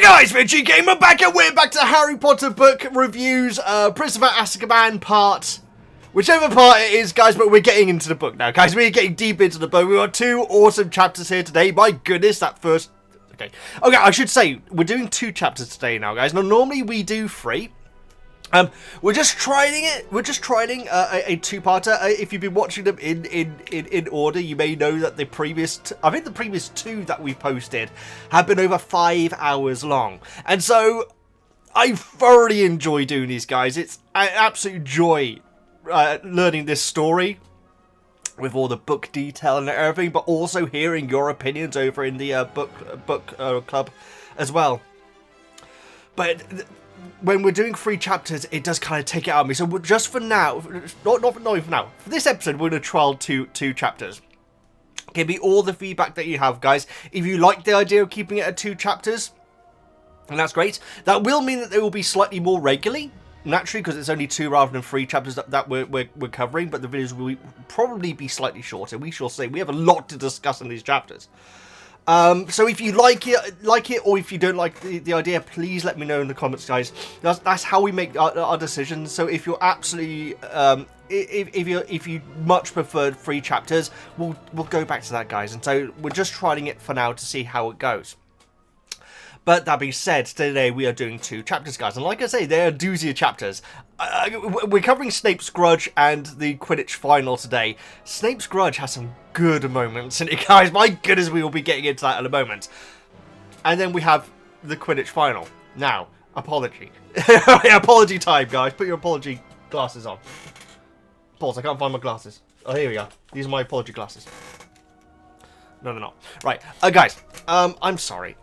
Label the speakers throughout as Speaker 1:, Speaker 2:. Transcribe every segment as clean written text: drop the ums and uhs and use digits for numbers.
Speaker 1: Hi guys, Veggie Gamer back, and we're back to Harry Potter book reviews, Prisoner of Azkaban part, whichever part it is, guys, but we're getting into the book now, guys. We're getting deep into the book. We've got 2 awesome chapters here today. My goodness, that first... Okay, I should say, we're doing 2 chapters today now, guys. Now, normally we do 3. We're just trying it. We're just trying a 2-parter. If you've been watching them in order, you may know that the previous, I think the previous 2 that we posted have been over 5 hours long, and so I thoroughly enjoy doing these, guys. It's an absolute joy learning this story with all the book detail and everything, but also hearing your opinions over in the book club as well. But when we're doing 3 chapters, it does kind of take it out of me. So we're just for now, not even for now. For this episode, we're going to trial two chapters. Give me all the feedback that you have, guys. If you like the idea of keeping it at 2 chapters, and that's great. That will mean that they will be slightly more regularly, naturally, because it's only 2 rather than 3 chapters that we're covering. But the videos will probably be slightly shorter. We shall see. We have a lot to discuss in these chapters. So if you like it, or if you don't like the idea, please let me know in the comments, guys. That's how we make our decisions. So if you're absolutely, if you much preferred 3 chapters, we'll go back to that, guys. And so we're just trying it for now to see how it goes. But that being said, today we are doing 2 chapters, guys. And like I say, they're doozy of chapters. We're covering Snape's Grudge and the Quidditch final today. Snape's Grudge has some good moments in it, guys. My goodness, we will be getting into that in a moment. And then we have the Quidditch final. Now, apology. Apology time, guys. Put your apology glasses on. Pause, I can't find my glasses. Oh, here we go. These are my apology glasses. No, they're not. Right, guys, I'm sorry.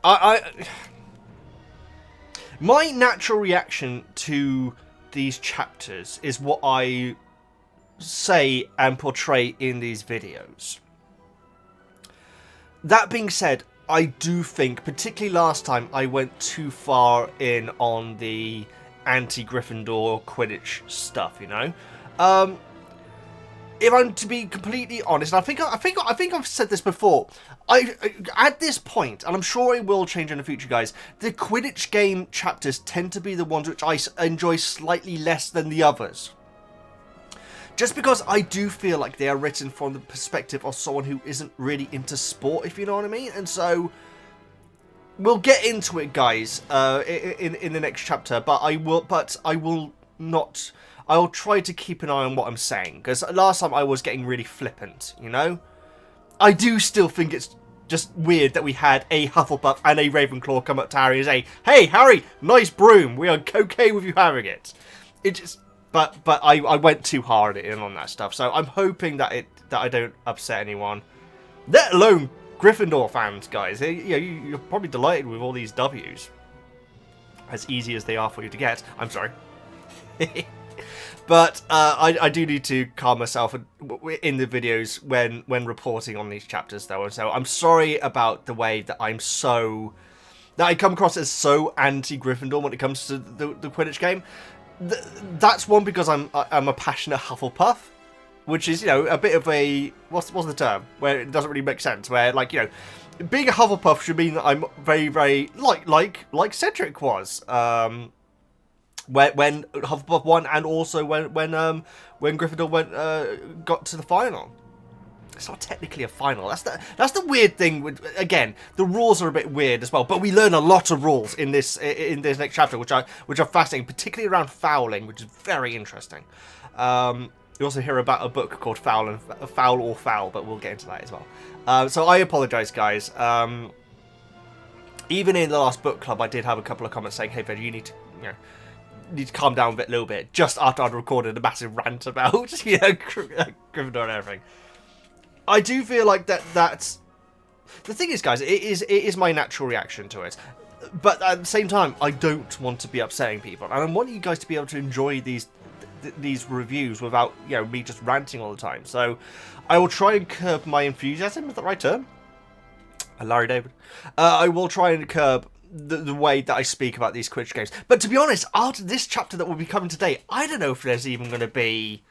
Speaker 1: My natural reaction to these chapters is what I say and portray in these videos. That being said, I do think, particularly last time, I went too far in on the anti-Gryffindor Quidditch stuff, you know? If I'm to be completely honest, and I think I've said this before. At this point, and I'm sure it will change in the future, guys, the Quidditch game chapters tend to be the ones which I enjoy slightly less than the others. Just because I do feel like they are written from the perspective of someone who isn't really into sport, if you know what I mean. And so we'll get into it, guys, in the next chapter. But I will not. I'll try to keep an eye on what I'm saying, because last time I was getting really flippant, you know? I do still think it's just weird that we had a Hufflepuff and a Ravenclaw come up to Harry and say, "Hey, Harry, nice broom. We are okay with you having it." It just... But I went too hard in on that stuff, so I'm hoping that I don't upset anyone. Let alone Gryffindor fans, guys. You're probably delighted with all these W's. As easy as they are for you to get. I'm sorry. But I do need to calm myself in the videos when reporting on these chapters, though. And so I'm sorry about the way that I come across as so anti-Gryffindor when it comes to the Quidditch game. That's one because I'm a passionate Hufflepuff, which is, you know, a bit of a what's the term where it doesn't really make sense. Where, like, you know, being a Hufflepuff should mean that I'm very, very like Cedric was. When Hufflepuff won, and also when Gryffindor got to the final. It's not technically a final. That's the weird thing. With, again, the rules are a bit weird as well. But we learn a lot of rules in this next chapter, which are fascinating, particularly around fouling, which is very interesting. You also hear about a book called Foul or Foul, but we'll get into that as well. So I apologise, guys. Even in the last book club, I did have a couple of comments saying, "Hey, Veggie, you need to calm down a little bit," just after I'd recorded a massive rant about, you know, Gryffindor and everything. I do feel like that's... The thing is, guys, it is my natural reaction to it. But at the same time, I don't want to be upsetting people. And I want you guys to be able to enjoy these reviews without, you know, me just ranting all the time. So I will try and curb my enthusiasm, is that the right term? Larry David. I will try and curb the way that I speak about these Quidditch games. But to be honest, after this chapter that will be coming today, I don't know if there's even going to be...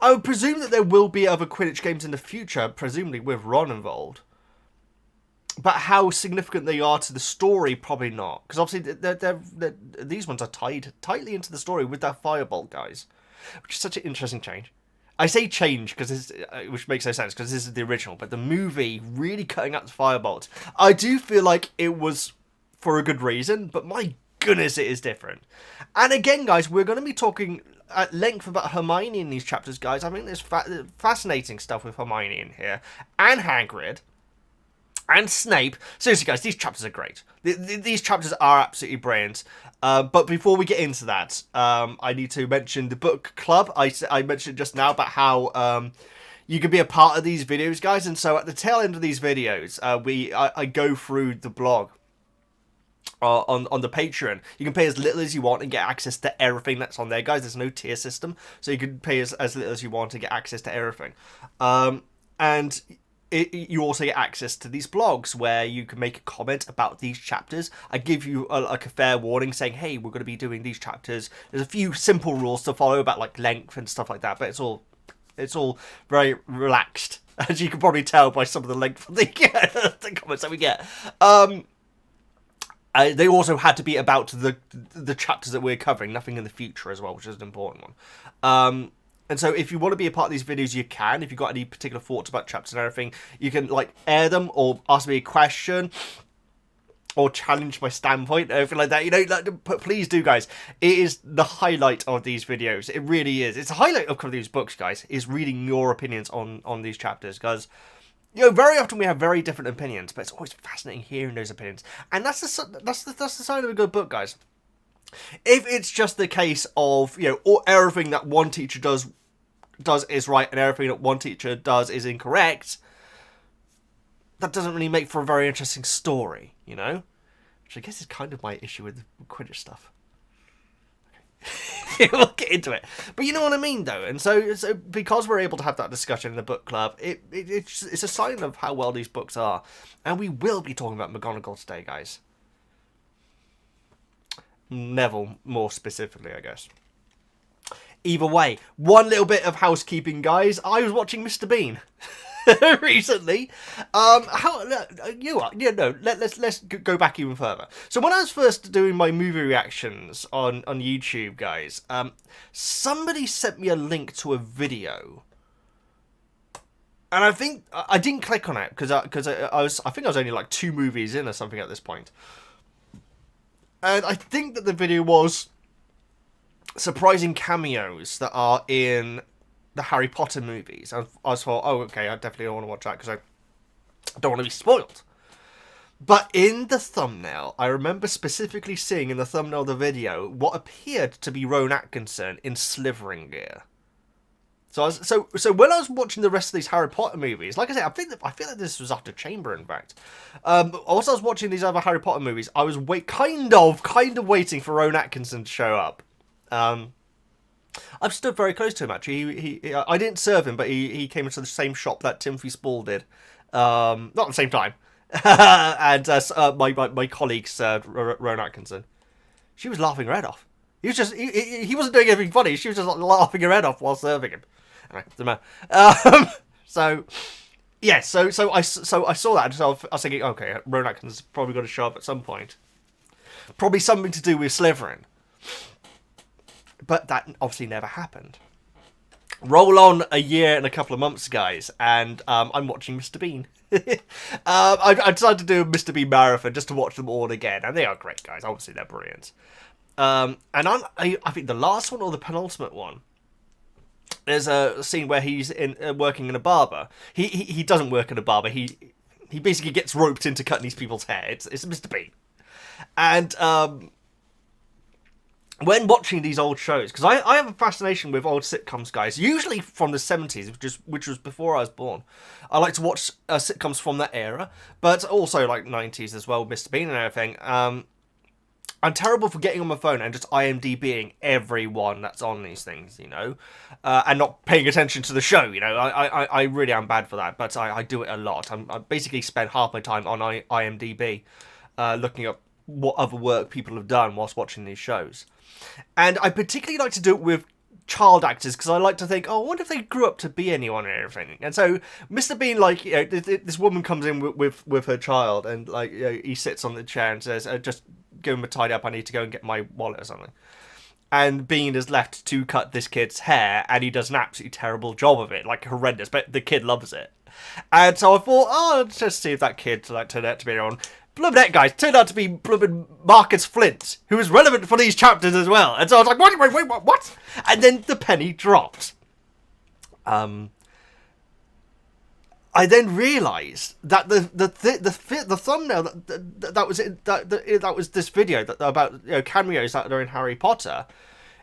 Speaker 1: I would presume that there will be other Quidditch games in the future, presumably with Ron involved. But how significant they are to the story, probably not. Because obviously, these ones are tied tightly into the story with that firebolt, guys. Which is such an interesting change. I say change, because which makes no sense, because this is the original. But the movie, really cutting out the firebolt. I do feel like it was for a good reason, but my goodness, it is different. And again, guys, we're going to be talking at length about Hermione in these chapters, guys. I think there's fascinating stuff with Hermione in here. And Hagrid. And Snape. Seriously, guys, these chapters are great. These chapters are absolutely brilliant. But before we get into that, I need to mention the book club. I mentioned just now about how you can be a part of these videos, guys. And so at the tail end of these videos, I go through the blog on the Patreon. You can pay as little as you want and get access to everything that's on there, guys. There's no tier system, so you can pay as little as you want to get access to everything. And you also get access to these blogs where you can make a comment about these chapters. I give you like a fair warning saying, hey, we're going to be doing these chapters. There's a few simple rules to follow about like length and stuff like that, but it's all very relaxed, as you can probably tell by some of the length of the comments that we get. They also had to be about the chapters that we're covering, nothing in the future as well, which is an important one. And so if you want to be a part of these videos, you can. If you've got any particular thoughts about chapters and everything, you can like air them or ask me a question or challenge my standpoint, everything like that. You know, please do, guys. It is the highlight of these videos. It really is. It's the highlight of these books, guys, is reading your opinions on these chapters. Because, you know, very often we have very different opinions, but it's always fascinating hearing those opinions. And that's the sign of a good book, guys. If it's just the case of, you know, everything that one teacher does is right and everything that one teacher does is incorrect, that doesn't really make for a very interesting story, you know? Which I guess is kind of my issue with the Quidditch stuff. Okay. We'll get into it. But you know what I mean, though? And so because we're able to have that discussion in the book club, it's a sign of how well these books are. And we will be talking about McGonagall today, guys. Neville, more specifically, I guess. Either way, one little bit of housekeeping, guys. I was watching Mr. Bean recently. Let's go back even further. So when I was first doing my movie reactions on YouTube, guys, somebody sent me a link to a video. And I think I didn't click on it because I think I was only like 2 movies in or something at this point. And I think that the video was surprising cameos that are in the Harry Potter movies. I was thought, oh, okay, I definitely don't want to watch that because I don't want to be spoiled. But in the thumbnail, I remember specifically seeing in the thumbnail of the video what appeared to be Rowan Atkinson in Slytherin gear. So when I was watching the rest of these Harry Potter movies, like I said, I feel like this was after Chamber, in fact. Also, I was watching these other Harry Potter movies, I was kind of waiting for Rowan Atkinson to show up. I've stood very close to him, actually. I didn't serve him, but he came into the same shop that Timothy Spall did. Not at the same time. And my colleague served Rowan Atkinson. She was laughing her head off. He was just he wasn't doing anything funny. She was just like, laughing her head off while serving him. Anyway, doesn't matter. So I saw that, and so I was thinking, okay, Rowan Atkinson's probably going to show up at some point. Probably something to do with Slytherin. But that obviously never happened. Roll on a year and a couple of months, guys, and I'm watching Mr. Bean. I decided to do a Mr. Bean marathon just to watch them all again, and they are great, guys. Obviously, they're brilliant. And I think the last one or the penultimate one, there's a scene where he's working in a barber. He doesn't work in a barber. He basically gets roped into cutting these people's hair. It's Mr. Bean. And when watching these old shows, because I have a fascination with old sitcoms, guys, usually from the 70s, which was before I was born. I like to watch sitcoms from that era, but also like 90s as well, Mr. Bean and everything. I'm terrible for getting on my phone and just IMDbing everyone that's on these things, you know, and not paying attention to the show, you know. I really am bad for that, but I do it a lot. I basically spend half my time on IMDb looking up what other work people have done whilst watching these shows. And I particularly like to do it with child actors, because I like to think, oh, I wonder if they grew up to be anyone and everything. And so Mr. Bean, like, you know, this woman comes in with her child, and like, you know, he sits on the chair and says, just give him a tidy up, I need to go and get my wallet or something. And Bean is left to cut this kid's hair, and he does an absolutely terrible job of it, like horrendous, but the kid loves it. And so I thought, oh, let's just see if that kid like turned out to be on. Blooming heck, guys, turned out to be blooming Marcus Flint, who was relevant for these chapters as well. And so I was like, wait, what? And then the penny dropped. I then realised that the thumbnail that was this video about, you know, cameos that are in Harry Potter.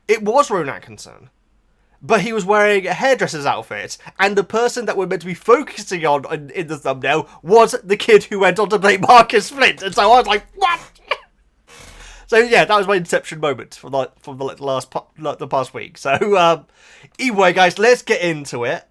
Speaker 1: It was Rowan Atkinson, but he was wearing a hairdresser's outfit, and the person that we're meant to be focusing on in the thumbnail was the kid who went on to play Marcus Flint. And so I was like, what? So yeah, that was my inception moment from the past week. So anyway, guys, let's get into it.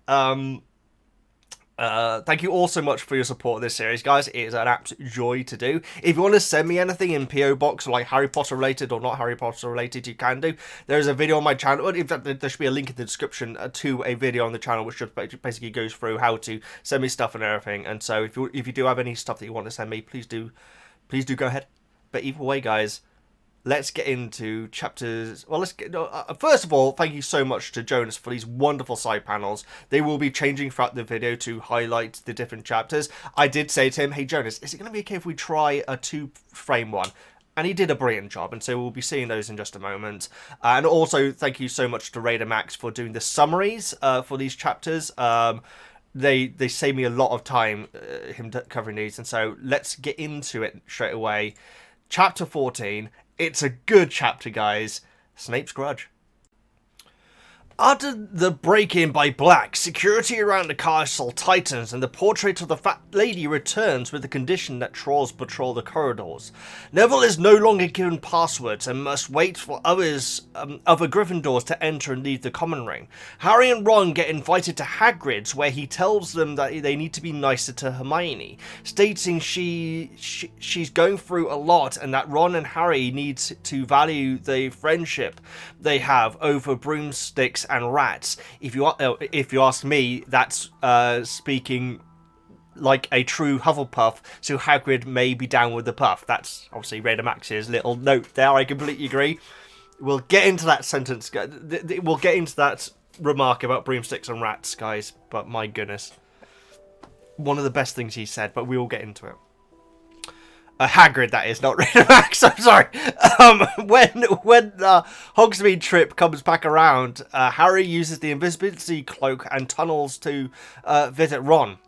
Speaker 1: Thank you all so much for your support of this series, guys. It is an absolute joy to do. If you want to send me anything in PO box, like Harry Potter related or not Harry Potter related, you can do. There's a video on my channel. In fact, there should be a link in the description to a video on the channel which just basically goes through how to send me stuff and everything. And so if you do have any stuff that you want to send me, please do go ahead. But either way, guys, let's get into chapters. Well, first of all, thank you so much to Jonas for these wonderful side panels. They will be changing throughout the video to highlight the different chapters. I did say to him, hey Jonas, is it going to be okay if we try a 2-frame one? And he did a brilliant job, and so we'll be seeing those in just a moment. And also, thank you so much to Raider Max for doing the summaries for these chapters. They save me a lot of time, him covering these, and so let's get into it straight away. Chapter 14. It's a good chapter, guys. Snape's Grudge. After the break-in by Black, security around the castle tightens and the portrait of the fat lady returns with the condition that trolls patrol the corridors. Neville is no longer given passwords and must wait for other Gryffindors to enter and leave the common ring. Harry and Ron get invited to Hagrid's, where he tells them that they need to be nicer to Hermione, stating she's going through a lot and that Ron and Harry need to value the friendship they have over broomsticks and rats. If you ask me, that's speaking like a true Hufflepuff, so Hagrid may be down with the puff. That's obviously Raider Max's little note there. I completely agree. We'll get into that sentence. We'll get into that remark about broomsticks and rats, guys. But my goodness, one of the best things he said. But we will get into it. Hagrid, that is, not Raider Max, I'm sorry. When the Hogsmeade trip comes back around, Harry uses the invisibility cloak and tunnels to visit Ron.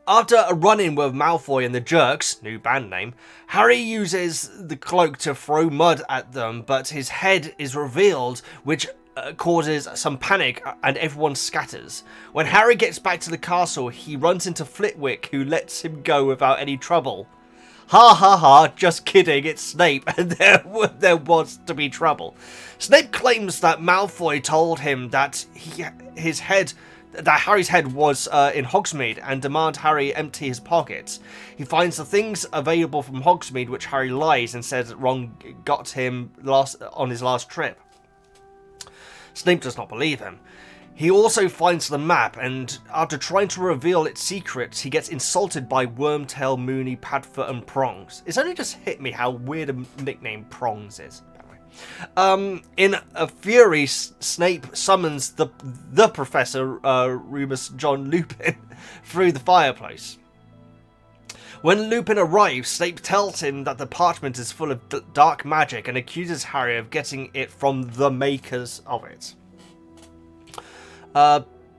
Speaker 1: After a run-in with Malfoy and the Jerks, new band name, Harry uses the cloak to throw mud at them, but his head is revealed, which causes some panic and everyone scatters. When Harry gets back to the castle, he runs into Flitwick, who lets him go without any trouble. Ha ha ha, just kidding, it's Snape, and there was to be trouble. Snape claims that Malfoy told him that Harry's head was in Hogsmeade and demand Harry empty his pockets. He finds the things available from Hogsmeade, which Harry lies and says that Ron got him on his last trip. Snape does not believe him. He also finds the map, and after trying to reveal its secrets, he gets insulted by Wormtail, Moony, Padfoot, and Prongs. It's only just hit me how weird a nickname Prongs is. In a fury, Snape summons the Professor, Remus John Lupin, through the fireplace. When Lupin arrives, Snape tells him that the parchment is full of dark magic and accuses Harry of getting it from the makers of it.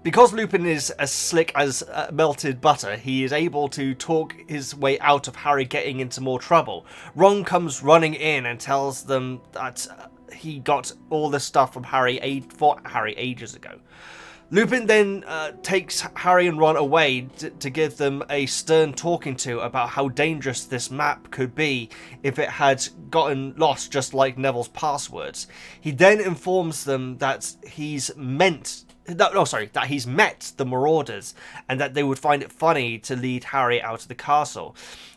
Speaker 1: Because Lupin is as slick as melted butter, he is able to talk his way out of Harry getting into more trouble. Ron comes running in and tells them that he got all the stuff from Harry ages ago. Lupin then takes Harry and Ron away to give them a stern talking to about how dangerous this map could be if it had gotten lost, just like Neville's passwords. He then informs them that he's met the Marauders and that they would find it funny to lead Harry out of the castle.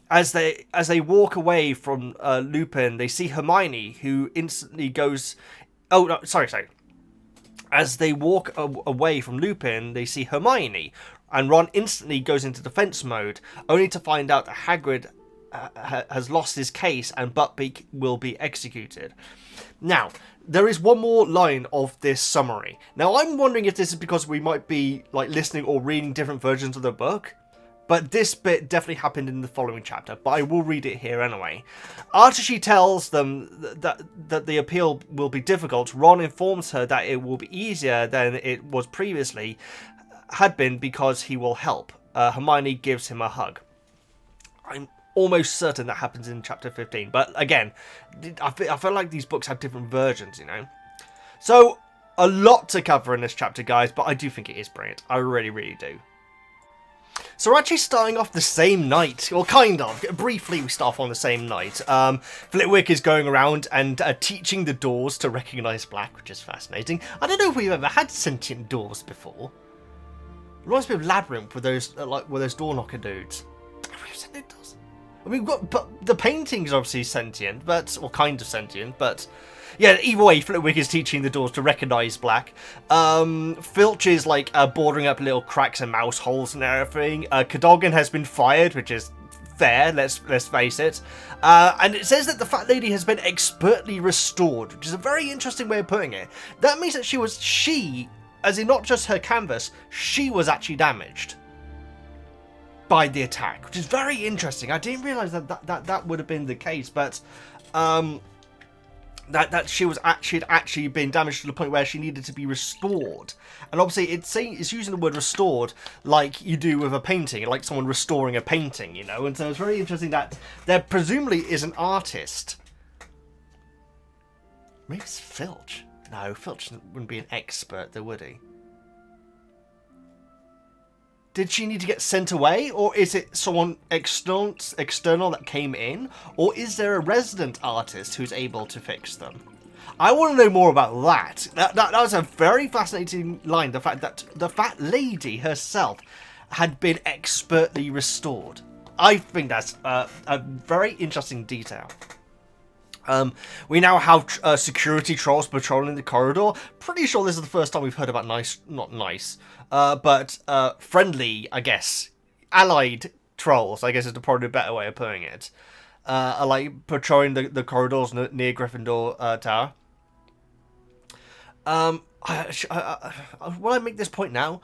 Speaker 1: As they walk away from Lupin, they see Hermione, who instantly goes... Oh, no, sorry. As they walk away from Lupin, they see Hermione, and Ron instantly goes into defense mode, only to find out that Hagrid has lost his case and Buckbeak will be executed. Now, there is one more line of this summary. Now, I'm wondering if this is because we might be like listening or reading different versions of the book, but this bit definitely happened in the following chapter, but I will read it here anyway. After she tells them that the appeal will be difficult, Ron informs her that it will be easier than it was previously had been because he will help. Hermione gives him a hug. I'm almost certain that happens in chapter 15, but again, I feel like these books have different versions, you know? So, a lot to cover in this chapter, guys, but I do think it is brilliant. I really, really do. So we're actually starting off the same night, or kind of. Briefly, we start off on the same night. Flitwick is going around and teaching the doors to recognise Black, which is fascinating. I don't know if we've ever had sentient doors before. It reminds me of Labyrinth with those door knocker dudes. Have we had sentient doors? I mean, but the painting's obviously sentient, or kind of sentient, but yeah, either way, Flitwick is teaching the doors to recognise Black. Filch is like bordering up little cracks and mouse holes and everything. Cadogan has been fired, which is fair, let's face it. And it says that the fat lady has been expertly restored, which is a very interesting way of putting it. That means that she, as in not just her canvas, she was actually damaged by the attack, which is very interesting. I didn't realise that would have been the case, but that she was actually been damaged to the point where she needed to be restored. And obviously it's using the word restored like you do with a painting, like someone restoring a painting, you know. And so it's very interesting that there presumably is an artist. Maybe it's Filch. No, Filch wouldn't be an expert though, would he? Did she need to get sent away, or is it someone external that came in, or is there a resident artist who's able to fix them? I want to know more about that. That was a very fascinating line, the fact that the fat lady herself had been expertly restored. I think that's a very interesting detail. We now have security trolls patrolling the corridor. Pretty sure this is the first time we've heard about but friendly, I guess, allied trolls, I guess is probably a better way of putting it. Are like patrolling the corridors near Gryffindor Tower. Will I make this point now?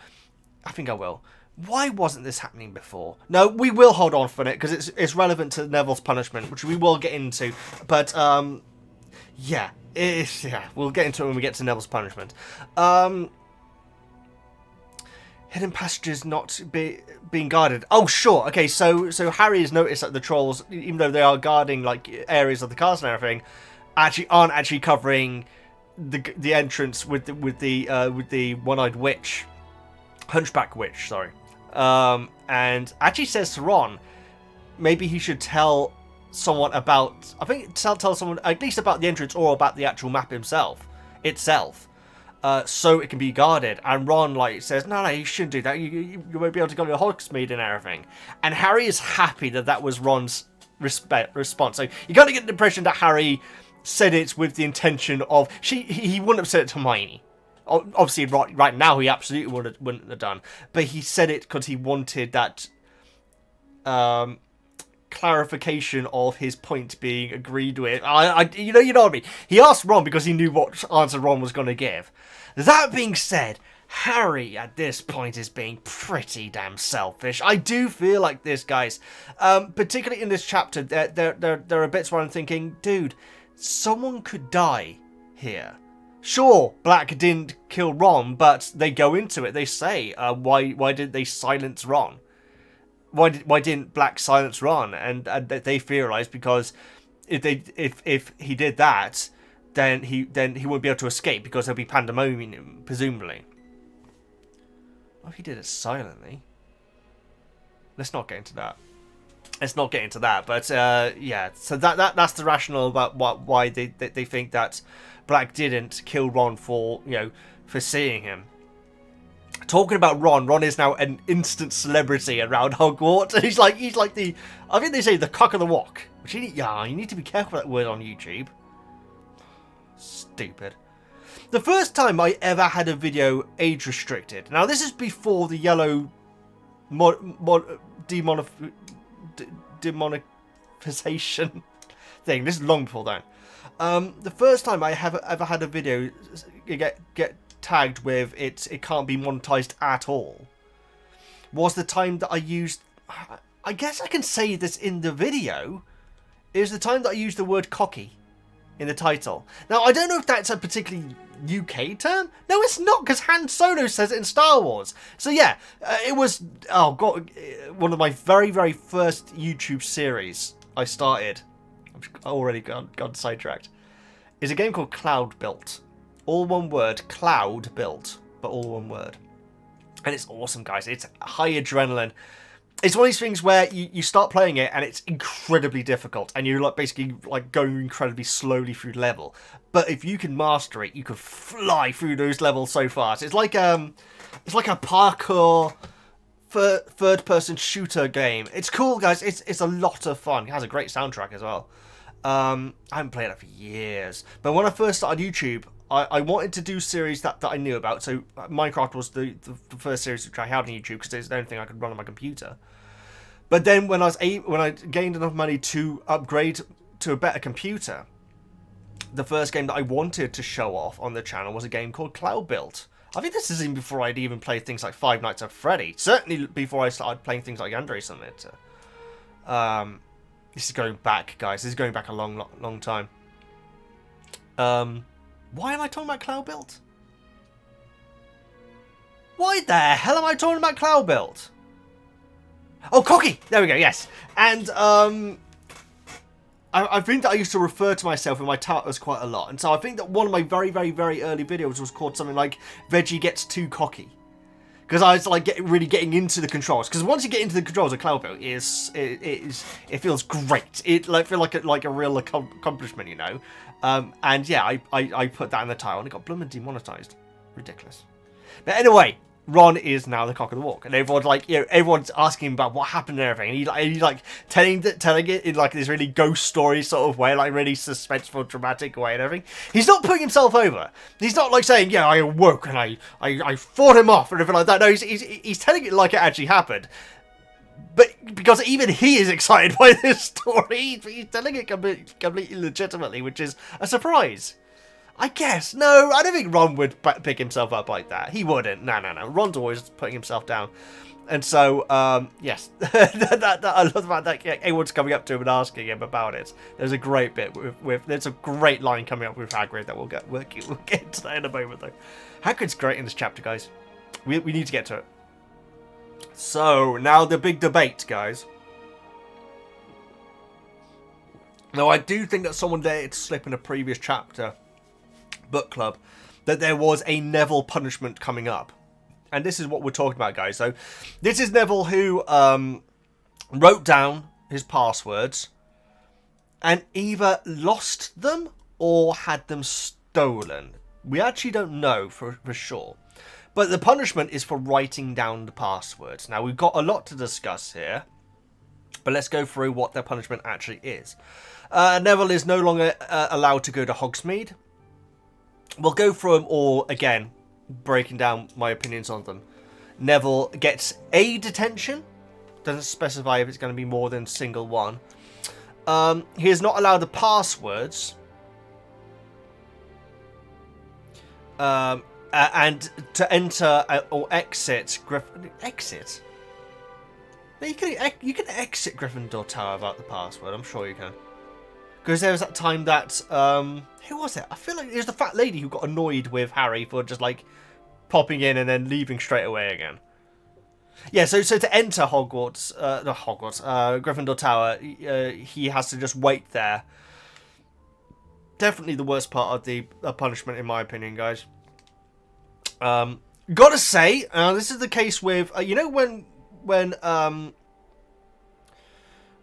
Speaker 1: I think I will. Why wasn't this happening before? No, we will hold on for it because it's relevant to Neville's punishment, which we will get into. But yeah, we'll get into it when we get to Neville's punishment. Hidden passages not being guarded. Oh, sure. Okay, so Harry has noticed that the trolls, even though they are guarding like areas of the castle and everything, aren't actually covering the entrance with the one-eyed witch, hunchback witch. Sorry. And actually says to Ron, maybe he should tell someone about. I think tell someone at least about the entrance or about the actual map itself. So it can be guarded. And Ron like says, no, you shouldn't do that. You won't be able to go to Hogsmeade and everything. And Harry is happy that was Ron's response. So you kind of get the impression that Harry said it with the intention of he wouldn't have said it to Hermione. Obviously, right now he absolutely wouldn't have done. But he said it because he wanted that clarification of his point being agreed with. You know what I mean. He asked Ron because he knew what answer Ron was going to give. That being said, Harry at this point is being pretty damn selfish. I do feel like this, guys. Particularly in this chapter, there are bits where I'm thinking, dude, someone could die here. Sure, Black didn't kill Ron, but they go into it. They say, why did they silence Ron? Why didn't Black silence Ron? And they theorize because if he did that, then he wouldn't be able to escape because there'll be pandemonium, presumably. Oh, he did it silently. Let's not get into that. But yeah, so that's the rationale about why they think that Black didn't kill Ron for seeing him. Talking about Ron is now an instant celebrity around Hogwarts. He's like the, I think they say the cock of the walk. Which you need to be careful with that word on YouTube. Stupid. The first time I ever had a video age restricted. Now this is before the yellow demonetization thing. This is long before that. The first time I have ever had a video get tagged with it can't be monetized at all was the time that I used, I guess I can say this in the video, is the time that I used the word cocky in the title. Now I don't know if that's a particularly UK term. No, it's not, because Han Solo says it in Star Wars. So yeah, it was, oh god, one of my very, very first YouTube series I started. I've already got sidetracked. Is a game called Cloud Built. All one word, Cloud Built, but all one word. And it's awesome, guys. It's high adrenaline. It's one of these things where you start playing it and it's incredibly difficult, and you're like basically like going incredibly slowly through the level. But if you can master it, you can fly through those levels so fast. It's like a parkour third-person shooter game. It's cool, guys. It's a lot of fun. It has a great soundtrack as well. I haven't played it for years, but when I first started YouTube, I wanted to do series that I knew about. So Minecraft was the first series which I had on YouTube because it's the only thing I could run on my computer. But then when I gained enough money to upgrade to a better computer, the first game that I wanted to show off on the channel was a game called Cloud Built. I think this is even before I'd even played things like Five Nights at Freddy. Certainly before I started playing things like Under Simulator. This is going back, guys. This is going back a long time. Why am I talking about Cloud Built? Why the hell am I talking about Cloud Built? Oh, cocky! There we go, yes. And, I think that I used to refer to myself in my titles quite a lot. And so I think that one of my very, very, very early videos was called something like Veggie Gets Too Cocky. Because I was like really getting into the controls. Because once you get into the controls of Cloud Built, it feels great. It feels like a real accomplishment, you know. And yeah, I put that in the title and it got blooming demonetized. Ridiculous. But anyway, Ron is now the cock of the walk, and everyone's like, everyone's asking about what happened and everything. And he's like telling it in like this really ghost story sort of way, like really suspenseful, dramatic way and everything. He's not putting himself over. He's not like saying, yeah, I awoke and I fought him off and everything like that. No, he's telling it like it actually happened. But because even he is excited by this story, he's telling it completely legitimately, which is a surprise. I guess. No, I don't think Ron would pick himself up like that. He wouldn't. No. Ron's always putting himself down. And so, yes. I love the fact that everyone's coming up to him and asking him about it. There's a great bit there's a great line coming up with Hagrid that we'll get into that in a moment, though. Hagrid's great in this chapter, guys. We need to get to it. So, now the big debate, guys. Now, I do think that someone dared to slip in a previous chapter book club that there was a Neville punishment coming up. And this is what we're talking about, guys. So, this is Neville who wrote down his passwords and either lost them or had them stolen. We actually don't know for sure. But the punishment is for writing down the passwords. Now, we've got a lot to discuss here. But let's go through what their punishment actually is. Neville is no longer allowed to go to Hogsmeade. We'll go through them all again, breaking down my opinions on them. Neville gets a detention. Doesn't specify if it's going to be more than single one. He is not allowed the passwords. And to enter or exit exit? You can exit Gryffindor Tower without the password. I'm sure you can. Because there was that time that who was it? I feel like it was the fat lady who got annoyed with Harry for just like popping in and then leaving straight away again. Yeah, so to enter Gryffindor Tower, he has to just wait there. Definitely the worst part of the punishment, in my opinion, guys. Gotta say, this is the case with you know when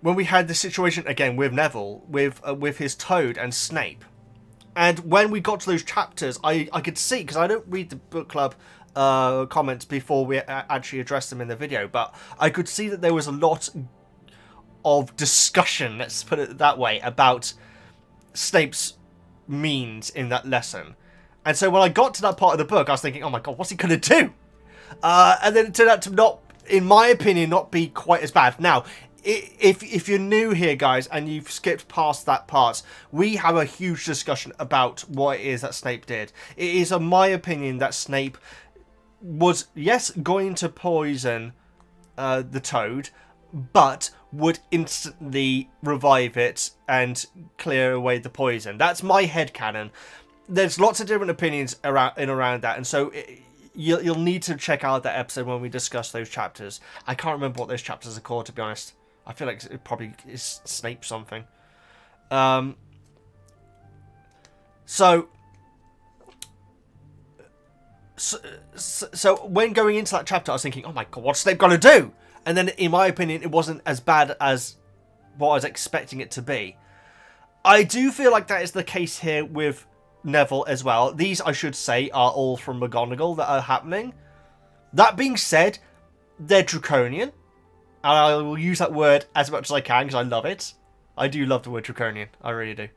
Speaker 1: we had the situation again with Neville with his Toad and Snape, and when we got to those chapters, I could see, because I don't read the book club comments before we actually address them in the video, but I could see that there was a lot of discussion, let's put it that way, about Snape's means in that lesson. And so when I got to that part of the book, I was thinking, oh my god, what's he going to do? And then it turned out to not, in my opinion, not be quite as bad. Now, if you're new here, guys, and you've skipped past that part, we have a huge discussion about what it is that Snape did. It is, in my opinion, that Snape was, yes, going to poison the toad, but would instantly revive it and clear away the poison. That's my headcanon. There's lots of different opinions around that, and so you'll need to check out that episode when we discuss those chapters. I can't remember what those chapters are called, to be honest. I feel like it probably is Snape something. So when going into that chapter, I was thinking, oh my god, what's Snape gonna do? And then, in my opinion, it wasn't as bad as what I was expecting it to be. I do feel like that is the case here with Neville as well. These, I should say, are all from McGonagall that are happening. That being said, they're draconian. And I will use that word as much as I can because I love it. I do love the word draconian. I really do.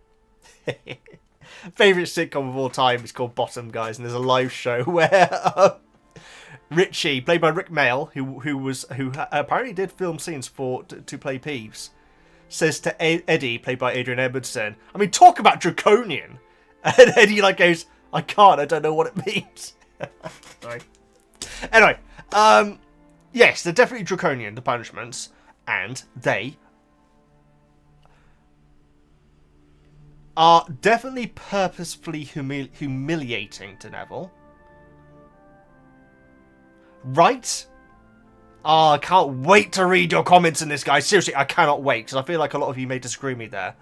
Speaker 1: Favourite sitcom of all time is called Bottom, guys. And there's a live show where Richie, played by Rick Mail, who apparently did film scenes to play Peeves, says to Eddie, played by Adrian Edmondson, I mean, talk about draconian. And Eddie goes, I don't know what it means. Sorry. Anyway, yes, they're definitely draconian, the punishments, and they are definitely purposefully humiliating to Neville. Right? Oh, I can't wait to read your comments in this, guys. Seriously, I cannot wait, because I feel like a lot of you may disagree with me there.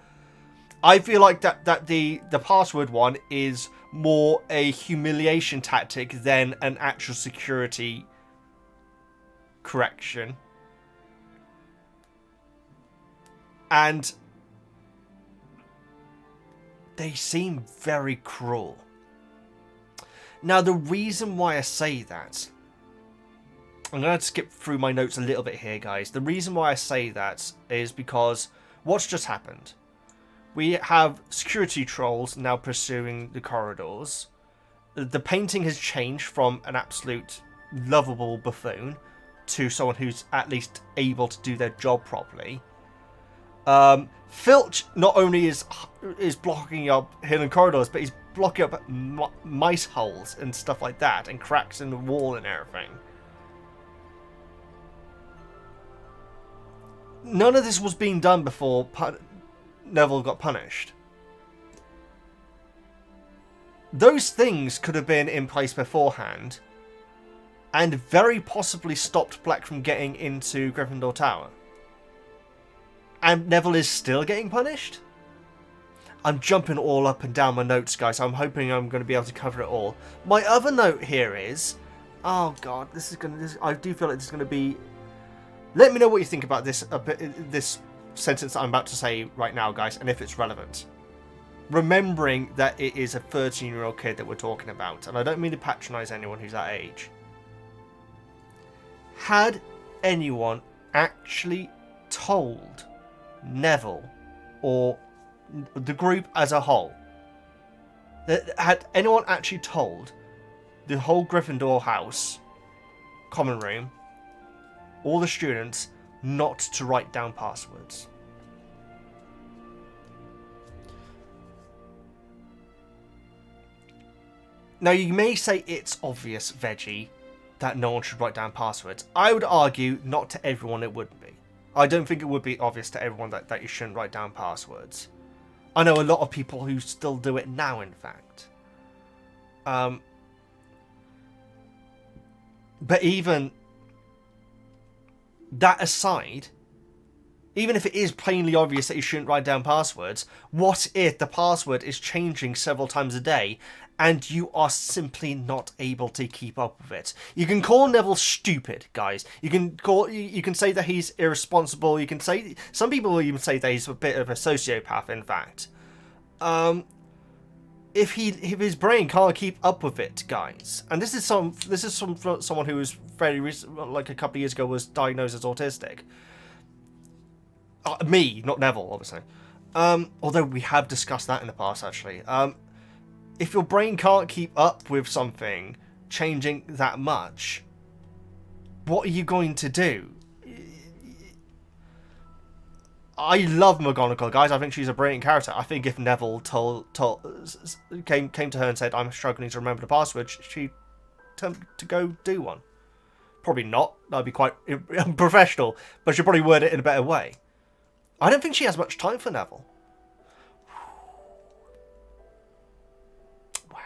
Speaker 1: I feel like that the password one is more a humiliation tactic than an actual security correction. And they seem very cruel. Now, the reason why I say that, I'm going to skip through my notes a little bit here, guys. The reason why I say that is because what's just happened? We have security trolls now pursuing the corridors. The painting has changed from an absolute lovable buffoon to someone who's at least able to do their job properly. Filch not only is blocking up hidden corridors, but he's blocking up mice holes and stuff like that, and cracks in the wall and everything. None of this was being done before Neville got punished. Those things could have been in place beforehand and very possibly stopped Black from getting into Gryffindor Tower. And Neville is still getting punished? I'm jumping all up and down my notes, guys. I'm hoping I'm going to be able to cover it all. My other note here is... Oh, God. I do feel like this is going to be... Let me know what you think about this sentence that I'm about to say right now, guys, and if it's relevant. Remembering that it is a 13-year-old kid that we're talking about, and I don't mean to patronise anyone who's that age. Had anyone actually told Neville, or the group as a whole, had anyone actually told the whole Gryffindor house, common room, all the students, not to write down passwords? Now, you may say it's obvious, Veggie, that no one should write down passwords. I would argue not to everyone it would be. I don't think it would be obvious to everyone that you shouldn't write down passwords. I know a lot of people who still do it now, in fact. But even that aside, even if it is plainly obvious that you shouldn't write down passwords, what if the password is changing several times a day and you are simply not able to keep up with it? You can call Neville stupid, guys. You can say that he's irresponsible. You can say, some people will even say that he's a bit of a sociopath, in fact. If his brain can't keep up with it, guys. And this is someone who was very recent, like a couple of years ago, was diagnosed as autistic. Me, not Neville, obviously. Although we have discussed that in the past, actually. if your brain can't keep up with something changing that much, what are you going to do? I love McGonagall, guys. I think she's a brilliant character. I think if Neville came to her and said, I'm struggling to remember the password, she'd attempt to go do one. Probably not. That would be quite unprofessional, but she'd probably word it in a better way. I don't think she has much time for Neville. Wow.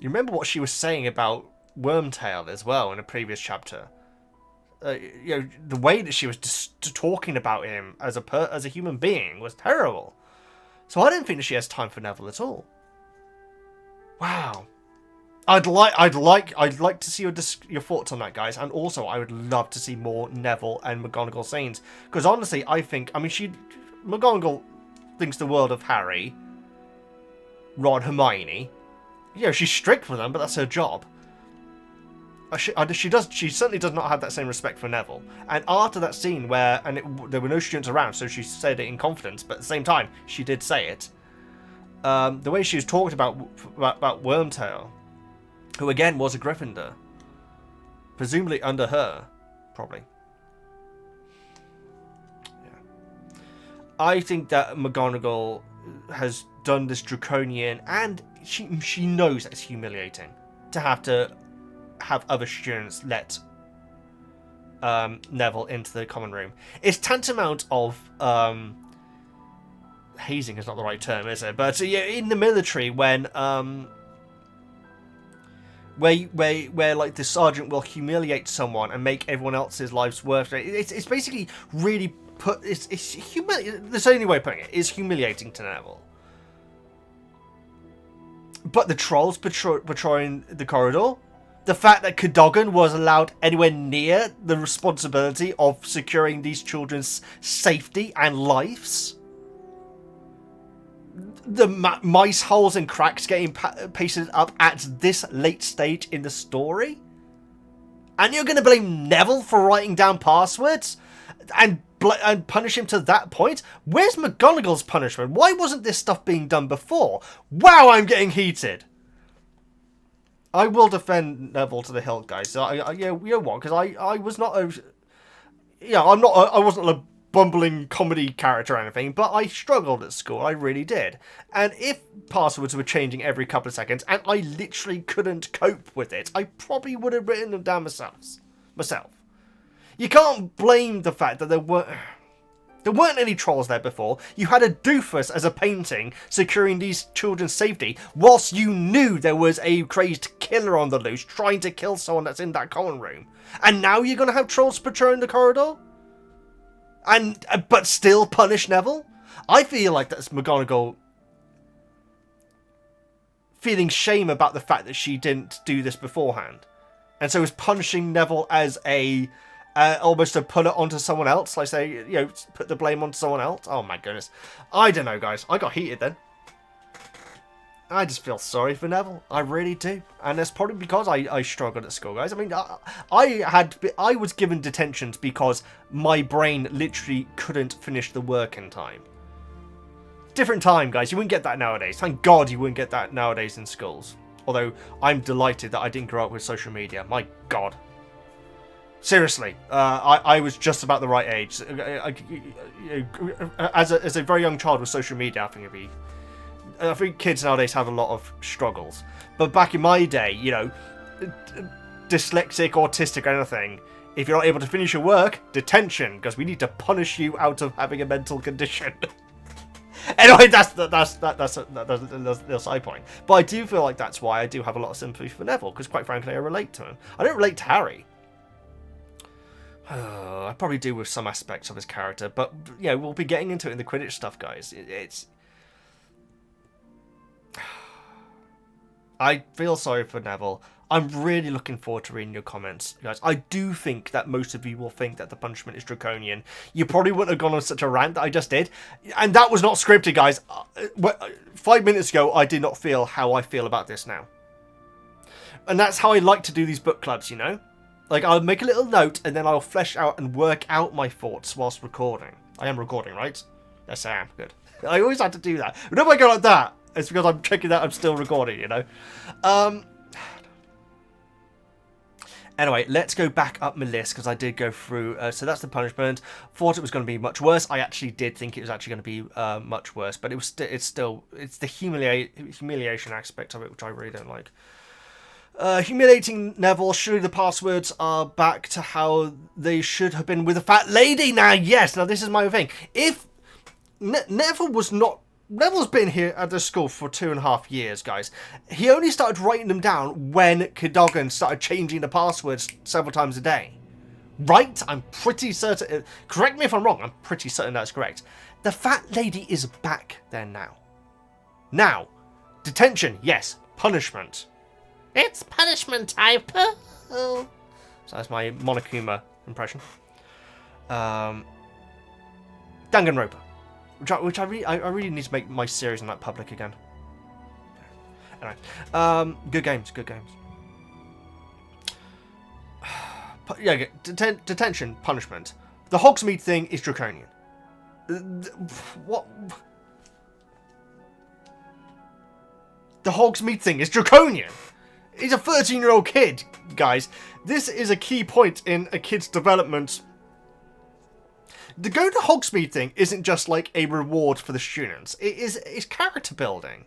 Speaker 1: You remember what she was saying about Wormtail as well in a previous chapter? You know, the way that she was just talking about him as a human being was terrible. So I don't think that she has time for Neville at all. Wow. I'd like to see your thoughts on that, guys, and also I would love to see more Neville and McGonagall scenes, because honestly, McGonagall thinks the world of Harry, Ron, Hermione. You know, she's strict with them, but that's her job. She certainly does not have that same respect for Neville. And after that scene where, there were no students around, so she said it in confidence, but at the same time, she did say it. The way she was talked about Wormtail, who again was a Gryffindor, presumably under her, probably. Yeah. I think that McGonagall has done this draconian, and she knows that it's humiliating to have other students let Neville into the common room. It's tantamount of hazing is not the right term, is it? But yeah, in the military, when where like the sergeant will humiliate someone and make everyone else's lives worse. It's basically really it's humiliating. That's the only way of putting it. Is humiliating to Neville. But the trolls patrolling the corridor, the fact that Cadogan was allowed anywhere near the responsibility of securing these children's safety and lives, the mice holes and cracks getting pasted up at this late stage in the story, and you're going to blame Neville for writing down passwords and punish him to that point? Where's McGonagall's punishment? Why wasn't this stuff being done before? Wow, I'm getting heated. I will defend Neville to the hilt, guys. You know what? Because I was not a, I wasn't a bumbling comedy character or anything, but I struggled at school. I really did. And if passwords were changing every couple of seconds, and I literally couldn't cope with it, I probably would have written them down myself. You can't blame the fact that there weren't any trolls there before. You had a doofus as a painting securing these children's safety, whilst you knew there was a crazed killer on the loose trying to kill someone that's in that common room. And now you're going to have trolls patrolling the corridor? But still punish Neville? I feel like that's McGonagall feeling shame about the fact that she didn't do this beforehand. And so is punishing Neville as almost to put it onto someone else, like say, put the blame onto someone else. Oh my goodness. I don't know, guys. I got heated then. I just feel sorry for Neville. I really do. And that's probably because I struggled at school, guys. I mean, I was given detentions because my brain literally couldn't finish the work in time. Different time, guys. You wouldn't get that nowadays. Thank God you wouldn't get that nowadays in schools. Although, I'm delighted that I didn't grow up with social media. My God. Seriously, I was just about the right age. As a very young child with social media, I think kids nowadays have a lot of struggles. But back in my day, dyslexic, autistic, or anything, if you're not able to finish your work, detention, because we need to punish you out of having a mental condition. Anyway, that's the side point. But I do feel like that's why I do have a lot of sympathy for Neville, because quite frankly, I relate to him. I don't relate to Harry. I probably do with some aspects of his character, but we'll be getting into it in the Quidditch stuff, guys. I feel sorry for Neville. I'm really looking forward to reading your comments, guys. I do think that most of you will think that the punishment is draconian. You probably wouldn't have gone on such a rant that I just did, and that was not scripted, guys. 5 minutes ago, I did not feel how I feel about this now, and that's how I like to do these book clubs, Like, I'll make a little note, and then I'll flesh out and work out my thoughts whilst recording. I am recording, right? Yes, I am. Good. I always have to do that. Whenever I go like that, It's because I'm checking that I'm still recording, you know. Anyway, let's go back up my list because I did go through. So that's the punishment. Thought it was going to be much worse. I actually did think it was actually going to be much worse, but it's the humiliation aspect of it which I really don't like. Humiliating Neville. Surely the passwords are back to how they should have been with a fat lady. Now, yes. Now this is my thing. If Neville's been here at the school for 2.5 years, guys. He only started writing them down when Cadogan started changing the passwords several times a day. Right? I'm pretty certain. Correct me if I'm wrong. I'm pretty certain that's correct. The fat lady is back there now. Now, detention, yes. Punishment. It's punishment time. So that's my Monokuma impression. Danganronpa. Which I really need to make my series on that public again. Anyway, good games. Yeah, detention, punishment. The Hogsmeade thing is draconian. What? The Hogsmeade thing is draconian. He's a 13-year-old kid, guys. This is a key point in a kid's development. The go to Hogsmeade thing isn't just like a reward for the students. It's character building.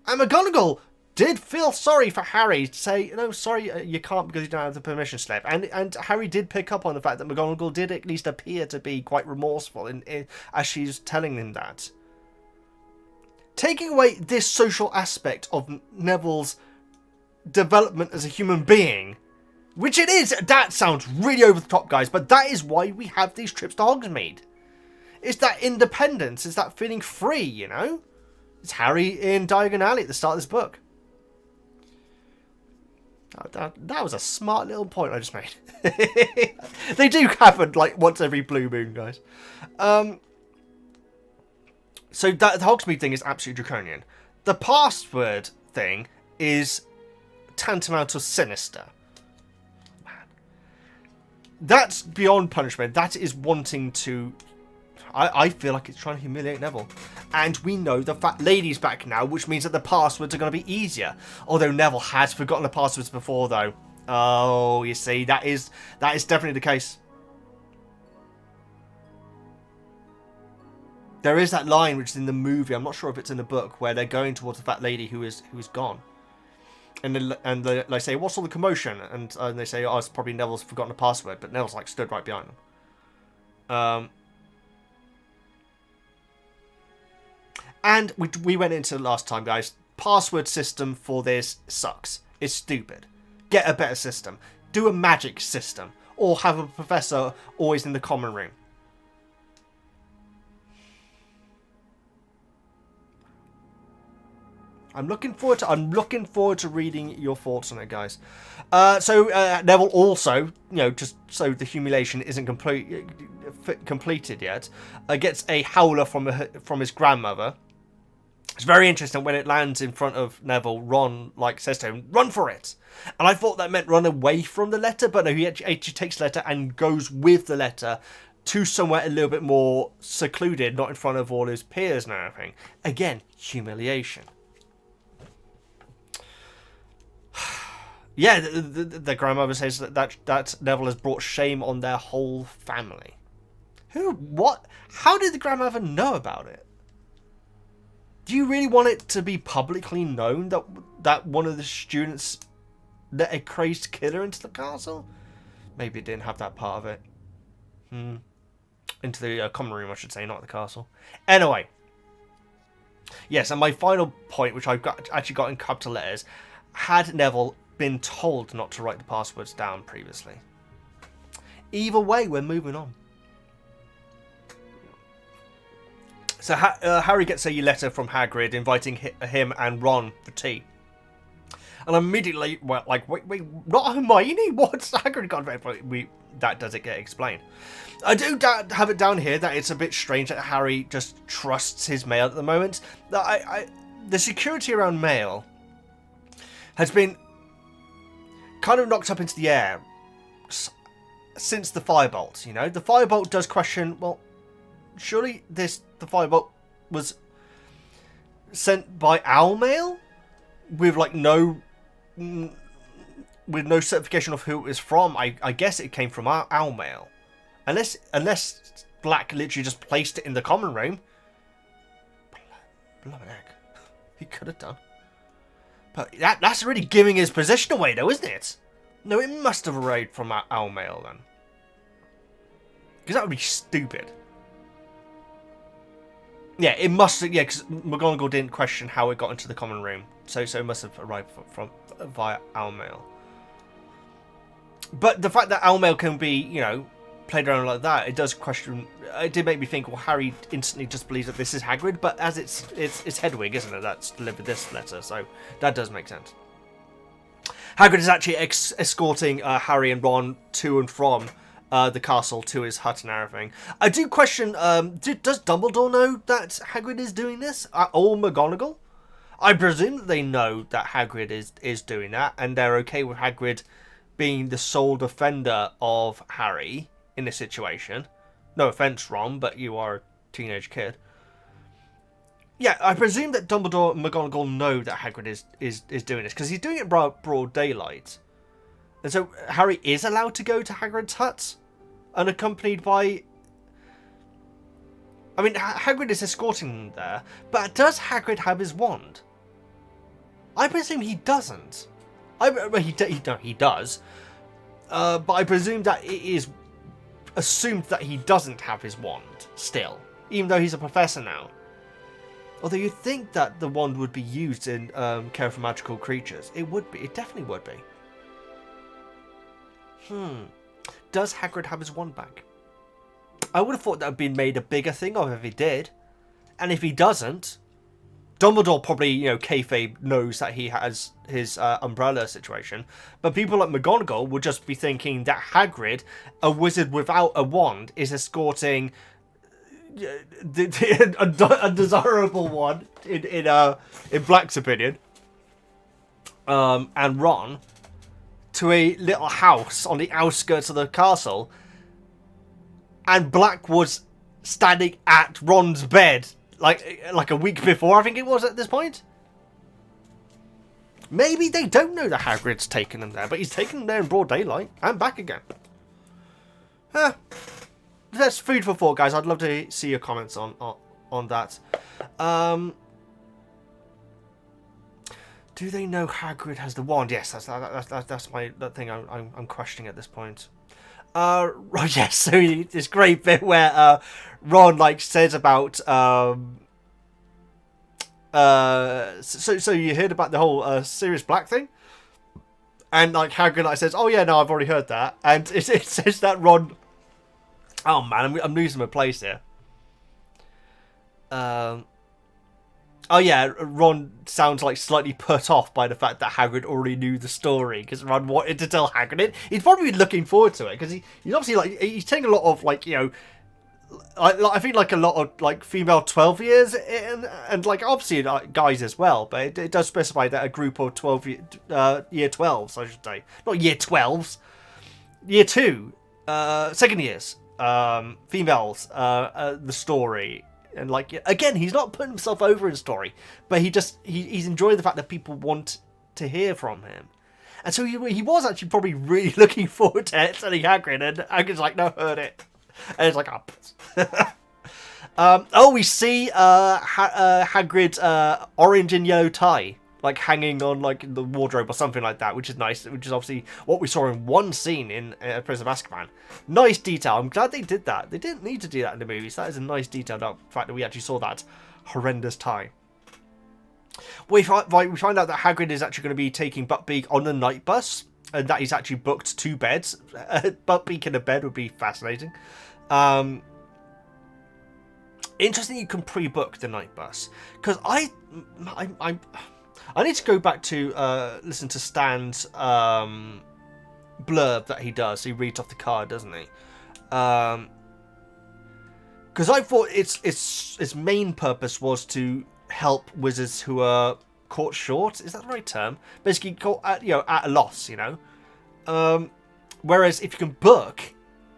Speaker 1: And McGonagall did feel sorry for Harry to say, no, sorry, you can't because you don't have the permission slip. And Harry did pick up on the fact that McGonagall did at least appear to be quite remorseful as she's telling him that. Taking away this social aspect of Neville's development as a human being, which it is, that sounds really over the top, guys, but that is why we have these trips to Hogsmeade. It's that independence, it's that feeling free, you know? It's Harry in Diagon Alley at the start of this book. That was a smart little point I just made. They do happen, like, once every blue moon, guys. So the Hogsmeade thing is absolutely draconian. The password thing is tantamount to sinister. That's beyond punishment. That is wanting to... I feel like it's trying to humiliate Neville. And we know the fat lady's back now, which means that the passwords are going to be easier. Although Neville has forgotten the passwords before, though. Oh, you see, that is definitely the case. There is that line which is in the movie, I'm not sure if it's in the book, where they're going towards the fat lady who is gone. And they say, what's all the commotion? And they say, oh, it's probably Neville's forgotten the password. But Neville's like stood right behind them. And we went into last time, guys. Password system for this sucks. It's stupid. Get a better system. Do a magic system. Or have a professor always in the common room. I'm looking forward to reading your thoughts on it, guys. So Neville also, you know, just so the humiliation isn't completed yet, gets a howler from his grandmother. It's very interesting when it lands in front of Neville. Ron says to him, "Run for it!" And I thought that meant run away from the letter, but no, he actually takes the letter and goes with the letter to somewhere a little bit more secluded, not in front of all his peers and everything. Again, humiliation. Yeah, the grandmother says that Neville has brought shame on their whole family. Who? What? How did the grandmother know about it? Do you really want it to be publicly known that one of the students let a crazed killer into the castle? Maybe it didn't have that part of it. Into the common room, I should say, not the castle. Anyway. Yes, and my final point, which I've actually got in capital letters, had Neville been told not to write the passwords down previously. Either way, we're moving on. So Harry gets a letter from Hagrid inviting him and Ron for tea. And immediately, well, like, wait, not Hermione? What's Hagrid got? That doesn't get explained. I do have it down here that it's a bit strange that Harry just trusts his mail at the moment. The security around mail has been kind of knocked up into the air since the firebolt, you know? The firebolt does question, well, surely the firebolt was sent by owl mail with like no certification of who it was from. I guess it came from owl mail, unless Black literally just placed it in the common room. Blooming heck, he could have done. But that's really giving his position away, though, isn't it? No, it must have arrived from owl mail then, because that would be stupid. Yeah, it must. Yeah, because McGonagall didn't question how it got into the common room, so it must have arrived from via owl mail. But the fact that owl mail can be, you know, played around like that, it does question. It did make me think. Well, Harry instantly just believes that this is Hagrid, but as it's Hedwig, isn't it? That's delivered this letter, so that does make sense. Hagrid is actually escorting Harry and Ron to and from the castle to his hut and everything. I do question, does Dumbledore know that Hagrid is doing this? Or McGonagall? I presume that they know that Hagrid is doing that, and they're okay with Hagrid being the sole defender of Harry in this situation. No offense, Ron, but you are a teenage kid. Yeah, I presume that Dumbledore and McGonagall know that Hagrid is doing this, because he's doing it broad daylight. And so Harry is allowed to go to Hagrid's hut, unaccompanied by... I mean, Hagrid is escorting them there, but does Hagrid have his wand? I presume he doesn't. He does. But I presume that it is assumed that he doesn't have his wand still, even though he's a professor now. Although you'd think that the wand would be used in Care for Magical Creatures. It would be. It definitely would be. Does Hagrid have his wand back? I would have thought that would be made a bigger thing of if he did. And if he doesn't, Dumbledore probably, you know, kayfabe knows that he has his umbrella situation. But people like McGonagall would just be thinking that Hagrid, a wizard without a wand, is escorting the undesirable one, in Black's opinion, and Ron, to a little house on the outskirts of the castle, and Black was standing at Ron's bed like a week before, I think it was at this point. Maybe they don't know that Hagrid's taken them there, but he's taken them there in broad daylight and back again. That's food for thought, guys. I'd love to see your comments on that. Do they know Hagrid has the wand? Yes, that's that thing I'm questioning at this point. Right, yes. So this great bit where Ron says about so you heard about the whole Sirius Black thing, and Hagrid says, "Oh yeah, no, I've already heard that," and it says that Ron. Oh man, I'm losing my place here. Oh yeah, Ron sounds slightly put off by the fact that Hagrid already knew the story, because Ron wanted to tell Hagrid it. He's probably looking forward to it, because he's obviously he's taking a lot of I think a lot of female 12 years and obviously guys as well, but it does specify that a group of 12 year 12s, I should say, not year 12s, year 2, second years, females, the story. And again, he's not putting himself over in story, but he's enjoying the fact that people want to hear from him, and so he was actually probably really looking forward to it, telling Hagrid, and Hagrid's no, heard it, and it's oh, we see Hagrid's orange and yellow tie hanging on the wardrobe or something like that, which is nice, which is obviously what we saw in one scene in Prison of Azkaban. Nice detail. I'm glad they did that. They didn't need to do that in the movies. That is a nice detail, the fact that we actually saw that horrendous tie. We find out that Hagrid is actually going to be taking Buckbeak on the night bus, and that he's actually booked 2 beds. Buckbeak in a bed would be fascinating. Interesting you can pre-book the night bus, because I need to go back to listen to Stan's blurb that he does. He reads off the card, doesn't he? Because I thought its main purpose was to help wizards who are caught short. Is that the right term? Basically, caught at a loss. Whereas if you can book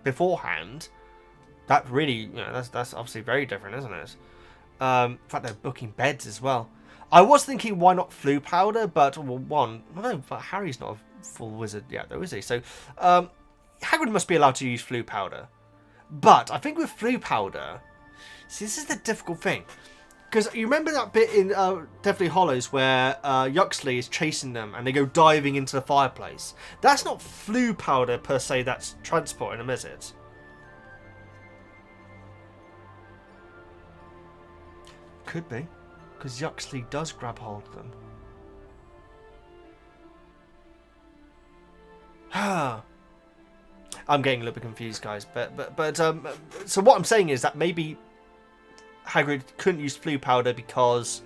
Speaker 1: beforehand, that really that's obviously very different, isn't it? In fact, they're booking beds as well. I was thinking, why not flu powder? But well, no, but Harry's not a full wizard yet, though, is he? So Hagrid must be allowed to use flu powder. But I think with flu powder, see, this is the difficult thing. Because you remember that bit in Deathly Hallows where Yuxley is chasing them and they go diving into the fireplace? That's not flu powder per se that's transporting them, is it? Could be. Because Yuxley does grab hold of them. I'm getting a little bit confused, guys. But so what I'm saying is that maybe Hagrid couldn't use flu powder because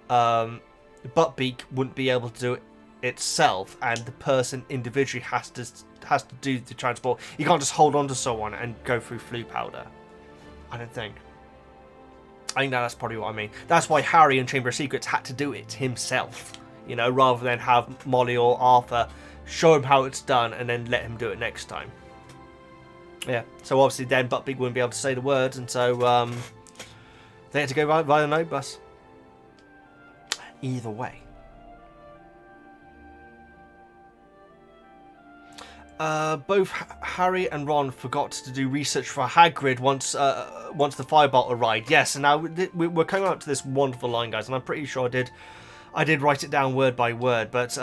Speaker 1: Buttbeak wouldn't be able to do it itself, and the person individually has to do the transport. You can't just hold on to someone and go through flu powder. I don't think. I think that's probably what I mean. That's why Harry in Chamber of Secrets had to do it himself, you know, rather than have Molly or Arthur show him how it's done and then let him do it next time. Yeah, so obviously then Buttbeak wouldn't be able to say the words, and so they had to go via the night bus. Either way. Both Harry and Ron forgot to do research for Hagrid once the firebolt arrived. Yes, and now we're coming up to this wonderful line, guys, and I'm pretty sure I did write it down word by word, but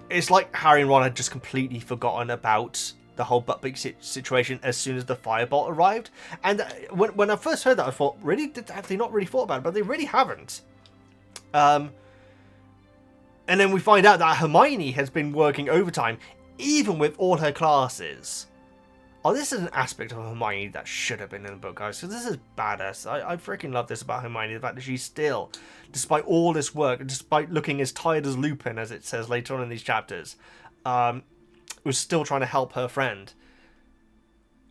Speaker 1: it's like Harry and Ron had just completely forgotten about the whole Buttbeak situation as soon as the firebolt arrived. And when I first heard that, I thought, really? Have they not really thought about it? But they really haven't. And then we find out that Hermione has been working overtime, even with all her classes. Oh, this is an aspect of Hermione that should have been in the book, guys. So this is badass. I freaking love this about Hermione. The fact that she's still, despite all this work, and despite looking as tired as Lupin, as it says later on in these chapters, was still trying to help her friend.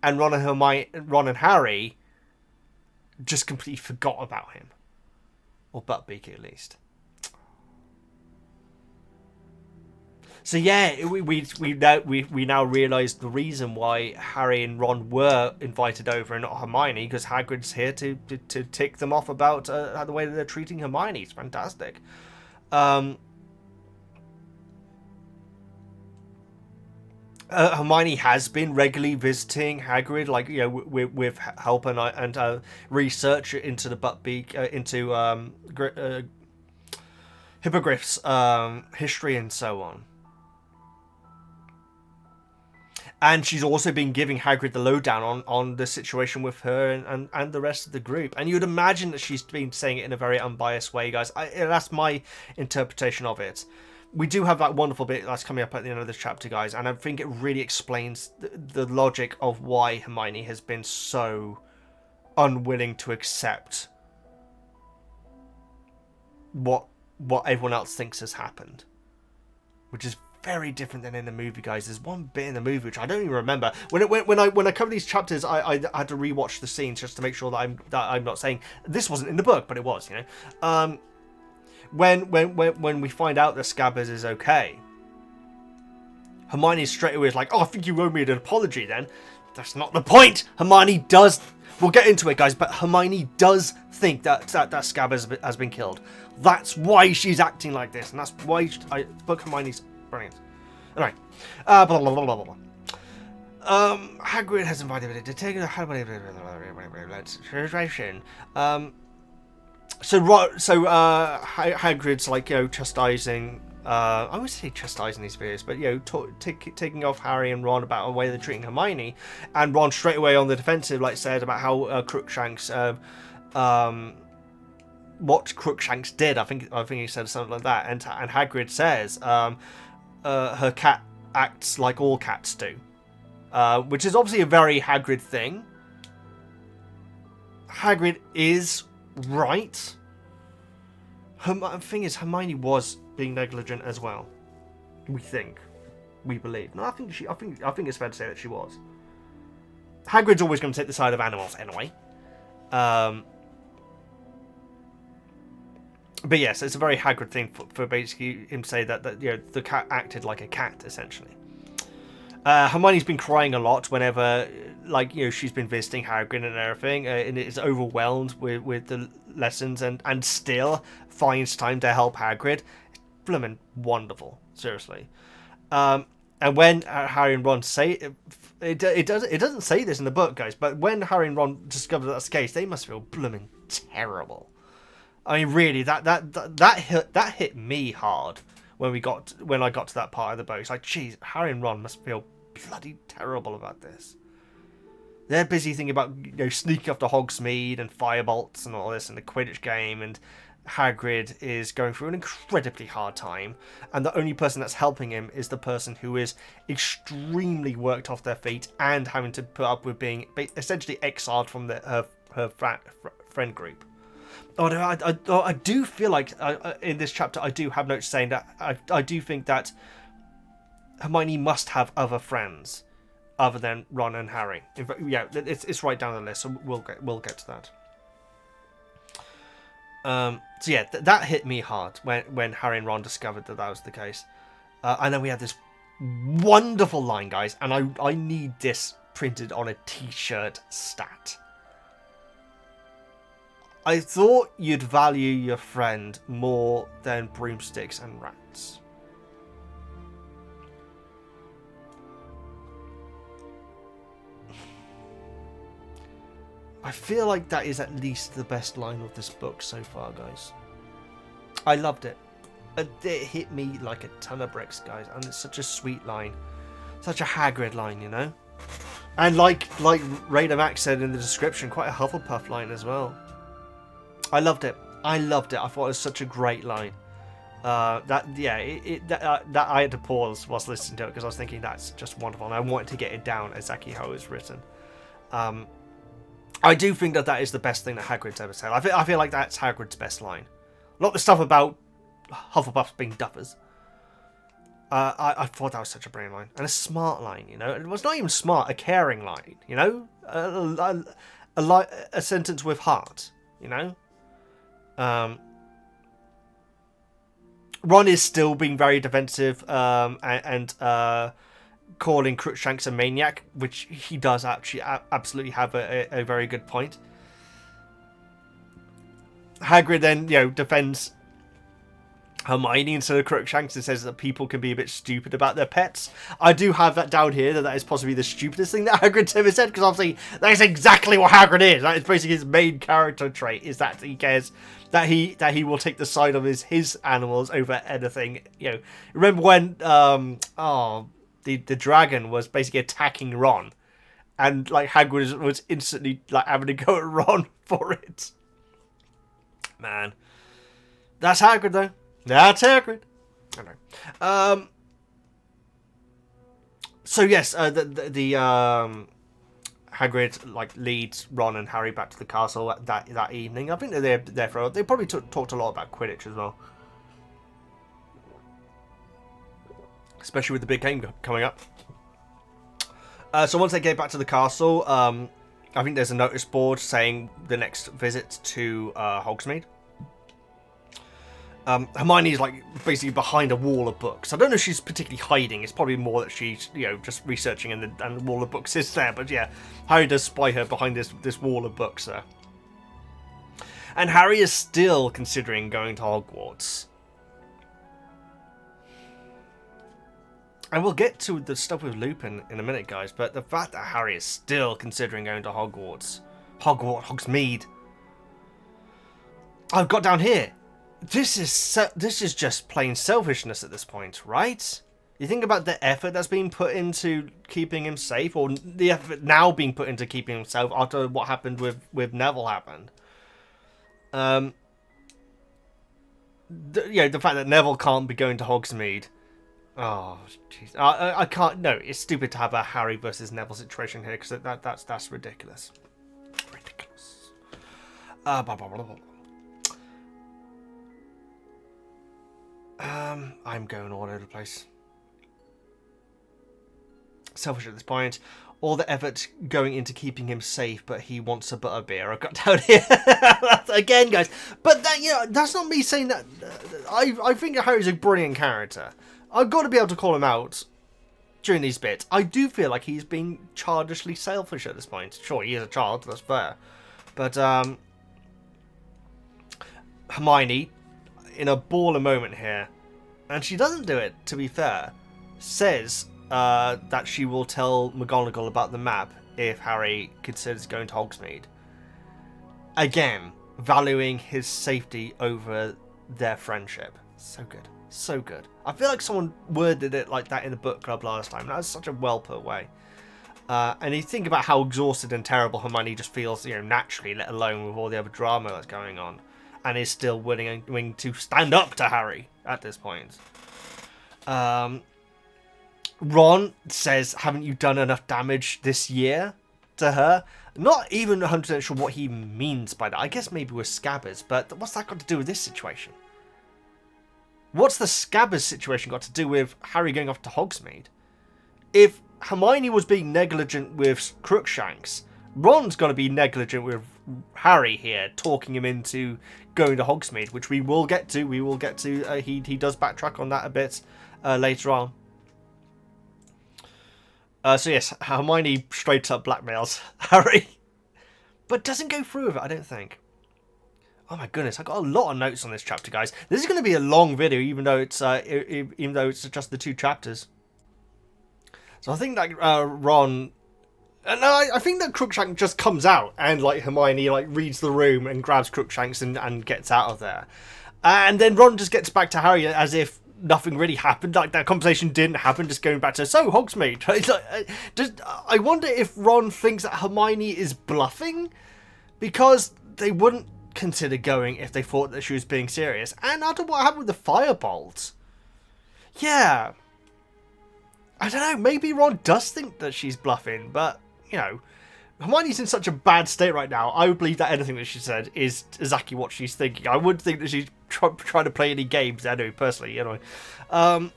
Speaker 1: And Ron and Harry just completely forgot about him. Or Buttbeak, at least. So yeah, we now realise the reason why Harry and Ron were invited over and not Hermione, because Hagrid's here to tick them off about the way that they're treating Hermione. It's fantastic. Hermione has been regularly visiting Hagrid, like, you know, with help and research into the Buttbeak, into Hippogriff's history and so on. And she's also been giving Hagrid the lowdown on the situation with her and the rest of the group. And you'd imagine that she's been saying it in a very unbiased way, guys. That's my interpretation of it. We do have that wonderful bit that's coming up at the end of this chapter, guys. And I think it really explains the logic of why Hermione has been so unwilling to accept what everyone else thinks has happened. Which is very different than in the movie, guys. There's one bit in the movie which I don't even remember. When I cover these chapters, I had to rewatch the scenes just to make sure that I'm not saying this wasn't in the book, but it was, you know. When we find out that Scabbers is okay, Hermione straight away is like, "Oh, I think you owe me an apology." Then that's not the point. Hermione does. We'll get into it, guys, but Hermione does think that Scabbers has been killed. That's why she's acting like this, and that's why book Hermione's brilliant. Alright. Blah, blah, blah, blah, blah. Hagrid has invited me to take the situation. So Hagrid's like, you know, chastising. I would say chastising these videos, but, you know, taking off Harry and Ron about the way they're treating Hermione, and Ron straight away on the defensive, like said about how Crookshanks, what Crookshanks did. I think he said something like that, and Hagrid says, her cat acts like all cats do, which is obviously a very Hagrid thing. Hagrid is right. The thing is, Hermione was being negligent as well. We believe. No, I think it's fair to say that she was. Hagrid's always going to take the side of animals anyway. But yes, it's a very Hagrid thing for basically him to say that you know, the cat acted like a cat, essentially. Hermione's been crying a lot whenever, like, you know, she's been visiting Hagrid and everything, and is overwhelmed with the lessons, and still finds time to help Hagrid. It's blooming wonderful, seriously. And when Harry and Ron say it doesn't say this in the book, guys, but when Harry and Ron discover that's the case, they must feel blooming terrible. I mean, really, that hit me hard when I got to that part of the book. It's like, geez, Harry and Ron must feel bloody terrible about this. They're busy thinking about, you know, sneaking off to Hogsmeade and firebolts and all this and the Quidditch game, and Hagrid is going through an incredibly hard time, and the only person that's helping him is the person who is extremely worked off their feet and having to put up with being essentially exiled from her friend group. Oh no, I do feel like in this chapter I do have notes saying that I do think that Hermione must have other friends other than Ron and Harry. In fact, yeah, it's right down the list, so we'll get to that. So yeah, that hit me hard when Harry and Ron discovered that was the case. And then we had this wonderful line, guys, and I need this printed on a t-shirt stat. I thought you'd value your friend more than broomsticks and rats. I feel like that is at least the best line of this book so far, guys. I loved it. It hit me like a ton of bricks, guys, and it's such a sweet line. Such a Hagrid line, you know? And like Raider Max said in the description, quite a Hufflepuff line as well. I loved it. I loved it. I thought it was such a great line. That I had to pause whilst listening to it because I was thinking that's just wonderful, and I wanted to get it down exactly how it was written. I do think that is the best thing that Hagrid's ever said. I feel like that's Hagrid's best line. Not the stuff about Hufflepuffs being duffers. I thought that was such a brilliant line. And a smart line, you know. It was not even smart, a caring line, you know. A sentence with heart, you know. Ron is still being very defensive and calling Crookshanks a maniac, which he does actually absolutely have a very good point. Hagrid then, you know, defends Hermione instead of Crookshanks and says that people can be a bit stupid about their pets. I do have that down here, that is possibly the stupidest thing that Hagrid's ever said, because obviously that is exactly what Hagrid is. That is basically his main character trait, is that he cares, that he will take the side of his animals over anything. You know, remember when the dragon was basically attacking Ron, and like Hagrid was instantly like having to go at Ron for it. Man, that's Hagrid though. That's Hagrid. I know. So yes, the Hagrid like leads Ron and Harry back to the castle that evening. I think they're there for. They probably talked a lot about Quidditch as well, especially with the big game coming up. So once they get back to the castle, I think there's a notice board saying the next visit to Hogsmeade. Hermione's like basically behind a wall of books. I don't know if she's particularly hiding. It's probably more that she's, you know, just researching and the wall of books is there. But yeah, Harry does spy her behind this wall of books there. And Harry is still considering going to Hogwarts. And we'll get to the stuff with Lupin in a minute, guys. But the fact that Harry is still considering going to Hogsmeade. I've got down here. This is just plain selfishness at this point, right? You think about the effort that's being put into keeping him safe, or the effort now being put into keeping him safe after what happened with Neville happened. The fact that Neville can't be going to Hogsmeade. Oh, jeez. I can't. No, it's stupid to have a Harry versus Neville situation here, because that's ridiculous. Ridiculous. Blah, blah, blah, blah. I'm going all over the place. Selfish at this point. All the effort going into keeping him safe, but he wants a butterbeer. I've got down here again, guys. But that, you know, that's not me saying that. I think Harry's a brilliant character. I've got to be able to call him out during these bits, I do feel like he's being childishly selfish at this point. Sure, he is a child, that's fair. But Hermione, in a baller moment here, and she doesn't do it, to be fair, says that she will tell McGonagall about the map if Harry considers going to Hogsmeade. Again, valuing his safety over their friendship. So good. So good. I feel like someone worded it like that in the book club last time. That was such a well put way. And you think about how exhausted and terrible Hermione just feels, you know, naturally, let alone with all the other drama that's going on, and is still willing to stand up to Harry at this point. Ron says, "Haven't you done enough damage this year?" to her. Not even 100% sure what he means by that. I guess maybe with Scabbers, but what's that got to do with this situation? What's the Scabbers situation got to do with Harry going off to Hogsmeade? If Hermione was being negligent with Crookshanks, Ron's got to be negligent with Harry here, talking him into going to Hogsmeade, which we will get to. We will get to. He does backtrack on that a bit later on. So yes, Hermione straight up blackmails Harry, but doesn't go through with it, I don't think. Oh my goodness, I got a lot of notes on this chapter, guys. This is going to be a long video, even though it's just the 2 chapters. So I think that Ron, no, I think that Crookshanks just comes out and like Hermione like reads the room and grabs Crookshanks and gets out of there, and then Ron just gets back to Harry as if nothing really happened, like that conversation didn't happen, just going back to, so, Hogsmeade. It's like, I wonder if Ron thinks that Hermione is bluffing, because they wouldn't consider going if they thought that she was being serious. And after what happened with the firebolt, yeah, I don't know, maybe Ron does think that she's bluffing, but, you know, Hermione's in such a bad state right now, I would believe that anything that she said is exactly what she's thinking. I wouldn't think that she's trying to play any games, I know, personally, you know.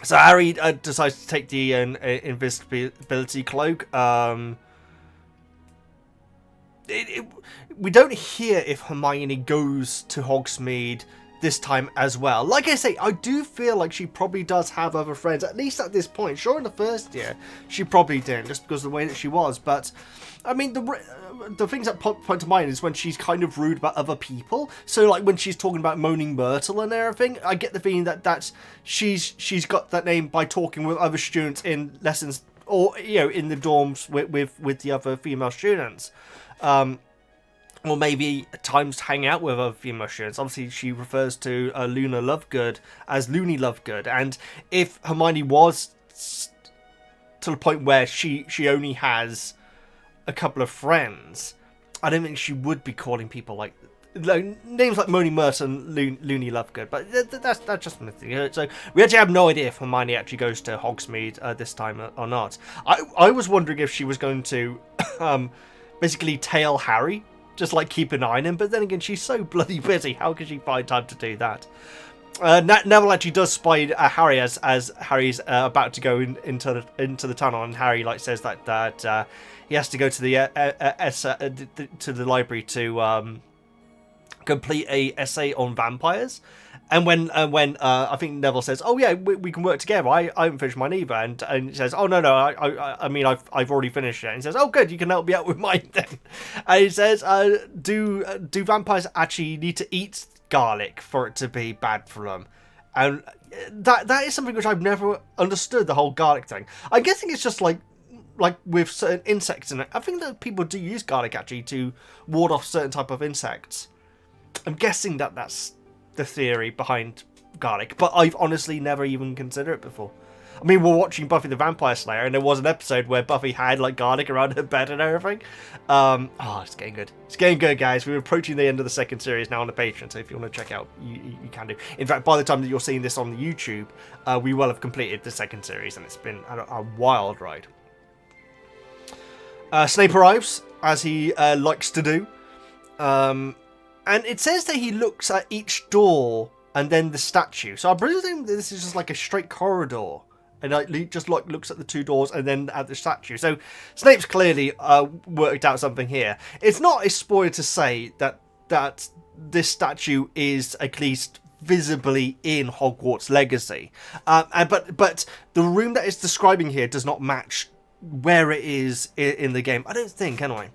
Speaker 1: So Harry decides to take the invisibility cloak. We don't hear if Hermione goes to Hogsmeade this time as well. Like I say, I do feel like she probably does have other friends, at least at this point. Sure, in the first year, she probably didn't, just because of the way that she was. But, I mean, the things that point to mind is when she's kind of rude about other people. So, like, when she's talking about Moaning Myrtle and everything, I get the feeling that she's got that name by talking with other students in lessons, or, you know, in the dorms with the other female students. Or maybe at times hang out with other female students. Obviously, she refers to Luna Lovegood as Loony Lovegood. And if Hermione was to the point where she only has a couple of friends, I don't think she would be calling people like names like Moaning Myrtle and Loony Lovegood. But that's just my thing. So we actually have no idea if Hermione actually goes to Hogsmeade this time or not. I was wondering if she was going to basically tail Harry, just like keep an eye on him, but then again, she's so bloody busy. How can she find time to do that? Neville actually does spy Harry as Harry's about to go into the tunnel, and Harry like says that he has to go to the library to complete a essay on vampires. And when I think Neville says, "Oh yeah, we can work together. I haven't finished mine either," and he says, "Oh no, I mean I've already finished it." And he says, "Oh good, you can help me out with mine then." And he says, "Do vampires actually need to eat garlic for it to be bad for them?" And that is something which I've never understood, the whole garlic thing. I'm guessing it's just like with certain insects in it. I think that people do use garlic actually to ward off certain type of insects. I'm guessing that's the theory behind garlic, but I've honestly never even considered it before. I mean, we're watching Buffy the Vampire Slayer, and there was an episode where Buffy had like garlic around her bed and everything. It's getting good. It's getting good, guys. We're approaching the end of the second series now on the Patreon, so if you want to check out, you can do. In fact, by the time that you're seeing this on YouTube, we will have completed the second series, and it's been a wild ride. Snape arrives, as he likes to do. And it says that he looks at each door and then the statue. So I presume this is just like a straight corridor. And he just like looks at the 2 doors and then at the statue. So Snape's clearly worked out something here. It's not a spoiler to say that this statue is at least visibly in Hogwarts Legacy. But the room that it's describing here does not match where it is in the game. I don't think, anyway.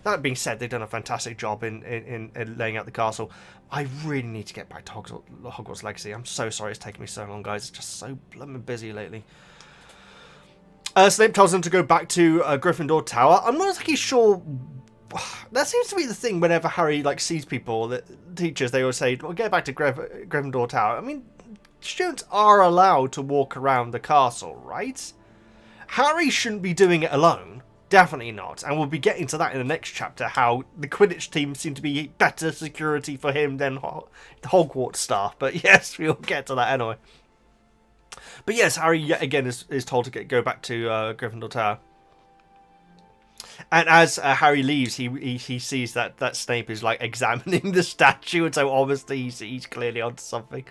Speaker 1: That being said, they've done a fantastic job in laying out the castle. I really need to get back to Hogwarts Legacy. I'm so sorry it's taken me so long, guys. It's just so blooming busy lately. Snape tells them to go back to Gryffindor Tower. I'm not exactly sure. That seems to be the thing whenever Harry sees people, the teachers, they always say, well, get back to Gryffindor Tower. I mean, students are allowed to walk around the castle, right? Harry shouldn't be doing it alone. Definitely not. And we'll be getting to that in the next chapter, how the Quidditch team seem to be better security for him than the Hogwarts staff. But yes, we'll get to that anyway. But yes, Harry yet again is told to go back to Gryffindor Tower. And as Harry leaves, he sees that Snape is examining the statue, and so obviously he's clearly onto something.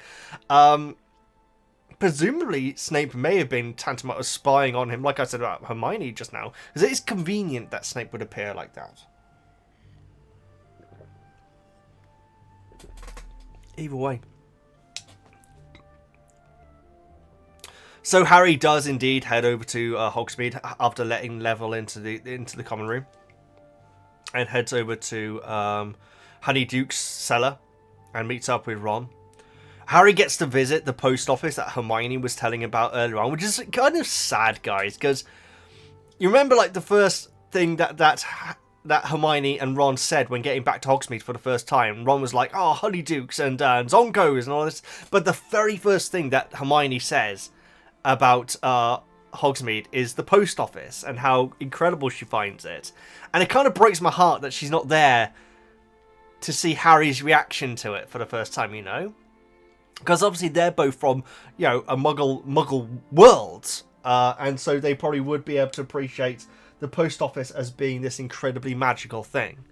Speaker 1: Presumably, Snape may have been tantamount to spying on him, like I said about Hermione just now, because it is convenient that Snape would appear like that. Either way. So Harry does indeed head over to Hogsmeade after letting Neville into the common room, and heads over to Honeyduke's cellar and meets up with Ron. Harry gets to visit the post office that Hermione was telling about earlier on, which is kind of sad, guys, because you remember the first thing that Hermione and Ron said when getting back to Hogsmeade for the first time. Ron was like, "Oh, Honeydukes and Zonkos and all this," but the very first thing that Hermione says about Hogsmeade is the post office and how incredible she finds it, and it kind of breaks my heart that she's not there to see Harry's reaction to it for the first time, because obviously they're both from, a muggle world, and so they probably would be able to appreciate the post office as being this incredibly magical thing.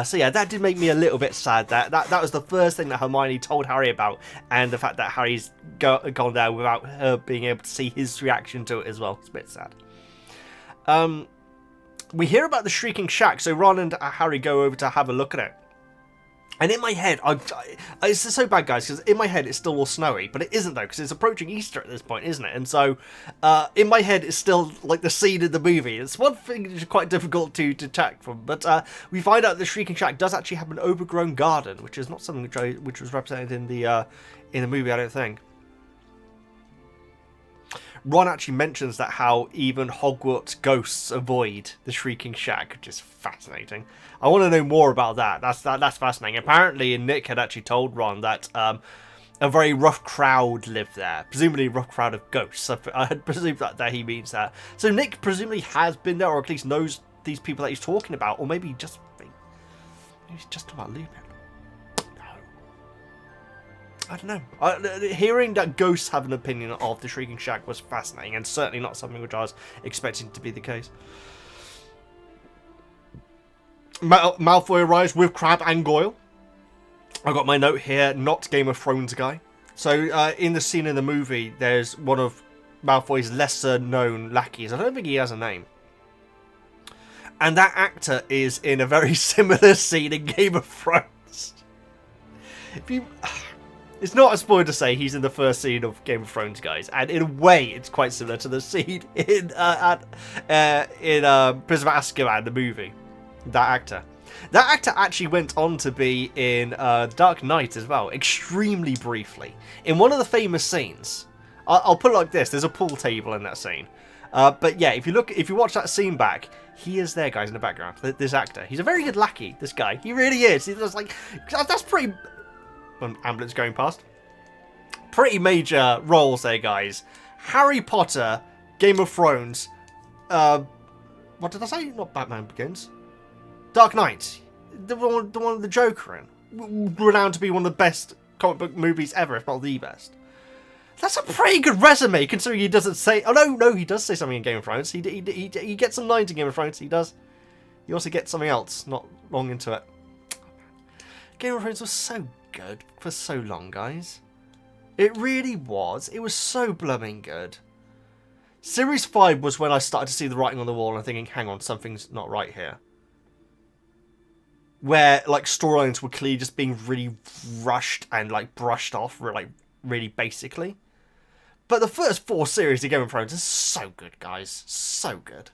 Speaker 1: So yeah, that did make me a little bit sad. That was the first thing that Hermione told Harry about, and the fact that Harry's gone there without her being able to see his reaction to it as well. It's a bit sad. We hear about the Shrieking Shack, so Ron and Harry go over to have a look at it. And in my head, it's so bad, guys, because in my head it's still all snowy, but it isn't, though, because it's approaching Easter at this point, isn't it? And so, in my head, it's still the scene in the movie. It's one thing which is quite difficult to detect from, but we find out the Shrieking Shack does actually have an overgrown garden, which is not something which was represented in the movie, I don't think. Ron actually mentions that how even Hogwarts ghosts avoid the Shrieking Shack, which is fascinating. I want to know more about that. That's fascinating. Apparently, Nick had actually told Ron that a very rough crowd lived there. Presumably a rough crowd of ghosts. I had presumed that he means that. So Nick presumably has been there, or at least knows these people that he's talking about. Or maybe he's just talking about Lupin. I don't know. Hearing that ghosts have an opinion of the Shrieking Shack was fascinating, and certainly not something which I was expecting to be the case. Malfoy arrives with Crabbe and Goyle. I got my note here, not Game of Thrones guy. So in the scene in the movie, there's one of Malfoy's lesser known lackeys. I don't think he has a name. And that actor is in a very similar scene in Game of Thrones. It's not a spoiler to say he's in the first scene of Game of Thrones, guys, and in a way, it's quite similar to the scene in Prison of Azkaban, the movie. That actor actually went on to be in Dark Knight as well, extremely briefly, in one of the famous scenes. I'll put it like this: there's a pool table in that scene. But yeah, if you watch that scene back, he is there, guys, in the background. This actor, he's a very good lackey. This guy, he really is. He's just that's pretty. An ambulance going past. Pretty major roles there, guys. Harry Potter, Game of Thrones. What did I say? Not Batman Begins. Dark Knight. The one with the Joker in. Renowned to be one of the best comic book movies ever, if not the best. That's a pretty good resume, considering he doesn't say... Oh, no, he does say something in Game of Thrones. He gets some lines in Game of Thrones, he does. He also gets something else, not long into it. Game of Thrones was so good for so long, guys. It really was. It was so blooming good. Series 5 was when I started to see the writing on the wall and thinking, hang on, something's not right here. where like storylines were clearly just being really rushed and like brushed off, like really basically. But the first 4 series of Game of Thrones are so good, guys, so good.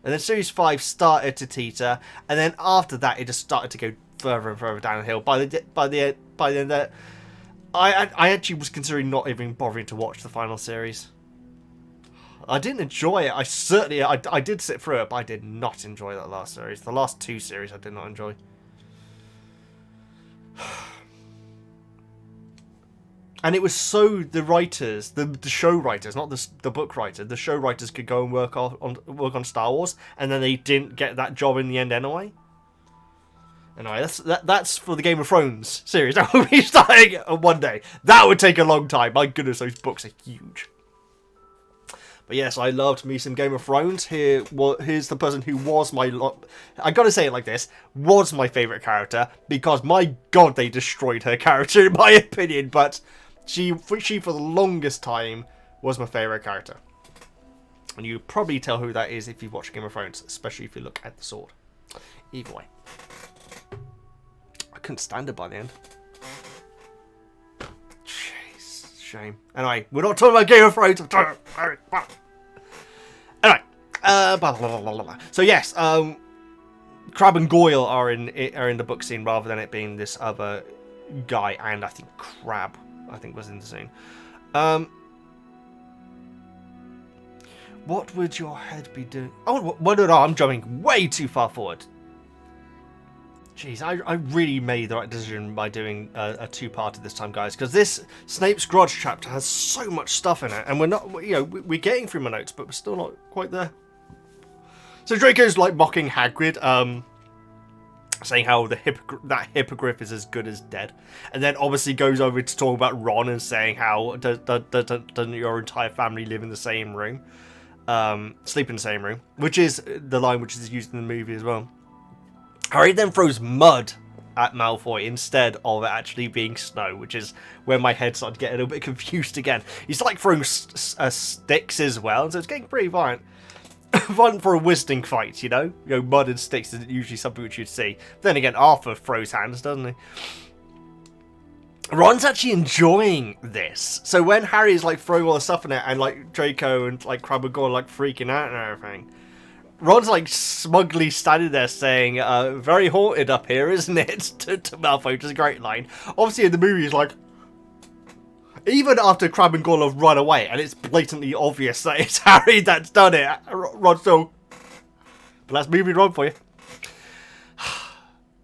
Speaker 1: And then Series 5 started to teeter, and then after that, it just started to go further and further downhill. By the end, I actually was considering not even bothering to watch the final series. I didn't enjoy it. I did sit through it, but I did not enjoy that last series. The last 2 series I did not enjoy. And it was so the writers, the show writers, not the book writer, the show writers could go and work on Star Wars, and then they didn't get that job in the end anyway. Anyway, that's for the Game of Thrones series. That will be starting on one day. That would take a long time. My goodness, those books are huge. But yes, I loved me some Game of Thrones. Here's the person who was I gotta say it like this, was my favourite character, because my god, they destroyed her character in my opinion, but she for the longest time was my favourite character. And you probably tell who that is if you watch Game of Thrones, especially if you look at the sword. Either way. I couldn't stand it by the end. Jeez, shame. Anyway, we're not talking about Game of Thrones. I'm talking about anyway, blah, blah, blah, blah. So yes, Crab and Goyle are in the book scene rather than it being this other guy, and I think Crab, was in the scene. What would your head be doing? Oh, no, I'm jumping way too far forward. Jeez, I really made the right decision by doing a 2-parter this time, guys, because this Snape's Grudge chapter has so much stuff in it, and we're getting through my notes, but we're still not quite there. So Draco's like mocking Hagrid, saying how that hippogriff is as good as dead, and then obviously goes over to talk about Ron and saying how doesn't your entire family live in the same room, sleep in the same room, which is the line which is used in the movie as well. Harry then throws mud at Malfoy instead of it actually being snow, which is where my head started getting a little bit confused again. He's like throwing sticks as well, so it's getting pretty violent. Violent for a wizarding fight, you know? Mud and sticks isn't usually something which you'd see. Then again, Arthur throws hands, doesn't he? Ron's actually enjoying this. So when Harry's like throwing all the stuff in it, and like Draco and like Crabbe and Goyle like freaking out and everything, Ron's like smugly standing there saying, very haunted up here, isn't it? to Malfoy, which is a great line. Obviously in the movie he's like, even after Crabbe and Goyle have run away, and it's blatantly obvious that it's Harry that's done it, Ron's still, but that's movie Ron for you.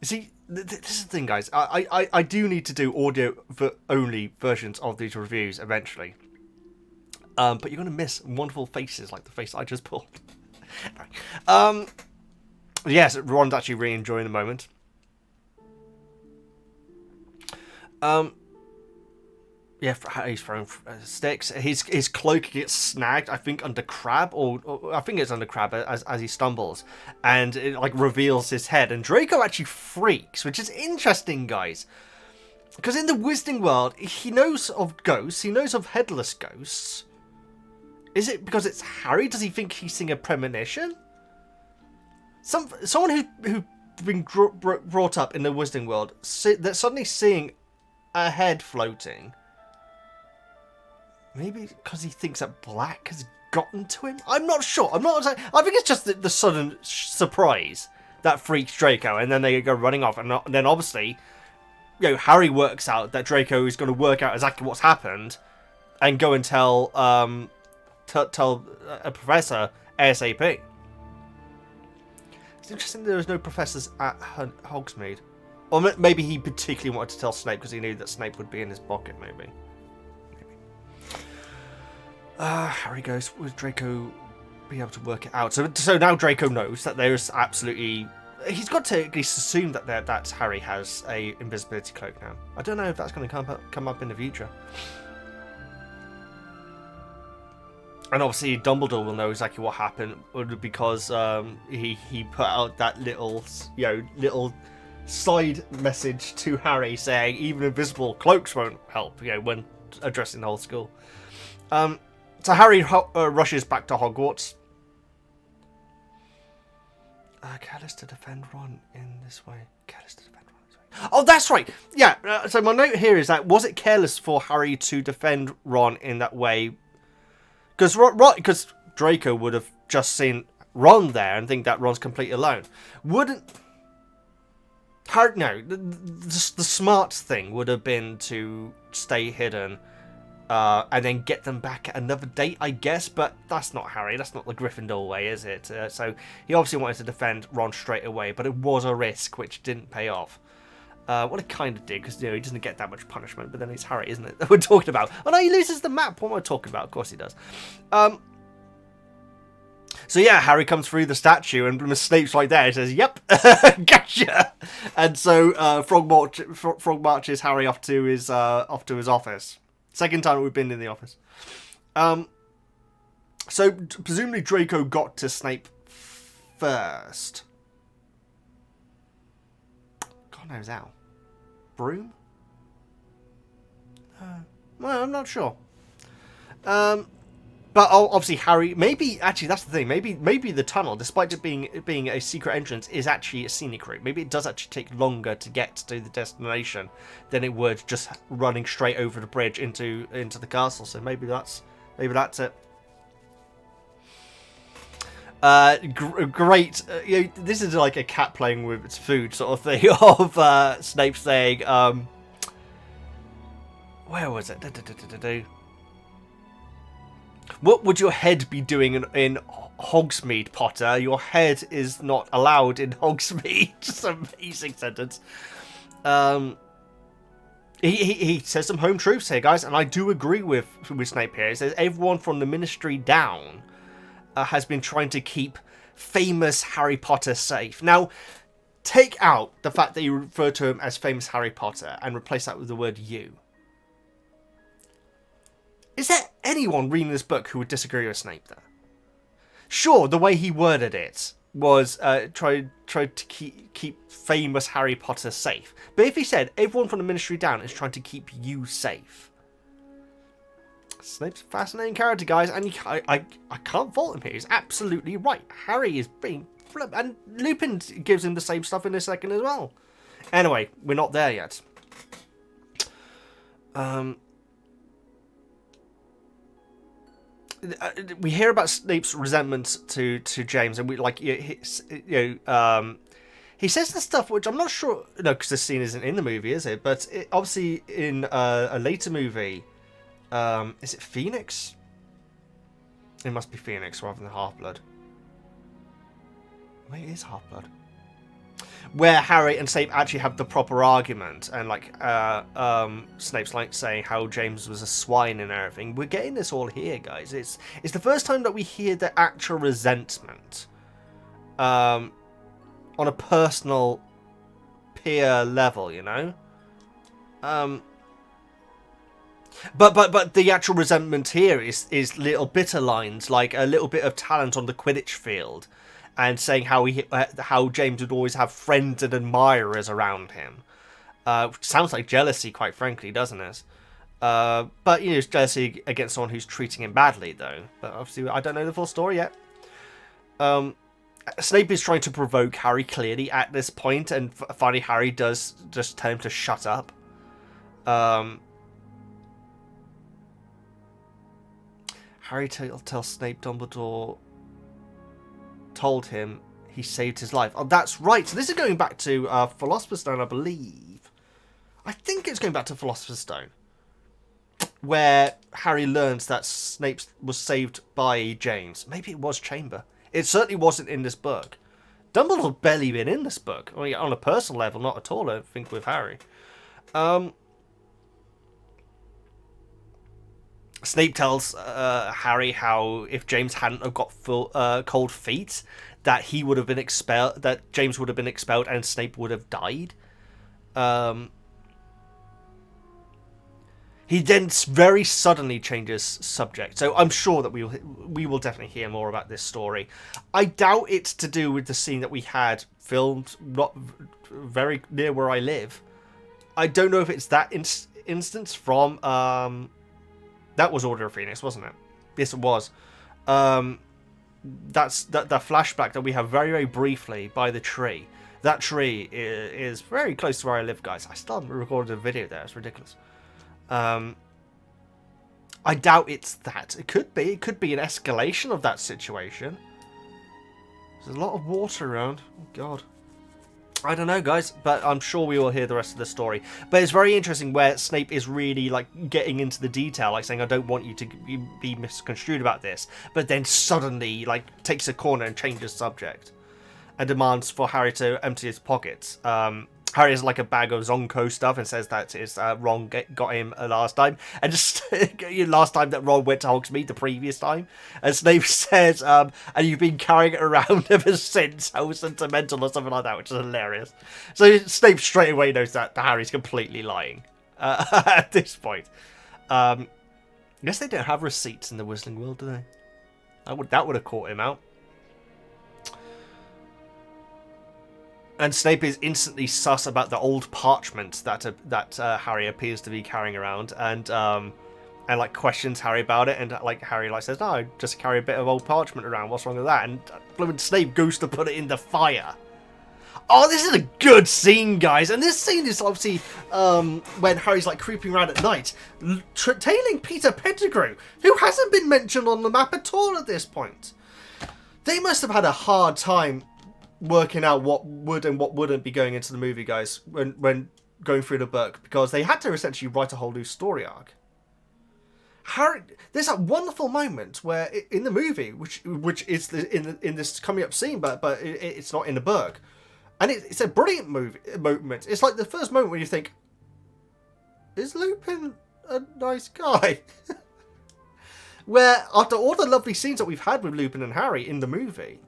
Speaker 1: You see, this is the thing, guys. I do need to do audio-only versions of these reviews eventually. But you're going to miss wonderful faces like the face I just pulled. Yes, Ron's actually really enjoying the moment. Yeah, he's throwing sticks. His cloak gets snagged, I think, under Crabbe, or I think it's under Crabbe as he stumbles, and it like reveals his head. And Draco actually freaks, which is interesting, guys, because in the Wizarding world, he knows of ghosts, he knows of headless ghosts. Is it because it's Harry? Does he think he's seeing a premonition? Someone who's been brought up in the Wizarding world, that's suddenly seeing a head floating. Maybe because he thinks that black has gotten to him? I'm not sure. I think it's just the sudden surprise that freaks Draco, and then they go running off. And then obviously, Harry works out that Draco is going to work out exactly what's happened and go and tell a professor ASAP. It's interesting there was no professors at Hogsmeade. Or maybe he particularly wanted to tell Snape because he knew that Snape would be in his pocket, maybe. Harry goes, would Draco be able to work it out? So now Draco knows that there's absolutely... He's got to at least assume that Harry has a invisibility cloak now. I don't know if that's going to come up in the future. And obviously Dumbledore will know exactly what happened because he put out that little side message to Harry saying even invisible cloaks won't help, when addressing the whole school. So Harry rushes back to Hogwarts. Careless to defend Ron in this way. Careless to Oh, that's right. Yeah. So my note here is that was it careless for Harry to defend Ron in that way? Because Draco would have just seen Ron there and think that Ron's completely alone. Wouldn't Harry? No. The smart thing would have been to stay hidden. And then get them back at another date, I guess. But that's not Harry. That's not the Gryffindor way, is it? So he obviously wanted to defend Ron straight away, but it was a risk which didn't pay off. What it kind of did, because he doesn't get that much punishment, but then it's Harry, isn't it, that we're talking about? Oh no, he loses the map. What am I talking about? Of course he does. So yeah, Harry comes through the statue, and Snape's right there. He says, "Yep, gotcha." And so Frog marches Harry off to his office. Second time we've been in the office. So presumably Draco got to Snape first. God knows how. Broom? Well, I'm not sure. But obviously Harry, maybe actually that's the thing. Maybe the tunnel, despite it being a secret entrance, is actually a scenic route. Maybe it does actually take longer to get to the destination than it would just running straight over the bridge into the castle. So maybe that's it. Great. This is like a cat playing with its food sort of thing of Snape saying, where was it? What would your head be doing in Hogsmeade, Potter? Your head is not allowed in Hogsmeade. Just an amazing sentence. He says some home truths here, guys, and I do agree with Snape here. He says everyone from the Ministry down has been trying to keep famous Harry Potter safe. Now, take out the fact that you refer to him as famous Harry Potter and replace that with the word you. Is there anyone reading this book who would disagree with Snape there? Sure, the way he worded it was tried to keep famous Harry Potter safe. But if he said everyone from the Ministry down is trying to keep you safe, Snape's a fascinating character, guys, and I can't fault him here. He's absolutely right. Harry is being flipped, and Lupin gives him the same stuff in a second as well. Anyway, we're not there yet. We hear about Snape's resentment to James, and we he says the stuff which I'm not sure. No, because this scene isn't in the movie, is it? But obviously in a later movie, is it Phoenix? It must be Phoenix rather than Half-Blood. Wait, it is Half-Blood. Where Harry and Snape actually have the proper argument, and Snape's saying how James was a swine and everything. We're getting this all here, guys. It's the first time that we hear the actual resentment on a personal peer level, you know. But the actual resentment here is little bitter lines, like a little bit of talent on the Quidditch field. And saying how James would always have friends and admirers around him. Which sounds like jealousy, quite frankly, doesn't it? But, it's jealousy against someone who's treating him badly, though. But obviously, I don't know the full story yet. Snape is trying to provoke Harry, clearly, at this point. And finally, Harry does just tell him to shut up. Harry tells Snape Dumbledore told him he saved his life. Oh, that's right. So this is going back to Philosopher's Stone, I believe. I think it's going back to Philosopher's Stone, where Harry learns that Snape was saved by James. Maybe it was Chamber. It certainly wasn't in this book. Dumbledore's barely been in this book. I mean, on a personal level, not at all, I think, with Harry. Snape tells Harry how if James hadn't have got cold feet, that he would have been expelled. That James would have been expelled, and Snape would have died. He then very suddenly changes subject, so I'm sure that we will definitely hear more about this story. I doubt it's to do with the scene that we had filmed not very near where I live. I don't know if it's that instance from. That was Order of Phoenix, wasn't it? Yes, it was. That's the flashback that we have very, very briefly by the tree. That tree is very close to where I live, guys. I still haven't recorded a video there. It's ridiculous. I doubt it's that. It could be. It could be an escalation of that situation. There's a lot of water around. Oh, God. I don't know, guys, but I'm sure we will hear the rest of the story. But it's very interesting where Snape is really, like, getting into the detail, like saying, I don't want you to be misconstrued about this. But then suddenly, like, takes a corner and changes subject. And demands for Harry to empty his pockets. Harry has like a bag of Zonko stuff and says that it's Ron got him last time. And just last time that Ron went to Hogsmeade, the previous time. And Snape says, and you've been carrying it around ever since. How sentimental or something like that, which is hilarious. So Snape straight away knows that Harry's completely lying at this point. I guess they don't have receipts in the Wizarding World, do they? That would have caught him out. And Snape is instantly sus about the old parchment that Harry appears to be carrying around, and like questions Harry about it, and like Harry like says, "No, I just carry a bit of old parchment around. What's wrong with that?" And Snape goes to put it in the fire. Oh, this is a good scene, guys, and this scene is obviously when Harry's like creeping around at night, tailing Peter Pettigrew, who hasn't been mentioned on the map at all at this point. They must have had a hard time working out what would and what wouldn't be going into the movie, guys, when going through the book, because they had to essentially write a whole new story arc. Harry, there's that wonderful moment where in the movie, which is in this coming up scene, but it's not in the book, and it's a brilliant moment. It's like the first moment when you think, is Lupin a nice guy? Where after all the lovely scenes that we've had with Lupin and Harry in the movie,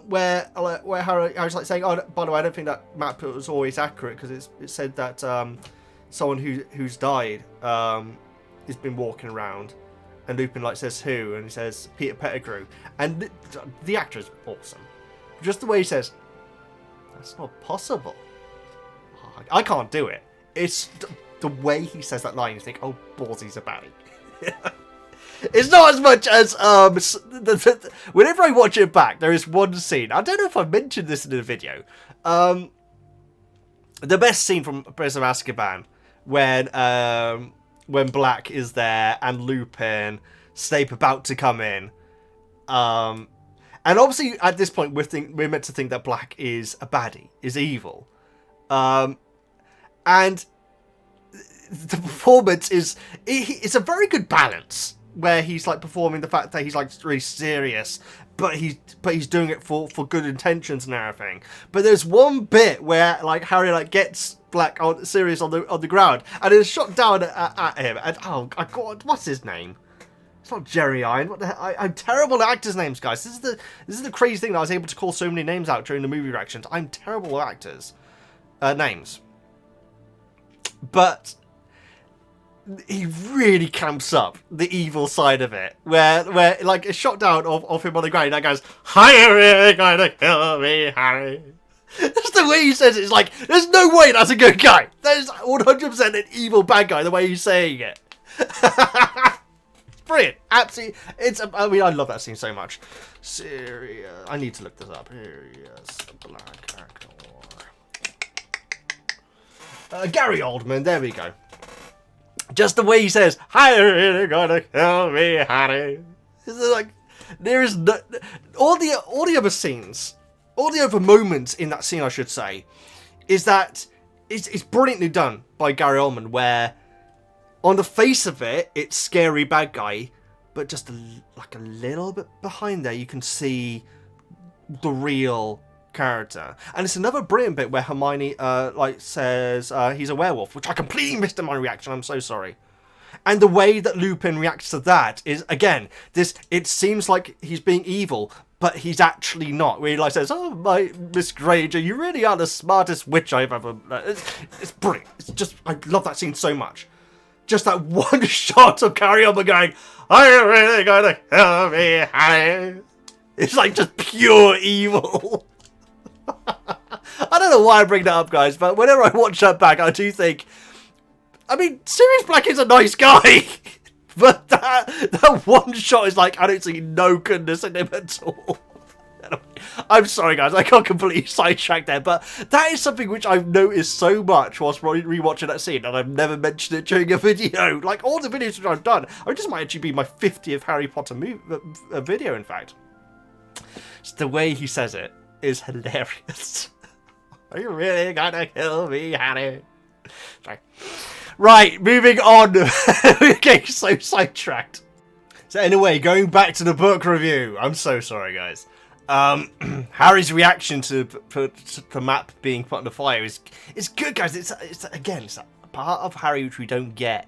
Speaker 1: where Harry's like saying, "Oh, by the way, I don't think that map was always accurate because it said that someone who's died has been walking around," and Lupin like says who, and he says Peter Pettigrew, and the actor is awesome. Just the way he says, "That's not possible. I can't do it." It's the way he says that line. You think, "Oh, balls, he's a baddie." It's not as much as whenever I watch it back, there is one scene. I don't know if I mentioned this in the video. The best scene from Prisoner of Azkaban when Black is there and Lupin, Snape about to come in, and obviously at this point we're meant to think that Black is a baddie, is evil, and the performance it's a very good balance. Where he's like performing the fact that he's like really serious, but he's doing it for good intentions and everything. But there's one bit where like Harry like gets Black serious on the ground, and it's shot down at him. And oh God, what's his name? It's not Jerry Iron. What the hell? I'm terrible at actors' names, guys. This is the crazy thing that I was able to call so many names out during the movie reactions. I'm terrible at actors' names, but he really camps up the evil side of it, where like it's shot down of him on the ground, and that goes, "Harry, gonna kill me, Harry." That's the way he says it. It's like, there's no way that's a good guy. That is 100% an evil bad guy, the way he's saying it. Brilliant. Absolutely. I mean, I love that scene so much. Serious. I need to look this up. Serious Black actor. Gary Oldman. There we go. Just the way he says, "Harry, gonna kill me, Harry." It's like, there is no, all the other scenes, all the other moments in that scene, I should say, is that it's brilliantly done by Gary Oldman, where on the face of it, it's scary bad guy, but just like a little bit behind there, you can see the real character. And it's another brilliant bit where Hermione like says he's a werewolf, which I completely missed in my reaction. I'm so sorry. And the way that Lupin reacts to that is, again, it seems like he's being evil, but he's actually not. Where he like says, "Oh, my Miss Granger, you really are the smartest witch I've ever met." It's brilliant. It's just, I love that scene so much. Just that one shot of Gary Oldman going, "Are you really gonna kill me, Harry?" It's like just pure evil. I don't know why I bring that up, guys, but whenever I watch that back, I do think, I mean, Sirius Black is a nice guy, But that one shot is like, I don't see no goodness in him at all. I'm sorry, guys. I got completely sidetracked there, but that is something which I've noticed so much whilst rewatching that scene, and I've never mentioned it during a video. Like, all the videos which I've done, this might actually be my 50th Harry Potter video, in fact. It's the way he says it is hilarious. Are you really gonna kill me, Harry? Sorry. Right, moving on. We're getting so sidetracked. So anyway, going back to the book review. I'm so sorry, guys. Harry's reaction to the map being put on the fire is good, guys. It's a part of Harry which we don't get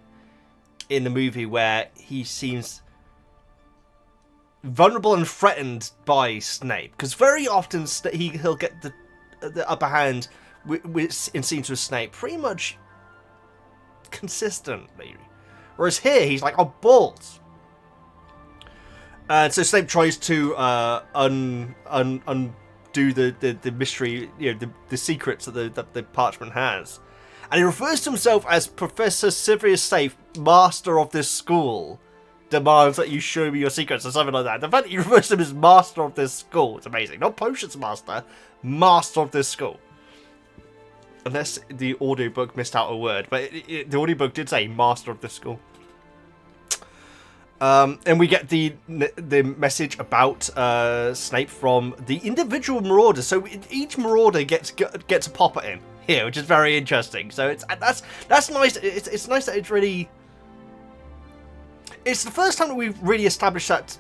Speaker 1: in the movie, where he seems vulnerable and threatened by Snape, because very often he'll get the upper hand in scenes with Snape pretty much consistently, whereas here he's like, oh, balls. And so Snape tries to undo the mystery, the secrets that the parchment has, and he refers to himself as Professor Severus Snape, Master of this school, demands that you show me your secrets, or something like that. The fact that he refers to him as Master of this school is amazing. Not Potions Master, Master of this school. Unless the audiobook missed out a word, but the audiobook did say Master of this school. And we get the message about Snape from the individual marauders. So each marauder gets a pop at him here, which is very interesting. So that's nice. It's nice that it's really. It's the first time that we've really established that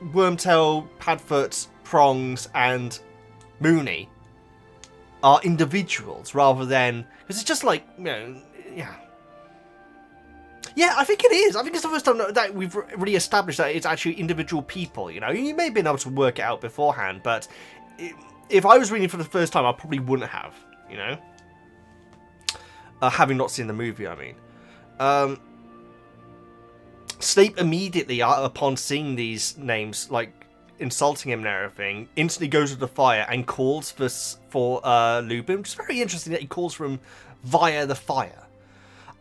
Speaker 1: Wormtail, Padfoot, Prongs, and Moony are individuals rather than, because it's just like, yeah. Yeah, I think it is. I think it's the first time that we've really established that it's actually individual people, You may have been able to work it out beforehand, but if I was reading for the first time, I probably wouldn't have, having not seen the movie, I mean. Snape immediately, upon seeing these names, like, insulting him and everything, instantly goes to the fire and calls for Lupin, which is very interesting that he calls for him via the fire.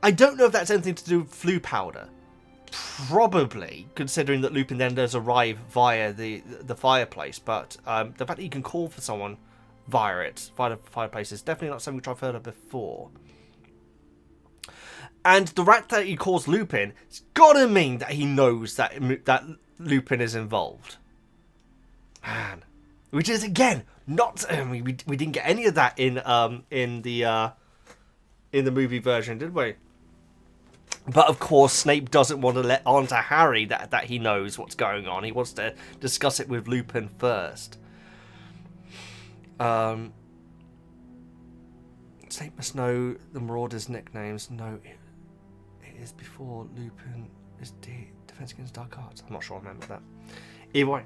Speaker 1: I don't know if that's anything to do with flu powder. Probably, considering that Lupin then does arrive via the fireplace, but the fact that you can call for someone via the fireplace is definitely not something which I've heard of before. And the fact that he calls Lupin, it's gotta mean that he knows that Lupin is involved. Man, which is again not. We didn't get any of that in the movie version, did we? But of course, Snape doesn't want to let on to Harry that he knows what's going on. He wants to discuss it with Lupin first. Snape must know the Marauders' nicknames. No, it is before Lupin is Defense Against Dark Arts. I'm not sure I remember that. Either way.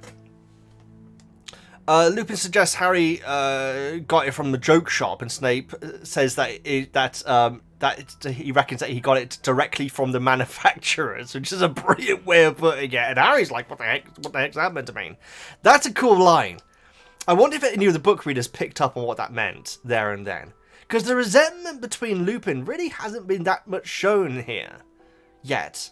Speaker 1: Lupin suggests Harry got it from the joke shop, and Snape says that he reckons that he got it directly from the manufacturers, which is a brilliant way of putting it. And Harry's like, "What the heck's that meant to mean?" That's a cool line. I wonder if any of the book readers picked up on what that meant there and then, because the resentment between Lupin really hasn't been that much shown here yet,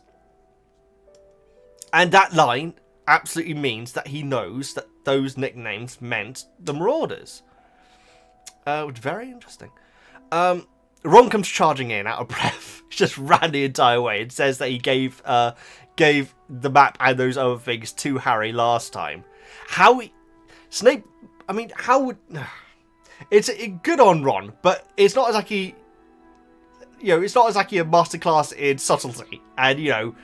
Speaker 1: and that line absolutely means that he knows that those nicknames meant the Marauders. Which is very interesting. Ron comes charging in out of breath. He just ran the entire way and says that he gave the map and those other things to Harry last time. Snape, I mean, how would... It's good on Ron, but it's not exactly... it's not exactly a masterclass in subtlety and,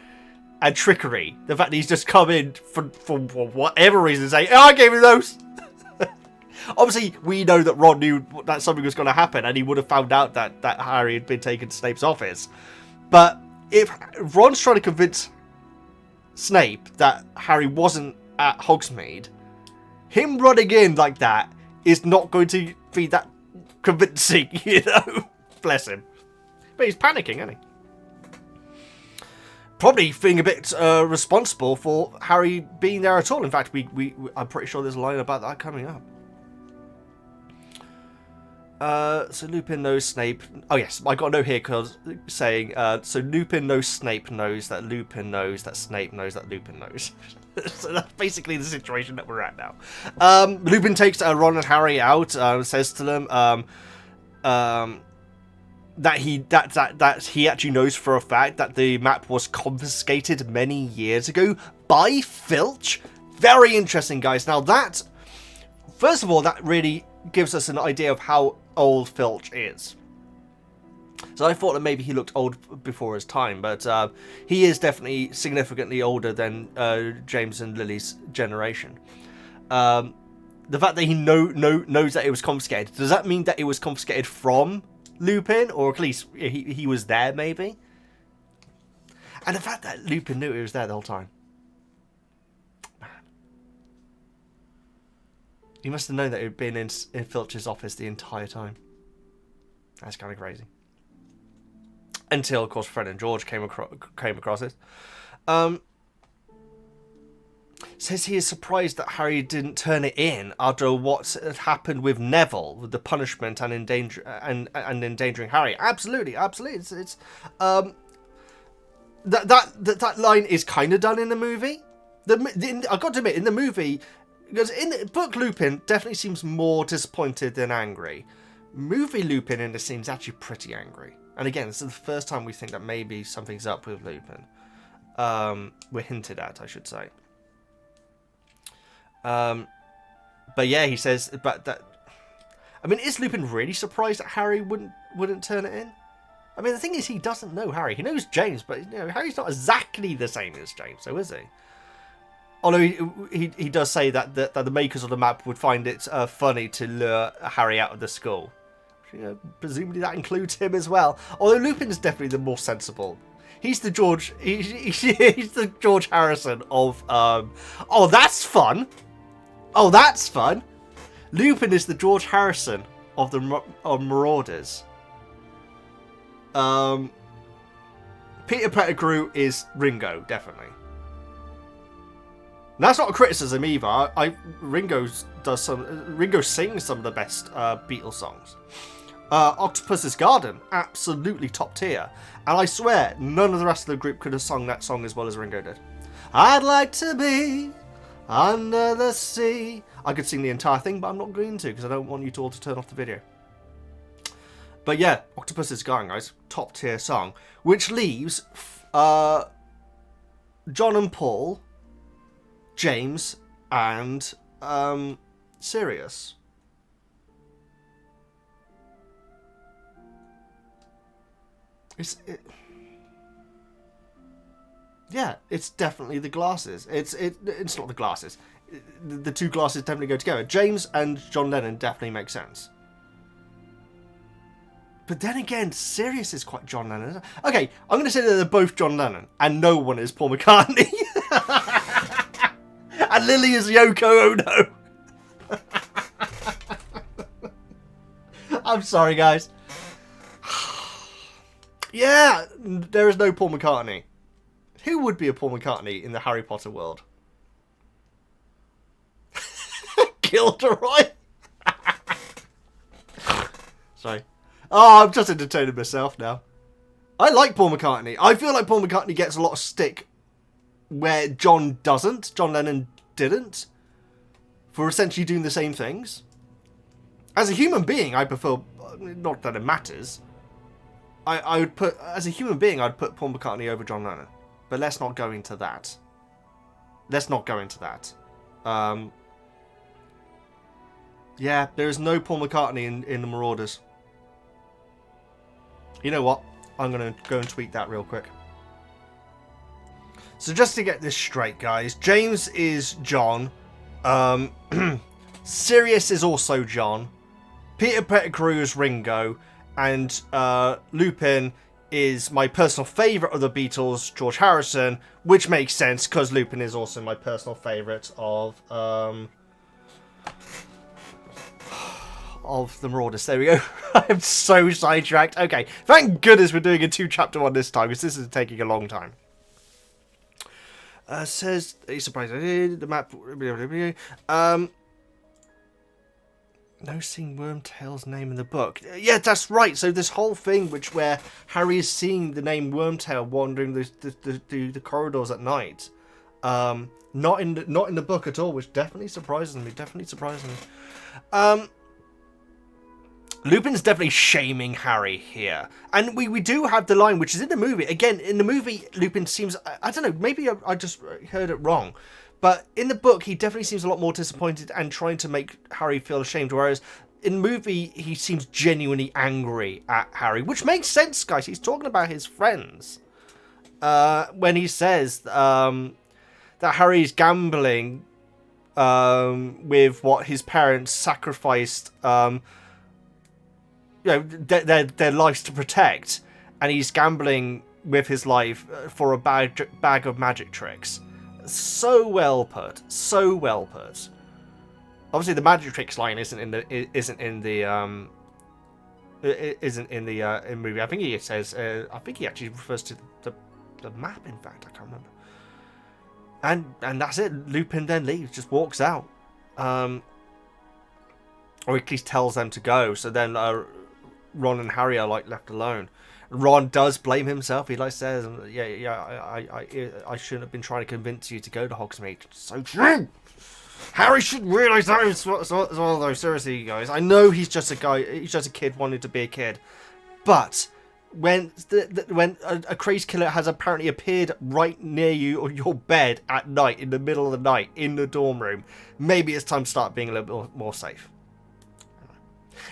Speaker 1: and trickery. The fact that he's just come in for whatever reason and say, I gave him those. Obviously, we know that Ron knew that something was going to happen, and he would have found out that Harry had been taken to Snape's office. But if Ron's trying to convince Snape that Harry wasn't at Hogsmeade, him running in like that is not going to be that convincing, Bless him. But he's panicking, isn't he? Probably feeling a bit responsible for Harry being there at all. In fact, I'm pretty sure there's a line about that coming up. So Lupin knows Snape. Oh yes, I got a note here because saying so Lupin knows Snape knows that Lupin knows that Snape knows that Lupin knows. So that's basically the situation that we're at now. Lupin takes Ron and Harry out, says to them that he actually knows for a fact that the map was confiscated many years ago by Filch. Very interesting, guys. Now that, first of all, that really gives us an idea of how old Filch is. So I thought that maybe he looked old before his time, but he is definitely significantly older than James and Lily's generation. The fact that he knows that it was confiscated, does that mean that it was confiscated from Lupin? Or at least he was there, maybe? And the fact that Lupin knew it was there the whole time. Man. He must have known that it had been in Filch's office the entire time. That's kind of crazy. Until, of course, Fred and George came across it. Says he is surprised that Harry didn't turn it in after what had happened with Neville, with the punishment and endangering Harry. Absolutely. It's that line is kind of done in the movie. I got to admit, in the movie, because in the book, Lupin definitely seems more disappointed than angry. Movie Lupin in this scene is actually pretty angry. And again, this is the first time we think that maybe something's up with Lupin. We're hinted at, I should say. But yeah, he says, but that, I mean, is Lupin really surprised that Harry wouldn't turn it in? I mean, the thing is, he doesn't know Harry. He knows James, but you know, Harry's not exactly the same as James, so is he? Although he does say that the makers of the map would find it funny to lure Harry out of the school. You know, presumably that includes him as well. Although Lupin is definitely the more sensible. He's the George. He's the George Harrison of. Oh, that's fun. Oh, that's fun. Lupin is the George Harrison of the Marauders. Peter Pettigrew is Ringo, definitely. And that's not a criticism either. Ringo sings some of the best Beatles songs. Octopus's Garden, absolutely top tier. And I swear, none of the rest of the group could have sung that song as well as Ringo did. I'd like to be under the sea. I could sing the entire thing, but I'm not going to because I don't want you to all to turn off the video. But yeah, Octopus's Garden, guys, top tier song. Which leaves John and Paul, James, and Sirius. Yeah, it's definitely the glasses. It's not the glasses. The two glasses definitely go together. James and John Lennon definitely make sense. But then again, Sirius is quite John Lennon. Okay, I'm going to say that they're both John Lennon, and no one is Paul McCartney. And Lily is Yoko Ono. I'm sorry, guys. Yeah, there is no Paul McCartney. Who would be a Paul McCartney in the Harry Potter world? Gilderoy? Sorry. Oh, I'm just entertaining myself now. I like Paul McCartney. I feel like Paul McCartney gets a lot of stick where John doesn't. John Lennon didn't. For essentially doing the same things. As a human being, I prefer... Not that it matters. I would put... As a human being, I'd put Paul McCartney over John Lennon. But let's not go into that. Let's not go into that. Yeah, there is no Paul McCartney in the Marauders. You know what? I'm going to go and tweet that real quick. So just to get this straight, guys. James is John. Sirius is also John. Peter Pettigrew is Ringo. And Lupin is my personal favourite of the Beatles, George Harrison. Which makes sense, because Lupin is also my personal favourite of the Marauders. There we go. I'm so sidetracked. Okay, thank goodness we're doing a 2-chapter one this time, because this is taking a long time. Says he's surprised I did the map. No seeing Wormtail's name in the book. Yeah, that's right. So this whole thing, where Harry is seeing the name Wormtail wandering the corridors at night, Not in the book at all, which definitely surprises me. Lupin's definitely shaming Harry here. And we do have the line, which is in the movie. Again, in the movie, Lupin seems... I don't know, maybe I just heard it wrong. But in the book, he definitely seems a lot more disappointed and trying to make Harry feel ashamed. Whereas in the movie, he seems genuinely angry at Harry. Which makes sense, guys. He's talking about his friends. When he says that Harry's gambling with what his parents sacrificed... their lives to protect, and he's gambling with his life for a bag of magic tricks. So well put. Obviously, the magic tricks line isn't in the movie. I think he says. I think he actually refers to the map. In fact, I can't remember. And that's it. Lupin then leaves, just walks out, or at least tells them to go. So then. Ron and Harry are left alone. Ron does blame himself. He says, I shouldn't have been trying to convince you to go to Hogsmeade. So true. Harry should realise that as well, though. Seriously, guys. I know he's just a guy. He's just a kid wanting to be a kid. But when a crazed killer has apparently appeared right near you or your bed at night, in the middle of the night, in the dorm room, maybe it's time to start being a little bit more safe.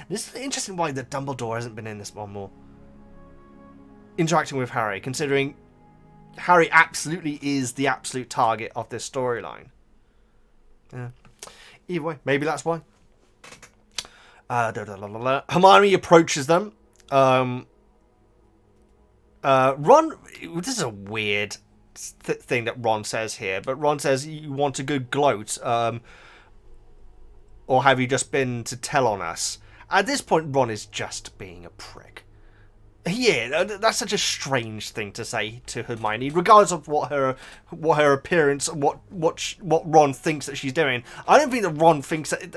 Speaker 1: This is interesting why the Dumbledore hasn't been in this one more. Interacting with Harry, considering Harry absolutely is the absolute target of this storyline. Yeah. Either way, maybe that's why. Hermione approaches them. Ron, this is a weird thing that Ron says here, but Ron says, you want a good gloat, or have you just been to tell on us? At this point, Ron is just being a prick. Yeah, that's such a strange thing to say to Hermione, regardless of what her appearance, what Ron thinks that she's doing. I don't think that Ron thinks that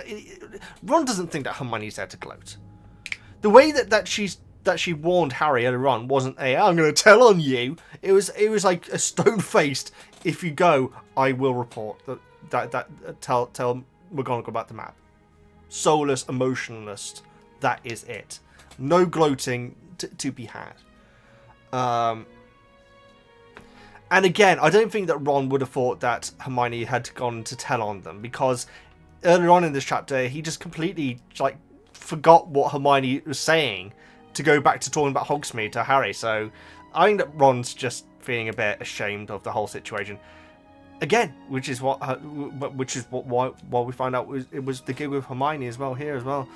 Speaker 1: Ron doesn't think that Hermione's there to gloat. The way that she warned Harry earlier on wasn't I'm going to tell on you. It was like a stone-faced. If you go, I will report that tell McGonagall about the map. Soulless, emotionless. That is it. No gloating to be had. And again, I don't think that Ron would have thought that Hermione had gone to tell on them, because earlier on in this chapter, he just completely forgot what Hermione was saying to go back to talking about Hogsmeade to Harry. So I think that Ron's just feeling a bit ashamed of the whole situation. Again, which is why we find out it was the gig with Hermione as well here as well,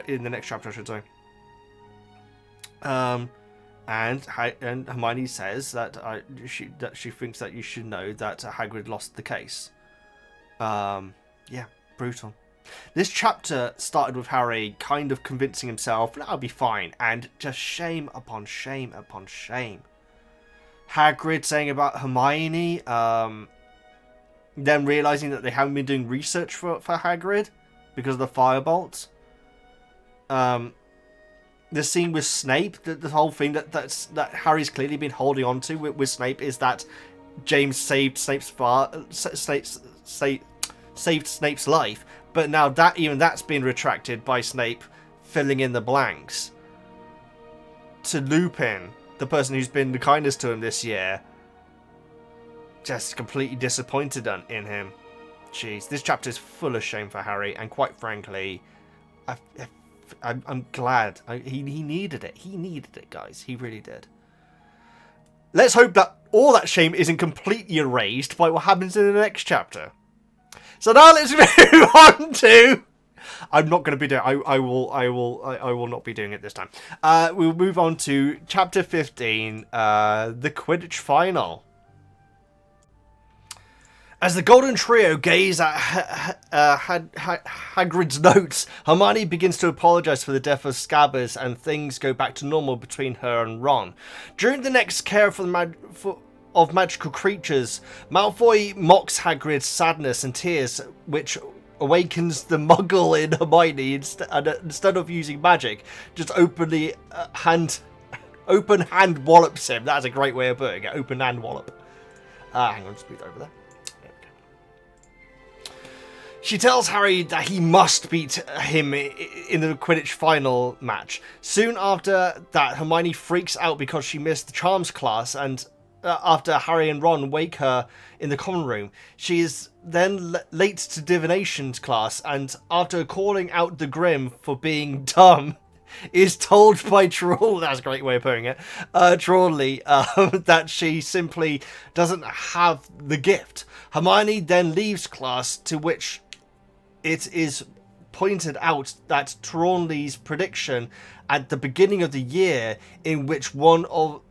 Speaker 1: in the next chapter, I should say. And Hermione says that she thinks that you should know that Hagrid lost the case. Yeah, brutal. This chapter started with Harry kind of convincing himself that'll be fine, and just shame upon shame upon shame. Hagrid saying about Hermione, then realizing that they haven't been doing research for Hagrid because of the firebolt. The scene with Snape, the whole thing that Harry's clearly been holding on to with Snape is that James saved Snape's life, but now that's been retracted by Snape filling in the blanks. To Lupin, the person who's been the kindest to him this year, just completely disappointed in him. Jeez, this chapter is full of shame for Harry, and quite frankly, I'm glad. He needed it. He needed it, guys. He really did. Let's hope that all that shame isn't completely erased by what happens in the next chapter. So now let's move on to... I'm not going to be doing... I will not be doing it this time. We'll move on to chapter 15, the Quidditch Final. As the Golden Trio gaze at Hagrid's notes, Hermione begins to apologise for the death of Scabbers, and things go back to normal between her and Ron. During the next care of magical creatures, Malfoy mocks Hagrid's sadness and tears, which awakens the Muggle in Hermione. Instead of using magic, just open hand wallops him. That's a great way of putting it. Open hand wallop. Hang on, just move over there. She tells Harry that he must beat him in the Quidditch final match. Soon after that, Hermione freaks out because she missed the Charms class, and after Harry and Ron wake her in the common room, she is then late to divination's class, and after calling out the Grim for being dumb, is told by Troll, that's a great way of putting it, Trawley, that she simply doesn't have the gift. Hermione then leaves class, to which it is pointed out that Trawley's prediction at the beginning of the year, in which one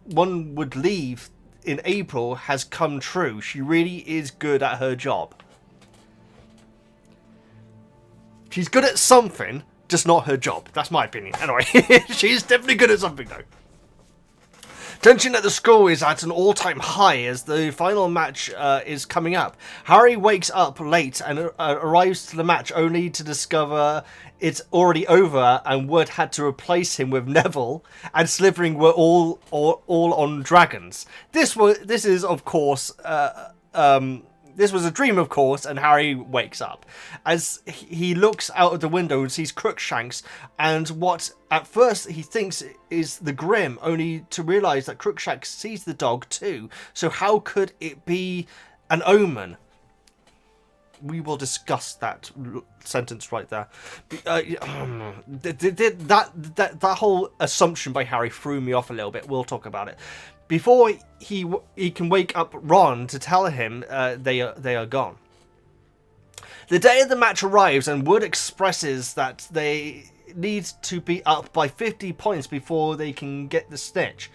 Speaker 1: would leave in April, has come true. She really is good at her job. She's good at something, just not her job. That's my opinion. Anyway, she's definitely good at something, though. Tension at the school is at an all-time high as the final match is coming up. Harry wakes up late and arrives to the match only to discover it's already over, and Wood had to replace him with Neville, and Slytherin were all on dragons. This is of course this was a dream, of course, and Harry wakes up. As he looks out of the window and sees Crookshanks, and what at first he thinks is the Grim, only to realise that Crookshanks sees the dog too. So how could it be an omen? We will discuss that sentence right there. That whole assumption by Harry threw me off a little bit. We'll talk about it. Before he can wake up Ron to tell him they are gone. The day of the match arrives, and Wood expresses that they need to be up by 50 points before they can get the snitch,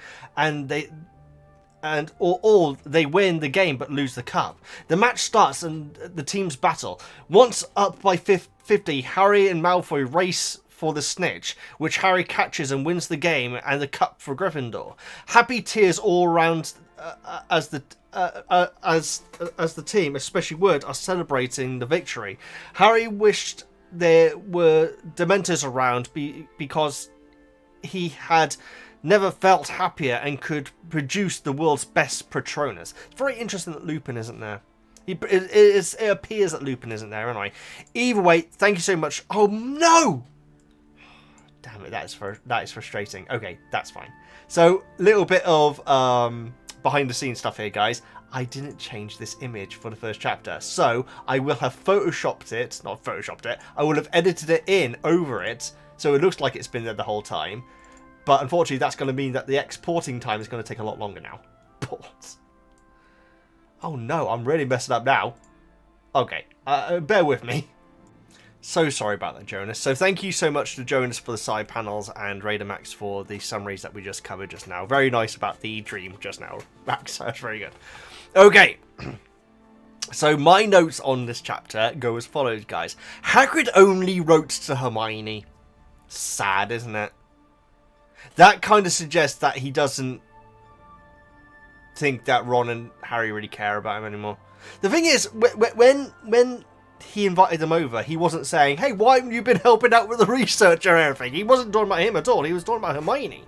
Speaker 1: or they win the game but lose the cup. The match starts and the teams battle. Once up by 50, Harry and Malfoy race for the snitch, which Harry catches and wins the game and the cup for Gryffindor. Happy tears all around as the team, especially Wood, are celebrating the victory. Harry wished there were Dementors around because he had never felt happier and could produce the world's best Patronus. It's very interesting that Lupin isn't there. It appears that Lupin isn't there, anyway. Either way, thank you so much. Oh no! Damn it, that is frustrating. Okay, that's fine. So, little bit of behind the scenes stuff here, guys. I didn't change this image for the first chapter, so I will have photoshopped it, not photoshopped it, I will have edited it in over it, so it looks like it's been there the whole time. But unfortunately, that's going to mean that the exporting time is going to take a lot longer now. Balls. Oh no, I'm really messing up now. Okay, bear with me. So sorry about that, Jonas. So thank you so much to Jonas for the side panels and Raider Max for the summaries that we just covered just now. Very nice about the dream just now, Max. That's very good. Okay. So my notes on this chapter go as follows, guys. Hagrid only wrote to Hermione. Sad, isn't it? That kind of suggests that he doesn't think that Ron and Harry really care about him anymore. The thing is, when he invited them over, he wasn't saying, hey, why haven't you been helping out with the research or anything? He wasn't talking about him at all. He was talking about Hermione.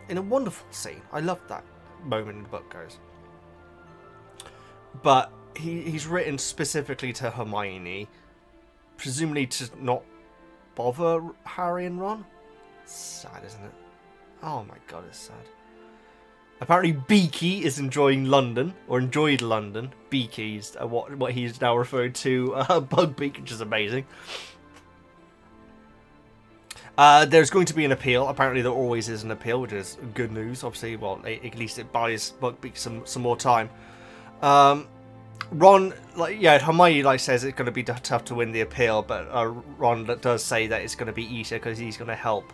Speaker 1: In a wonderful scene. I love that moment in the book, guys. But he's written specifically to Hermione, presumably to not bother Harry and Ron. Sad, isn't it? Oh my god, it's sad. Apparently Beaky is enjoying London, or enjoyed London. Beaky's what he's now referred to Bugbeak, which is amazing. There's going to be an appeal. Apparently there always is an appeal, which is good news. Obviously, well, at least it buys Bugbeak some more time. Ron, Hermione says it's going to be tough to win the appeal, but Ron does say that it's going to be easier because he's going to help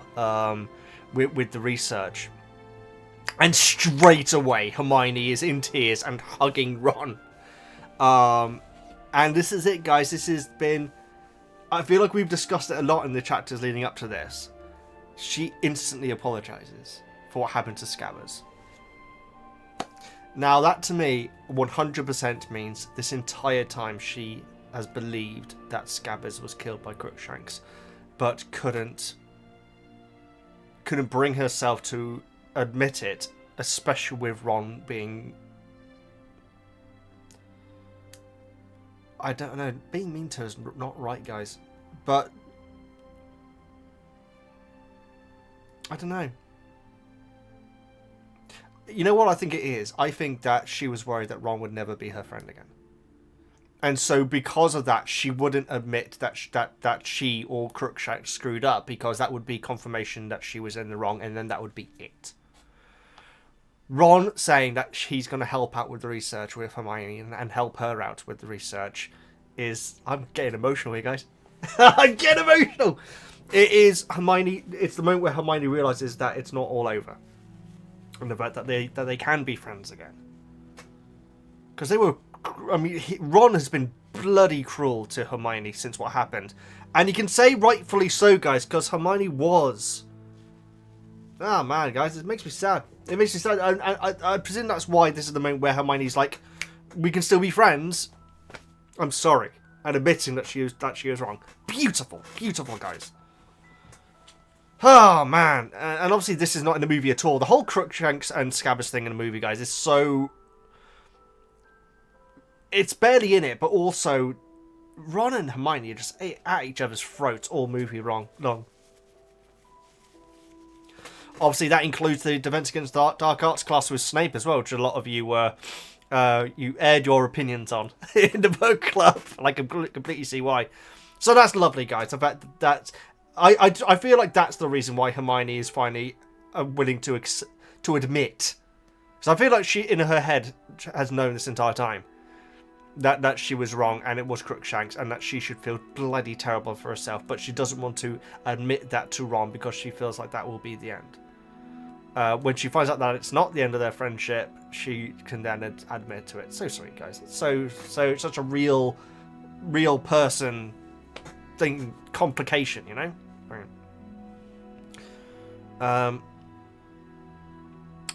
Speaker 1: with the research. And straight away, Hermione is in tears and hugging Ron. And this is it, guys. This has been... I feel like we've discussed it a lot in the chapters leading up to this. She instantly apologises for what happened to Scabbers. Now, that to me, 100% means this entire time she has believed that Scabbers was killed by Crookshanks, but couldn't bring herself to admit it, especially with Ron being I don't know. Being mean to her is not right, guys. But I don't know. You know what I think it is? I think that she was worried that Ron would never be her friend again. And so because of that, she wouldn't admit that she or Crookshanks screwed up, because that would be confirmation that she was in the wrong, and then that would be it. Ron saying that he's going to help out with the research with Hermione and help her out with the research is... I'm getting emotional here, guys. I'm getting emotional! It is Hermione... It's the moment where Hermione realises that it's not all over. And the fact that they can be friends again. Because they were... I mean, Ron has been bloody cruel to Hermione since what happened. And you can say rightfully so, guys, because Hermione was... Oh, man, guys, it makes me sad. It makes me sad. I presume that's why this is the moment where Hermione's like, we can still be friends. I'm sorry. And admitting that she was wrong. Beautiful. Beautiful, guys. Oh, man. And obviously this is not in the movie at all. The whole Crookshanks and Scabbers thing in the movie, guys, is so... It's barely in it, but also Ron and Hermione are just at each other's throats all movie long. Obviously, that includes the Defense Against Dark Arts class with Snape as well, which a lot of you you aired your opinions on in the book club. And I completely see why. So that's lovely, guys. In fact, I feel like that's the reason why Hermione is finally willing to admit. Because I feel like she, in her head, has known this entire time. That she was wrong and it was Crookshanks and that she should feel bloody terrible for herself, but she doesn't want to admit that to Ron because she feels like that will be the end. When she finds out that it's not the end of their friendship, she can then admit to it. So sweet, guys. It's so such a real person thing, complication, you know?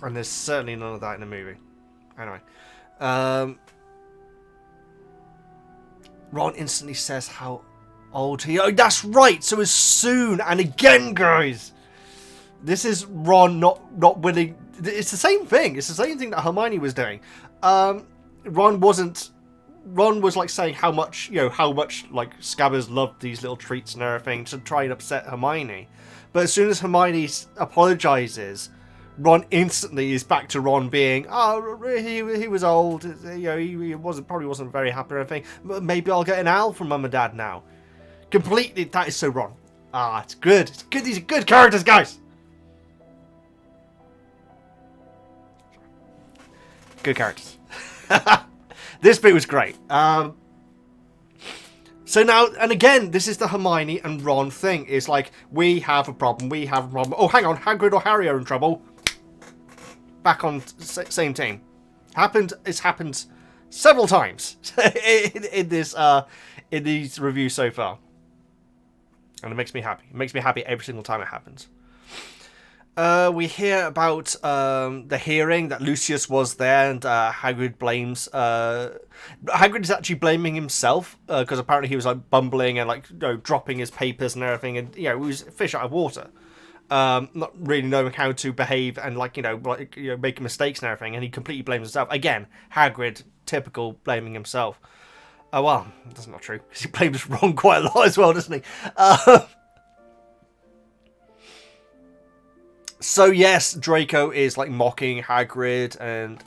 Speaker 1: And there's certainly none of that in the movie. Anyway. Ron instantly says how old he... Oh, that's right! So as soon... And again, guys! This is Ron not willing... It's the same thing. It's the same thing that Hermione was doing. Ron was like saying how much, like Scabbers loved these little treats and everything to try and upset Hermione. But as soon as Hermione apologizes, Ron instantly is back to Ron being, oh, he was old, he probably wasn't very happy or anything. Maybe I'll get an owl from Mum and Dad now. Completely, that is so Ron. It's good. It's good. These are good characters, guys. Good characters. This bit was great. So now, and again, this is the Hermione and Ron thing. It's like, we have a problem. Oh, hang on, Hagrid or Harry are in trouble. Back on same team. It's happened several times in these reviews so far, and it makes me happy. It makes me happy every single time it happens. We hear about the hearing that Lucius was there, and Hagrid blames. Hagrid is actually blaming himself because apparently he was like bumbling and like dropping his papers and everything, and he was fish out of water. Not really knowing how to behave and making mistakes and everything, and he completely blames himself. Again, Hagrid, typical blaming himself. Oh well, that's not true because he blames Ron quite a lot as well, doesn't he? So yes, Draco is like mocking Hagrid and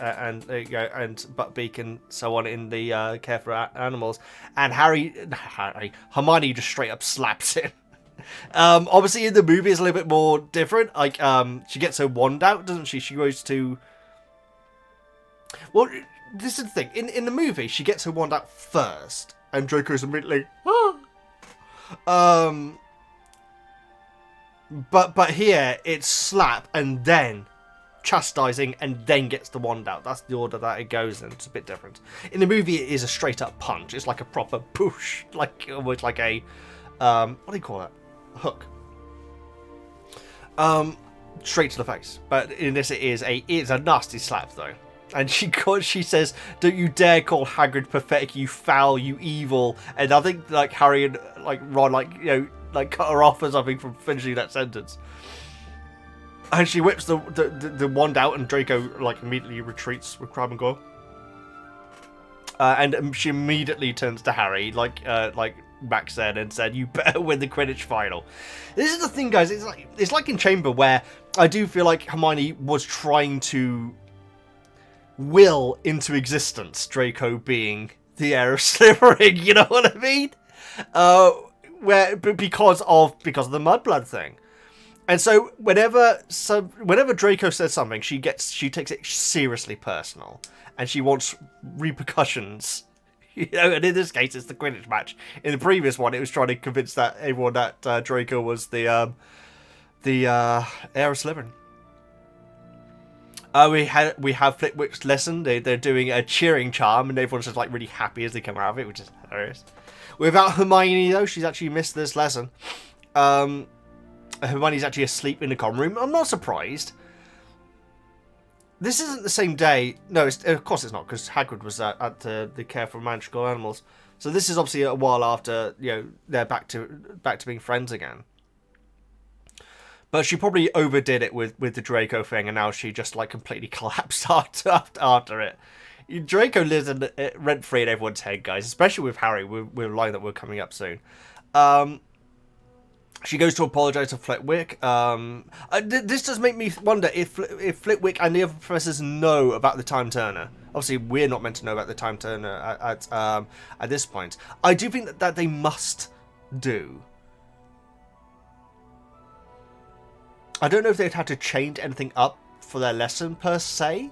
Speaker 1: Buckbeak and so on in the Care for Animals, and Hermione just straight up slaps him. Obviously in the movie it's a little bit more different. Like she gets her wand out, doesn't she? She goes to... Well, this is the thing. In the movie, she gets her wand out first, and Draco's immediately... But here, it's slap, and then chastising, and then gets the wand out. That's the order that it goes in. It's a bit different. In the movie, it is a straight-up punch. It's like a proper push. Like, almost like a... what do you call it? A hook. Straight to the face. But in this, it's a nasty slap, though. And she says, "Don't you dare call Hagrid pathetic, you foul, you evil." And I think like Harry and like Ron cut her off or something from finishing that sentence. And she whips the wand out, and Draco like immediately retreats with Crab and Goyle. And she immediately turns to Harry, like Max said, and said, "You better win the Quidditch final." This is the thing, guys. It's like in Chamber, where I do feel like Hermione was trying to will into existence Draco being the heir of Slytherin. You know what I mean? Because of the Mudblood thing. And so whenever Draco says something, she takes it seriously personal, and she wants repercussions. You know, and in this case, it's the Quidditch match. In the previous one, it was trying to convince everyone that Draco was the heir of Slytherin. We have Flitwick's lesson. They're doing a cheering charm, and everyone's just like really happy as they come out of it, which is hilarious. Without Hermione, though, she's actually missed this lesson. Hermione's actually asleep in the common room. I'm not surprised. This isn't the same day. No, of course it's not, because Hagrid was at the care for magical animals. So this is obviously a while after, you know, they're back to being friends again. But she probably overdid it with the Draco thing, and now she just like completely collapsed after it. Draco lives rent-free in everyone's head, guys, especially with Harry. With a line that we're coming up soon. She goes to apologise to Flitwick. This does make me wonder if Flitwick and the other professors know about the Time Turner. Obviously, we're not meant to know about the Time Turner at this point. I do think that they must do. I don't know if they'd have to change anything up for their lesson per se.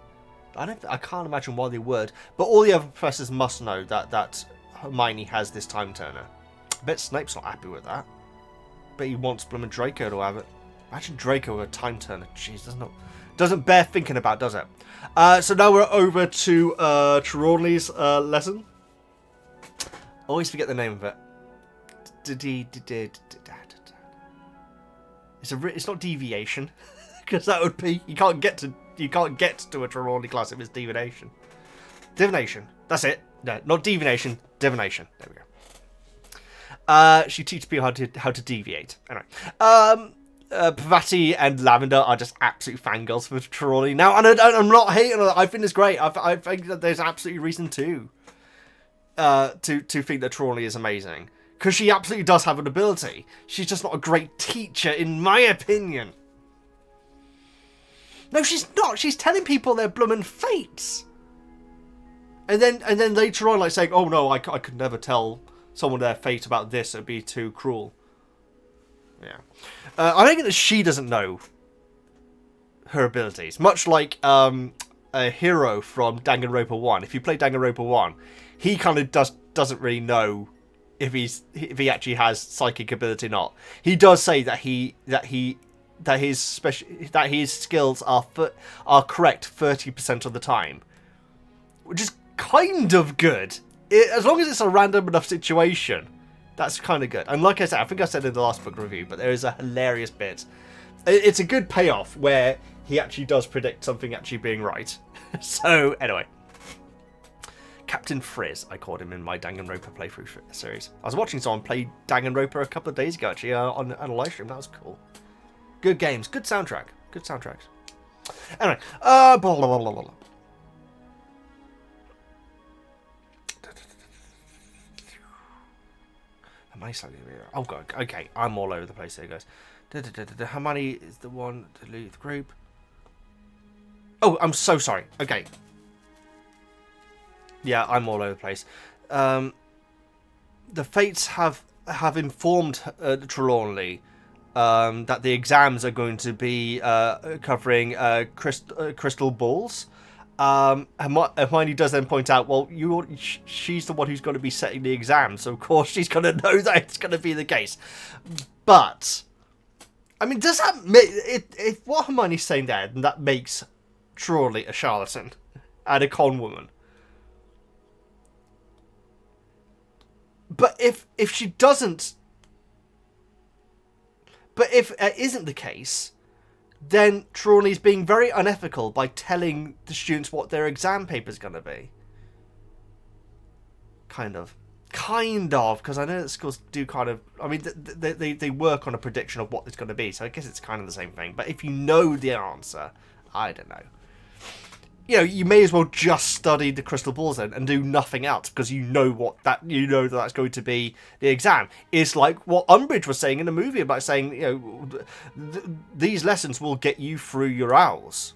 Speaker 1: I can't imagine why they would. But all the other professors must know that Hermione has this Time Turner. I bet Snape's not happy with that. But he wants Bloom and Draco to have it. Imagine Draco with a Time Turner. Jeez, doesn't bear thinking about, does it? So now we're over to Trelawney's lesson. Always forget the name of it. It's not deviation, because that would be you can't get to a Trelawney class if it's divination. Divination. That's it. No, not divination. Divination. There we go. She teaches people how to deviate. Anyway, Pavati and Lavender are just absolute fangirls for Trelawney now, and I'm not hating on it. I think it's great. I think that there's absolutely reason to think that Trelawney is amazing, because she absolutely does have an ability. She's just not a great teacher, in my opinion. No, she's not. She's telling people their bloomin' fates, and then later on, like saying, "Oh no, I could never tell someone their fate about this, it'd be too cruel." Yeah. I think that she doesn't know her abilities. Much like a hero from Danganronpa 1. If you play Danganronpa 1, he kind of doesn't really know if he actually has psychic ability or not. He does say that his skills are correct 30% of the time, which is kind of good. As long as it's a random enough situation, that's kind of good. And like I said, I think I said in the last book review, but there is a hilarious bit. It's a good payoff where he actually does predict something actually being right. So, anyway. Captain Frizz, I called him in my Danganronpa playthrough series. I was watching someone play Danganronpa a couple of days ago, actually, on a live stream. That was cool. Good games. Good soundtrack. Good soundtracks. Anyway. Blah, blah, blah, blah, blah. Oh god, okay, I'm all over the place here, guys. Hermione is the one to lead the group. Oh, I'm so sorry. Okay. Yeah, I'm all over the place. The Fates have informed Trelawney that the exams are going to be covering crystal balls. Hermione does then point out, well, she's the one who's going to be setting the exam, so of course she's going to know that it's going to be the case. But, I mean, does that make if what Hermione's saying there, then that makes Trelawney a charlatan and a con woman? But if she doesn't, but if it isn't the case, then Trelawney's being very unethical by telling the students what their exam paper's going to be. Kind of, because I know that schools do kind of, I mean, they work on a prediction of what it's going to be, so I guess it's kind of the same thing. But if you know the answer, I don't know. you know, you may as well just study the crystal balls then and do nothing else, because you know that's going to be the exam. It's like what Umbridge was saying in the movie about saying, you know, these lessons will get you through your owls.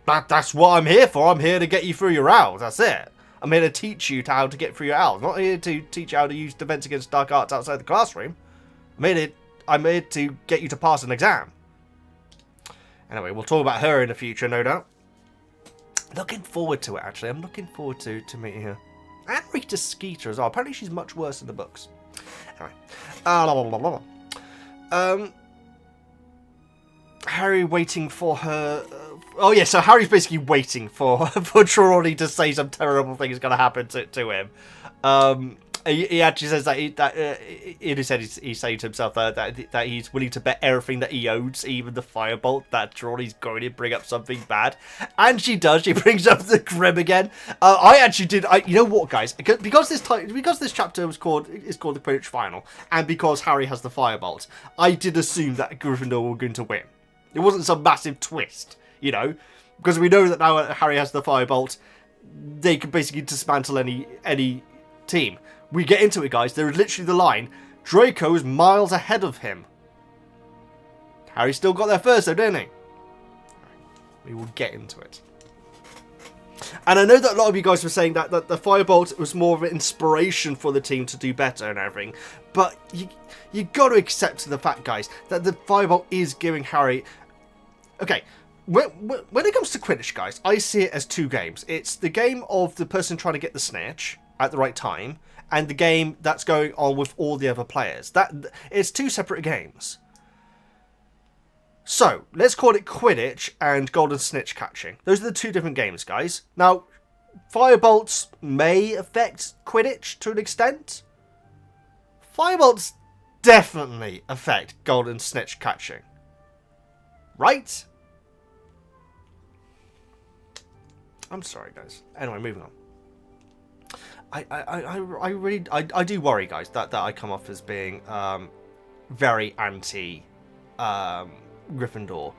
Speaker 1: That's what I'm here for. I'm here to get you through your owls. That's it. I'm here to teach you how to get through your owls. Not here to teach you how to use Defense Against Dark Arts outside the classroom. I'm here to get you to pass an exam. Anyway, we'll talk about her in the future, no doubt. Looking forward to it, actually. I'm looking forward to meeting her. And Rita Skeeter as well. Apparently she's much worse in the books. Anyway. Harry waiting for her... oh, yeah, so Harry's basically waiting for Trelawney to say some terrible thing is going to happen to him. He actually says that he's saying to himself that he's willing to bet everything that he owns, even the firebolt, that Trelawney's going to bring up something bad. And she does. She brings up the Grim again. You know what, guys? Because this chapter is called the Quidditch Final, and because Harry has the firebolt, I did assume that Gryffindor were going to win. It wasn't some massive twist, you know, because we know that now Harry has the firebolt, they can basically dismantle any team. We get into it, guys. There is literally the line, Draco is miles ahead of him. Harry still got there first, though, didn't he? We will get into it. And I know that a lot of you guys were saying that the firebolt was more of an inspiration for the team to do better and everything. But you got to accept the fact, guys, that the firebolt is giving Harry... Okay, when it comes to Quidditch, guys, I see it as two games. It's the game of the person trying to get the snitch at the right time, and the game that's going on with all the other players. It's two separate games. So, let's call it Quidditch and Golden Snitch Catching. Those are the two different games, guys. Now, firebolts may affect Quidditch to an extent. Firebolts definitely affect Golden Snitch Catching. Right? I'm sorry, guys. Anyway, moving on. I do worry, guys, that I come off as being very anti Gryffindor.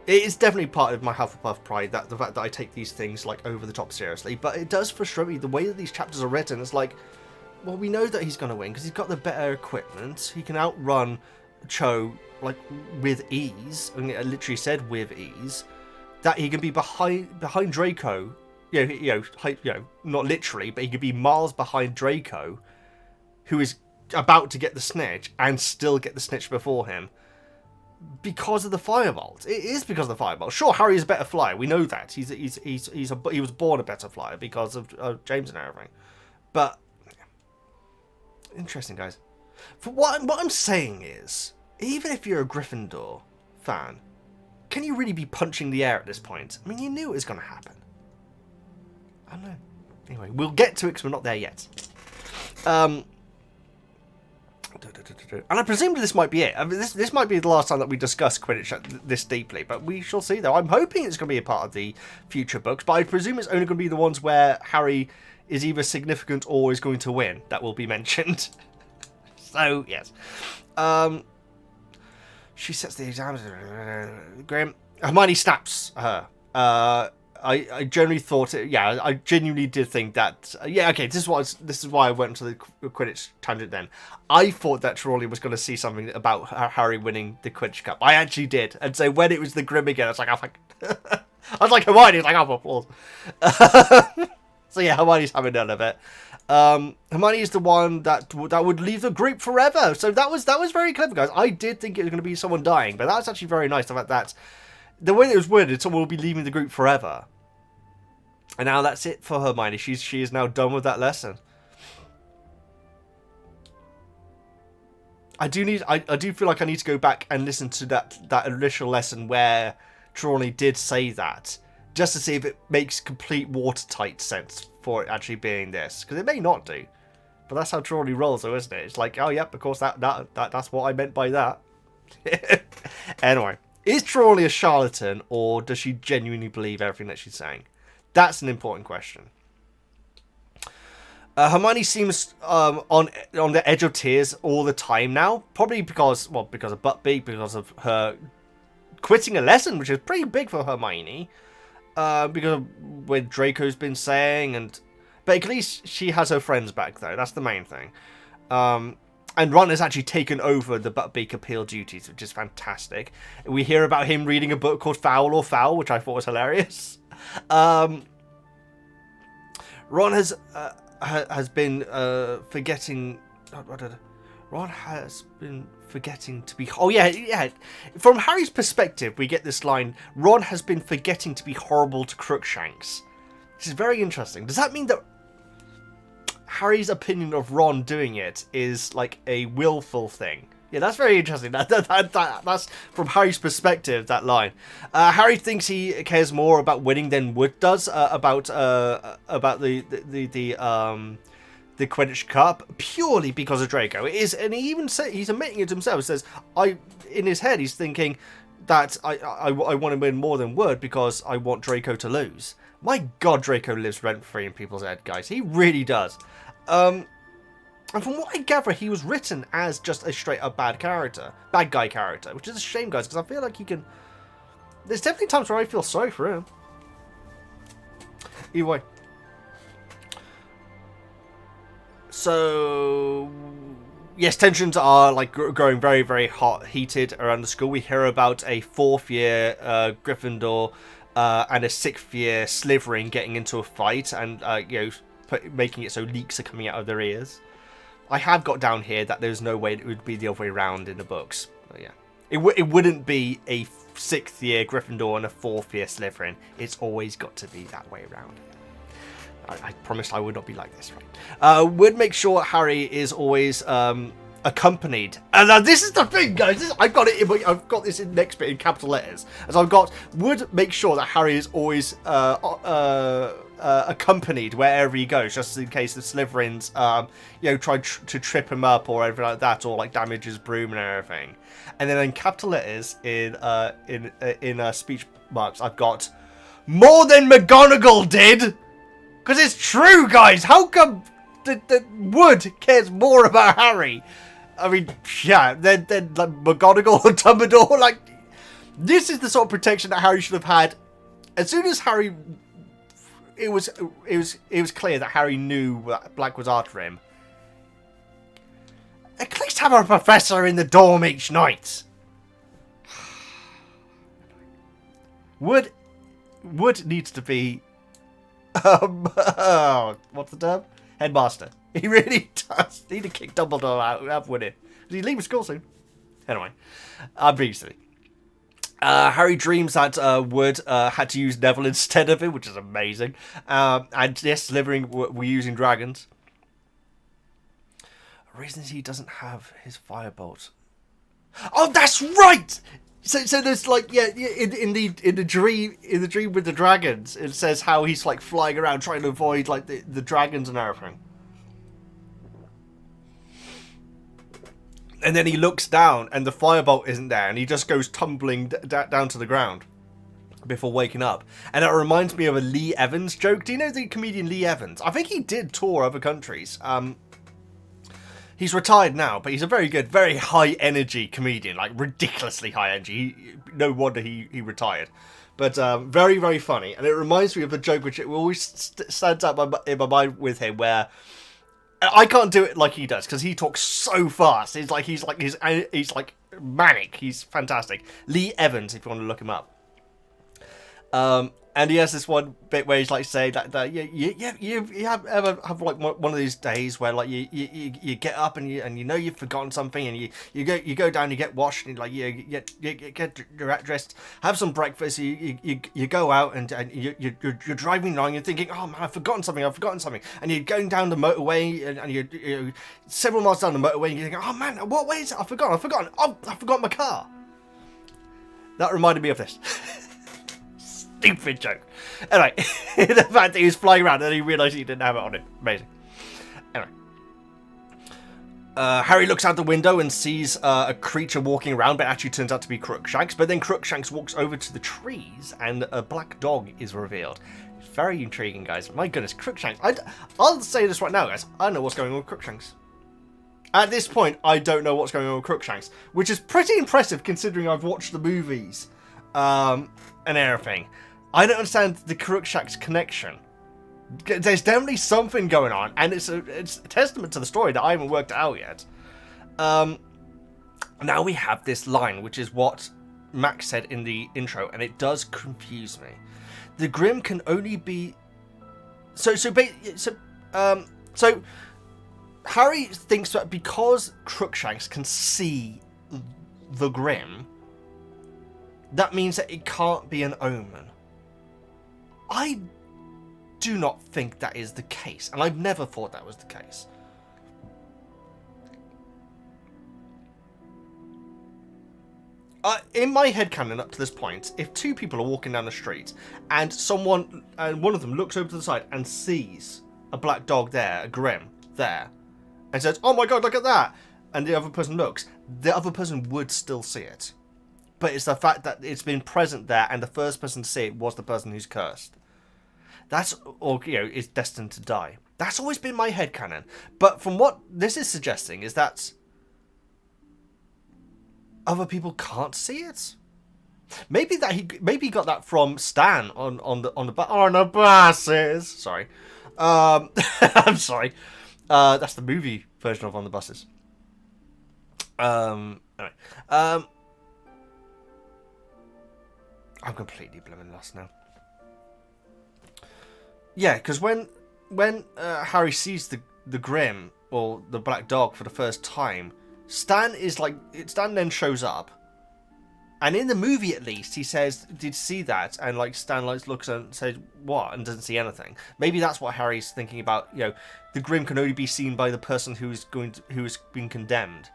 Speaker 1: It is definitely part of my Hufflepuff pride, that the fact that I take these things like over the top seriously. But it does frustrate me the way that these chapters are written. It's like, well, we know that he's going to win because he's got the better equipment. He can outrun Cho like with ease. I mean, I literally said with ease. That he can be behind Draco. You know, not literally, but he could be miles behind Draco, who is about to get the snitch and still get the snitch before him because of the firebolt. It is because of the firebolt. Sure, Harry's a better flyer. We know that he was born a better flyer because of James and everything. But interesting, guys. For what I'm saying is, even if you're a Gryffindor fan, can you really be punching the air at this point? I mean, you knew it was going to happen. I don't know. Anyway, we'll get to it because we're not there yet. And I presume this might be it. I mean, this might be the last time that we discuss Quidditch this deeply, but we shall see, though. I'm hoping it's going to be a part of the future books, but I presume it's only going to be the ones where Harry is either significant or is going to win that will be mentioned. So, yes. She sets the exams. Graham. Hermione snaps her. I generally thought it. Yeah, I genuinely did think that. Yeah, okay. This is why I went into the Quidditch tangent. Then I thought that Trelawney was going to see something about Harry winning the Quidditch Cup. I actually did, and so when it was the Grim again, I was like, Hermione. Like, oh, applause. So yeah, Hermione's having none of it. Hermione is the one that would leave the group forever. So that was very clever, guys. I did think it was going to be someone dying, but that's actually very nice. The fact that the way it was worded, someone will be leaving the group forever. And now that's it for Hermione. She is now done with that lesson. I do feel like I need to go back and listen to that initial lesson where Trelawney did say that, just to see if it makes complete watertight sense for it actually being this, because it may not do, but that's how Trelawney rolls, though, isn't it? It's like, oh yep, of course that's what I meant by that. Anyway, is Trelawney a charlatan, or does she genuinely believe everything that she's saying? That's an important question. Hermione seems on the edge of tears all the time now, probably because of Buckbeak, because of her quitting a lesson, which is pretty big for Hermione. Because of what Draco's been saying, but at least she has her friends back, though. That's the main thing. And Ron has actually taken over the Buckbeak appeal duties, which is fantastic. We hear about him reading a book called Foul or Foul, which I thought was hilarious. Ron has been forgetting... Ron has been forgetting to be... Oh, yeah. From Harry's perspective, we get this line, Ron has been forgetting to be horrible to Crookshanks. Which is very interesting. Does that mean that Harry's opinion of Ron doing it is like a willful thing? Yeah, that's very interesting. That's from Harry's perspective, that line. Harry thinks he cares more about winning than Wood does about the Quidditch Cup, purely because of Draco. It is, and he even says, he's admitting it himself. He says, in his head, he's thinking that I want to win more than Wood because I want Draco to lose. My God, Draco lives rent-free in people's head, guys. He really does. And from what I gather, he was written as just a straight-up bad guy character, which is a shame, guys, because I feel like he can... There's definitely times where I feel sorry for him. Either way. So, yes, tensions are like growing very, very heated around the school. We hear about a 4th-year Gryffindor and a 6th-year Slytherin getting into a fight, and making it so leaks are coming out of their ears. I have got down here that there's no way it would be the other way around in the books. But yeah, it wouldn't be a 6th-year Gryffindor and a 4th-year Slytherin. It's always got to be that way around. I promised I would not be like this, right? Would make sure Harry is always accompanied. And now this is the thing, guys. I've got this in next bit in capital letters. As would make sure that Harry is always accompanied wherever he goes, just in case the Slytherins, try to trip him up or anything like that, or like damage his broom and everything. And then in capital letters in speech marks, I've got more than McGonagall did. Because it's true, guys. How come the Wood cares more about Harry? I mean, yeah, than like McGonagall or Dumbledore. Like, this is the sort of protection that Harry should have had. As soon as Harry, it was clear that Harry knew that Black was after him. At least have a professor in the dorm each night. Wood needs to be. What's the term? Headmaster. He really does need to kick Dumbledore out, wouldn't he? Because he's leaving school soon. Anyway, I'm being silly. Harry dreams that Wood had to use Neville instead of him, which is amazing. And yes, Slytherin were using dragons. The reason is he doesn't have his firebolt. Oh, that's right! So there's like in the dream with the dragons, it says how he's like flying around trying to avoid like the dragons and everything. And then he looks down and the firebolt isn't there, and he just goes tumbling down to the ground before waking up. And it reminds me of a Lee Evans joke. Do you know the comedian Lee Evans? I think he did tour other countries. He's retired now, but he's a very good, very high-energy comedian, like ridiculously high-energy. No wonder he retired. But very, very funny. And it reminds me of a joke which it always stands up in my mind with him, where I can't do it like he does, because he talks so fast. He's like manic. He's fantastic. Lee Evans, if you want to look him up. And he has this one bit where he's like saying that you have like one of these days where like you get up and you know you've forgotten something, and you go down, you get washed, and like you get dressed, have some breakfast, you go out and you're driving along, you're thinking, oh man, I've forgotten something, and you're going down the motorway and you're several miles down the motorway, and you're thinking, oh man, what way is it? I've forgotten. Oh, I forgot my car. That reminded me of this. Stupid joke. Anyway, the fact that he was flying around and he realised he didn't have it on him. Amazing. Anyway. Harry looks out the window and sees a creature walking around, but it actually turns out to be Crookshanks. But then Crookshanks walks over to the trees and a black dog is revealed. It's very intriguing, guys. My goodness, Crookshanks. I'll say this right now, guys. I don't know what's going on with Crookshanks. At this point, I don't know what's going on with Crookshanks, which is pretty impressive considering I've watched the movies. and everything. I don't understand the Crookshanks connection. There's definitely something going on, and it's a testament to the story that I haven't worked out yet. Now we have this line, which is what Max said in the intro, and it does confuse me. The Grim can only be... So Harry thinks that because Crookshanks can see the Grim, that means that it can't be an omen. I do not think that is the case, and I've never thought that was the case. In my headcanon up to this point, if two people are walking down the street and one of them looks over to the side and sees a black dog there, a Grim there, and says, "Oh my god, look at that," and the other person looks, the other person would still see it. But it's the fact that it's been present there, and the first person to see it was the person who's cursed. Is destined to die. That's always been my headcanon. But from what this is suggesting is that other people can't see it. Maybe he got that from Stan on the buses. Sorry, I'm sorry. That's the movie version of On the Buses. Anyway, I'm completely blooming lost now. Yeah, because when Harry sees the Grim or the black dog for the first time, Stan then shows up, and in the movie at least he says, "Did you see that?" And Stan looks and says, "What?" and doesn't see anything. Maybe that's what Harry's thinking about. The Grim can only be seen by the person who's been condemned.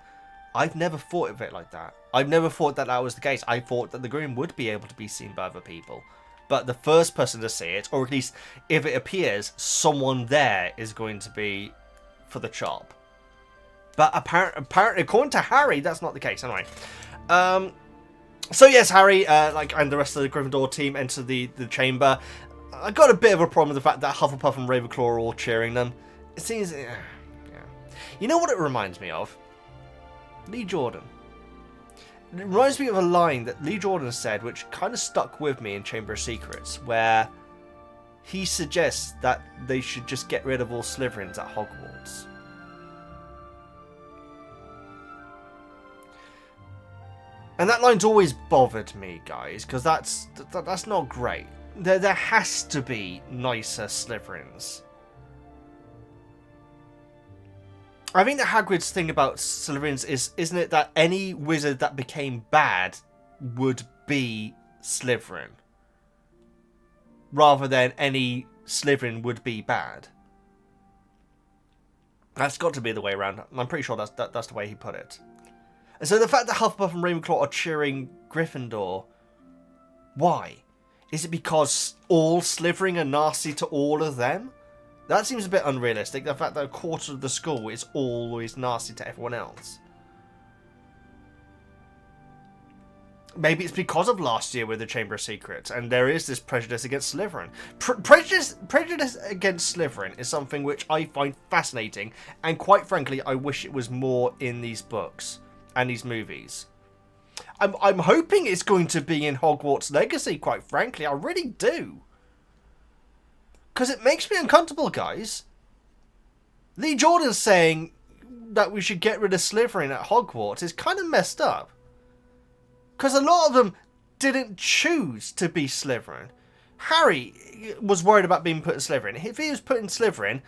Speaker 1: I've never thought of it like that. I've never thought that was the case. I thought that the Grim would be able to be seen by other people. But the first person to see it, or at least if it appears, someone there is going to be for the chop. But apparently, according to Harry, that's not the case. Anyway, so yes, Harry, and the rest of the Gryffindor team enter the chamber. I got a bit of a problem with the fact that Hufflepuff and Ravenclaw are all cheering them. It seems, yeah. You know what it reminds me of? Lee Jordan. It reminds me of a line that Lee Jordan said, which kind of stuck with me in Chamber of Secrets, where he suggests that they should just get rid of all Slytherins at Hogwarts. And that line's always bothered me, guys, because that's not great. There has to be nicer Slytherins. I think the Hagrid's thing about Slytherins isn't it that any wizard that became bad would be Slytherin, rather than any Slytherin would be bad. That's got to be the way around. I'm pretty sure that's the way he put it. And so the fact that Hufflepuff and Ravenclaw are cheering Gryffindor, why? Is it because all Slytherin are nasty to all of them? That seems a bit unrealistic, the fact that a quarter of the school is always nasty to everyone else. Maybe it's because of last year with the Chamber of Secrets, and there is this prejudice against Slytherin. Prejudice against Slytherin is something which I find fascinating, and quite frankly, I wish it was more in these books and these movies. I'm hoping it's going to be in Hogwarts Legacy, quite frankly, I really do. Because it makes me uncomfortable, guys. Lee Jordan's saying that we should get rid of Slytherin at Hogwarts is kind of messed up. Because a lot of them didn't choose to be Slytherin. Harry was worried about being put in Slytherin. If he was put in Slytherin,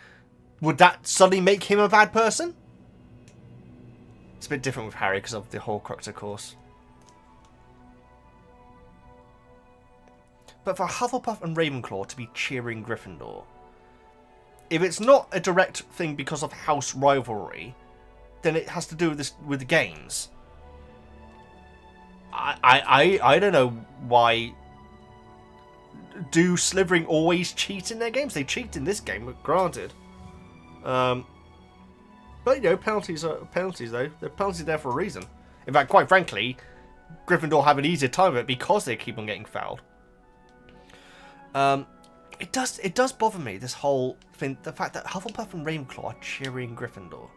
Speaker 1: would that suddenly make him a bad person? It's a bit different with Harry because of the Horcrux, of course. But for Hufflepuff and Ravenclaw to be cheering Gryffindor, if it's not a direct thing because of house rivalry, then it has to do with the games. I don't know why. Do Slytherin always cheat in their games? They cheat in this game, granted. But penalties are penalties though. They're penalties there for a reason. In fact, quite frankly, Gryffindor have an easier time of it because they keep on getting fouled. It does bother me, this whole thing, the fact that Hufflepuff and Ravenclaw are cheering Gryffindor.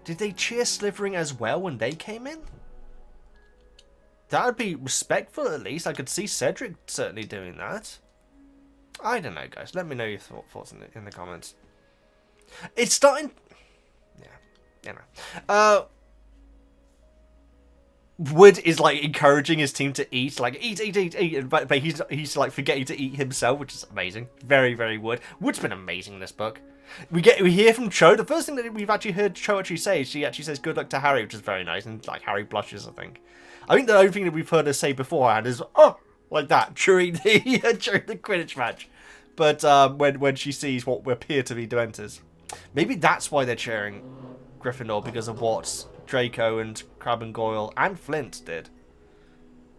Speaker 1: Did they cheer Slytherin as well when they came in? That would be respectful, at least. I could see Cedric certainly doing that. I don't know, guys. Let me know your thoughts in the comments. It's starting... Yeah, you know. Wood is, like, encouraging his team to eat. Like, eat. But he's like, forgetting to eat himself, which is amazing. Very, very Wood. Wood's been amazing in this book. We hear from Cho. The first thing that we've actually heard Cho actually say is she actually says good luck to Harry, which is very nice. And, like, Harry blushes, I think. I think the only thing that we've heard her say beforehand is, oh, like that, during the Quidditch match. But when she sees what appear to be Dementors. Maybe that's why they're cheering Gryffindor, because of what Draco and Crabbe and Goyle and Flint did.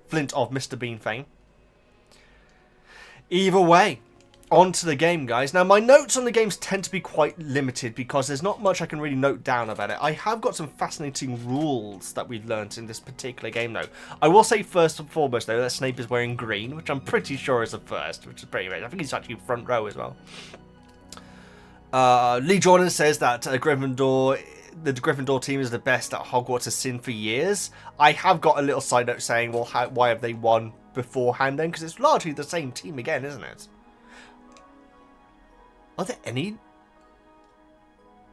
Speaker 1: Flint of Mr. Bean fame. Either way, on to the game, guys. Now, my notes on the games tend to be quite limited because there's not much I can really note down about it. I have got some fascinating rules that we've learnt in this particular game, though. I will say first and foremost, though, that Snape is wearing green, which I'm pretty sure is a first, which is pretty amazing. I think he's actually front row as well. Lee Jordan says that the Gryffindor team is the best at Hogwarts has seen for years. I have got a little side note saying, well, why have they won beforehand then? Because it's largely the same team again, isn't it? Are there any...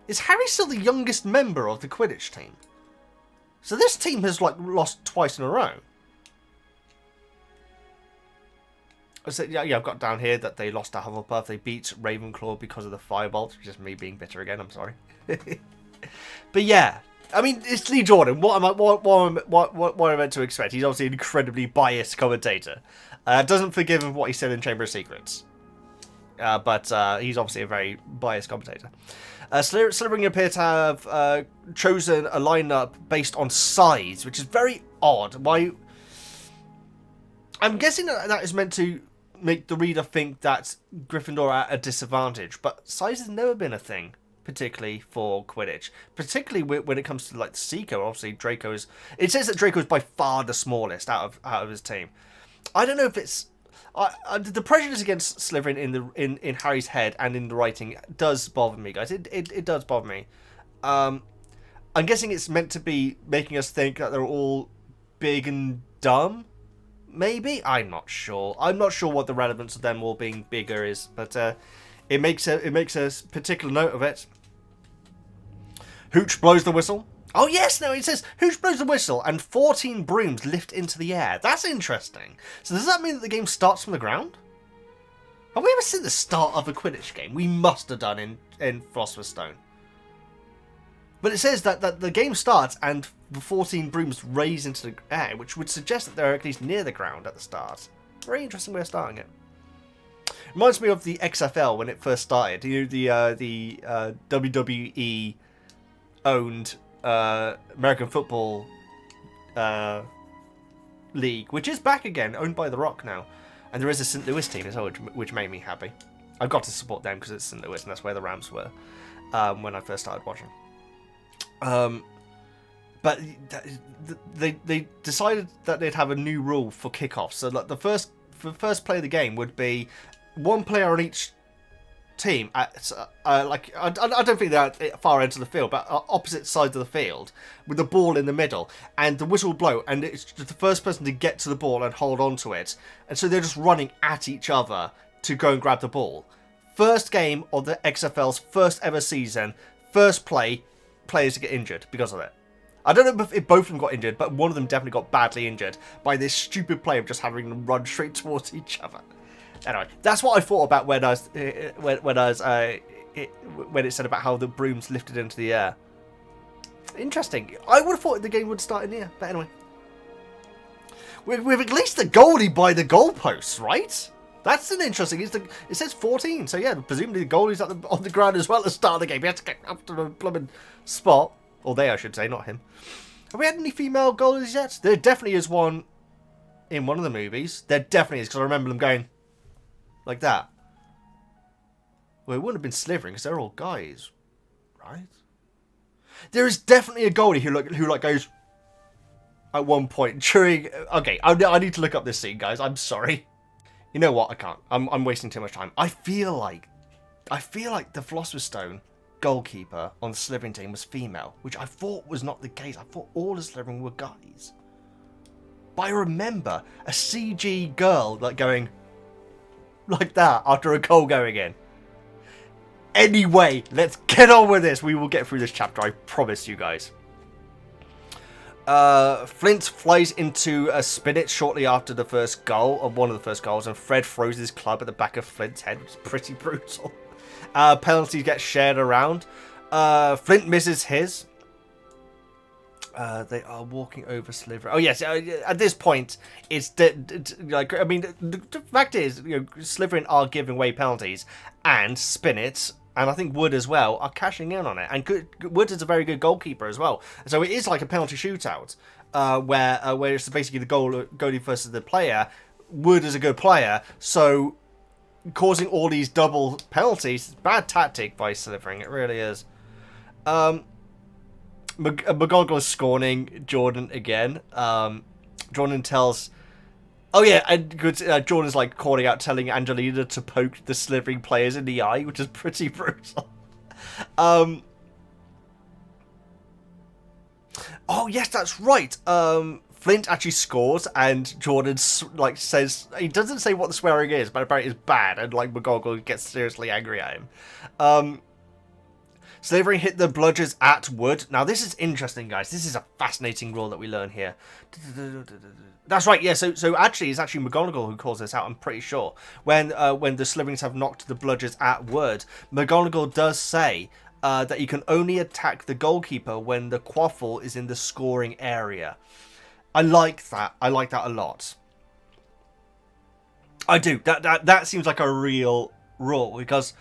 Speaker 1: Is Harry still the youngest member of the Quidditch team? So this team has, like, lost twice in a row. So, yeah, I've got down here that they lost to Hufflepuff. They beat Ravenclaw because of the Firebolt, which is me being bitter again, I'm sorry. But yeah, I mean, it's Lee Jordan. What am I meant to expect? He's obviously an incredibly biased commentator. Doesn't forgive him what he said in Chamber of Secrets. But he's obviously a very biased commentator. Slytherin appear to have chosen a lineup based on size, which is very odd. Why? I'm guessing that is meant to make the reader think that Gryffindor are at a disadvantage, but size has never been a thing, particularly for Quidditch. Particularly when it comes to, like, the Seeker. Obviously, Draco is... It says that Draco is by far the smallest out of his team. I don't know if it's... the prejudice against Slytherin in Harry's head and in the writing does bother me, guys. It does bother me. I'm guessing it's meant to be making us think that they're all big and dumb. Maybe? I'm not sure. I'm not sure what the relevance of them all being bigger is, but it makes a particular note of it. Hooch blows the whistle. Oh yes, no, it says Hooch blows the whistle and 14 brooms lift into the air. That's interesting. So does that mean that the game starts from the ground? Have we ever seen the start of a Quidditch game? We must have done in Philosopher's Stone. But it says that the game starts and the 14 brooms raise into the air, which would suggest that they're at least near the ground at the start. Very interesting way of starting it. Reminds me of the XFL when it first started. You know, the WWE owned American Football League, which is back again, owned by The Rock now. And there is a St. Louis team as well, which made me happy. I've got to support them because it's St. Louis and that's where the Rams were when I first started watching. But they decided that they'd have a new rule for kickoffs. So like the first play of the game would be one player on each team at like I don't think they're at far end of the field, but opposite sides of the field with the ball in the middle, and the whistle will blow, and it's just the first person to get to the ball and hold on to it, and so they're just running at each other to go and grab the ball. First game of the XFL's first ever season, first play, players get injured because of it. I don't know if both of them got injured, but one of them definitely got badly injured by this stupid play of just having them run straight towards each other. Anyway, that's what I thought about when it said about how the brooms lifted into the air. Interesting. I would have thought the game would start in here, but anyway. We've at least the goalie by the goalposts, right? That's an interesting. It says 14, so yeah, presumably the goalie's on the ground as well at the start of the game. He has to get up to the blooming spot. Or they, I should say, not him. Have we had any female goalies yet? There definitely is one in one of the movies. There definitely is, because I remember them going like that. Well, it wouldn't have been Slytherin, because they're all guys, right? There is definitely a goalie who goes at one point during... Okay, I need to look up this scene, guys. I'm sorry. You know what? I can't. I'm wasting too much time. I feel like the Philosopher's Stone goalkeeper on the Slytherin team was female, which I thought was not the case. I thought all the Slytherin were guys. But I remember a CG girl like going like that after a goal going in. Anyway, let's get on with this. We will get through this chapter, I promise you guys. Flint flies into a spinach shortly after the first goal, or one of the first goals, and Fred throws his club at the back of Flint's head, which is pretty brutal. Penalties get shared around. Flint misses his. They are walking over Slytherin. Oh yes, at this point, it's like, I mean, the fact is, you know, Slytherin are giving away penalties, and Spinnet, and I think Wood as well, are cashing in on it. And Wood is a very good goalkeeper as well. So it is like a penalty shootout, where it's basically the goalie versus the player. Wood is a good player, so causing all these double penalties is bad tactic by Slytherin. It really is. McGonagall is scorning Jordan again. Jordan tells... Oh yeah, and Jordan's like calling out, telling Angelina to poke the Slytherin players in the eye, which is pretty brutal. Oh yes, that's right. Flint actually scores, and Jordan like says, he doesn't say what the swearing is, but apparently it's bad, and like McGonagall gets seriously angry at him. Slytherin hit the bludgers at Wood. Now this is interesting, guys. This is a fascinating rule that we learn here. That's right, yeah. So actually, it's actually McGonagall who calls this out. I'm pretty sure. When the Slytherins have knocked the bludgers at Wood, McGonagall does say that you can only attack the goalkeeper when the quaffle is in the scoring area. I like that. I like that a lot. I do. That seems like a real rule, because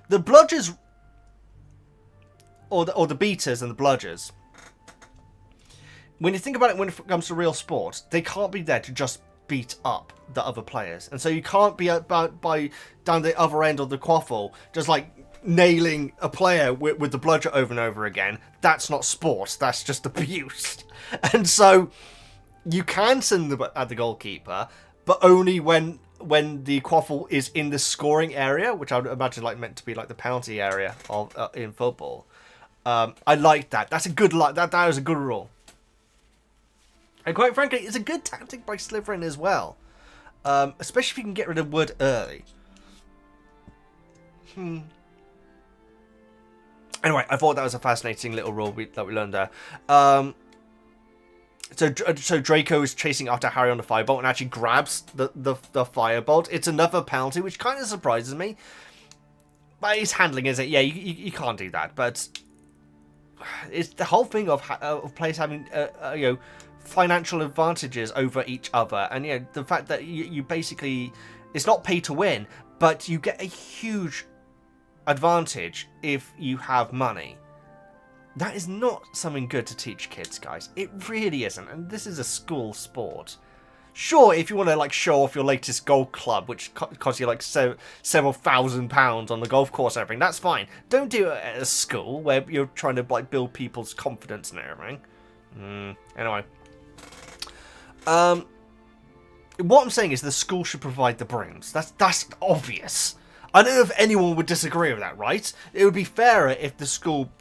Speaker 1: the bludgers, or the beaters and the bludgers, when you think about it, when it comes to real sport, they can't be there to just beat up the other players. And so you can't be by down the other end of the quaffle, just like nailing a player with the bludger over and over again. That's not sport. That's just abuse. And so you can send them at the goalkeeper, but only when the quaffle is in the scoring area, which I would imagine like meant to be like the penalty area of in football. I like that. That's a good that is a good rule. And quite frankly, it's a good tactic by Slytherin as well. Especially if you can get rid of Wood early. Anyway, I thought that was a fascinating little rule that we learned there. So Draco is chasing after Harry on the firebolt and actually grabs the firebolt. It's another penalty, which kind of surprises me. But his handling is it? Yeah, you can't do that. But it's the whole thing of players having financial advantages over each other, and the fact that you basically, it's not pay to win, but you get a huge advantage if you have money. That is not something good to teach kids, guys. It really isn't, and this is a school sport. Sure, if you want to like show off your latest golf club, which costs you like several £1,000s on the golf course and everything, that's fine. Don't do it at a school where you're trying to like build people's confidence and everything. Anyway. What I'm saying is the school should provide the brooms. That's obvious. I don't know if anyone would disagree with that, right? It would be fairer if the school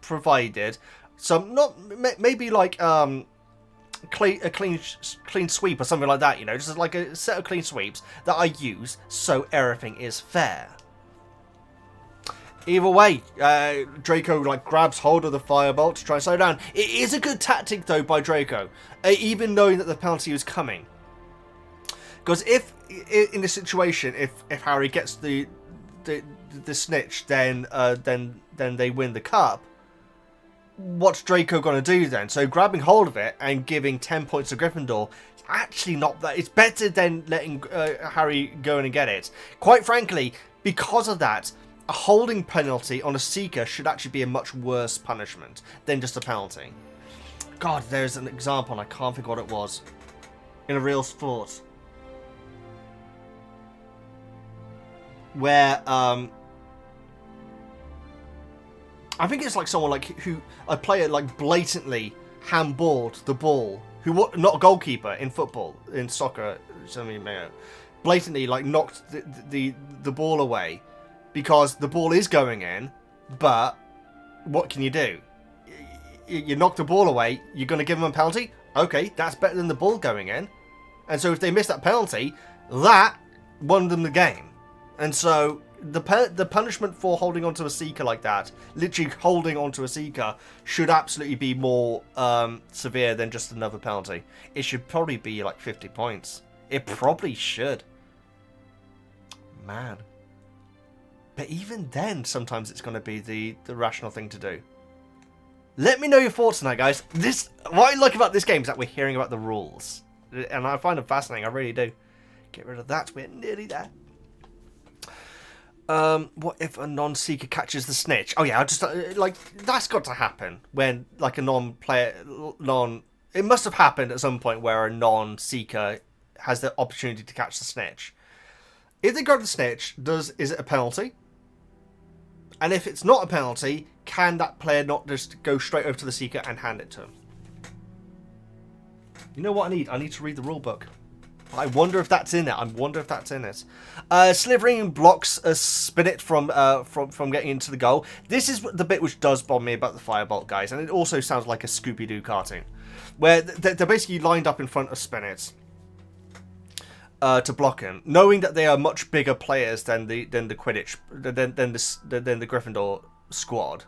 Speaker 1: provided some, maybe like a clean sweep or something like that, just like a set of clean sweeps that I use so everything is fair. Either way, Draco like grabs hold of the firebolt to try and slow down. It is a good tactic though by Draco, even knowing that the penalty was coming. Because if in this situation, if Harry gets the snitch, then they win the cup. What's Draco gonna do then? So grabbing hold of it and giving 10 points to Gryffindor is actually not that. It's better than letting Harry go in and get it. Quite frankly, because of that, a holding penalty on a seeker should actually be a much worse punishment than just a penalty. God, there's an example, and I can't think what it was. In a real sport. Where, I think it's like someone like a player like blatantly handballed the ball, not a goalkeeper in football, in soccer, blatantly like knocked the ball away. Because the ball is going in, but what can you do? You knock the ball away, you're going to give him a penalty? Okay, that's better than the ball going in. And so if they miss that penalty, that won them the game. And so the punishment for holding onto a seeker like that, literally holding onto a seeker, should absolutely be more severe than just another penalty. It should probably be like 50 points. It probably should. Man. But even then, sometimes it's going to be the rational thing to do. Let me know your thoughts on that, guys. What I like about this game is that we're hearing about the rules. And I find them fascinating, I really do. Get rid of that, we're nearly there. What if a non-seeker catches the snitch? Oh yeah, I just like that's got to happen when like a it must have happened at some point where a non-seeker has the opportunity to catch the snitch. If they grab the snitch, is it a penalty? And if it's not a penalty, can that player not just go straight over to the seeker and hand it to him? You know what I need? I need to read the rule book. I wonder if that's in it. I wonder if that's in it. Slivering blocks a Spinnet from getting into the goal. This is the bit which does bother me about the Firebolt, guys. And it also sounds like a Scooby-Doo cartoon. Where they're basically lined up in front of Spinnet to block him, knowing that they are much bigger players than the Quidditch, than the Gryffindor squad.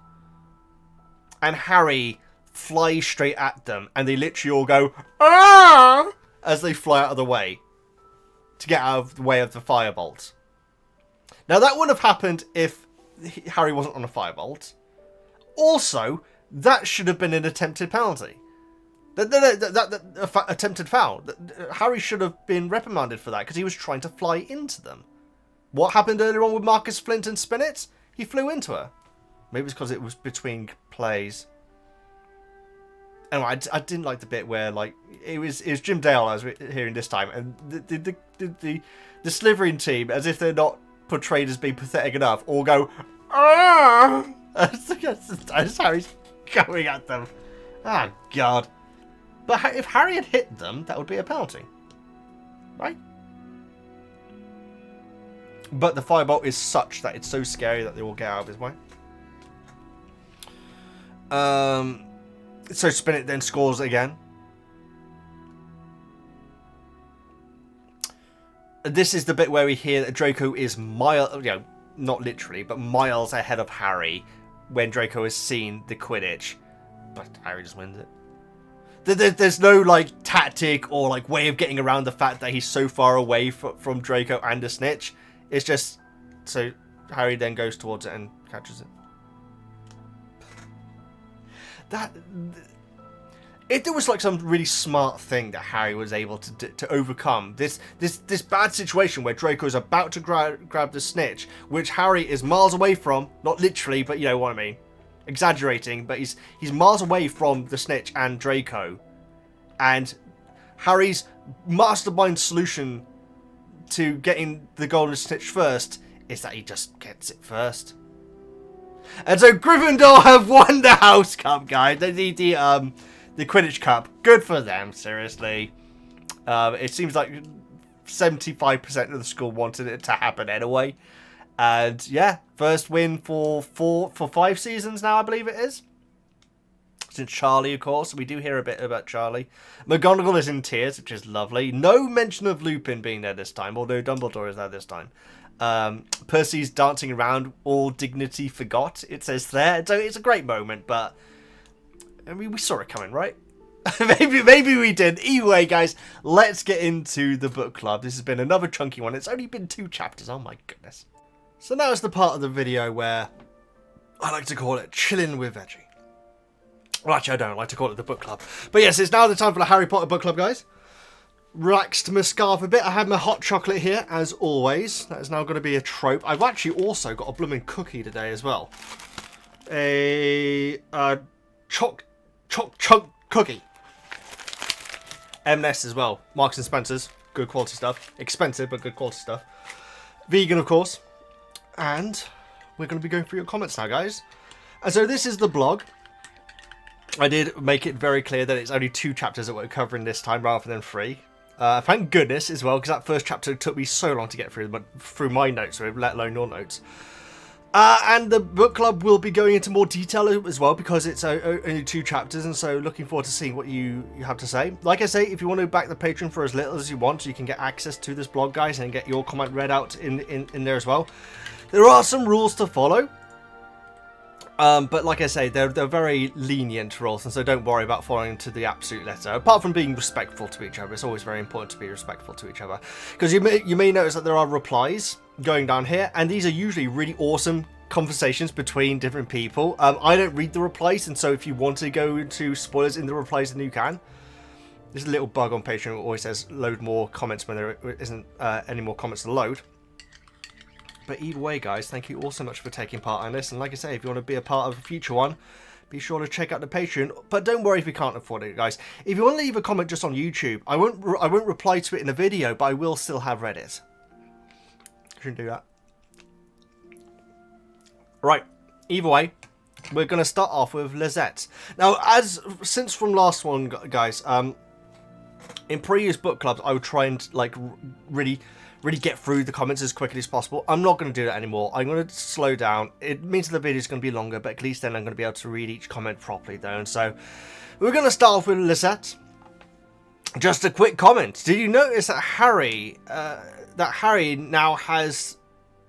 Speaker 1: And Harry flies straight at them, and they literally all go, "Ah!" as they fly out of the way to get out of the way of the Firebolt. Now, that wouldn't have happened if Harry wasn't on a Firebolt. Also, that should have been an attempted penalty. That attempted foul. Harry should have been reprimanded for that because he was trying to fly into them. What happened earlier on with Marcus Flint and Spinnet? He flew into her. Maybe it's because it was between plays. Anyway, I didn't like the bit where like it was Jim Dale I was hearing this time, and the Slytherin team, as if they're not portrayed as being pathetic enough, all go "Ah!" as Harry's going at them. Ah, God. But if Harry had hit them, that would be a penalty, right? But the Firebolt is such that it's so scary that they will get out of his way. So Spinnet then scores again. This is the bit where we hear that Draco is not literally, but miles ahead of Harry when Draco has seen the Quidditch. But Harry just wins it. There's no like tactic or like way of getting around the fact that he's so far away from Draco and the snitch. It's just so Harry then goes towards it and catches it. If there was like some really smart thing that Harry was able to overcome this bad situation where Draco is about to grab the snitch, which Harry is miles away from, not literally, but you know what I mean, exaggerating, but he's miles away from the snitch and Draco, and Harry's mastermind solution to getting the golden snitch first is that he just gets it first. And so Gryffindor have won the House Cup, guys. The Quidditch Cup. Good for them, seriously. It seems like 75% of the school wanted it to happen anyway. And yeah, first win for 5 seasons now, I believe it is. Since Charlie, of course. We do hear a bit about Charlie. McGonagall is in tears, which is lovely. No mention of Lupin being there this time, although Dumbledore is there this time. Percy's dancing around, all dignity forgot, it says there. So it's a great moment, but I mean, we saw it coming, right? maybe we did. Either way, guys, let's get into the book club. This has been another chunky one. It's only been 2 chapters. Oh my goodness. So now is the part of the video where I like to call it chilling with Veggie. Well, actually, I don't like to call it the book club. But yes, it's now the time for the Harry Potter book club, guys. Relaxed my scarf a bit. I have my hot chocolate here, as always. That is now going to be a trope. I've actually also got a blooming cookie today as well. A choc cookie. M&S as well. Marks and Spencer's. Good quality stuff. Expensive, but good quality stuff. Vegan, of course. And we're going to be going through your comments now, guys. And so this is the blog. I did make it very clear that it's only 2 chapters that we're covering this time rather than 3. Thank goodness as well, because that first chapter took me so long to get through my notes, let alone your notes. And the book club will be going into more detail as well, because it's only 2 chapters, and so looking forward to seeing what you have to say. Like I say, if you want to back the Patreon for as little as you want, you can get access to this blog, guys, and get your comment read out in there as well. There are some rules to follow. But like I say, they're very lenient rules, and so don't worry about following to the absolute letter. Apart from being respectful to each other, it's always very important to be respectful to each other. Because you may notice that there are replies going down here, and these are usually really awesome conversations between different people. I don't read the replies, and so if you want to go into spoilers in the replies, then you can. There's a little bug on Patreon that always says load more comments when there isn't any more comments to load. But either way, guys, thank you all so much for taking part in this. And like I say, if you want to be a part of a future one, be sure to check out the Patreon. But don't worry if you can't afford it, guys. If you want to leave a comment just on YouTube, I won't reply to it in the video, but I will still have read it. Shouldn't do that. Right. Either way, we're going to start off with Lizette. Now, since from last one, guys, in previous book clubs, I would try and like really get through the comments as quickly as possible. I'm not going to do that anymore. I'm going to slow down. It means the video is going to be longer, but at least then I'm going to be able to read each comment properly, though. And so we're going to start off with Lizette. Just a quick comment. Did you notice that Harry now has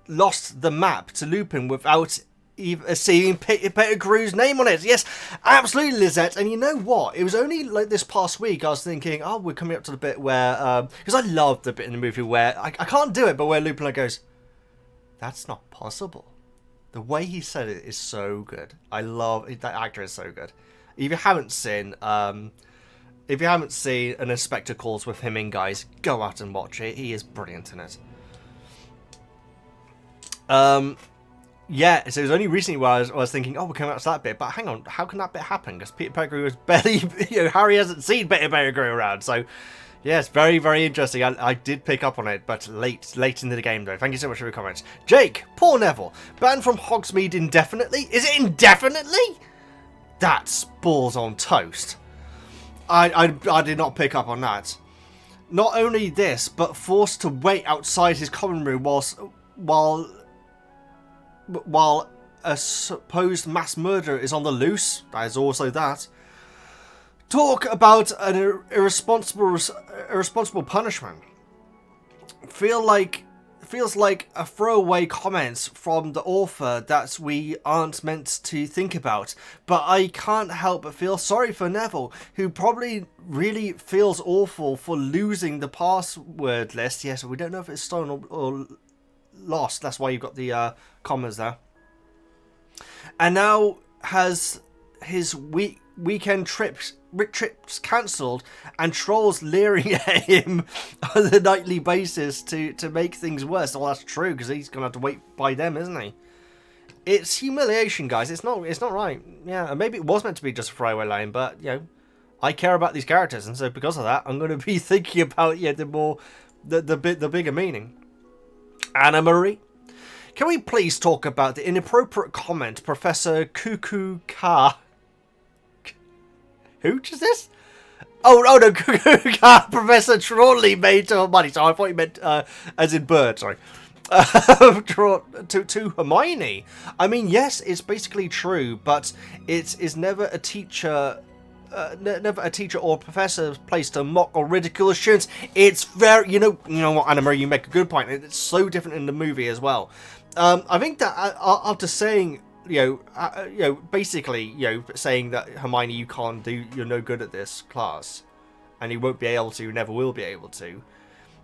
Speaker 1: lost the map to Lupin without even seeing Pettigrew's name on it? Yes, absolutely, Lizette. And you know what? It was only like this past week I was thinking, oh, we're coming up to the bit where, because I love the bit in the movie where, I can't do it, but where Lupin goes, that's not possible. The way he said it is so good. I love, that actor is so good. If you haven't seen An Inspector Calls with him in, guys, go out and watch it. He is brilliant in it. Yeah, so it was only recently where I was thinking, oh, we're coming up to that bit, but hang on, how can that bit happen? Because Peter Pettigrew was barely, Harry hasn't seen Peter Pettigrew around, so yeah, it's very, very interesting. I did pick up on it, but late into the game, though. Thank you so much for your comments. Jake, Paul Neville, banned from Hogsmeade indefinitely? Is it indefinitely? That's balls on toast. I did not pick up on that. Not only this, but forced to wait outside his common room while a supposed mass murderer is on the loose. That is also that. Talk about an irresponsible punishment. Feels like a throwaway comments from the author that we aren't meant to think about. But I can't help but feel sorry for Neville, who probably really feels awful for losing the password list. Yes, we don't know if it's stolen or lost. That's why you've got the commas there. And now has his weekend trips cancelled, and trolls leering at him on a nightly basis to make things worse. Well, that's true, because he's gonna have to wait by them, isn't he? It's humiliation, guys. It's not right. Yeah, and maybe it was meant to be just a throwaway line, but you know, I care about these characters, and so because of that, I'm going to be thinking about the bigger meaning. Anna Marie, can we please talk about the inappropriate comment Professor Cuckoo Car? Who is this? Oh no, Cuckoo Car Professor Trawley made to Hermione. So I thought you meant as in bird. Sorry. To Hermione. I mean, yes, it's basically true, but it is never a teacher. Never a teacher or professor's place to mock or ridicule students. It's very, you know what, Anna Marie, you make a good point. It's so different in the movie as well. I think that after saying, basically, saying that Hermione, you're no good at this class, and you won't be able to, you never will be able to.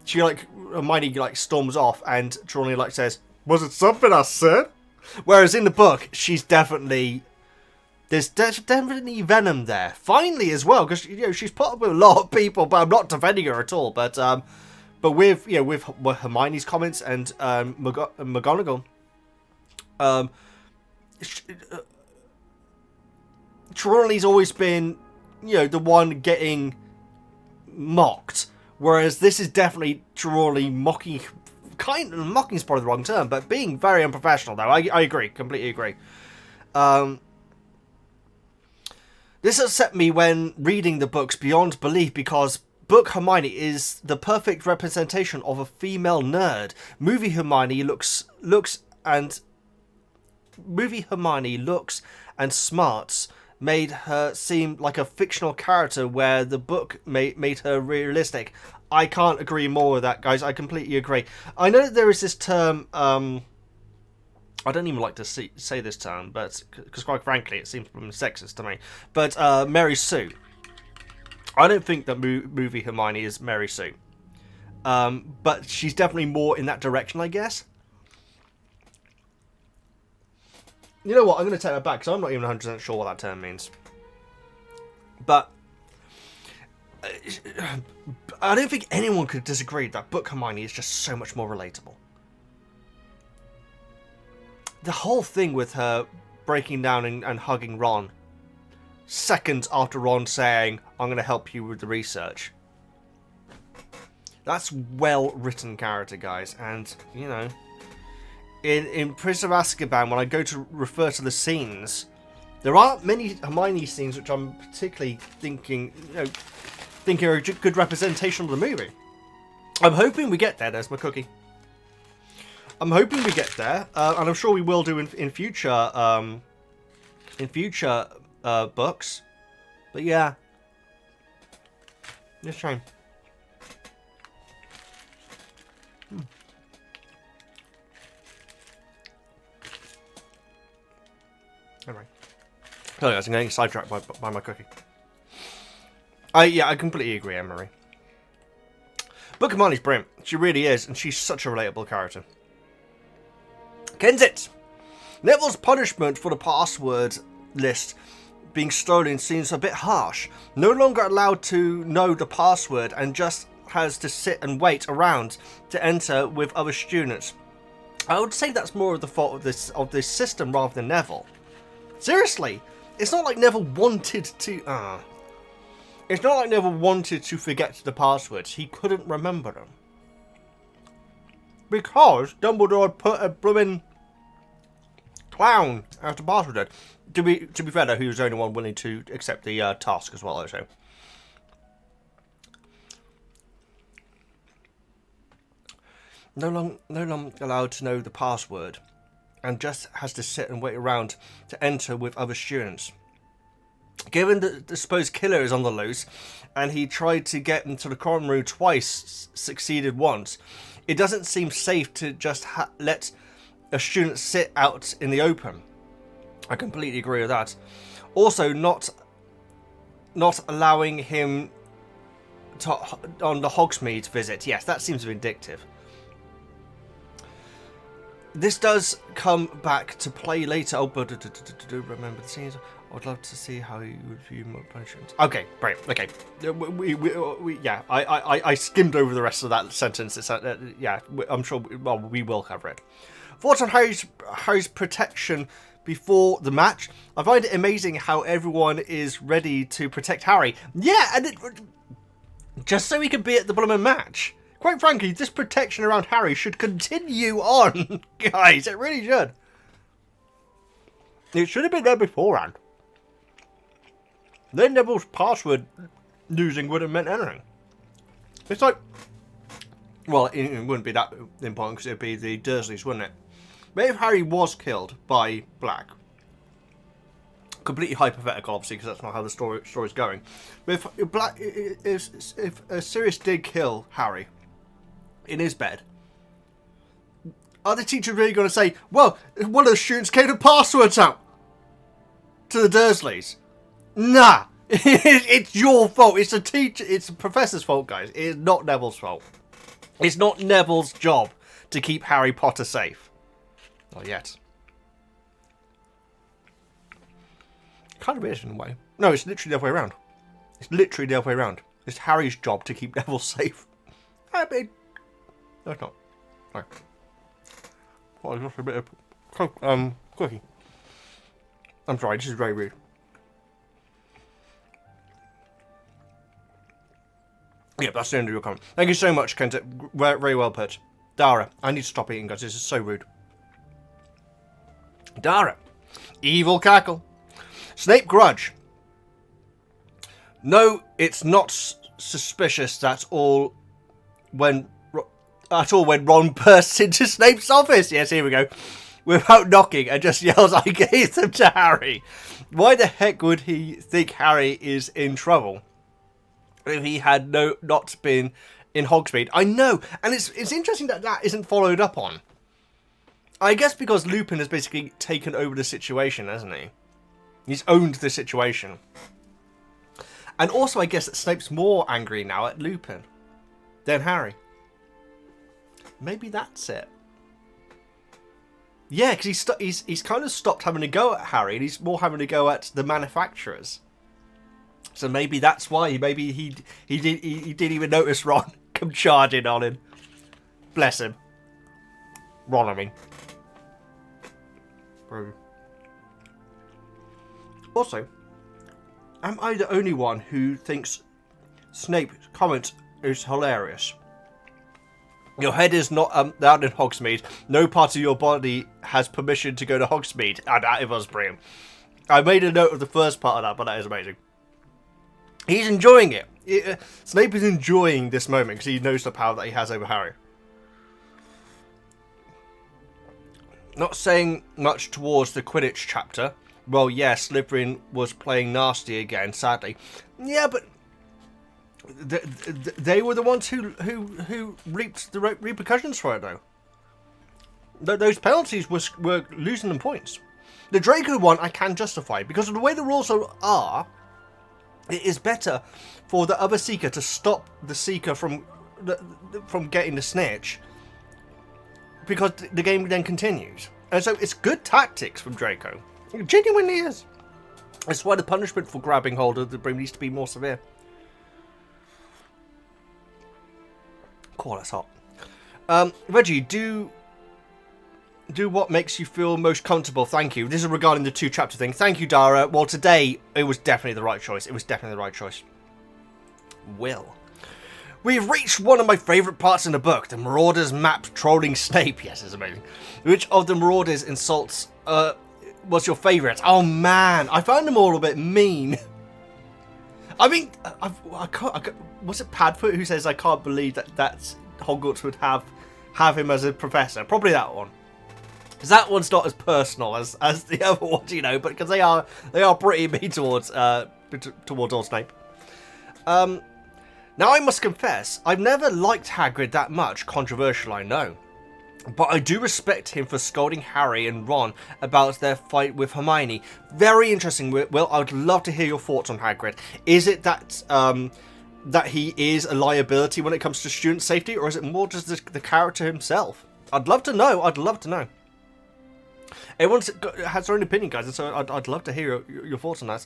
Speaker 1: Hermione storms off, and Trelawney says, "Was it something I said?" Whereas in the book, there's definitely venom there. Finally, as well, because she's put up with a lot of people, but I'm not defending her at all. But with Hermione's comments and McGonagall, Trelawney's always been the one getting mocked, whereas this is definitely Trelawney mocking. Mocking is probably the wrong term, but being very unprofessional. Though I agree, completely agree. This upset me when reading the books beyond belief, because book Hermione is the perfect representation of a female nerd. Movie Hermione looks and movie Hermione looks and smarts made her seem like a fictional character, where the book made her realistic. I can't agree more with that, guys. I completely agree. I know that there is this term, I don't even like to say this term, but because quite frankly it seems sexist to me, but Mary Sue. I don't think that movie Hermione is Mary Sue, but she's definitely more in that direction, I guess. You know what, I'm going to take that back, because I'm not even 100% sure what that term means. But I don't think anyone could disagree that book Hermione is just so much more relatable. The whole thing with her breaking down and hugging Ron seconds after Ron saying, I'm going to help you with the research. That's well-written character, guys. And, you know, in Prisoner of Azkaban, when I go to refer to the scenes, there aren't many Hermione scenes which I'm particularly thinking are a good representation of the movie. I'm hoping we get there. There's my cookie. I'm hoping we get there, and I'm sure we will do in future books. But yeah, it's a shame. Anyway, oh guys, I'm getting sidetracked by my cookie. I completely agree, Anne-Marie. Book of Hermione's brilliant. She really is, and she's such a relatable character. Kenzit! Neville's punishment for the password list being stolen seems a bit harsh. No longer allowed to know the password and just has to sit and wait around to enter with other students. I would say that's more of the fault of this system rather than Neville. Seriously, it's not like Neville wanted to. It's not like Neville wanted to forget the passwords. He couldn't remember them. Because Dumbledore put a blooming clown as the password. To be fair though, he was the only one willing to accept the task as well, also. No longer allowed to know the password, and just has to sit and wait around to enter with other students. Given that the supposed killer is on the loose, and he tried to get into the common room twice, succeeded once, it doesn't seem safe to just let a student sit out in the open. I completely agree with that. Also, not allowing him on the Hogsmeade visit. Yes, that seems vindictive. This does come back to play later. Oh, but remember the scenes. I'd love to see how you would view more punishments. Okay, great. Okay, yeah. I skimmed over the rest of that sentence. It's, yeah, I'm sure. Well, we will cover it. Thoughts on Harry's protection before the match? I find it amazing how everyone is ready to protect Harry. Yeah, and just so he can be at the blooming match. Quite frankly, this protection around Harry should continue on, guys. It really should. It should have been there beforehand. Then Neville's password losing wouldn't have meant anything. It's like, well, it wouldn't be that important because it'd be the Dursleys, wouldn't it? But if Harry was killed by Black, completely hypothetical, obviously, because that's not how the story's going. But if Sirius did kill Harry in his bed, are the teachers really going to say, well, one of the students gave the passwords out to the Dursleys? Nah, it's your fault. It's the professor's fault, guys. It's not Neville's fault. It's not Neville's job to keep Harry Potter safe. Not yet. Kind of is in a way. No, it's literally the other way around. It's literally the other way around. It's Harry's job to keep Neville safe. I mean, no, it's not. No. Well, just a bit of cookie. I'm sorry, this is very rude. Yep, that's the end of your comment. Thank you so much, Kent. Very well put. Dara, I need to stop eating, guys. This is so rude. Dara, evil cackle. Snape grudge. No, it's not suspicious at all when Ron bursts into Snape's office. Yes, here we go. without knocking and just yells, "I gave them to Harry." Why the heck would he think Harry is in trouble if he had not been in Hogsmeade? I know, and it's interesting that that isn't followed up on. I guess because Lupin has basically taken over the situation, hasn't he? He's owned the situation. And also, I guess that Snape's more angry now at Lupin than Harry. Maybe that's it. Yeah, because he's kind of stopped having to go at Harry, and he's more having to go at the manufacturers. So maybe that's why. Maybe he didn't even notice Ron come charging on him. Bless him. Ron, I mean. Bro. Also, am I the only one who thinks Snape's comment is hilarious? Your head is not out in Hogsmeade. No part of your body has permission to go to Hogsmeade. And that was brilliant. I made a note of the first part of that, but that is amazing. He's enjoying it. Snape is enjoying this moment because he knows the power that he has over Harry. Not saying much towards the Quidditch chapter. Well, yeah, Slytherin was playing nasty again, sadly. Yeah, but they were the ones who reaped the repercussions for it, though. Those penalties were losing them points. The Draco one I can justify, because of the way the rules are, it is better for the other Seeker to stop the Seeker from getting the snitch, because the game then continues. And so it's good tactics from Draco. It genuinely is. That's why the punishment for grabbing hold of the broom needs to be more severe. Cool, that's hot. Veggie, do what makes you feel most comfortable. Thank you. This is regarding the 2-chapter thing. Thank you, Dara. Well, today, it was definitely the right choice. It was definitely the right choice. Will. We've reached one of my favourite parts in the book. The Marauders map trolling Snape. Yes, it's amazing. Which of the Marauders insults was your favourite? Oh, man. I found them all a bit mean. I mean, I can't, was it Padfoot who says, I can't believe that Hogwarts would have him as a professor? Probably that one. Because that one's not as personal as the other ones, you know, but because they are pretty mean towards old Snape. Now I must confess, I've never liked Hagrid that much. Controversial, I know. But I do respect him for scolding Harry and Ron about their fight with Hermione. Very interesting, Will. I would love to hear your thoughts on Hagrid. Is it that that he is a liability when it comes to student safety, or is it more just the character himself? I'd love to know. I'd love to know. Everyone has their own opinion, guys, and so I'd love to hear your thoughts on that.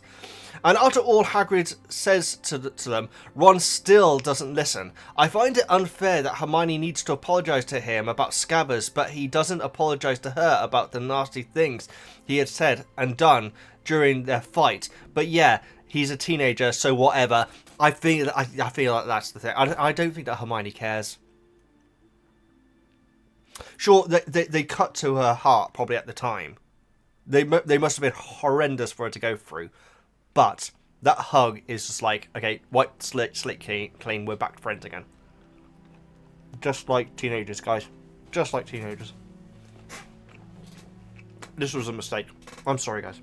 Speaker 1: And after all Hagrid says to them, Ron still doesn't listen. I find it unfair that Hermione needs to apologise to him about Scabbers, but he doesn't apologise to her about the nasty things he had said and done during their fight. But yeah, he's a teenager, so whatever. I feel like that's the thing. I don't think that Hermione cares. Sure, they cut to her heart probably at the time. They must have been horrendous for her to go through. But that hug is just like, okay, white, slick, clean, we're back friends again. Just like teenagers, guys. Just like teenagers. This was a mistake. I'm sorry, guys.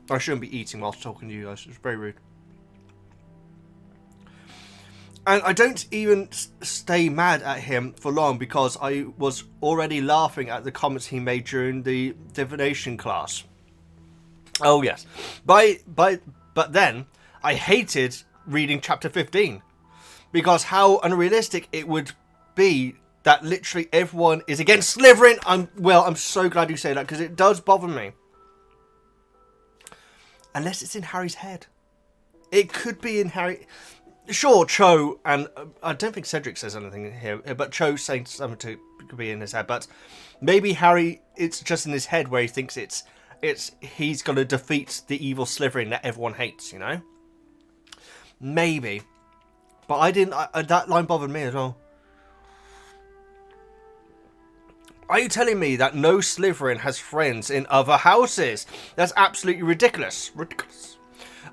Speaker 1: I shouldn't be eating whilst talking to you guys. It's very rude. And I don't even stay mad at him for long because I was already laughing at the comments he made during the divination class. Oh yes. But then I hated reading chapter 15 because how unrealistic it would be that literally everyone is against Slytherin. I'm so glad you say that because it does bother me. Unless it's in Harry's head. It could be in Harry. Sure, Cho, and I don't think Cedric says anything here, but Cho's saying something could be in his head. But maybe Harry, it's just in his head where he thinks he's going to defeat the evil Slytherin that everyone hates, you know? Maybe. But I didn't, that line bothered me as well. Are you telling me that no Slytherin has friends in other houses? That's absolutely ridiculous. Ridiculous.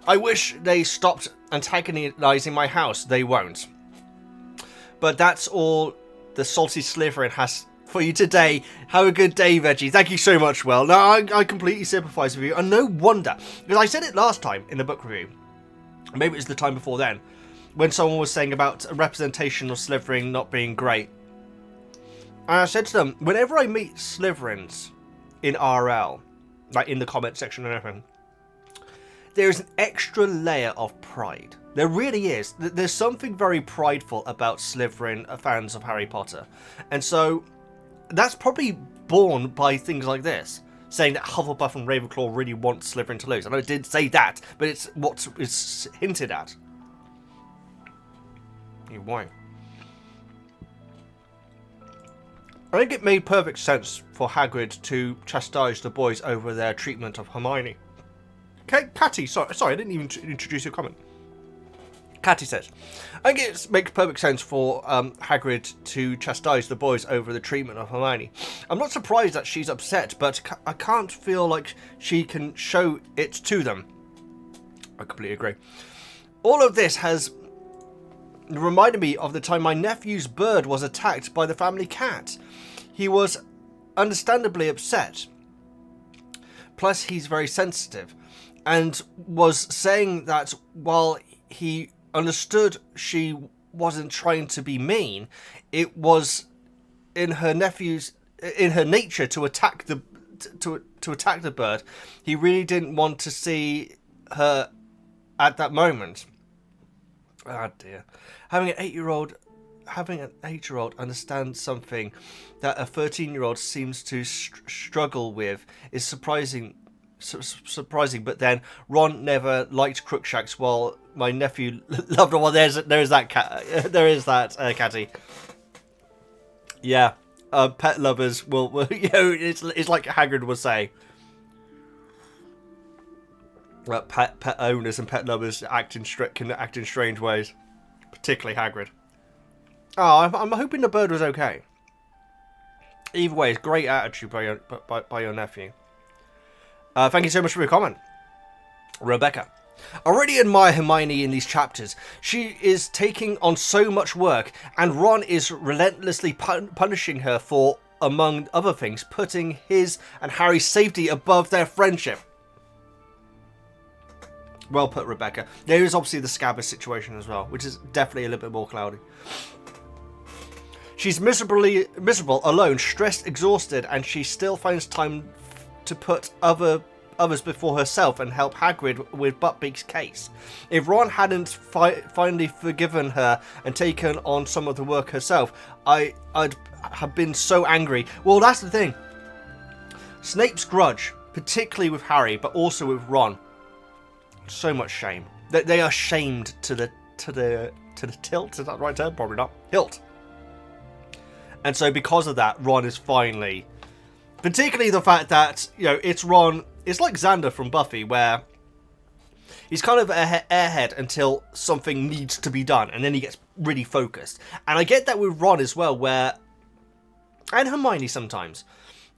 Speaker 1: I wish they stopped antagonizing my house. They won't. But that's all the salty Slytherin has for you today. Have a good day, Veggie. Thank you so much, Will. No, I completely sympathise with you. And no wonder, because I said it last time in the book review. Maybe it was the time before then, when someone was saying about a representation of Slytherin not being great. And I said to them, whenever I meet Slytherins in RL, like in the comment section and everything, there is an extra layer of pride. There really is. There's something very prideful about Slytherin fans of Harry Potter. And so that's probably born by things like this, saying that Hufflepuff and Ravenclaw really want Slytherin to lose. I know it did say that, but it's what is hinted at. Why? I think it made perfect sense for Hagrid to chastise the boys over their treatment of Hermione. Okay, Catty, sorry, I didn't even introduce your comment. Catty says, I think it makes perfect sense for Hagrid to chastise the boys over the treatment of Hermione. I'm not surprised that she's upset, but I can't feel like she can show it to them. I completely agree. All of this has reminded me of the time my nephew's bird was attacked by the family cat. He was understandably upset. Plus, he's very sensitive, and was saying that while he understood she wasn't trying to be mean, it was in her nature to attack the attack the bird. He really didn't want to see her at that moment. Ah, dear. Having an 8-year-old understand something that a 13-year-old seems to struggle with is surprising. But then Ron never liked Crookshanks, while my nephew loved it. Well, there is that Catty. Yeah, pet lovers will it's like Hagrid was saying. Pet owners and pet lovers can act in strange ways, particularly Hagrid. Oh, I'm hoping the bird was okay. Either way, it's great attitude by your nephew. Thank you so much for your comment, Rebecca. I really admire Hermione in these chapters. She is taking on so much work, and Ron is relentlessly punishing her for, among other things, putting his and Harry's safety above their friendship. Well put, Rebecca. There is obviously the Scabbers situation as well, which is definitely a little bit more cloudy. She's miserable, alone, stressed, exhausted, and she still finds time to put others before herself and help Hagrid with Buckbeak's case. If Ron hadn't finally forgiven her and taken on some of the work herself, I'd have been so angry. Well, that's the thing. Snape's grudge, particularly with Harry, but also with Ron. So much shame. They are shamed to the tilt. Is that the right term? Probably not. Hilt. And so because of that, Ron is finally... Particularly the fact that, it's Ron... It's like Xander from Buffy, where he's kind of airhead until something needs to be done, and then he gets really focused. And I get that with Ron as well, where... And Hermione sometimes.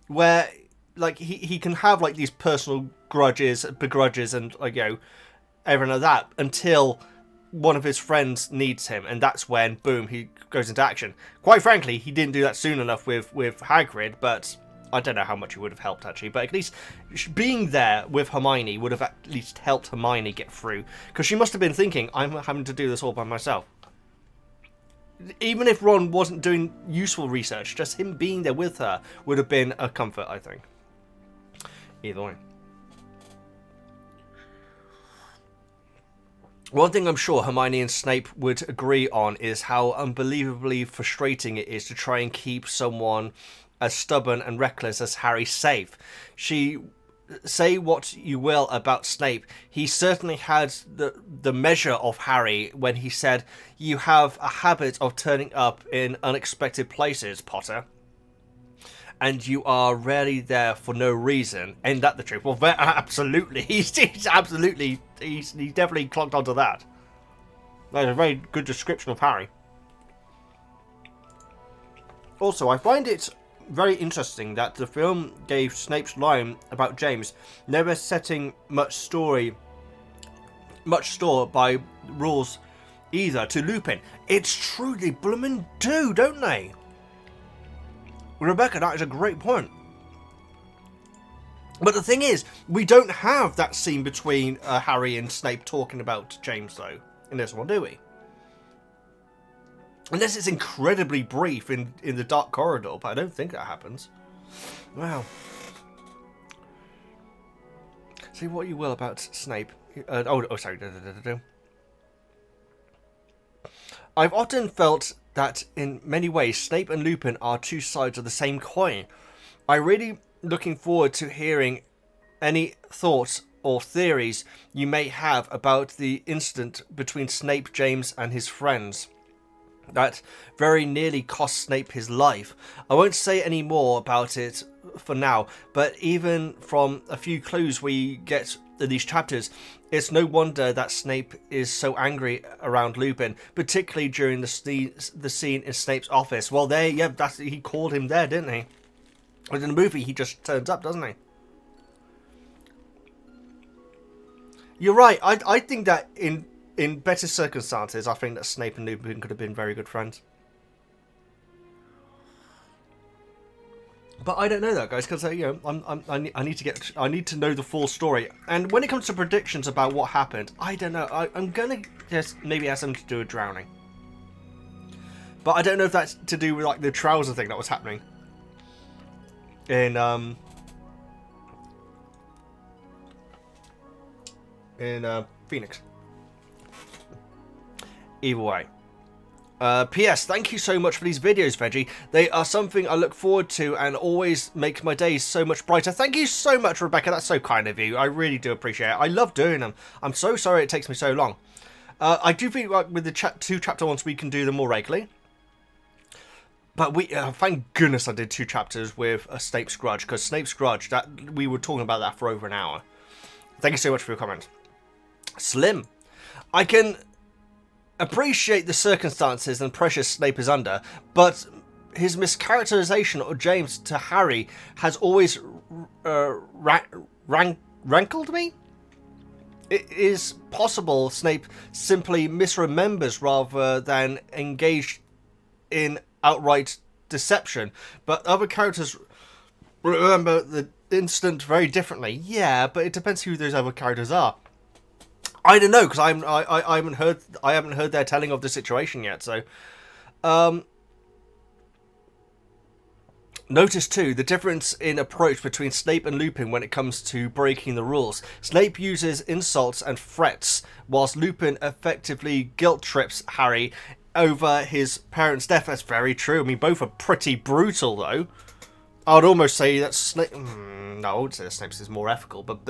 Speaker 1: Where, like, he can have, like, these personal begrudges, and, like, everything like that, until one of his friends needs him, and that's when, boom, he goes into action. Quite frankly, he didn't do that soon enough with Hagrid, but I don't know how much he would have helped, actually. But at least being there with Hermione would have at least helped Hermione get through, because she must have been thinking, I'm having to do this all by myself. Even if Ron wasn't doing useful research, just him being there with her would have been a comfort, I think. Either way. One thing I'm sure Hermione and Snape would agree on is how unbelievably frustrating it is to try and keep someone as stubborn and reckless as Harry safe. Say what you will about Snape, he certainly had the measure of Harry when he said, "You have a habit of turning up in unexpected places, Potter. And you are rarely there for no reason." Ain't that the truth? Well, absolutely. He's definitely clocked onto that. That's a very good description of Harry. Also, I find it very interesting that the film gave Snape's line about James never setting much store by rules either to Lupin. It's true, they bloomin' do, don't they? Rebecca, that is a great point. But the thing is, we don't have that scene between Harry and Snape talking about James, though, in this one, do we? Unless it's incredibly brief in the Dark Corridor, but I don't think that happens. Wow. Say what you will about Snape. Sorry. I've often felt that in many ways Snape and Lupin are two sides of the same coin. I'm really looking forward to hearing any thoughts or theories you may have about the incident between Snape, James and his friends that very nearly cost Snape his life. I won't say any more about it for now, but even from a few clues we get in these chapters, it's no wonder that Snape is so angry around Lupin, particularly during the scene in Snape's office. Well, he called him there, didn't he? But in the movie, he just turns up, doesn't he? You're right. I think that in better circumstances, I think that Snape and Lupin could have been very good friends. But I don't know that, guys, because I need to know the full story. And when it comes to predictions about what happened, I don't know. I'm gonna just maybe have something to do with drowning. But I don't know if that's to do with like the trouser thing that was happening in Phoenix. Either way. P.S. Thank you so much for these videos, Veggie. They are something I look forward to and always make my days so much brighter. Thank you so much, Rebecca. That's so kind of you. I really do appreciate it. I love doing them. I'm so sorry it takes me so long. I do think like with the two chapter ones we can do them more regularly. But thank goodness I did 2 chapters with a Snape's Grudge, because Snape's Grudge, that we were talking about that for over an hour. Thank you so much for your comment. Slim. I can appreciate the circumstances and pressure Snape is under, but his mischaracterization of James to Harry has always rankled me. It is possible Snape simply misremembers rather than engaged in outright deception, but other characters remember the incident very differently. Yeah, but it depends who those other characters are. I don't know, because I haven't heard their telling of the situation yet. So, notice too the difference in approach between Snape and Lupin when it comes to breaking the rules. Snape uses insults and threats, whilst Lupin effectively guilt trips Harry over his parents' death. That's very true. I mean, both are pretty brutal, though. I would almost say that Snape. No, I would say that Snape's is more ethical, but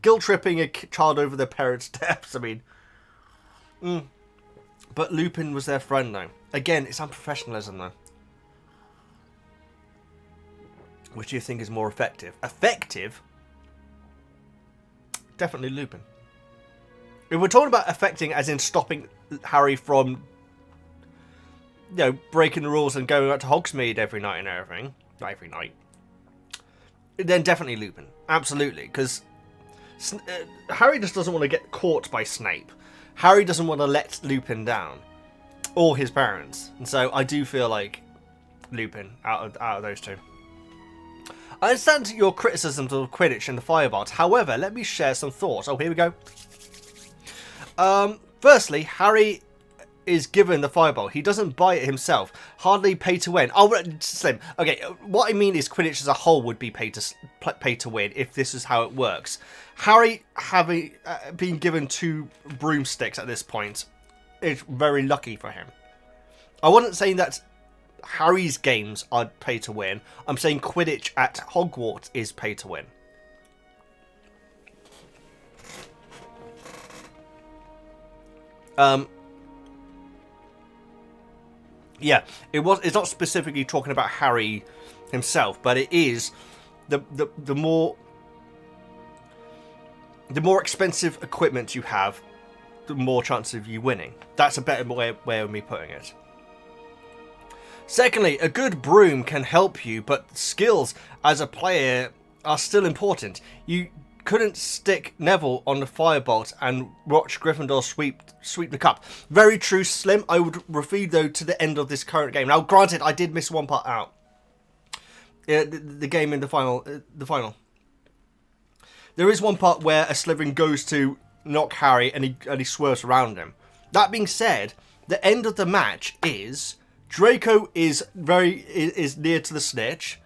Speaker 1: guilt tripping a child over their parents' deaths. I mean, but Lupin was their friend, though. Again, it's unprofessionalism, though. Which do you think is more effective? Effective? Definitely Lupin. If we're talking about affecting, as in stopping Harry from, breaking the rules and going out to Hogsmeade every night and everything, not every night, then definitely Lupin. Absolutely, because Harry just doesn't want to get caught by Snape. Harry doesn't want to let Lupin down, or his parents, and so I do feel like Lupin out of those two. I understand your criticisms of Quidditch and the Fireballs. However, let me share some thoughts. Oh, here we go. Firstly, Harry is given the Fireball. He doesn't buy it himself. Hardly pay to win. Oh, Slim. Okay, what I mean is Quidditch as a whole would be pay to win if this is how it works. Harry having been given 2 broomsticks at this point is very lucky for him. I wasn't saying that Harry's games are pay to win. I'm saying Quidditch at Hogwarts is pay to win. Yeah, it's not specifically talking about Harry himself, but it is the more expensive equipment you have, the more chance of you winning. That's a better way of me putting it. Secondly, a good broom can help you, but skills as a player are still important. You couldn't stick Neville on the firebolt and watch Gryffindor sweep the cup. Very true, Slim. I would refer though to the end of this current game. Now, granted, I did miss one part out. The game in the final. There is one part where a Slytherin goes to knock Harry and he swerves around him. That being said, the end of the match is Draco is near to the snitch.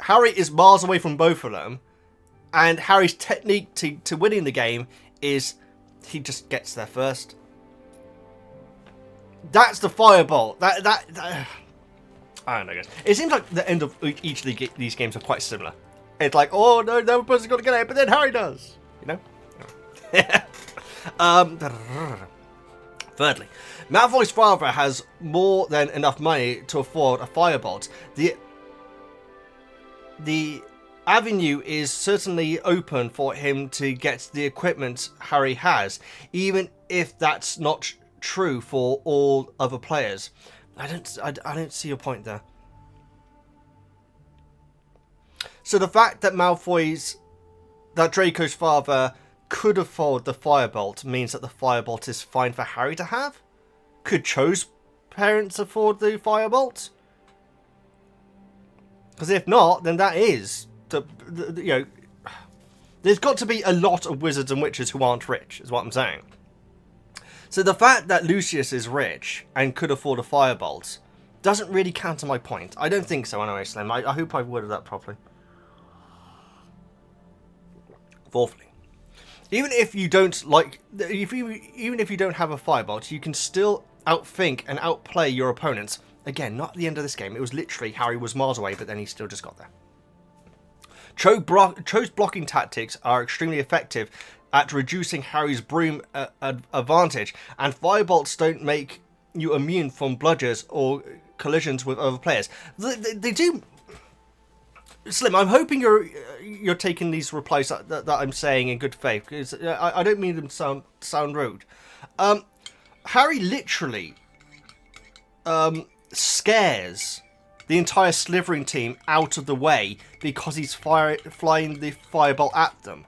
Speaker 1: Harry is miles away from both of them. And Harry's technique to winning the game is he just gets there first. That's the firebolt. That I don't know, guys. It seems like the end of each of these games are quite similar. It's like, oh no, no person's got to get it, but then Harry does. You know? Thirdly, Malfoy's father has more than enough money to afford a firebolt. The avenue is certainly open for him to get the equipment Harry has, even if that's not true for all other players. I don't see your point there. So the fact that Draco's father could afford the firebolt means that the firebolt is fine for Harry to have? Could Cho's parents afford the firebolt? Because if not, then that is there's got to be a lot of wizards and witches who aren't rich, is what I'm saying. So the fact that Lucius is rich and could afford a firebolt doesn't really counter my point. I don't think so anyway, Slim. I hope I worded that properly. Fourthly, even if you don't have a firebolt, you can still outthink and outplay your opponents. Again, not at the end of this game. It was literally Harry was miles away, but then he still just got there. Cho's blocking tactics are extremely effective at reducing Harry's broom advantage, and firebolts don't make you immune from bludgers or collisions with other players. They do. Slim, I'm hoping you're taking these replies that I'm saying in good faith, because I don't mean them to sound rude. Harry literally scares the entire Slytherin team out of the way because he's flying the firebolt at them,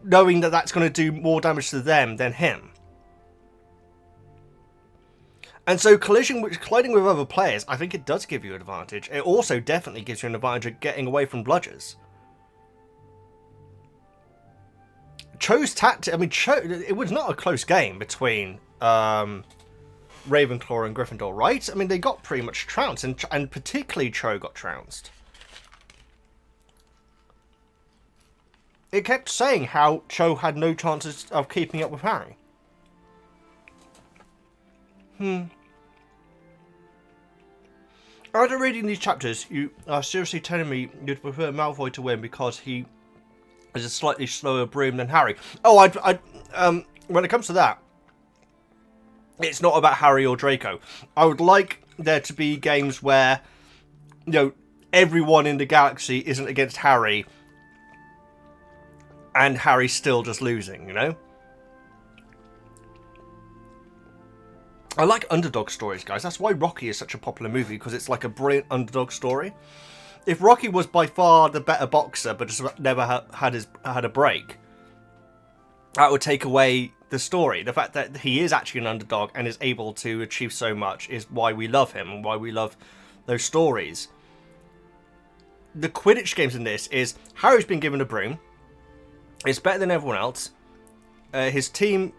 Speaker 1: knowing that that's going to do more damage to them than him. And so colliding with other players, I think it does give you an advantage. It also definitely gives you an advantage of getting away from bludgers. Cho's tactic, I mean, it was not a close game between Ravenclaw and Gryffindor, right? I mean, they got pretty much trounced, and particularly Cho got trounced. It kept saying how Cho had no chances of keeping up with Harry. After reading these chapters, you are seriously telling me you'd prefer Malfoy to win because he is a slightly slower broom than Harry? Oh, when it comes to that, it's not about Harry or Draco. I would like there to be games where, everyone in the galaxy isn't against Harry, and Harry's still just losing, I like underdog stories, guys. That's why Rocky is such a popular movie, because it's like a brilliant underdog story. If Rocky was by far the better boxer, but just never had a break, that would take away the story. The fact that he is actually an underdog and is able to achieve so much is why we love him and why we love those stories. The Quidditch games in this is Harry's been given a broom. It's better than everyone else. His team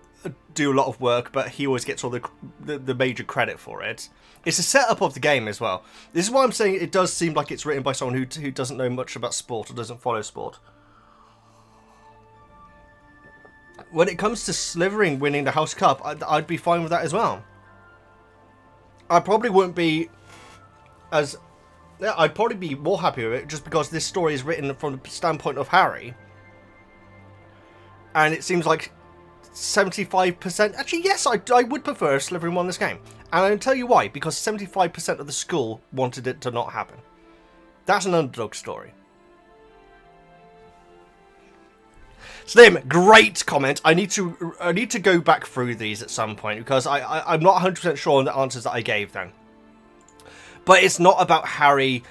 Speaker 1: do a lot of work, but he always gets all the major credit for it. It's a setup of the game as well. This is why I'm saying it does seem like it's written by someone who doesn't know much about sport or doesn't follow sport. When it comes to Slytherin winning the House Cup, I'd be fine with that as well. I probably wouldn't be as... I'd probably be more happy with it just because this story is written from the standpoint of Harry. And it seems like 75%... Actually, yes, I would prefer if Slytherin won this game. And I'll tell you why. Because 75% of the school wanted it to not happen. That's an underdog story. Slim, great comment. I need to go back through these at some point because I'm not 100% sure on the answers that I gave then. But it's not about Harry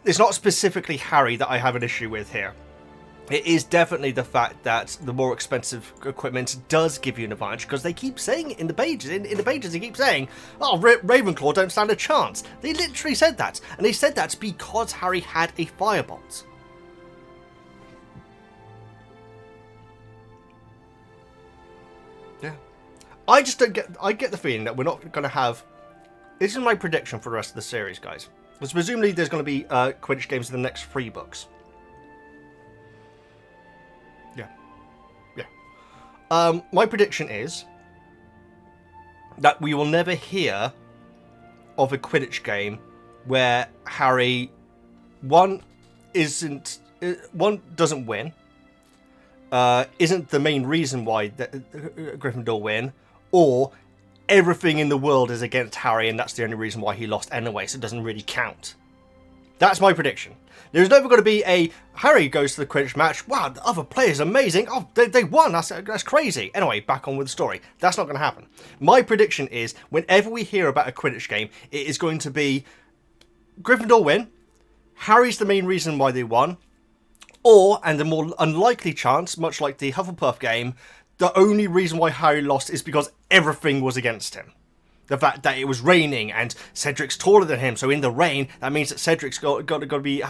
Speaker 1: it's not specifically Harry that I have an issue with here. It is definitely the fact that the more expensive equipment does give you an advantage, because they keep saying it in the pages. In the pages, they keep saying, "Oh, Ravenclaw don't stand a chance." They literally said that, and they said that because Harry had a firebolt. Yeah, I just don't get. I get the feeling that we're not going to have. This is my prediction for the rest of the series, guys. Because presumably there's going to be Quidditch games in the next 3 books. My prediction is that we will never hear of a Quidditch game where Harry doesn't win, isn't the main reason why Gryffindor win, or everything in the world is against Harry and that's the only reason why he lost anyway, so it doesn't really count. That's my prediction. There's never going to be a Harry goes to the Quidditch match. Wow, the other player's amazing. Oh, they won. That's crazy. Anyway, back on with the story. That's not going to happen. My prediction is whenever we hear about a Quidditch game, it is going to be Gryffindor win. Harry's the main reason why they won. Or, and the more unlikely chance, much like the Hufflepuff game, the only reason why Harry lost is because everything was against him. The fact that it was raining and Cedric's taller than him, so in the rain, that means that Cedric's got to be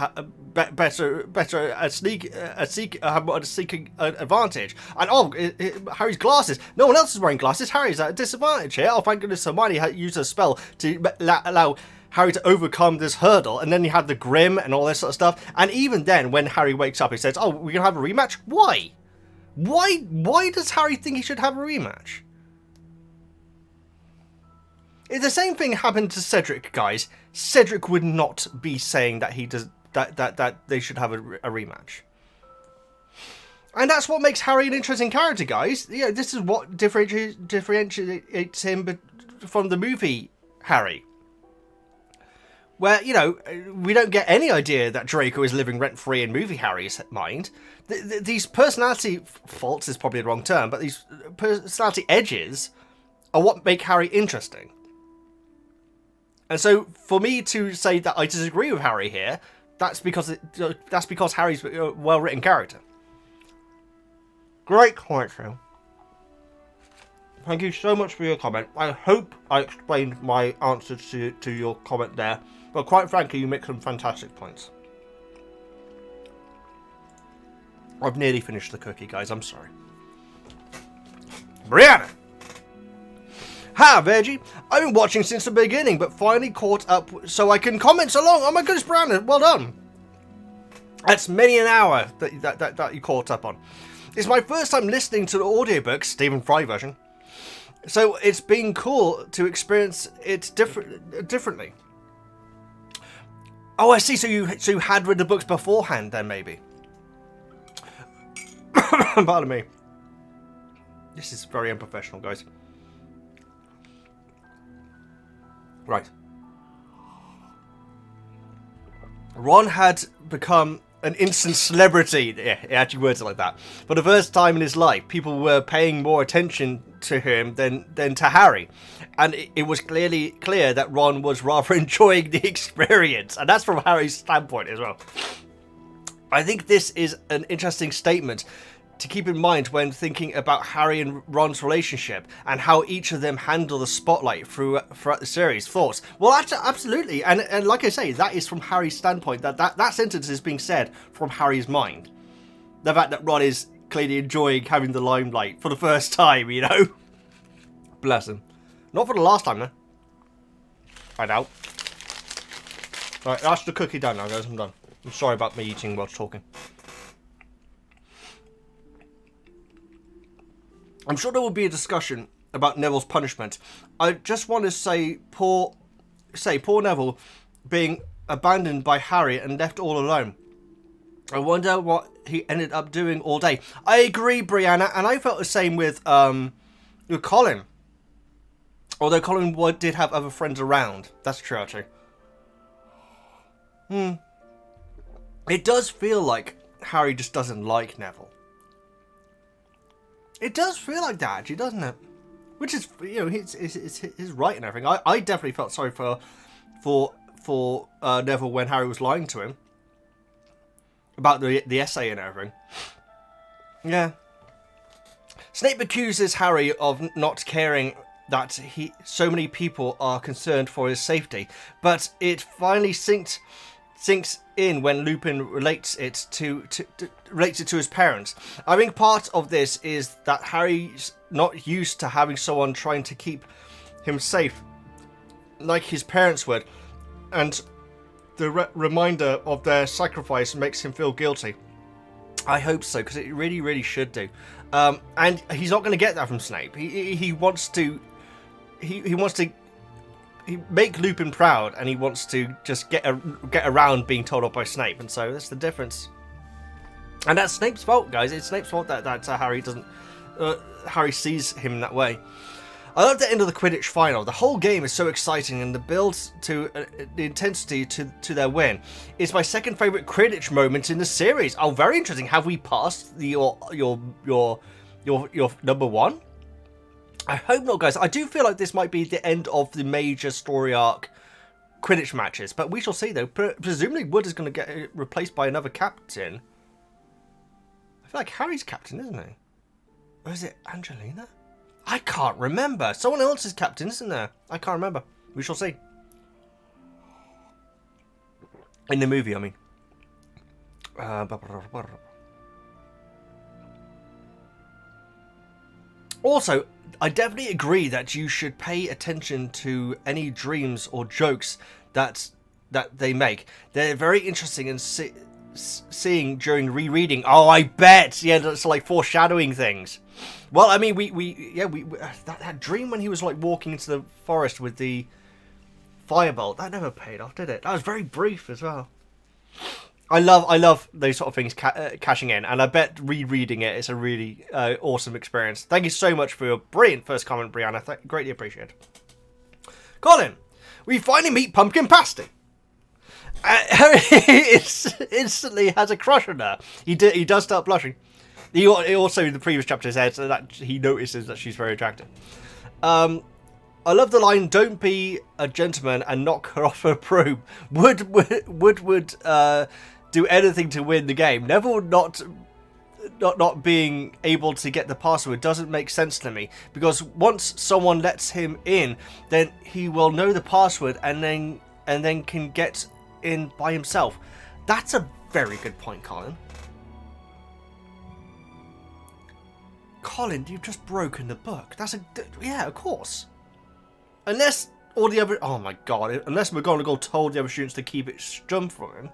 Speaker 1: better at seeking advantage. And Harry's glasses. No one else is wearing glasses. Harry's at a disadvantage here. Oh, thank goodness Hermione used a spell to allow Harry to overcome this hurdle. And then you had the Grim and all this sort of stuff. And even then, when Harry wakes up, he says, "Oh, we're gonna have a rematch." Why? Why does Harry think he should have a rematch? If the same thing happened to Cedric, guys, Cedric would not be saying that he does that they should have a rematch. And that's what makes Harry an interesting character, guys. Yeah, this is what differentiates him from the movie Harry. Where, you know, we don't get any idea that Draco is living rent-free in movie Harry's mind. These personality faults is probably the wrong term, but these personality edges are what make Harry interesting. And so, for me to say that I disagree with Harry here, that's because Harry's a well-written character. Great comment, Phil. Thank you so much for your comment. I hope I explained my answer to your comment there. But quite frankly, you make some fantastic points. I've nearly finished the cookie, guys. I'm sorry. Brianna! Hi, Veggie. I've been watching since the beginning, but finally caught up so I can comment so long. Oh my goodness, Brianna, well done. That's many an hour that you caught up on. It's my first time listening to the audiobook, Stephen Fry version. So it's been cool to experience it differently. Oh, I see. So you had read the books beforehand, then maybe. Pardon me. This is very unprofessional, guys. Right. Ron had become an instant celebrity. Yeah, it actually words it like that. For the first time in his life, people were paying more attention to him than to Harry. And it was clear that Ron was rather enjoying the experience. And that's from Harry's standpoint as well. I think this is an interesting statement to keep in mind when thinking about Harry and Ron's relationship and how each of them handle the spotlight throughout the series. Thoughts? Well, absolutely. And like I say, that is from Harry's standpoint. That sentence is being said from Harry's mind. The fact that Ron is clearly enjoying having the limelight for the first time, you know? Bless him. Not for the last time, though. I doubt. Right, that's the cookie done now, guys. I'm done. I'm sorry about me eating while talking. I'm sure there will be a discussion about Neville's punishment. I just want to say poor Neville being abandoned by Harry and left all alone. I wonder what he ended up doing all day. I agree, Brianna, and I felt the same with Colin. Although Colin did have other friends around. That's true, actually. It does feel like Harry just doesn't like Neville. It does feel like that, actually, doesn't it? Which is, you know, he's right and everything. I definitely felt sorry for Neville when Harry was lying to him. about the essay and everything. Yeah. Snape accuses Harry of not caring that so many people are concerned for his safety, but it finally sinks in when Lupin relates it to his parents. I think part of this is that Harry's not used to having someone trying to keep him safe like his parents would, and the reminder of their sacrifice makes him feel guilty. I hope so, because it really, really should do. And he's not going to get that from Snape. He wants to make Lupin proud, and he wants to just get around being told off by Snape, and so that's the difference. And that's Snape's fault, guys. It's Snape's fault that Harry sees him that way. I love the end of the Quidditch final. The whole game is so exciting, and the build to the intensity to their win is my second favorite Quidditch moment in the series. Oh, very interesting. Have we passed your number one? I hope not, guys. I do feel like this might be the end of the major story arc Quidditch matches, but we shall see, though. Presumably Wood is going to get replaced by another captain. I feel like Harry's captain, isn't he? Or is it Angelina? I can't remember. Someone else is captain, isn't there? I can't remember. We shall see. In the movie, I mean. Also, I definitely agree that you should pay attention to any dreams or jokes that they make. They're very interesting and seeing during rereading. Oh, I bet. Yeah, that's like foreshadowing things. Well, I mean, that dream when he was like walking into the forest with the firebolt, that never paid off, did it? That was very brief as well. I love those sort of things cashing in, and I bet rereading it is a really awesome experience. Thank you so much for your brilliant first comment, Brianna. Greatly appreciated. Colin, we finally meet Pumpkin Pasty. Harry instantly has a crush on her. He does start blushing. He also, in the previous chapter, said that he notices that she's very attractive. I love the line, "Don't be a gentleman and knock her off her broom." Would do anything to win the game. Neville not being able to get the password doesn't make sense to me, because once someone lets him in, then he will know the password and then can get in by himself. That's a very good point, Colin. Colin, you've just broken the book. Yeah, of course. Unless all the other... Oh my god. Unless McGonagall told the other students to keep it stum from him.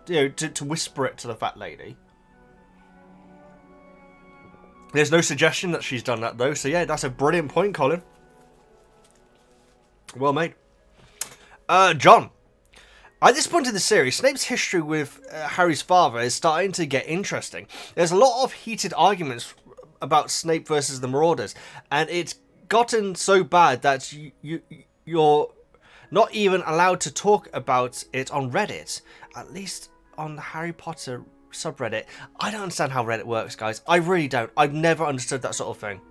Speaker 1: You know, to whisper it to the fat lady. There's no suggestion that she's done that, though. So yeah, that's a brilliant point, Colin. Well made. John. At this point in the series, Snape's history with Harry's father is starting to get interesting. There's a lot of heated arguments about Snape versus the Marauders, and it's gotten so bad that you're not even allowed to talk about it on Reddit, at least on the Harry Potter subreddit. I don't understand how Reddit works, guys. I really don't. I've never understood that sort of thing.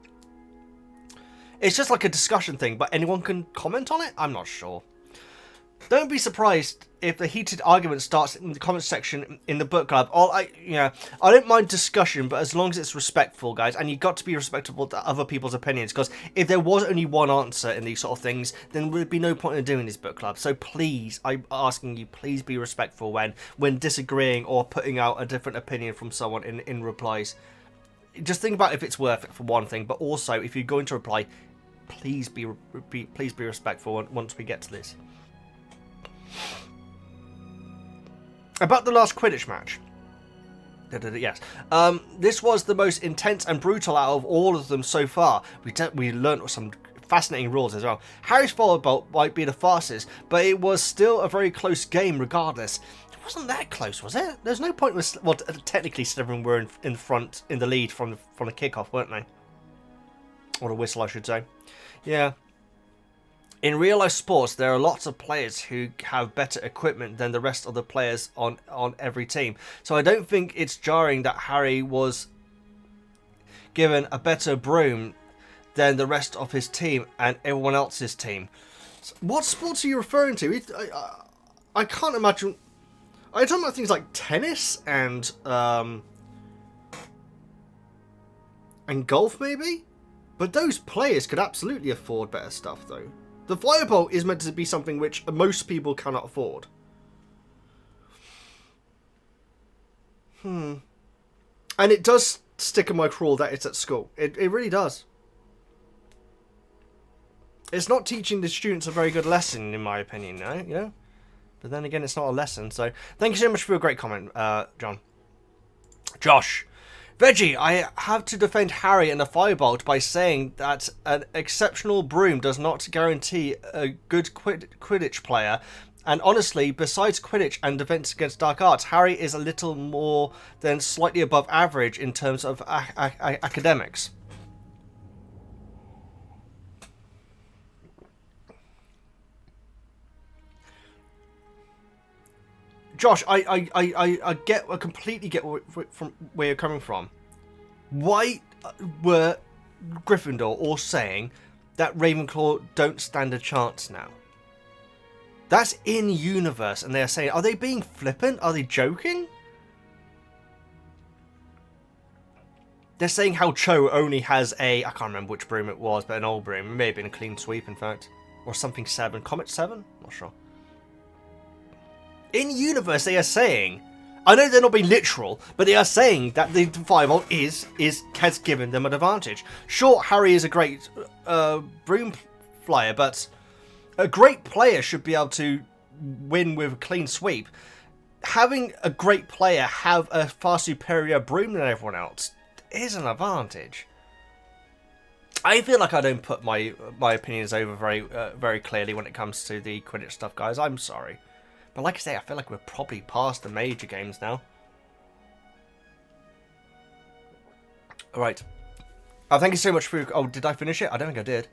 Speaker 1: It's just like a discussion thing, but anyone can comment on it? I'm not sure. Don't be surprised if the heated argument starts in the comment section in the book club. I don't mind discussion, but as long as it's respectful, guys, and you've got to be respectful to other people's opinions, because if there was only one answer in these sort of things, then there'd be no point in doing this book club. So please, I'm asking you, please be respectful when disagreeing or putting out a different opinion from someone in replies. Just think about if it's worth it, for one thing, but also if you're going to reply, please be respectful once we get to this. About the last Quidditch match. Yes. This was the most intense and brutal out of all of them so far. We learned some fascinating rules as well. Harry's firebolt might be the fastest, but it was still a very close game regardless. It wasn't that close, was it? There's no point with... Well, technically Slytherin were in the lead from the kickoff, weren't they? Or the whistle, I should say. Yeah. In real-life sports, there are lots of players who have better equipment than the rest of the players on every team. So I don't think it's jarring that Harry was given a better broom than the rest of his team and everyone else's team. What sports are you referring to? I can't imagine... I'm talking about things like tennis and golf, maybe? But those players could absolutely afford better stuff, though. The Firebolt is meant to be something which most people cannot afford. And it does stick in my craw that it's at school. It really does. It's not teaching the students a very good lesson, in my opinion, no? You know? But then again, it's not a lesson, so... Thank you so much for your great comment, John. Josh. Veggie, I have to defend Harry and the Firebolt by saying that an exceptional broom does not guarantee a good Quidditch player. And honestly, besides Quidditch and Defense Against Dark Arts, Harry is a little more than slightly above average in terms of academics. Josh, I completely get from where you're coming from. Why were Gryffindor all saying that Ravenclaw don't stand a chance now? That's in universe, and they're saying, are they being flippant? Are they joking? They're saying how Cho only has I can't remember which broom it was, but an old broom. It may have been a clean sweep, in fact. Or something 7. Comet 7? Not sure. In universe, they are saying, I know they're not being literal, but they are saying that the Firebolt has given them an advantage. Sure, Harry is a great broom flyer, but a great player should be able to win with a clean sweep. Having a great player have a far superior broom than everyone else is an advantage. I feel like I don't put my opinions over very clearly when it comes to the Quidditch stuff, guys. I'm sorry. But like I say, I feel like we're probably past the major games now. Alright. Oh, thank you so much for your... Oh, did I finish it? I don't think I did.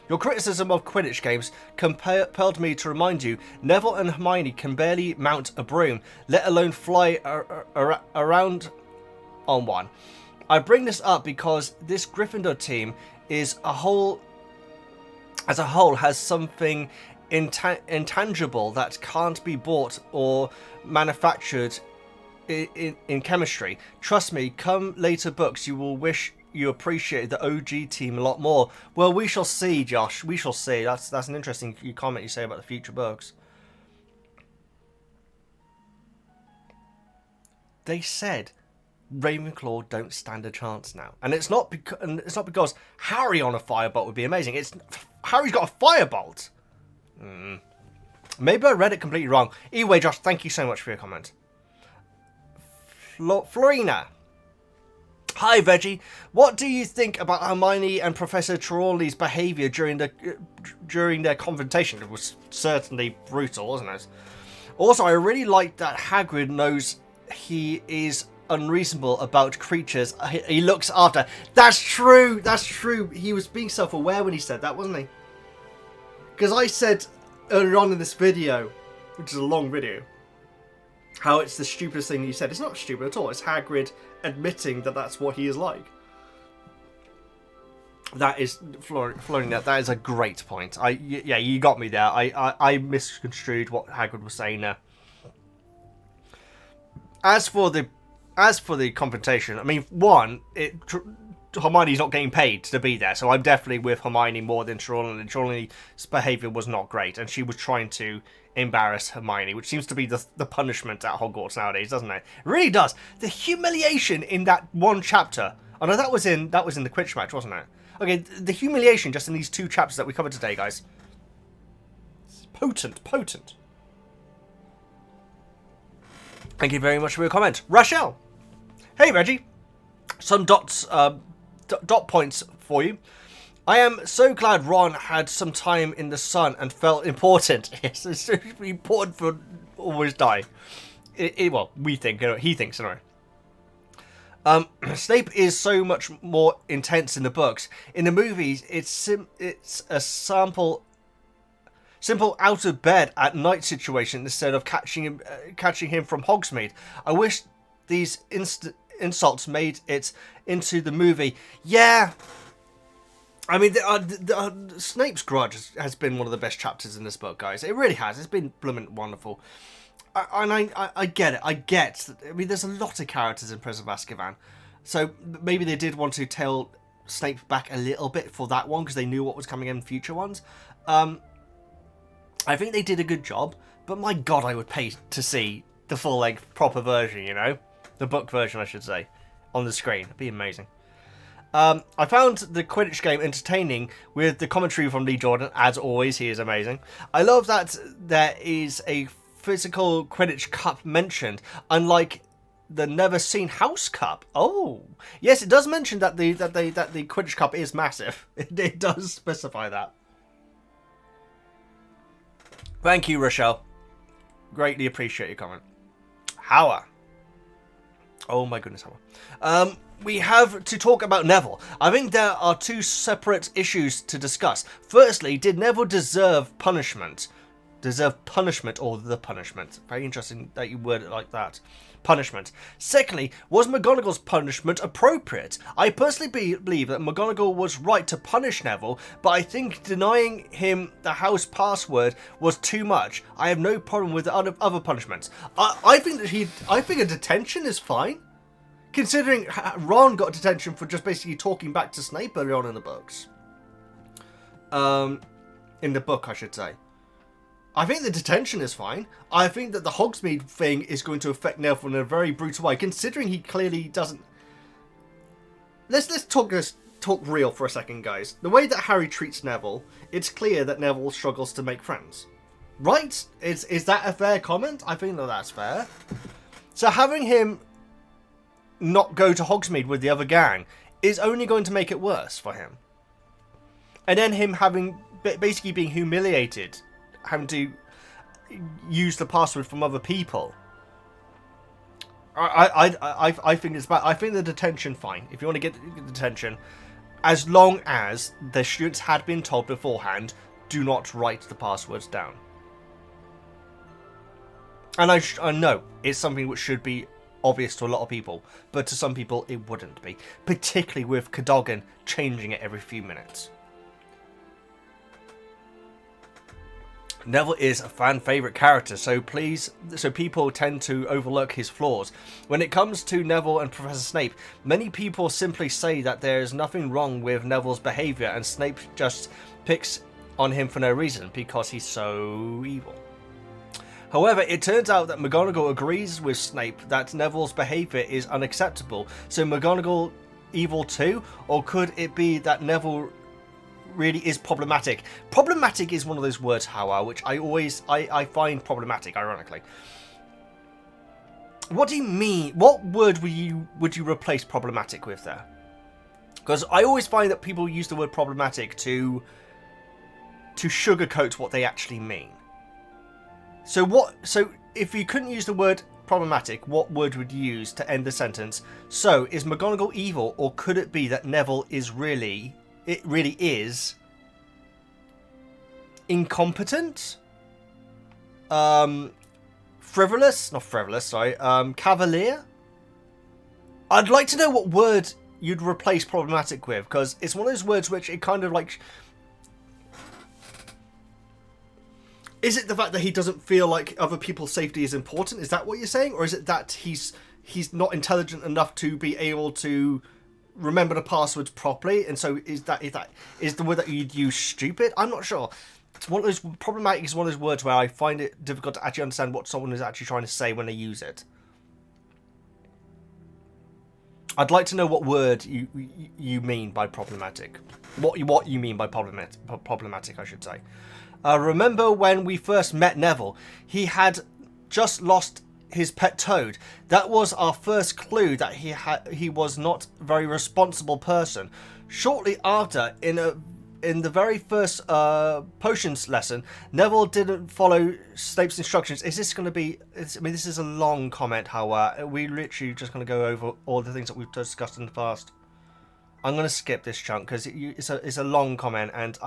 Speaker 1: Your criticism of Quidditch games compelled me to remind you, Neville and Hermione can barely mount a broom, let alone fly around on one. I bring this up because this Gryffindor team as a whole has something intangible that can't be bought or manufactured in chemistry. Trust me, come later books you will wish you appreciated the OG team a lot more. Well, we shall see, Josh. We shall see. That's an interesting comment you say about the future books. They said Ravenclaw don't stand a chance now, and it's not because Harry on a Firebolt would be amazing. It's Harry's got a Firebolt. Maybe I read it completely wrong. Either way, Josh, thank you so much for your comment. Florina. Hi, Veggie. What do you think about Hermione and Professor Trelawney's behaviour during their confrontation? It was certainly brutal, wasn't it? Also, I really like that Hagrid knows he is unreasonable about creatures he looks after. That's true. That's true. He was being self-aware when he said that, wasn't he? Because I said earlier on in this video, which is a long video, how it's the stupidest thing you said. It's not stupid at all. It's Hagrid admitting that that's what he is like. That is, Florina, that is a great point. Yeah, you got me there. I misconstrued what Hagrid was saying there. As for the confrontation, I mean, one, Hermione's not getting paid to be there, so I'm definitely with Hermione more than Trelawney. Trelawney's behaviour was not great, and she was trying to embarrass Hermione, which seems to be the punishment at Hogwarts nowadays, doesn't it? It really does. The humiliation in that one chapter. Oh no, that was in the Quidditch match, wasn't it? Okay, the humiliation just in these 2 chapters that we covered today, guys. It's potent. Thank you very much for your comment. Rachel. Hey, Reggie. Some dot points for you. I am so glad Ron had some time in the sun and felt important. Yes, it's important for always die. Well, we think, he thinks, anyway. Snape is so much more intense in the books. In the movies, it's a simple out of bed at night situation instead of catching him from Hogsmeade. I wish these insults made it into the movie. Yeah. I mean, Snape's grudge has been one of the best chapters in this book, guys. It really has. It's been blooming wonderful. I get it. I mean, there's a lot of characters in Prison of Azkaban. So maybe they did want to tell Snape back a little bit for that one because they knew what was coming in future ones. I think they did a good job, but my God, I would pay to see the full-length proper version, you know? The book version, I should say, on the screen. It'd be amazing. I found the Quidditch game entertaining with the commentary from Lee Jordan. As always, he is amazing. I love that there is a physical Quidditch cup mentioned, unlike the never seen house cup. Oh, yes, it does mention that the Quidditch cup is massive. It does specify that. Thank you, Rochelle. Greatly appreciate your comment. Howa. Oh my goodness, Howa. We have to talk about Neville. I think there are two separate issues to discuss. Firstly, did Neville deserve punishment? Deserve punishment or the punishment? Very interesting that you word it like that. Punishment. Secondly, was McGonagall's punishment appropriate? I personally believe that McGonagall was right to punish Neville, but I think denying him the house password was too much. I have no problem with the other punishments. I think a detention is fine. Considering Ron got detention for just basically talking back to Snape early on in the books. In the book, I should say. I think the detention is fine. I think that the Hogsmeade thing is going to affect Neville in a very brutal way, considering he clearly doesn't... Let's talk real for a second, guys. The way that Harry treats Neville, it's clear that Neville struggles to make friends. Right? Is that a fair comment? I think that that's fair. So having him not go to Hogsmeade with the other gang is only going to make it worse for him. And then him having basically being humiliated, having to use the password from other people. I think it's bad. I think the detention fine. If you want to get the detention, as long as the students had been told beforehand, do not write the passwords down. And I know it's something which should be obvious to a lot of people, but to some people it wouldn't be, particularly with Cadogan changing it every few minutes. Neville is a fan favourite character, so people tend to overlook his flaws. When it comes to Neville and Professor Snape, many people simply say that there is nothing wrong with Neville's behaviour and Snape just picks on him for no reason because he's so evil. However, it turns out that McGonagall agrees with Snape that Neville's behaviour is unacceptable. So McGonagall evil too? Or could it be that Neville really is problematic? Problematic is one of those words, Howard, which I find problematic, ironically. What do you mean? What word would you replace problematic with there? Because I always find that people use the word problematic to sugarcoat what they actually mean. So if you couldn't use the word problematic, what word would you use to end the sentence? So, is McGonagall evil, or could it be that Neville is really is incompetent? Cavalier? I'd like to know what word you'd replace problematic with, because it's one of those words which it kind of like... Is it the fact that he doesn't feel like other people's safety is important? Is that what you're saying? Or is it that he's not intelligent enough to be able to remember the passwords properly? And so is the word that you'd use stupid? I'm not sure. It's one of those... Problematic is one of those words where I find it difficult to actually understand what someone is actually trying to say when they use it. I'd like to know what word you mean by problematic. What you mean by problematic, I should say. Remember when we first met Neville? He had just lost his pet toad. That was our first clue that he was not a very responsible person. Shortly after, in the very first potions lesson, Neville didn't follow Snape's instructions. Is this going to be... I mean, this is a long comment, how we literally just going to go over all the things that we've discussed in the past. I'm going to skip this chunk because it's a long comment, and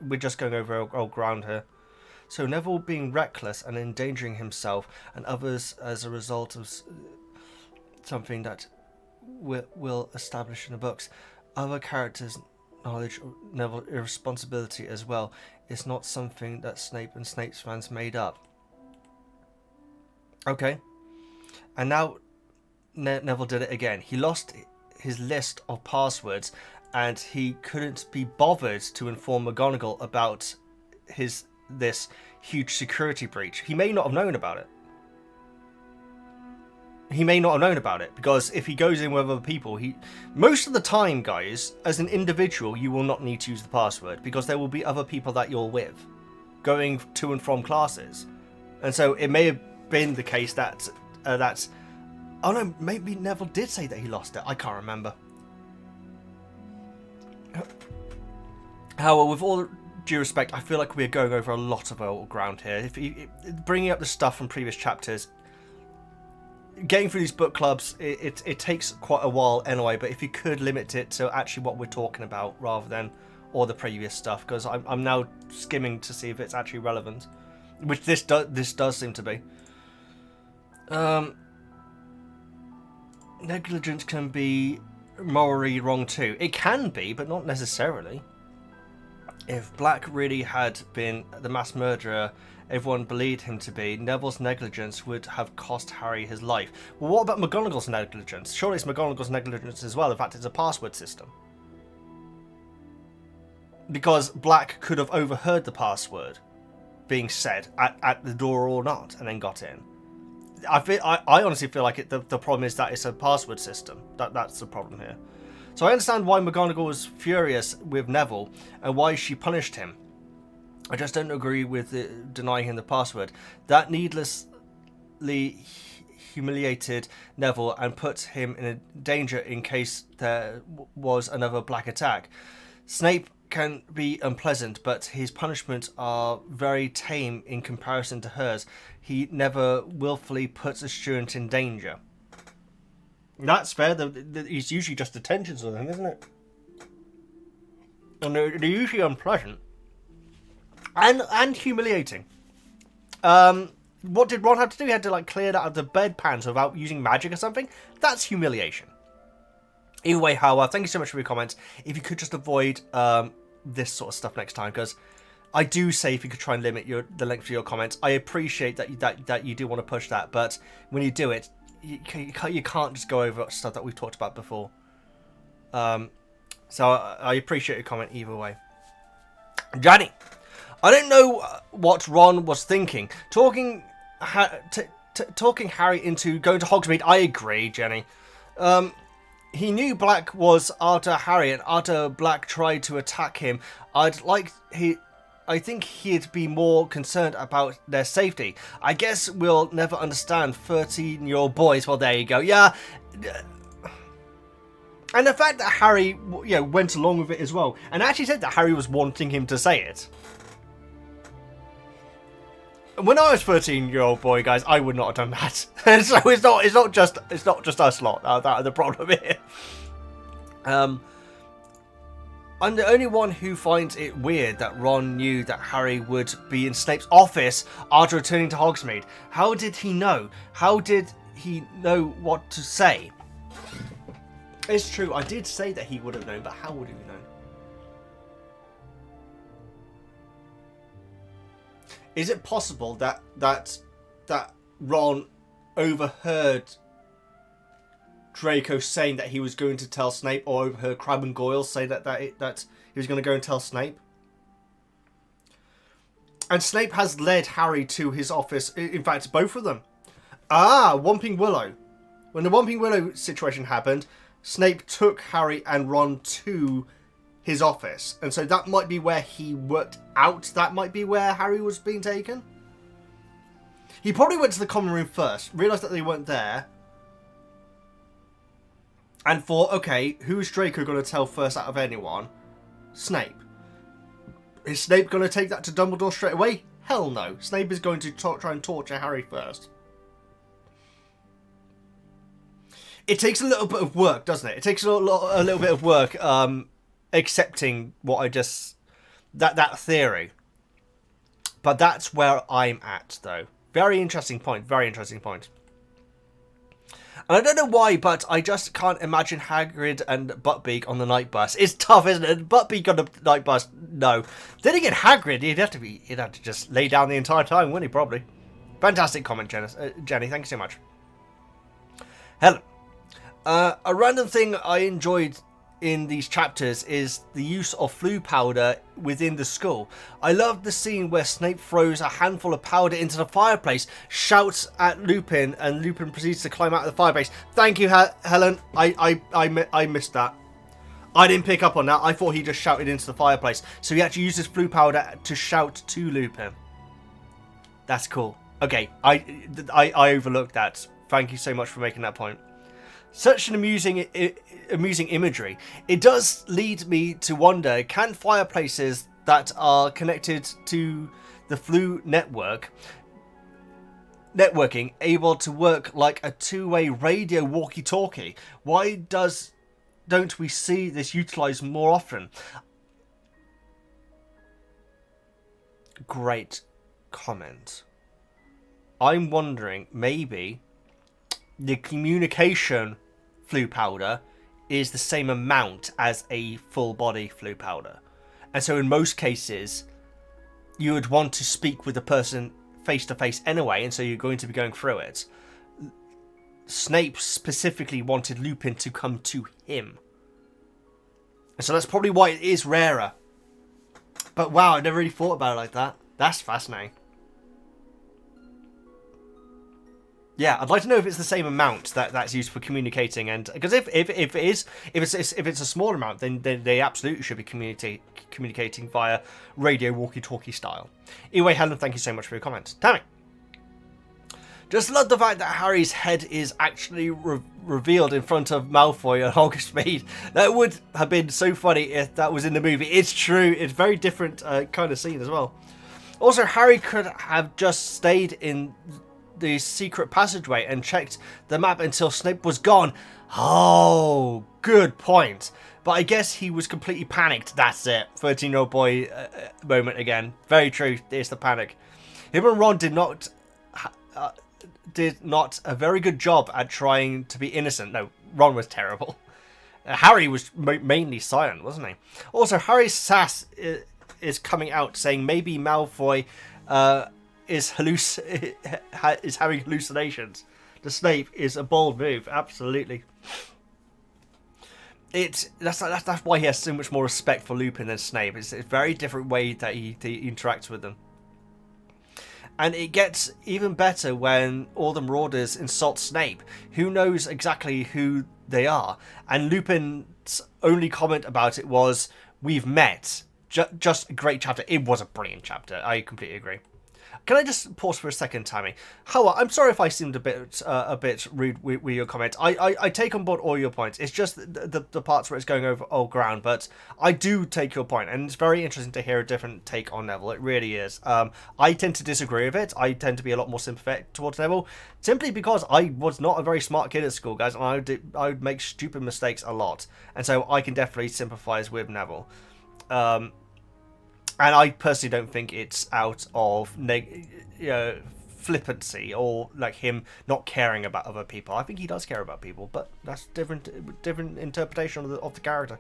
Speaker 1: we're just going over old ground here. So Neville being reckless and endangering himself and others as a result of something that we'll establish in the books. Other characters acknowledge Neville's irresponsibility as well. It's not something that Snape and Snape's fans made up. Okay. And now Neville did it again. He lost his list of passwords and he couldn't be bothered to inform McGonagall about this huge security breach. He may not have known about it. He may not have known about it, because if he goes in with other people, most of the time, guys, as an individual, you will not need to use the password, because there will be other people that you're with going to and from classes. And so it may have been the case that oh no, maybe Neville did say that he lost it. I can't remember. However, with all due respect, I feel like we're going over a lot of old ground here. Bringing up the stuff from previous chapters, getting through these book clubs, it takes quite a while anyway, but if you could limit it to actually what we're talking about rather than all the previous stuff, because I'm now skimming to see if it's actually relevant, which this does seem to be. Negligence can be morally wrong too. It can be, but not necessarily. If Black really had been the mass murderer everyone believed him to be, Neville's negligence would have cost Harry his life. Well, what about McGonagall's negligence? Surely it's McGonagall's negligence as well. In fact, it's a password system. Because Black could have overheard the password being said at the door or not, and then got in. I honestly feel like the problem is that it's a password system. That's the problem here. So I understand why McGonagall was furious with Neville and why she punished him. I just don't agree with denying him the password. That needlessly humiliated Neville and put him in a danger in case there was another Black attack. Snape can be unpleasant, but his punishments are very tame in comparison to hers. He never willfully puts a student in danger. That's fair. It's usually just detention sort of thing, isn't it? And they're usually unpleasant. And humiliating. What did Ron have to do? He had to clear that out of the bedpans without using magic or something? That's humiliation. Either way, however, thank you so much for your comments. If you could just avoid this sort of stuff next time, because I do say if you could try and limit the length of your comments. I appreciate that you do want to push that, but when you do it, you can't just go over stuff that we've talked about before. So I appreciate your comment either way. Johnny, I don't know what Ron was thinking. Talking Harry into going to Hogsmeade, I agree, Jenny. He knew Black was after Harry, and after Black tried to attack him, I think he'd be more concerned about their safety. I guess we'll never understand 13-year-old boys. Well, there you go. Yeah. And the fact that Harry, went along with it as well, and actually said that Harry was wanting him to say it. When I was 13-year-old boy, guys, I would not have done that. So it's not just us lot that are the problem here. I'm the only one who finds it weird that Ron knew that Harry would be in Snape's office after returning to Hogsmeade. How did he know? How did he know what to say? It's true, I did say that he would have known, but how would he have known? Is it possible that Ron overheard Draco saying that he was going to tell Snape, or overheard Crabbe and Goyle say that he was going to go and tell Snape? And Snape has led Harry to his office. In fact, both of them. Whomping Willow. When the Whomping Willow situation happened, Snape took Harry and Ron to his office. And so that might be where he worked out. That might be where Harry was being taken. He probably went to the common room first, realised that they weren't there, and thought, okay, who's Draco going to tell first out of anyone? Snape. Is Snape going to take that to Dumbledore straight away? Hell no. Snape is going to try and torture Harry first. It takes a little bit of work, doesn't it? It takes a little bit of work accepting what I just... That theory. But that's where I'm at, though. Very interesting point. Very interesting point. And I don't know why, but I just can't imagine Hagrid and Buttbeak on the night bus. It's tough, isn't it? Buttbeak on the night bus, no. Then again, Hagrid, he'd have to just lay down the entire time, wouldn't he? Probably. Fantastic comment, Jenny. Thank you so much. Helen. A random thing I enjoyed in these chapters is the use of flu powder within the school. I love the scene where Snape throws a handful of powder into the fireplace, shouts at Lupin, and Lupin proceeds to climb out of the fireplace. Thank you, Helen. I missed that. I didn't pick up on that. I thought he just shouted into the fireplace. So he actually uses flu powder to shout to Lupin. That's cool. Okay, I overlooked that. Thank you so much for making that point. Such an amusing imagery. It does lead me to wonder, can fireplaces that are connected to the flu networking able to work like a two-way radio walkie-talkie? Why don't we see this utilized more often? Great comment. I'm wondering, maybe the communication flu powder is the same amount as a full body flu powder. And so in most cases, you would want to speak with the person face to face anyway, and so you're going to be going through it. Snape specifically wanted Lupin to come to him. And so that's probably why it is rarer. But wow, I never really thought about it like that. That's fascinating. Yeah, I'd like to know if it's the same amount that's used for communicating, and because if it's a smaller amount, then they absolutely should be communicating via radio walkie-talkie style. Anyway, Helen, thank you so much for your comments. Tammy, just love the fact that Harry's head is actually revealed in front of Malfoy and Hogsmeade. That would have been so funny if that was in the movie. It's true. It's a very different kind of scene as well. Also, Harry could have just stayed in the secret passageway and checked the map until Snape was gone. Oh, good point. But I guess he was completely panicked. That's it. 13-year-old boy moment again. Very true. It's the panic. Him and Ron did not a very good job at trying to be innocent. No, Ron was terrible. Harry was mainly silent, wasn't he? Also, Harry's sass is coming out, saying maybe Malfoy is having hallucinations. The Snape is a bold move, absolutely. That's why he has so much more respect for Lupin than Snape. It's a very different way that he interacts with them. And it gets even better when all the Marauders insult Snape. Who knows exactly who they are? And Lupin's only comment about it was, "We've met." Just a great chapter. It was a brilliant chapter. I completely agree. Can I just pause for a second, Tammy? How I'm sorry if I seemed a bit rude with your comment. I take on board all your points. It's just the parts where it's going over old ground, but I do take your point, and it's very interesting to hear a different take on Neville. It really is. I tend to disagree with it. I tend to be a lot more sympathetic towards Neville, simply because I was not a very smart kid at school, guys, and I would make stupid mistakes a lot, and so I can definitely sympathise with Neville. And I personally don't think it's out of flippancy or like him not caring about other people. I think he does care about people, but that's different interpretation of the character.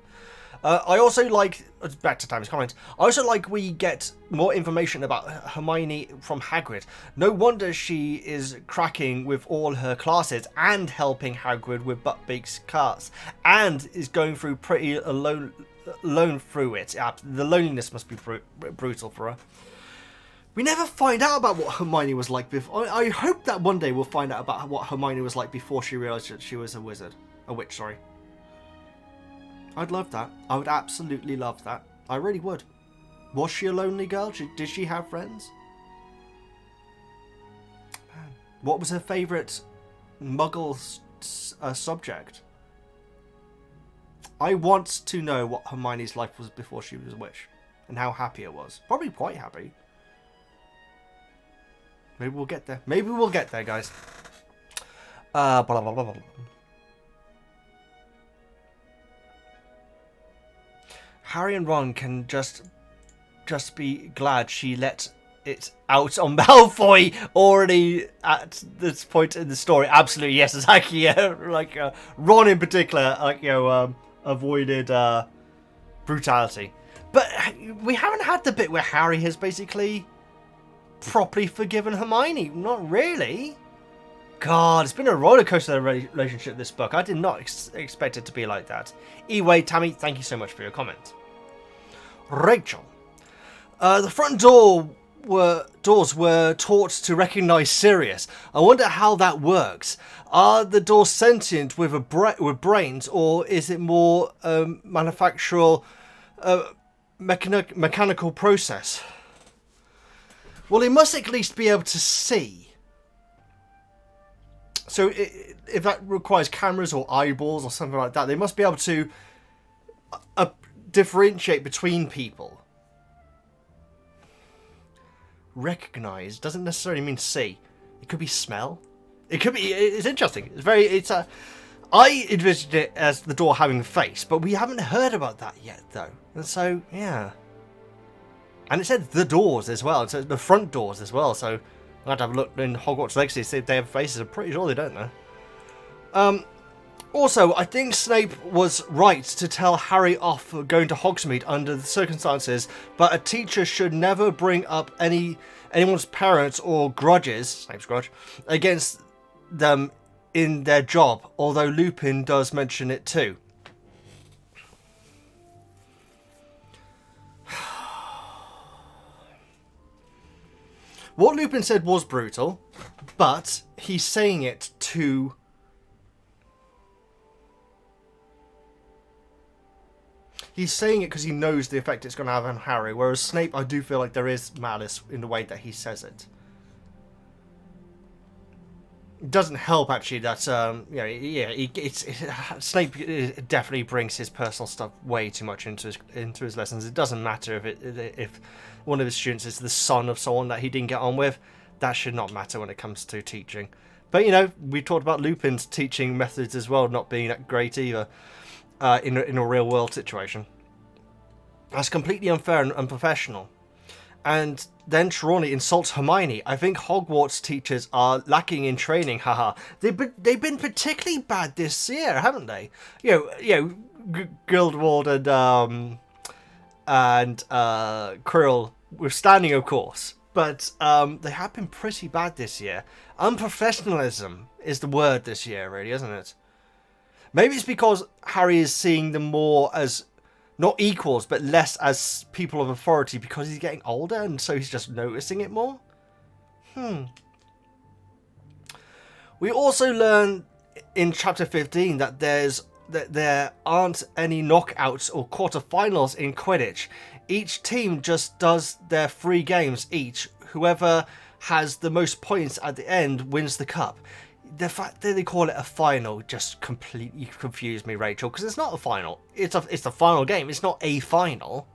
Speaker 1: I also like, back to Time's comment, I also like we get more information about Hermione from Hagrid. No wonder she is cracking with all her classes and helping Hagrid with Buttbeak's class, and is going through pretty alone through it. The loneliness must be brutal for her. We never find out about what Hermione was like before. I hope that one day we'll find out about what Hermione was like before she realised that she was a witch, sorry. I'd love that. I would absolutely love that. I really would. Was she a lonely girl? Did she have friends? Man. What was her favourite Muggle subject? I want to know what Hermione's life was before she was a witch, and how happy it was. Probably quite happy. Maybe we'll get there. Maybe we'll get there, guys. Blah, blah, blah, blah. Harry and Ron can just be glad she let it's out on Malfoy already at this point in the story. Absolutely, yes, exactly. Yeah, like Ron in particular, like avoided brutality, but we haven't had the bit where Harry has basically properly forgiven Hermione. Not really. God, it's been a rollercoaster relationship, this book. I did not expect it to be like that. Anyway, Tammy, thank you so much for your comment. Rachel. The front doors were taught to recognise Sirius. I wonder how that works. Are the doors sentient with brains, or is it more manufactural mechanical process? Well, they must at least be able to see. So if that requires cameras or eyeballs or something like that, they must be able to differentiate between people. Recognise doesn't necessarily mean see. It could be smell. It could be. It's interesting. I envisioned it as the door having a face, but we haven't heard about that yet, though. And so, yeah. And it said the doors as well. It said the front doors as well. So I had to have a look in Hogwarts Legacy to see if they have faces. I'm pretty sure they don't, though. Also, I think Snape was right to tell Harry off for going to Hogsmeade under the circumstances, but a teacher should never bring up anyone's parents or grudges, Snape's grudge, against them in their job, although Lupin does mention it too. What Lupin said was brutal, but he's saying it to... He's saying it because he knows the effect it's going to have on Harry, whereas Snape, I do feel like there is malice in the way that he says it. It doesn't help, actually, that, Snape definitely brings his personal stuff way too much into his lessons. It doesn't matter if one of his students is the son of someone that he didn't get on with. That should not matter when it comes to teaching. But, we talked about Lupin's teaching methods as well, not being that great either, in a real-world situation. That's completely unfair and unprofessional. And then Trelawney insults Hermione. I think Hogwarts teachers are lacking in training, haha. They've been particularly bad this year, haven't they? Gildwald and Krill withstanding, of course. But they have been pretty bad this year. Unprofessionalism is the word this year, really, isn't it? Maybe it's because Harry is seeing them more as not equals, but less as people of authority because he's getting older, and so he's just noticing it more. We also learn in chapter 15 that there aren't any knockouts or quarterfinals in Quidditch. Each team just does their 3 games each. Whoever has the most points at the end wins the cup. The fact that they call it a final just completely confused me, Rachel, because it's not a final. It's the final game. It's not a final.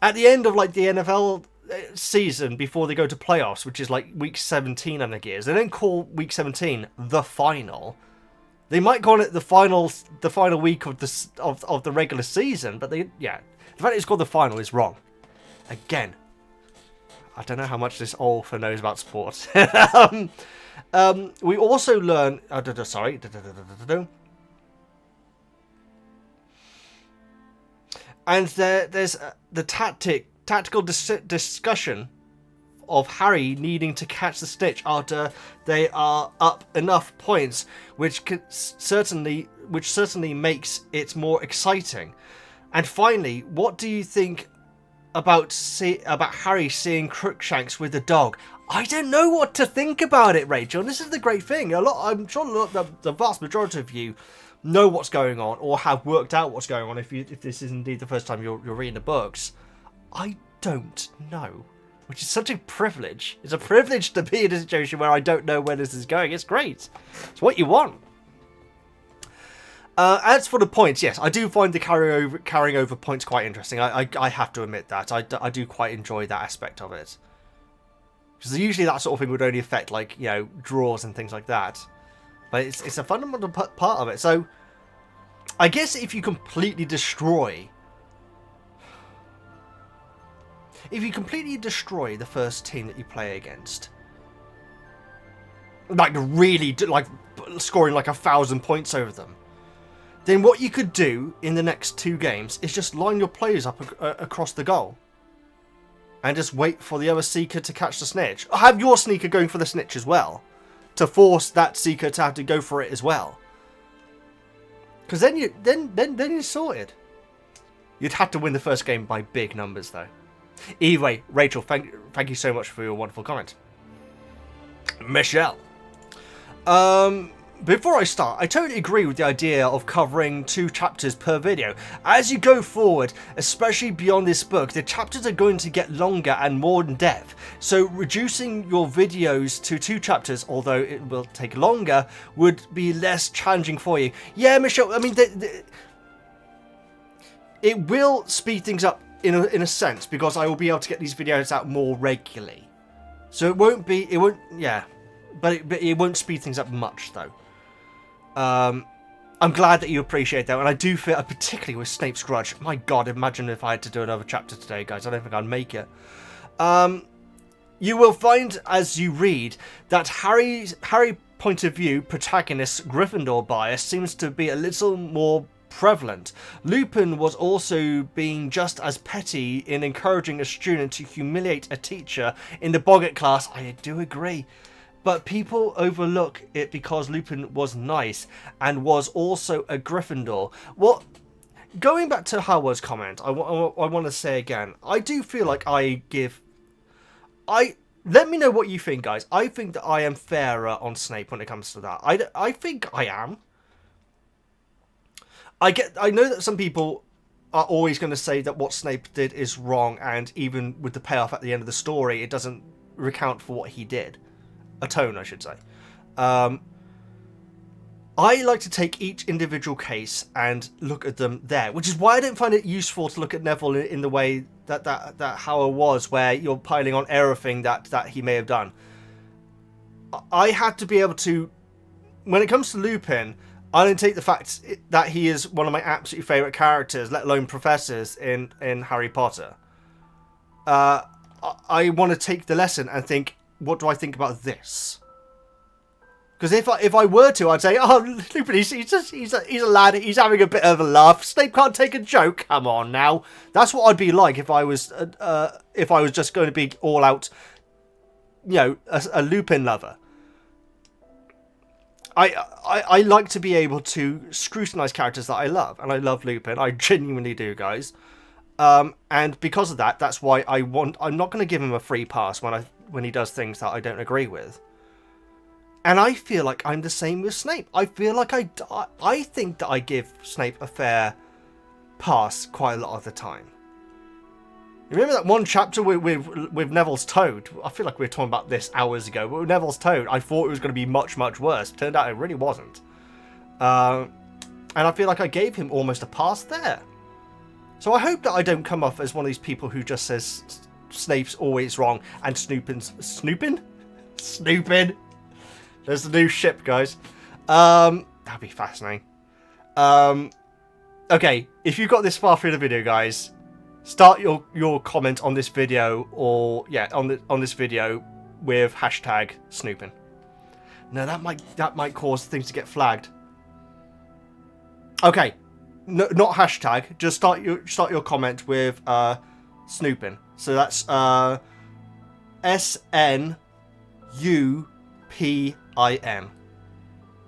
Speaker 1: At the end of the NFL season, before they go to playoffs, which is like week 17, I think it is, they don't call week 17 the final. They might call it the final week of the regular season, but the fact it's called the final is wrong. Again, I don't know how much this author knows about sports. We also learn... And there's the tactical discussion of Harry needing to catch the snitch after they are up enough points, which certainly makes it more exciting. And finally, what do you think about Harry seeing Crookshanks with the dog? I don't know what to think about it, Rachel. And this is the great thing. I'm sure the vast majority of you know what's going on or have worked out what's going on if this is indeed the first time you're reading the books. I don't know, which is such a privilege. It's a privilege to be in a situation where I don't know where this is going. It's great. It's what you want. As for the points, yes, I do find the carrying over points quite interesting. I have to admit that. I do quite enjoy that aspect of it. Because usually that sort of thing would only affect, like, draws and things like that. But it's a fundamental part of it. So, I guess if you completely destroy... if you completely destroy the first team that you play against, like really, like scoring like 1,000 points over them, then what you could do in the next 2 games is just line your players up across the goal. And just wait for the other Seeker to catch the snitch. Or have your Sneaker going for the snitch as well. To force that Seeker to have to go for it as well. Because then you're sorted. You'd have to win the first game by big numbers though. Either way, Rachel, thank you so much for your wonderful comment. Michelle. Before I start, I totally agree with the idea of covering 2 chapters per video. As you go forward, especially beyond this book, the chapters are going to get longer and more in depth. So reducing your videos to 2 chapters, although it will take longer, would be less challenging for you. Yeah, Michelle, I mean, it will speed things up in a sense, because I will be able to get these videos out more regularly. So it won't, yeah, but it won't speed things up much though. I'm glad that you appreciate that, and I do feel, particularly with Snape's Grudge, my god, imagine if I had to do another chapter today, guys. I don't think I'd make it. You will find, as you read, that Harry point of view protagonist's Gryffindor bias seems to be a little more prevalent. Lupin was also being just as petty in encouraging a student to humiliate a teacher in the Boggart class. I do agree. But people overlook it because Lupin was nice and was also a Gryffindor. Well, going back to Howard's comment, I want to say again, I do feel like let me know what you think, guys. I think that I am fairer on Snape when it comes to that. I think I am. I know that some people are always going to say that what Snape did is wrong, and even with the payoff at the end of the story, it doesn't recount for what he did. Atone, I should say. I like to take each individual case and look at them there, which is why I don't find it useful to look at Neville in the way that Howard was, where you're piling on everything that he may have done. I had to be able to, when it comes to Lupin, I don't take the fact that he is one of my absolute favourite characters, let alone professors in Harry Potter. I want to take the lesson and think, what do I think about this? Because if I were to, I'd say, oh, Lupin, he's a lad, he's having a bit of a laugh. Snape can't take a joke. Come on now. That's what I'd be like if I was just going to be all out, you know, a Lupin lover. I like to be able to scrutinise characters that I love, and I love Lupin. I genuinely do, guys. And because of that, that's why I'm not going to give him a free pass when he does things that I don't agree with. And I feel like I'm the same with Snape. I feel like I think that I give Snape a fair pass quite a lot of the time. You remember that one chapter with Neville's Toad? I feel like we were talking about this hours ago, but with Neville's Toad, I thought it was going to be much, much worse. Turned out it really wasn't. And I feel like I gave him almost a pass there. So I hope that I don't come off as one of these people who just says Snape's always wrong and Snoopin's... Snoopin? Snoopin? There's the new ship, guys. That'd be fascinating. Okay, if you got this far through the video, guys, start your comment on this video, or yeah, on this video with hashtag Snoopin. No, that might cause things to get flagged. Okay, no, not hashtag. Just start your comment with Snoopin. So that's SNUPIN.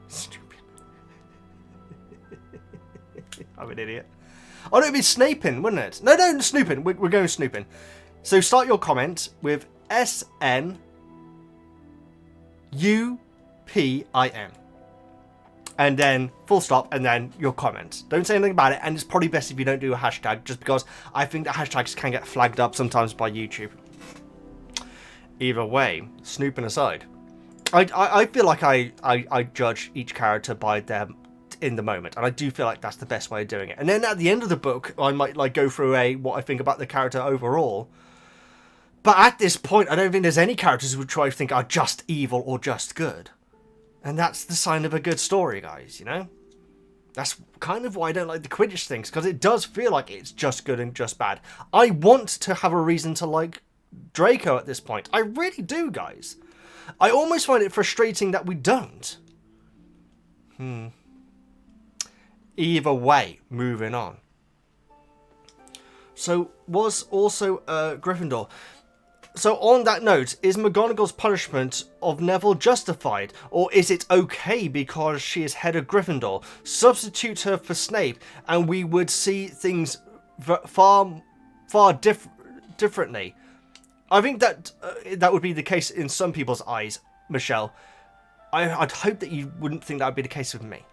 Speaker 1: Stupid. I'm an idiot. Oh, no, it'd be Snapin, wouldn't it? No, Snoopin. We're going Snoopin. So start your comment with SNUPIN. And then full stop, and then your comment. Don't say anything about it, and it's probably best if you don't do a hashtag, just because I think that hashtags can get flagged up sometimes by YouTube. Either way, snooping aside, I feel like I judge each character by them in the moment, and I do feel like that's the best way of doing it. And then at the end of the book, I might like go through what I think about the character overall. But at this point, I don't think there's any characters which I think are just evil or just good. And that's the sign of a good story, guys, you know? That's kind of why I don't like the Quidditch things, because it does feel like it's just good and just bad. I want to have a reason to like Draco at this point. I really do, guys. I almost find it frustrating that we don't. Either way, moving on. So, was also Gryffindor. So, on that note, is McGonagall's punishment of Neville justified? Or is it okay because she is head of Gryffindor? Substitute her for Snape and we would see things far differently. I think that that would be the case in some people's eyes, Michelle. I'd hope that you wouldn't think that would be the case with me.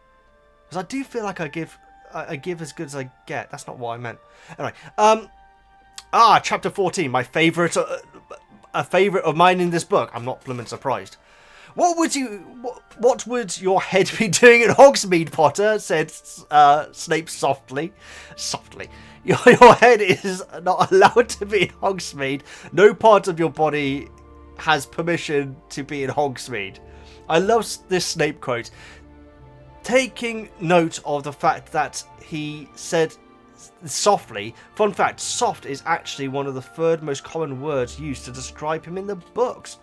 Speaker 1: Because I do feel like I give as good as I get. That's not what I meant. Anyway, chapter 14, my favourite, a favourite of mine in this book. I'm not blooming surprised. What would your head be doing at Hogsmeade, Potter? Said Snape softly. Softly. Your head is not allowed to be in Hogsmeade. No part of your body has permission to be in Hogsmeade. I love this Snape quote. Taking note of the fact that he said softly. Fun fact, soft is actually one of the third most common words used to describe him in the books.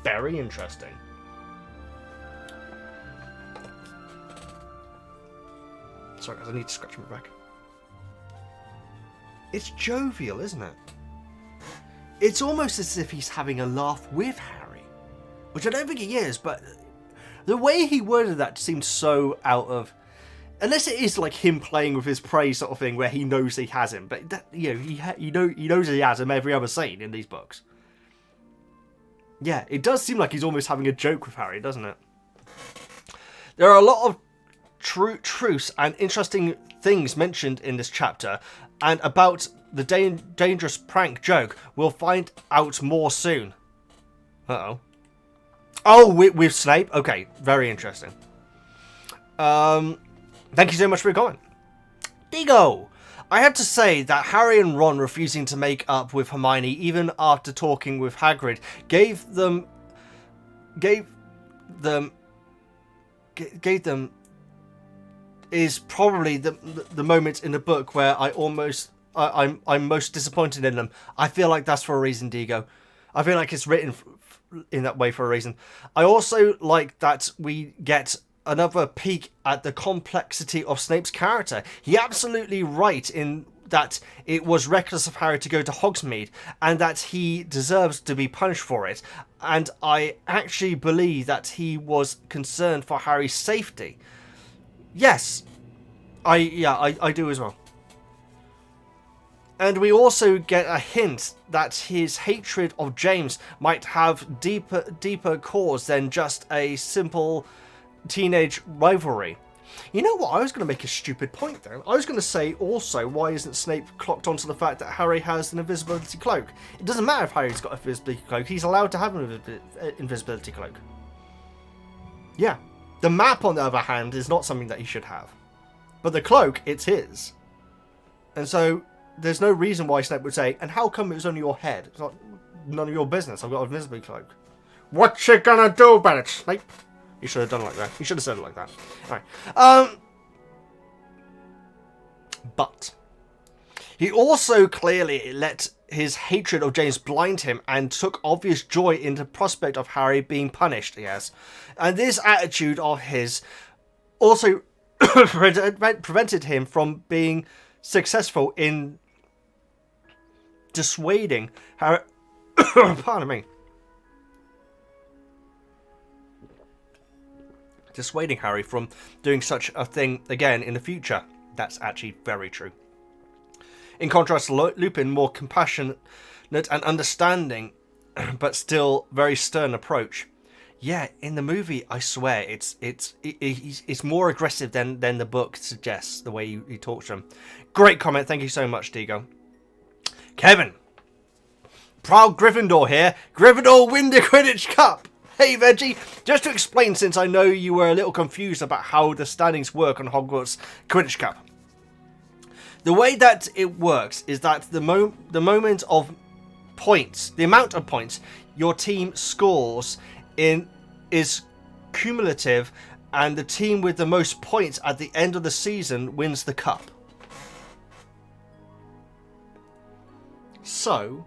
Speaker 1: Very interesting. Sorry guys, I need to scratch my back. It's jovial, isn't it? It's almost as if he's having a laugh with Harry. Which I don't think he is, but the way he worded that seemed so out of... Unless it is like him playing with his prey sort of thing, where he knows he has him. But, that, he knows he has him every other scene in these books. Yeah, it does seem like he's almost having a joke with Harry, doesn't it? There are a lot of truths and interesting things mentioned in this chapter. And about the dangerous prank joke, we'll find out more soon. Uh-oh. Oh, with Snape? Okay, very interesting. Thank you so much for your comment. Digo! I have to say that Harry and Ron refusing to make up with Hermione even after talking with Hagrid gave them is probably the moment in the book where I'm most disappointed in them. I feel like that's for a reason, Digo. I feel like it's written in that way for a reason. I also like that we get another peek at the complexity of Snape's character. He absolutely right in that it was reckless of Harry to go to Hogsmeade and that he deserves to be punished for it. And I actually believe that he was concerned for Harry's safety. Yes, I do as well. And we also get a hint that his hatred of James might have deeper cause than just a simple teenage rivalry. You know what? I was going to make a stupid point there. I was going to say also, why isn't Snape clocked onto the fact that Harry has an invisibility cloak? It doesn't matter if Harry's got an invisibility cloak. He's allowed to have an invisibility cloak. Yeah. The map, on the other hand, is not something that he should have. But the cloak, it's his. And so, there's no reason why Snape would say, and how come it was only your head? It's like, none of your business. I've got an invisibility cloak. What you gonna do about it, Snape? You should have done it like that. You should have said it like that. Alright. But he also clearly let his hatred of James blind him and took obvious joy in the prospect of Harry being punished, yes. And this attitude of his also prevented him from being successful in dissuading Harry... Pardon me. Dissuading Harry from doing such a thing again in the future. That's actually very true. In contrast to Lupin, more compassionate and understanding, but still very stern approach. Yeah, in the movie, I swear, it's more aggressive than the book suggests, the way he talks to him. Great comment, thank you so much, Digo. Kevin. Proud Gryffindor here. Gryffindor win the Quidditch Cup. Hey, Veggie. Just to explain, since I know you were a little confused about how the standings work on Hogwarts Quidditch Cup. The way that it works is that the moment of points, the amount of points your team scores is cumulative and the team with the most points at the end of the season wins the cup. So,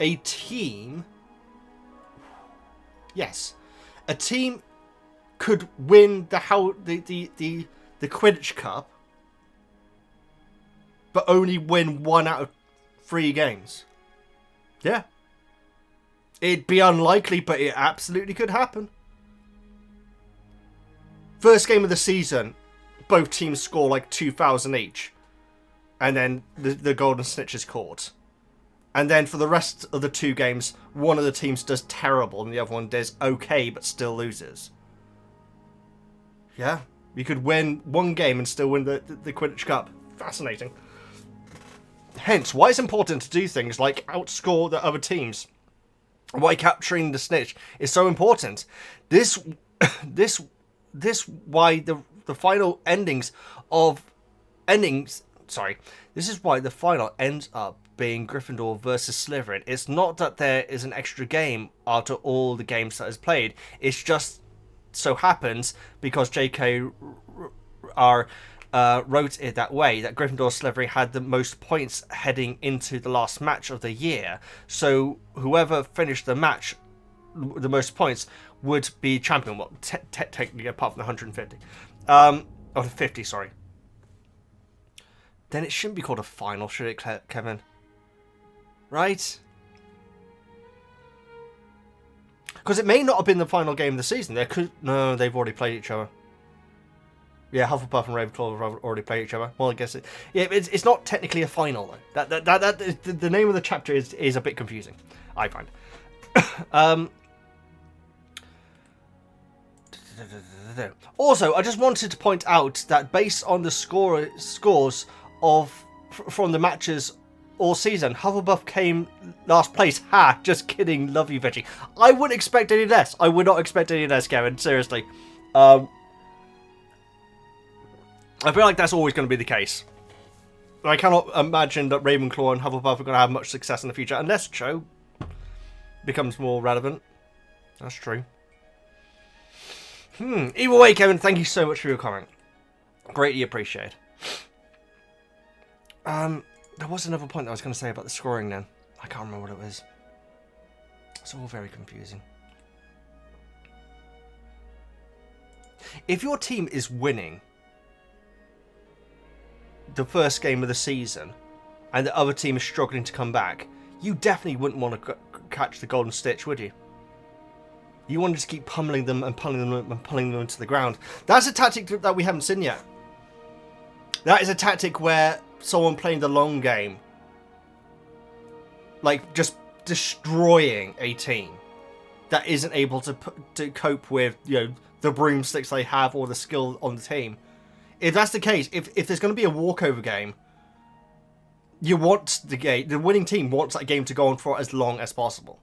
Speaker 1: a team... Yes. A team could win the Quidditch Cup, but only win 1 out of 3 games. Yeah. It'd be unlikely, but it absolutely could happen. First game of the season, both teams score like 2,000 each. And then the Golden Snitch is caught. And then for the rest of the 2 games, one of the teams does terrible and the other one does okay but still loses. Yeah. You could win 1 game and still win the Quidditch Cup. Fascinating. Hence, why it's important to do things like outscore the other teams. Why capturing the snitch is so important. This why the final endings of sorry. This is why the final ends up being Gryffindor versus Slytherin. It's not that there is an extra game after all the games that is played. It's just so happens because J.K. wrote it that way, that Gryffindor Slytherin had the most points heading into the last match of the year. So whoever finished the match the most points would be champion. Well, technically apart from the 150. Or the 50, sorry. Then it shouldn't be called a final, should it, Kevin? Right? Because it may not have been the final game of the season. No, they've already played each other. Yeah, Hufflepuff and Ravenclaw have already played each other. Well, I guess it's not technically a final though. The name of the chapter is a bit confusing, I find. Also, I just wanted to point out that based on the scores from the matches all season, Hufflepuff came last place. Ha! Just kidding. Love you, Veggie. I wouldn't expect any less. I would not expect any less, Kevin. Seriously. I feel like that's always going to be the case. I cannot imagine that Ravenclaw and Hufflepuff are going to have much success in the future unless Cho becomes more relevant. That's true. Either way, Kevin, thank you so much for your comment. Greatly appreciated. There was another point that I was going to say about the scoring then. I can't remember what it was. It's all very confusing. If your team is winning the first game of the season and the other team is struggling to come back, you definitely wouldn't want to catch the Golden Stitch, would you? You want to just keep pummeling them and pulling them and pulling them into the ground. That's a tactic that we haven't seen yet. That is a tactic where someone playing the long game, like just destroying a team that isn't able to cope with, you know, the broomsticks they have or the skill on the team. If that's the case, if there's going to be a walkover game, you want the winning team wants that game to go on for as long as possible.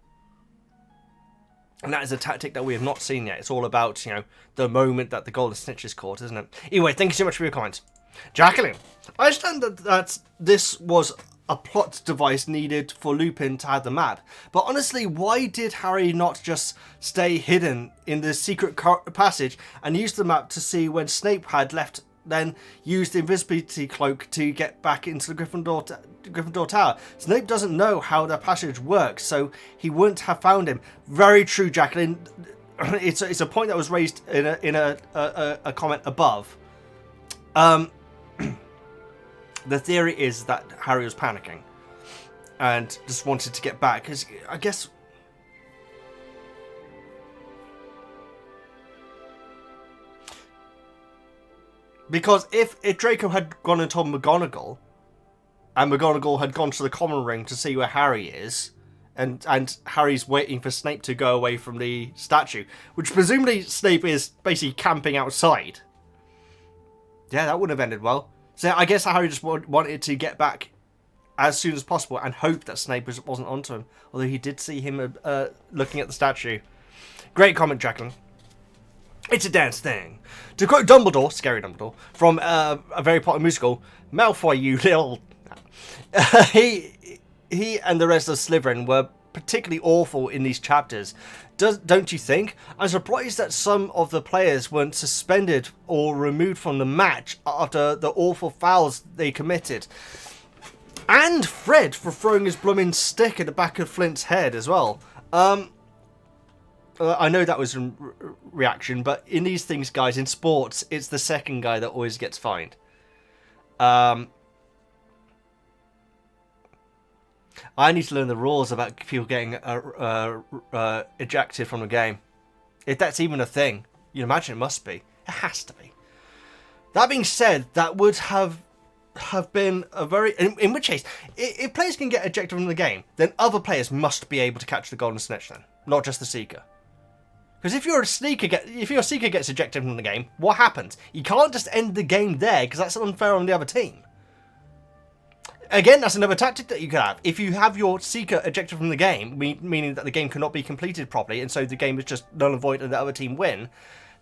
Speaker 1: And that is a tactic that we have not seen yet. It's all about, you know, the moment that the Golden Snitch is caught, isn't it? Anyway, thank you so much for your comments. Jacqueline, I understand that this was a plot device needed for Lupin to have the map. But honestly, why did Harry not just stay hidden in the secret passage and use the map to see when Snape had left, then use the invisibility cloak to get back into the Gryffindor Tower? Snape doesn't know how the passage works, so he wouldn't have found him. Very true, Jacqueline. It's a point that was raised in a comment above. The theory is that Harry was panicking and just wanted to get back, because I guess because if Draco had gone and told McGonagall, and McGonagall had gone to the common ring to see where Harry is, and Harry's waiting for Snape to go away from the statue, which presumably Snape is basically camping outside. Yeah, that wouldn't have ended well. So I guess Harry just wanted to get back as soon as possible and hope that Snape wasn't onto him. Although he did see him looking at the statue. Great comment, Jacqueline. It's a dance thing. To quote Dumbledore, scary Dumbledore, from a very popular musical, Malfoy, you little... he and the rest of Slytherin were particularly awful in these chapters. Don't you think? I'm surprised that some of the players weren't suspended or removed from the match after the awful fouls they committed. And Fred for throwing his blooming stick at the back of Flint's head as well. I know that was a reaction, but in these things, guys, in sports, it's the second guy that always gets fined. I need to learn the rules about people getting ejected from the game. If that's even a thing, you imagine it must be. It has to be. That being said, that would have been a very... In which case, if players can get ejected from the game, then other players must be able to catch the golden snitch then, not just the Seeker. Because if your Seeker gets ejected from the game, what happens? You can't just end the game there, because that's unfair on the other team. Again, that's another tactic that you could have. If you have your Seeker ejected from the game, meaning that the game cannot be completed properly, and so the game is just null and void and the other team win,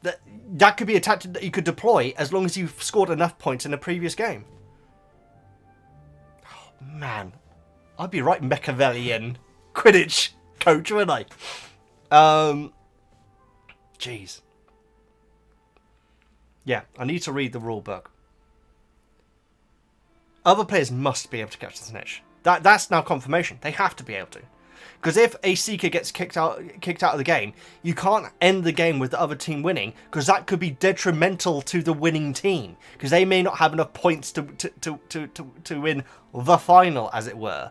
Speaker 1: that could be a tactic that you could deploy as long as you've scored enough points in the previous game. Oh, man. I'd be right Machiavellian Quidditch coach, wouldn't I? Jeez. Yeah, I need to read the rule book. Other players must be able to catch the snitch. That's now confirmation. They have to be able to. Because if a Seeker gets kicked out of the game, you can't end the game with the other team winning, because that could be detrimental to the winning team, because they may not have enough points to win the final, as it were.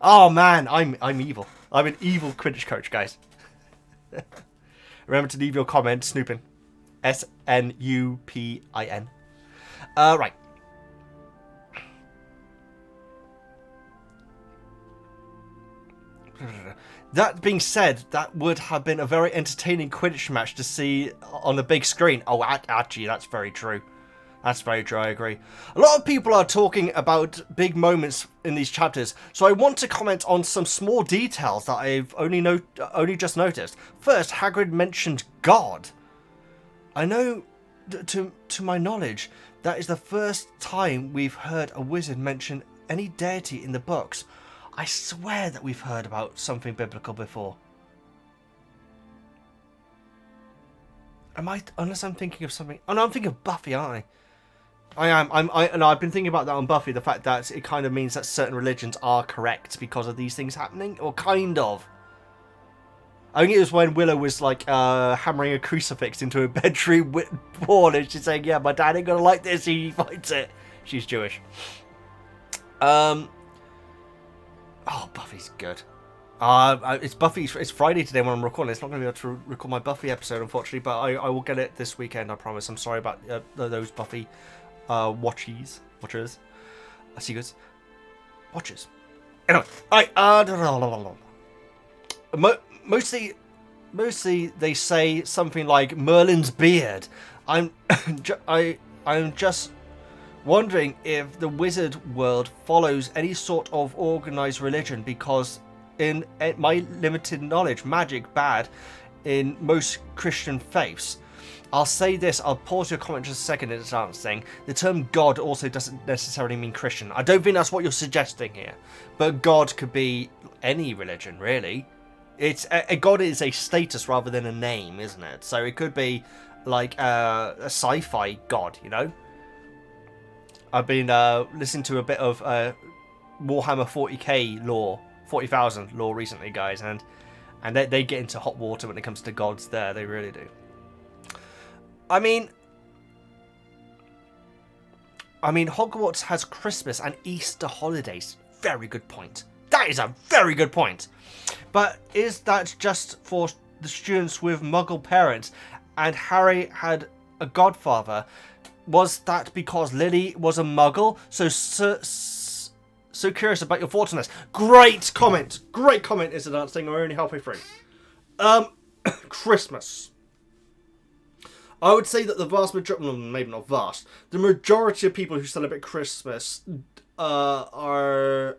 Speaker 1: Oh man, I'm evil. I'm an evil Quidditch coach, guys. Remember to leave your comment, Snoopin. SNUPIN. Right. That being said, that would have been a very entertaining Quidditch match to see on the big screen. Oh, actually, that's very true. That's very true, I agree. A lot of people are talking about big moments in these chapters, so I want to comment on some small details that I've only just noticed. First, Hagrid mentioned God. I know, to my knowledge, that is the first time we've heard a wizard mention any deity in the books. I swear that we've heard about something biblical before. Unless I'm thinking of something... Oh no, I'm thinking of Buffy, aren't I? I've been thinking about that on Buffy, the fact that it kind of means that certain religions are correct because of these things happening, or kind of. I think it was when Willow was like hammering a crucifix into a bedroom wall, and she's saying, "Yeah, my dad ain't gonna like this. He fights it." She's Jewish. Oh, Buffy's good. It's Buffy. It's Friday today when I'm recording. It's not going to be able to record my Buffy episode, unfortunately, but I will get it this weekend. I promise. I'm sorry about those Buffy watchers. Seekers. Watchers. Anyway, mostly they say something like Merlin's beard. I'm just wondering if the wizard world follows any sort of organized religion, because in my limited knowledge, magic bad in most Christian faiths. I'll say this, I'll pause your comment just a second in advance saying the term God also doesn't necessarily mean Christian. I don't think that's what you're suggesting here, but God could be any religion, really. It's a God is a status rather than a name, isn't it? So it could be like a sci-fi God, you know? I've been listening to a bit of Warhammer 40k lore, 40,000 lore recently, guys, and they get into hot water when it comes to gods there. They really do. I mean, Hogwarts has Christmas and Easter holidays. Very good point. That is a very good point. But is that just for the students with Muggle parents, and Harry had a godfather? Was that because Lily was a Muggle? So curious about your thoughts on this. Great comment. Great comment, is the dance thing. We're only halfway through. Christmas. I would say that the vast majority, well, maybe not vast, the majority of people who celebrate Christmas are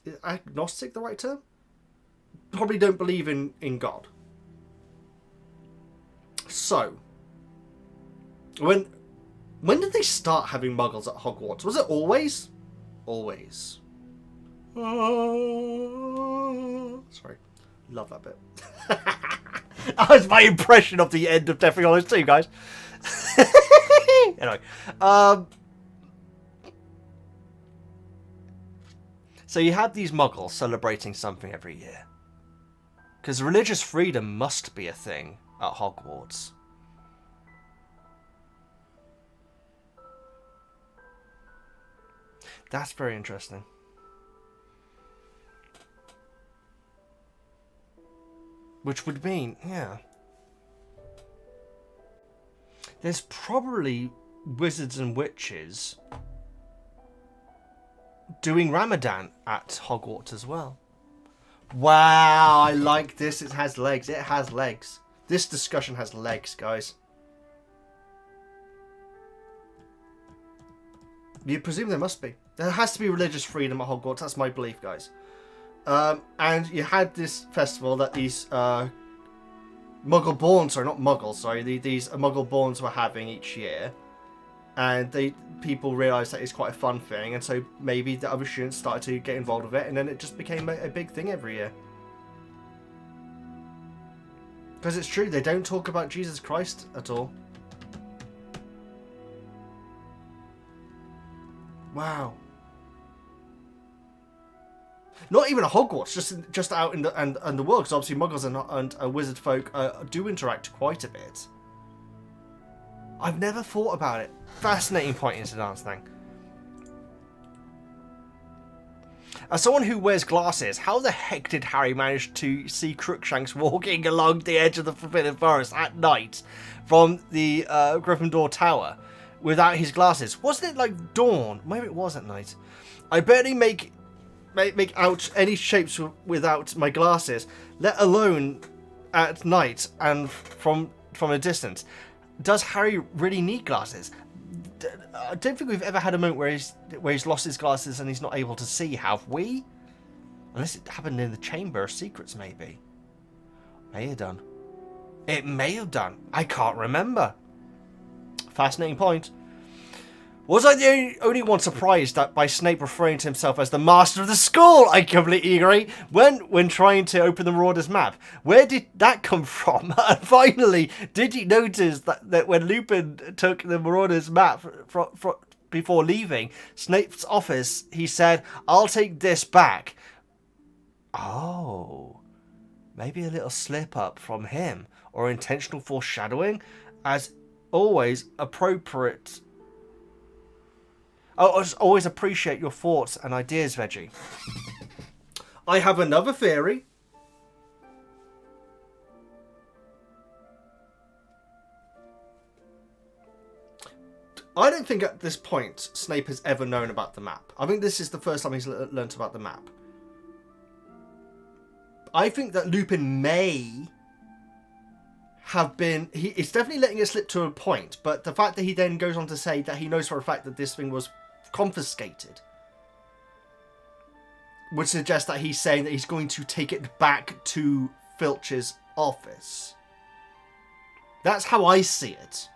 Speaker 1: is agnostic the right term? Probably don't believe in God. So, when did they start having Muggles at Hogwarts? Was it always? Always. Sorry. Love that bit. That was my impression of the end of Deathly Hallows 2, guys. Anyway. So you have these muggles celebrating something every year. Because religious freedom must be a thing at Hogwarts. That's very interesting. Which would mean, yeah. There's probably wizards and witches doing Ramadan at Hogwarts as well. Wow, I like this. It has legs. It has legs. This discussion has legs, guys. You presume there must be. There has to be religious freedom at Hogwarts. That's my belief, guys. And you had this festival that these Muggle-born, sorry, not Muggles, sorry, these Muggle-borns were having each year. And people realised that it's quite a fun thing, and so maybe the other students started to get involved with it, and then it just became a big thing every year. Because it's true, they don't talk about Jesus Christ at all. Wow. Not even at Hogwarts, just out in the world, because obviously Muggles and wizard folk do interact quite a bit. I've never thought about it. Fascinating point into the dance thing. As someone who wears glasses, how the heck did Harry manage to see Crookshanks walking along the edge of the Forbidden Forest at night from the Gryffindor Tower without his glasses? Wasn't it like dawn? Maybe it was at night. I barely make out any shapes without my glasses, let alone at night and from a distance. Does Harry really need glasses? I don't think we've ever had a moment where he's lost his glasses and he's not able to see, have we? Unless it happened in the Chamber of Secrets, maybe. May have done. It may have done. I can't remember. Fascinating point. Was I the only one surprised by Snape referring to himself as the master of the school? I completely agree. When trying to open the Marauders map, where did that come from? And finally, did you notice that when Lupin took the Marauders map before leaving Snape's office, he said, "I'll take this back." Oh, maybe a little slip up from him, or intentional foreshadowing. As always, appropriate. I always appreciate your thoughts and ideas, Veggie. I have another theory. I don't think at this point Snape has ever known about the map. I think this is the first time he's learnt about the map. I think that Lupin may have been... It's definitely letting it slip to a point, but the fact that he then goes on to say that he knows for a fact that this thing was confiscated would suggest that he's saying that he's going to take it back to Filch's office. That's how I see it.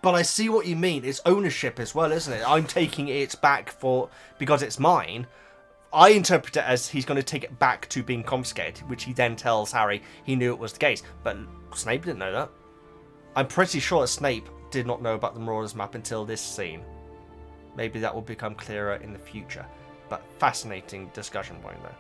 Speaker 1: But I see what you mean. It's ownership as well, isn't it? I'm taking it back because it's mine. I interpret it as he's going to take it back to being confiscated, which he then tells Harry he knew it was the case. But Snape didn't know that. I'm pretty sure that Snape did not know about the Marauders map until this scene. Maybe that will become clearer in the future. But fascinating discussion point there.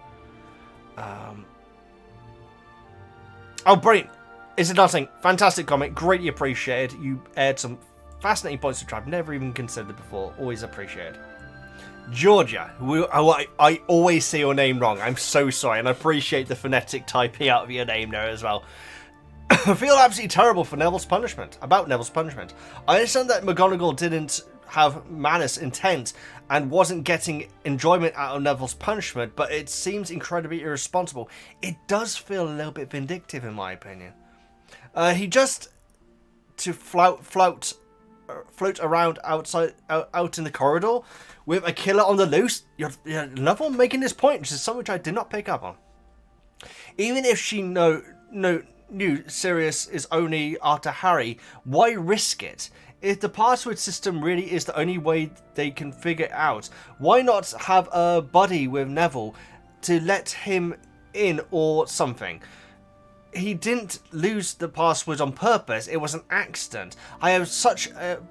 Speaker 1: Oh, brilliant. It's a nothing. Fantastic comment. Greatly appreciated. You aired some fascinating points which I've never even considered before. Always appreciated. Georgia, I always say your name wrong. I'm so sorry. And I appreciate the phonetic typing out of your name there as well. I feel absolutely terrible for Neville's punishment. About Neville's punishment. I understand that McGonagall didn't have malice intent and wasn't getting enjoyment out of Neville's punishment, but it seems incredibly irresponsible. It does feel a little bit vindictive in my opinion. He just to float around outside out in the corridor with a killer on the loose. You're Neville making this point, which is something which I did not pick up on. Even if she knew Sirius is only after Harry, why risk it? if the password system really is the only way they can figure it out, why not have a buddy with Neville to let him in or something? He didn't lose the password on purpose. It was an accident. I have such a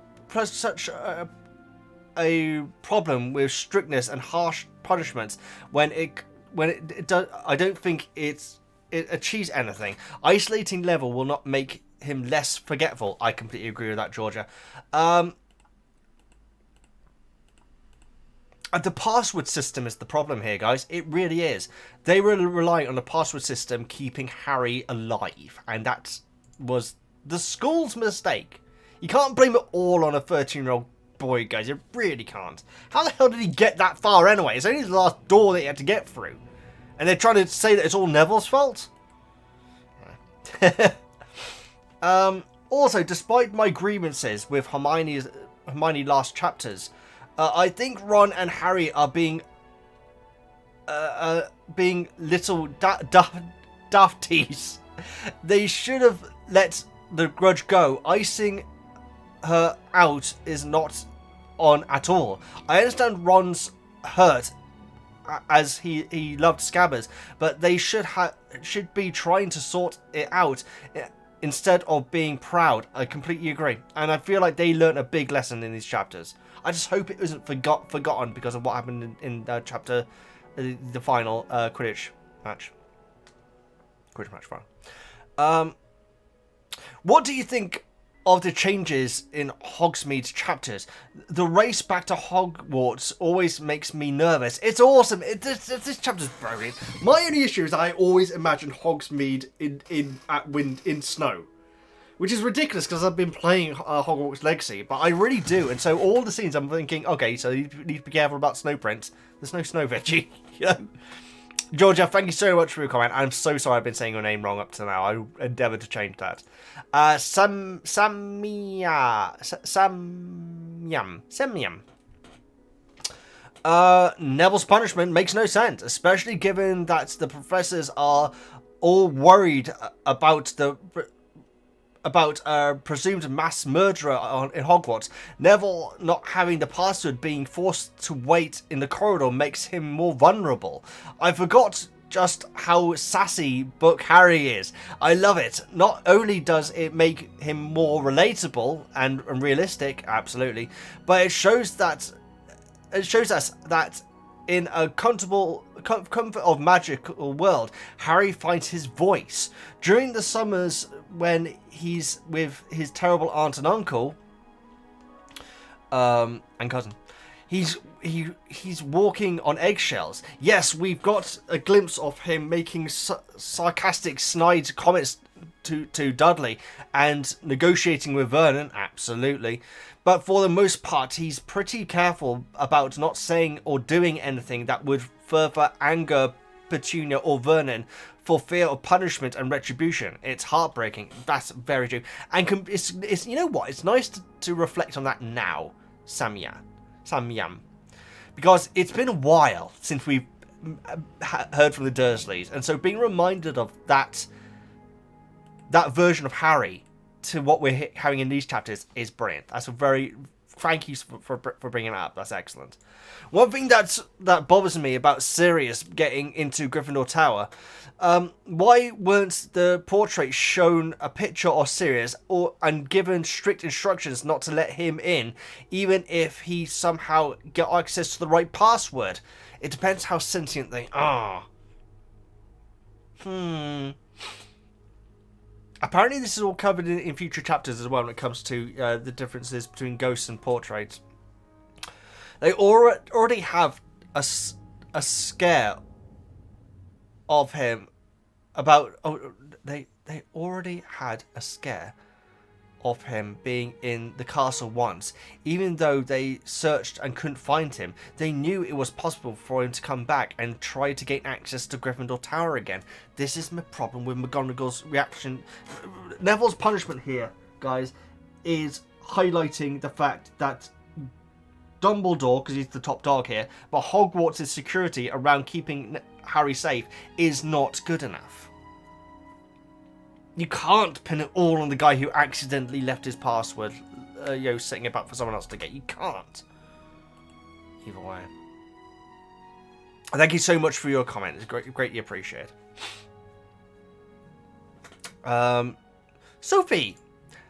Speaker 1: problem with strictness and harsh punishments when it does. I don't think it achieves anything. Isolating Neville will not make him less forgetful. I completely agree with that, Georgia. The password system is the problem here, guys. It really is. They were relying on the password system keeping Harry alive, and that was the school's mistake. You can't blame it all on a 13-year-old boy, guys. You really can't. How the hell did he get that far anyway? It's only the last door that he had to get through. And they're trying to say that it's all Neville's fault? Also, despite my grievances with Hermione last chapters, I think Ron and Harry are being little dafties. They should have let the grudge go. Icing her out is not on at all. I understand Ron's hurt as he loved Scabbers, but they should be trying to sort it out instead of being proud. I completely agree, and I feel like they learned a big lesson in these chapters. I just hope it isn't forgotten because of what happened in chapter the final Quidditch match. Final. What do you think of the changes in Hogsmeade's chapters? The race back to Hogwarts always makes me nervous. It's awesome. This chapter's brilliant. My only issue is I always imagine Hogsmeade in snow, which is ridiculous because I've been playing Hogwarts Legacy, but I really do. And so all the scenes I'm thinking, okay, so you need to be careful about snow prints. There's no snow veggie. You know? Georgia, thank you so much for your comment. I'm so sorry I've been saying your name wrong up to now. I endeavoured to change that. Samyam. Neville's punishment makes no sense, especially given that the professors are all worried about a presumed mass murderer in Hogwarts. Neville not having the password, being forced to wait in the corridor, makes him more vulnerable. I forgot just how sassy Book Harry is. I love it. Not only does it make him more relatable and realistic, absolutely, but it shows us that in a comfort of magical world, Harry finds his voice. During the summers when he's with his terrible aunt and uncle, and cousin, he's walking on eggshells. Yes, we've got a glimpse of him making sarcastic, snide comments to Dudley and negotiating with Vernon, absolutely. But for the most part, he's pretty careful about not saying or doing anything that would further anger Petunia or Vernon for fear of punishment and retribution. It's heartbreaking. That's very true. And it's you know what? It's nice to reflect on that now, Samyam. Because it's been a while since we've heard from the Dursleys. And so being reminded of that version of Harry to what we're having in these chapters is brilliant. That's a very... Thank you for bringing that up. That's excellent. One thing that bothers me about Sirius getting into Gryffindor Tower, why weren't the portraits shown a picture of Sirius and given strict instructions not to let him in, even if he somehow get access to the right password? It depends how sentient they are. Apparently this is all covered in future chapters as well when it comes to the differences between ghosts and portraits. They already have a scare of him about... Oh, they already had a scare of him being in the castle once. Even though they searched and couldn't find him, they knew it was possible for him to come back and try to gain access to Gryffindor Tower again. This is my problem with McGonagall's reaction. Neville's punishment here, guys, is highlighting the fact that Dumbledore, because he's the top dog here, but Hogwarts' security around keeping Harry safe is not good enough. You can't pin it all on the guy who accidentally left his password setting it up for someone else to get. You can't. Either way. Thank you so much for your comment. It's greatly appreciated. Sophie.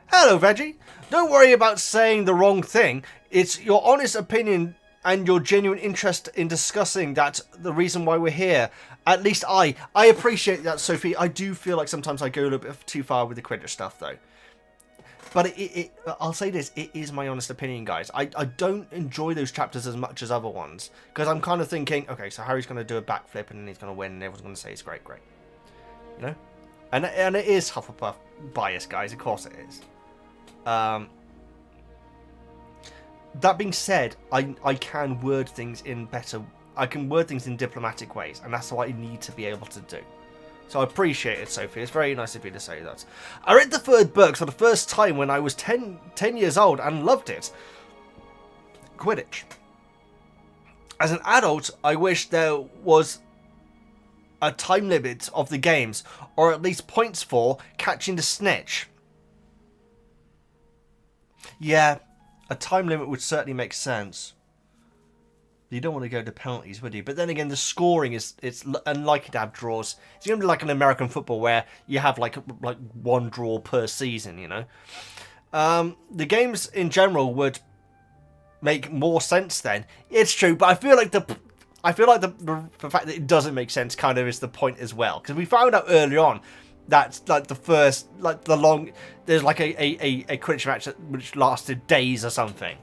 Speaker 1: Hello, Veggie. Don't worry about saying the wrong thing. It's your honest opinion and your genuine interest in discussing that the reason why we're here. At least I appreciate that, Sophie. I do feel like sometimes I go a little bit too far with the Quidditch stuff, though. But I'll say this, it is my honest opinion, guys. I don't enjoy those chapters as much as other ones. Because I'm kind of thinking, okay, so Harry's going to do a backflip and then he's going to win and everyone's going to say it's great. You know? And it is Hufflepuff bias, guys. Of course it is. That being said, I can word things in better... I can word things in diplomatic ways, and that's what I need to be able to do. So I appreciate it, Sophie. It's very nice of you to say that. I read the third book for the first time when I was 10 years old and loved it. Quidditch. As an adult, I wish there was a time limit of the games, or at least points for catching the snitch. Yeah, a time limit would certainly make sense. You don't want to go to penalties, would you? But then again, the scoring it's unlikely to have draws. It's going to be like an American football where you have like one draw per season, you know. The games in general would make more sense then. It's true, but I feel like the fact that it doesn't make sense kind of is the point as well, because we found out early on that like the first there's like a Quidditch match which lasted days or something,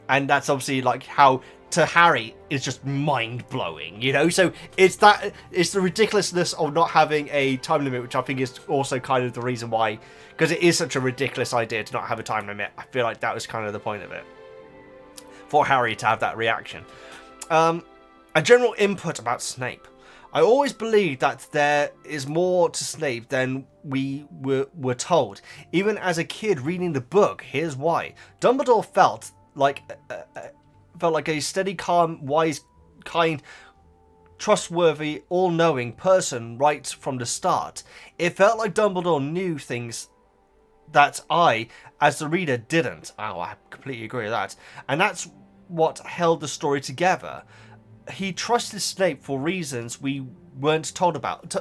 Speaker 1: and that's obviously like how to Harry is just mind-blowing, you know. So it's the ridiculousness of not having a time limit, which I think is also kind of the reason why, because it is such a ridiculous idea to not have a time limit. I feel like that was kind of the point of it, for Harry to have that reaction. A general input about Snape. I always believed that there is more to Snape than we were told. Even as a kid reading the book, here's why. Dumbledore felt like a steady, calm, wise, kind, trustworthy, all-knowing person right from the start. It felt like Dumbledore knew things that I, as the reader, didn't. Oh, I completely agree with that. And that's what held the story together. He trusted Snape for reasons we weren't told about.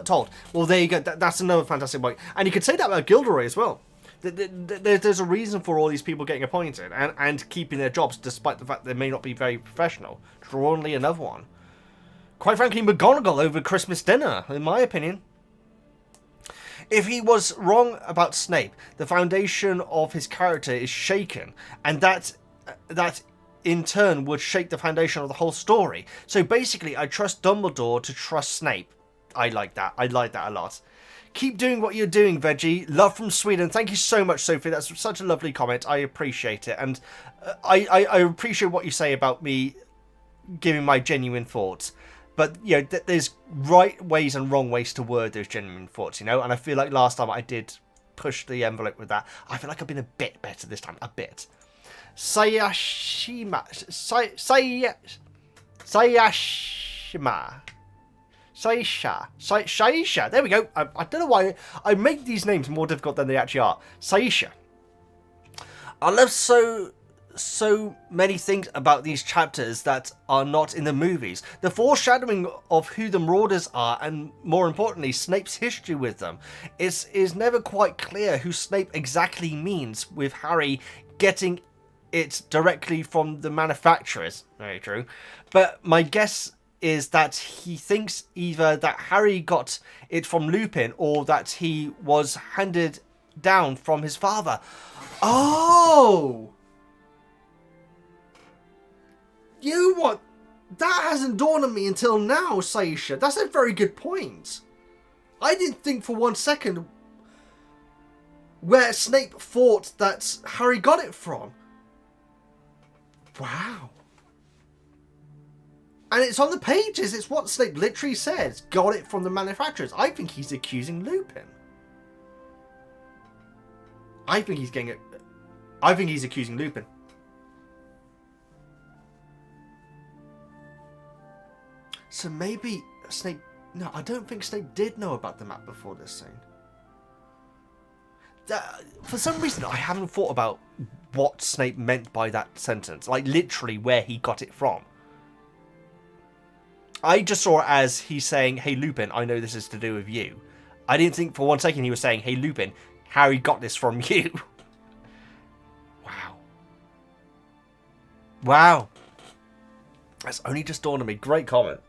Speaker 1: Well, there you go. That's another fantastic point. And you could say that about Gilderoy as well. There's a reason for all these people getting appointed and keeping their jobs, despite the fact they may not be very professional. Draw only another one. Quite frankly, McGonagall over Christmas dinner, in my opinion. If he was wrong about Snape, the foundation of his character is shaken, and that in turn would shake the foundation of the whole story. So basically, I trust Dumbledore to trust Snape. I like that. I like that a lot. Keep doing what you're doing, Veggie. Love from Sweden. Thank you so much, Sophie. That's such a lovely comment. I appreciate it. And I appreciate what you say about me giving my genuine thoughts. But, you know, there's right ways and wrong ways to word those genuine thoughts, you know? And I feel like last time I did push the envelope with that. I feel like I've been a bit better this time. A bit. Sayashima. Saisha. There we go. I don't know why I make these names more difficult than they actually are. Saisha. I love so many things about these chapters that are not in the movies. The foreshadowing of who the Marauders are, and more importantly, Snape's history with them. Is never quite clear who Snape exactly means, with Harry getting it directly from the manufacturers. Very true. But my guess is that he thinks either that Harry got it from Lupin or that he was handed down from his father. Oh! You know what? That hasn't dawned on me until now, Saisha. That's a very good point. I didn't think for one second where Snape thought that Harry got it from. Wow. And it's on the pages. It's what Snape literally says. Got it from the manufacturers. I think he's accusing Lupin. I think he's accusing Lupin. So maybe Snape... No, I don't think Snape did know about the map before this scene. For some reason, I haven't thought about what Snape meant by that sentence. Like, literally where he got it from. I just saw it as he's saying, hey, Lupin, I know this is to do with you. I didn't think for one second he was saying, hey, Lupin, Harry got this from you. Wow. Wow. That's only just dawned on me. Great comment.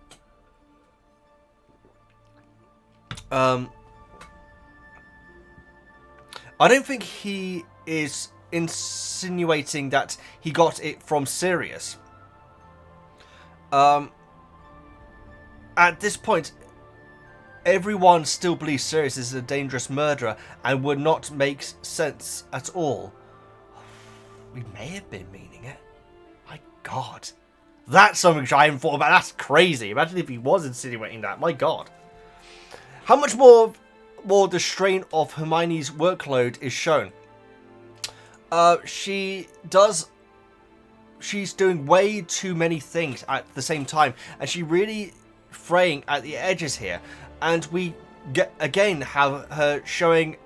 Speaker 1: I don't think he is insinuating that he got it from Sirius. At this point, everyone still believes Sirius is a dangerous murderer and would not make sense at all. We may have been meaning it. My God. That's something which I haven't thought about. That's crazy. Imagine if he was insinuating that. My God. How much more the strain of Hermione's workload is shown. She's doing way too many things at the same time, and she really fraying at the edges here. And we again have her shown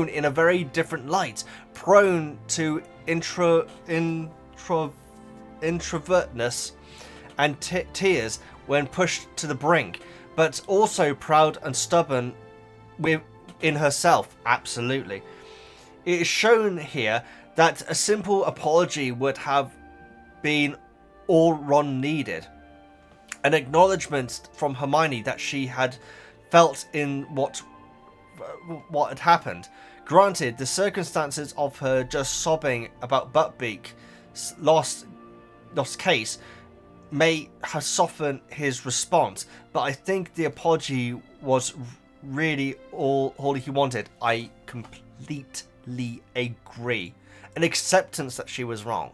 Speaker 1: in a very different light, prone to introvertness and tears when pushed to the brink, but also proud and stubborn in herself. Absolutely. It is shown here that a simple apology would have been all Ron needed. An acknowledgement from Hermione that she had felt in what had happened. Granted, the circumstances of her just sobbing about Buckbeak's lost case may have softened his response, but I think the apology was really all he wanted. I completely agree. An acceptance that she was wrong.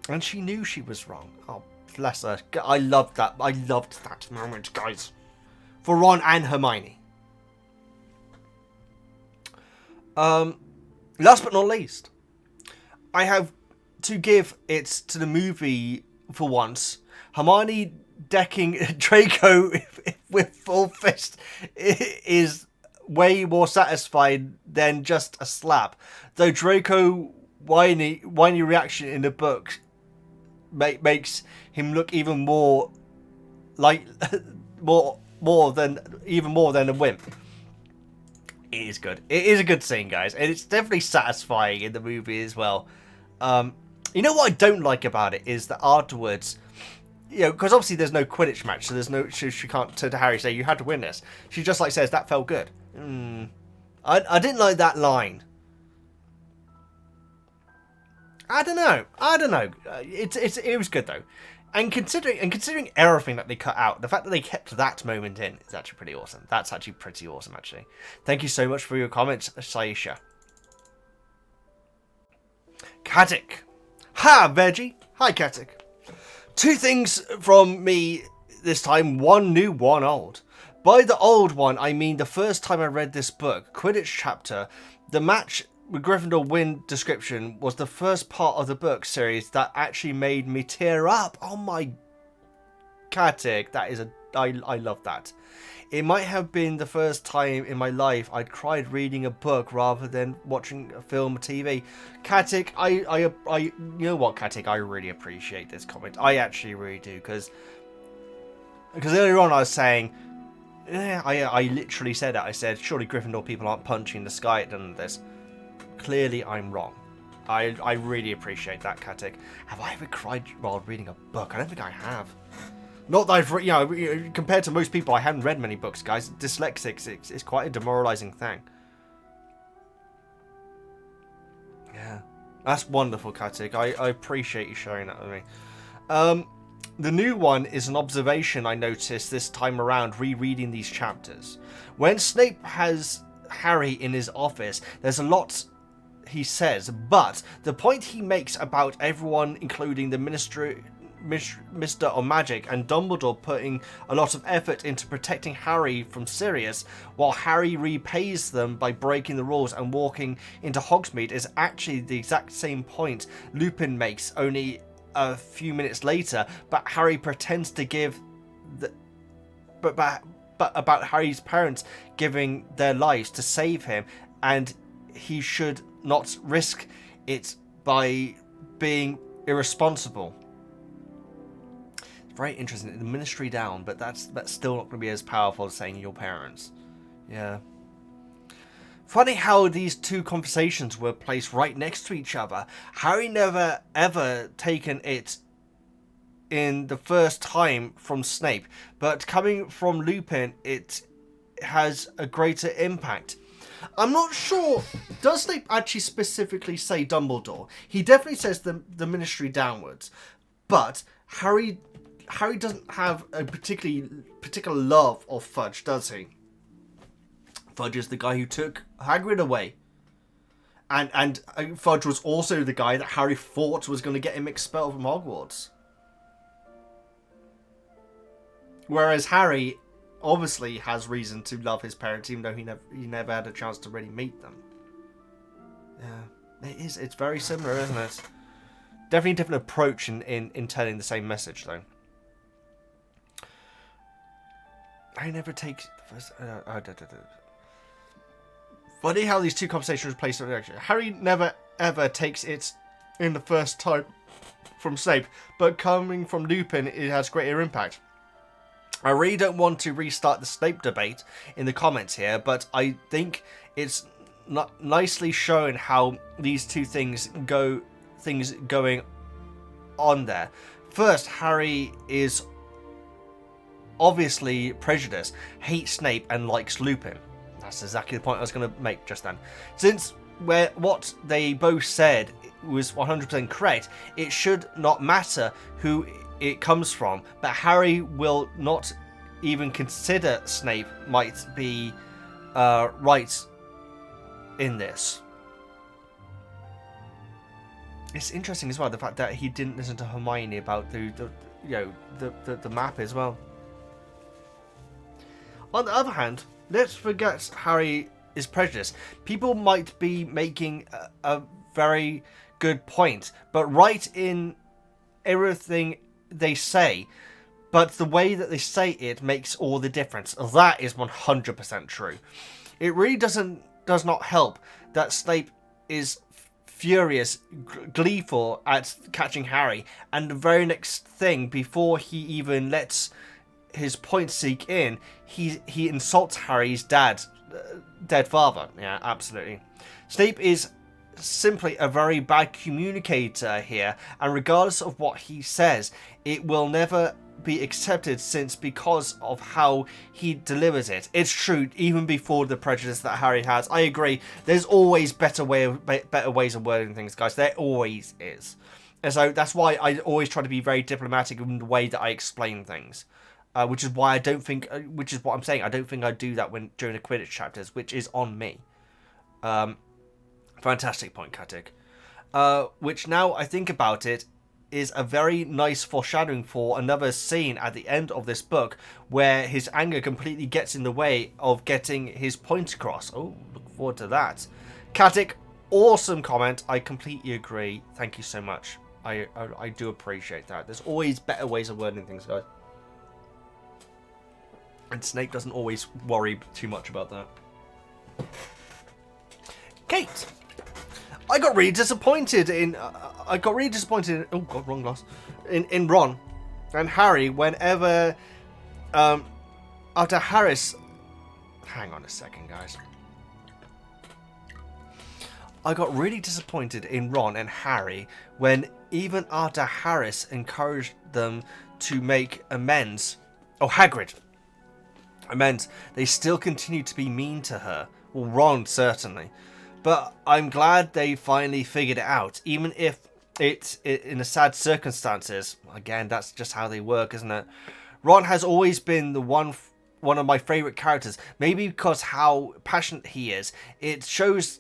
Speaker 1: And she knew she was wrong. Oh, bless her. I loved that. I loved that moment, guys. For Ron and Hermione. Last but not least, I have to give it to the movie for once. Hermione decking Draco with full fist is way more satisfying than just a slap. Though Draco whiny reaction in the book makes him look even more like more than a wimp. It is good. It is a good scene, guys, and it's definitely satisfying in the movie as well. You know what I don't like about it is that afterwards, you know, because obviously there's no Quidditch match, so there's no she can't turn to Harry say you had to win this. She just like says that felt good. I didn't like that line. I don't know. It was good though, and considering everything that they cut out, the fact that they kept that moment in is actually pretty awesome. That's actually pretty awesome, actually. Thank you so much for your comments, Saisha. Katic. Ha, Veggie. Hi, Katic. Two things from me this time. One new, one old. By the old one, I mean the first time I read this book, Quidditch chapter, the match with Gryffindor win description was the first part of the book series that actually made me tear up. Oh my, Katic, that is I love that. It might have been the first time in my life I'd cried reading a book rather than watching a film or TV. Katic, I you know what, Katic, I really appreciate this comment. I actually really do, because earlier on I was saying, yeah, I literally said it. I said, surely Gryffindor people aren't punching the sky at none of this. Clearly I'm wrong. I really appreciate that, Katic. Have I ever cried while reading a book? I don't think I have. Not that I've, you know, compared to most people, I haven't read many books, guys. Dyslexics, it's quite a demoralizing thing. Yeah, that's wonderful, Katic. I appreciate you sharing that with me. The new one is an observation I noticed this time around rereading these chapters. When Snape has Harry in his office, there's a lot he says, but the point he makes about everyone, including the Mr. of Magic and Dumbledore, putting a lot of effort into protecting Harry from Sirius, while Harry repays them by breaking the rules and walking into Hogsmeade, is actually the exact same point Lupin makes only a few minutes later, but Harry pretends to give but about Harry's parents giving their lives to save him, and he should not risk it by being irresponsible. It's very interesting. The ministry down, but that's still not going to be as powerful as saying your parents. Yeah. Funny how these two conversations were placed right next to each other. Harry never ever taken it in the first time from Snape, but coming from Lupin, it has a greater impact. I'm not sure. Does Snape actually specifically say Dumbledore? He definitely says the ministry downwards, but Harry doesn't have a particular love of Fudge, does he? Fudge is the guy who took Hagrid away. And Fudge was also the guy that Harry thought was going to get him expelled from Hogwarts. Whereas Harry obviously has reason to love his parents, even though he never had a chance to really meet them. Yeah, it's very similar, isn't it? Definitely a different approach in telling the same message, though. Harry never takes the first... Funny how these two conversations were placed on direction. Harry never ever takes it in the first time from Snape, but coming from Lupin, it has greater impact. I really don't want to restart the Snape debate in the comments here, but I think it's not nicely shown how these two things going on there. First, Harry is obviously prejudiced, hates Snape, and likes Lupin. That's exactly the point I was going to make just then. Since what they both said was 100% correct, it should not matter who it comes from, but Harry will not even consider Snape might be right in this. It's interesting as well, the fact that he didn't listen to Hermione about the map as well. On the other hand, let's forget Harry is prejudiced. People might be making a very good point, but right in everything they say, but the way that they say it makes all the difference. That is 100% true. It really does not help that Snape is furious, gleeful at catching Harry, and the very next thing, before he even lets his point sink in, he insults Harry's dead father. Yeah, absolutely. Snape is simply a very bad communicator here, and regardless of what he says, it will never be accepted because of how he delivers it. It's true, even before the prejudice that Harry has. I agree. There's always better ways of wording things, guys. There always is. And so that's why I always try to be very diplomatic in the way that I explain things. Which is why I don't think, which is what I'm saying, I don't think I do that during the Quidditch chapters, which is on me. Fantastic point, Katic. Which, now I think about it, is a very nice foreshadowing for another scene at the end of this book, where his anger completely gets in the way of getting his point across. Oh, look forward to that. Katic, awesome comment. I completely agree. Thank you so much. I do appreciate that. There's always better ways of wording things, guys. And Snape doesn't always worry too much about that. Kate! I got really disappointed in... oh god, wrong glass. In Ron and Harry whenever... after Harris... Hang on a second, guys. I got really disappointed in Ron and Harry when, even after Harris encouraged them to make amends... Oh, Hagrid! Amends. They still continue to be mean to her. Well, Ron, certainly. But I'm glad they finally figured it out, even if it's in a sad circumstances. Again, that's just how they work, isn't it? Ron has always been the one of my favourite characters. Maybe because how passionate he is. It shows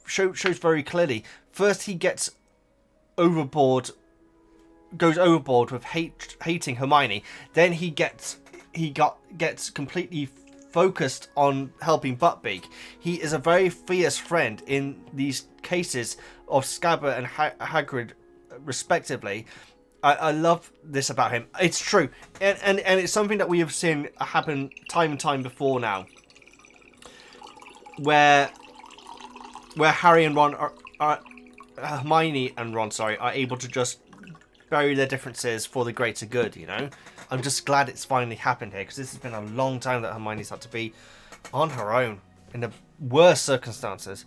Speaker 1: very clearly. First, he gets overboard, goes overboard with hating Hermione. Then he gets completely focused on helping Buckbeak. He is a very fierce friend in these cases of Scabbard and Hagrid, respectively. I love this about him. It's true, and it's something that we have seen happen time and time before now, where where Harry and Ron are Hermione and Ron, sorry, are able to just bury their differences for the greater good, you know? I'm just glad it's finally happened here, because this has been a long time that Hermione's had to be on her own in the worst circumstances.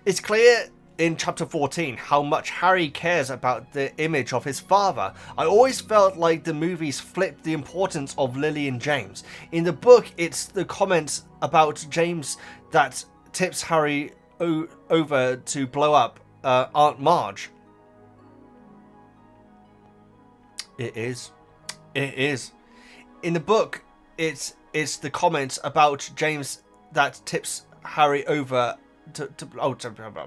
Speaker 1: It's clear in chapter 14 how much Harry cares about the image of his father. I always felt like the movies flipped the importance of Lily and James. In the book, it's the comment about James that tips Harry over to blow up Aunt Marge. It is. It is. In the book, it's the comment about James that tips Harry over to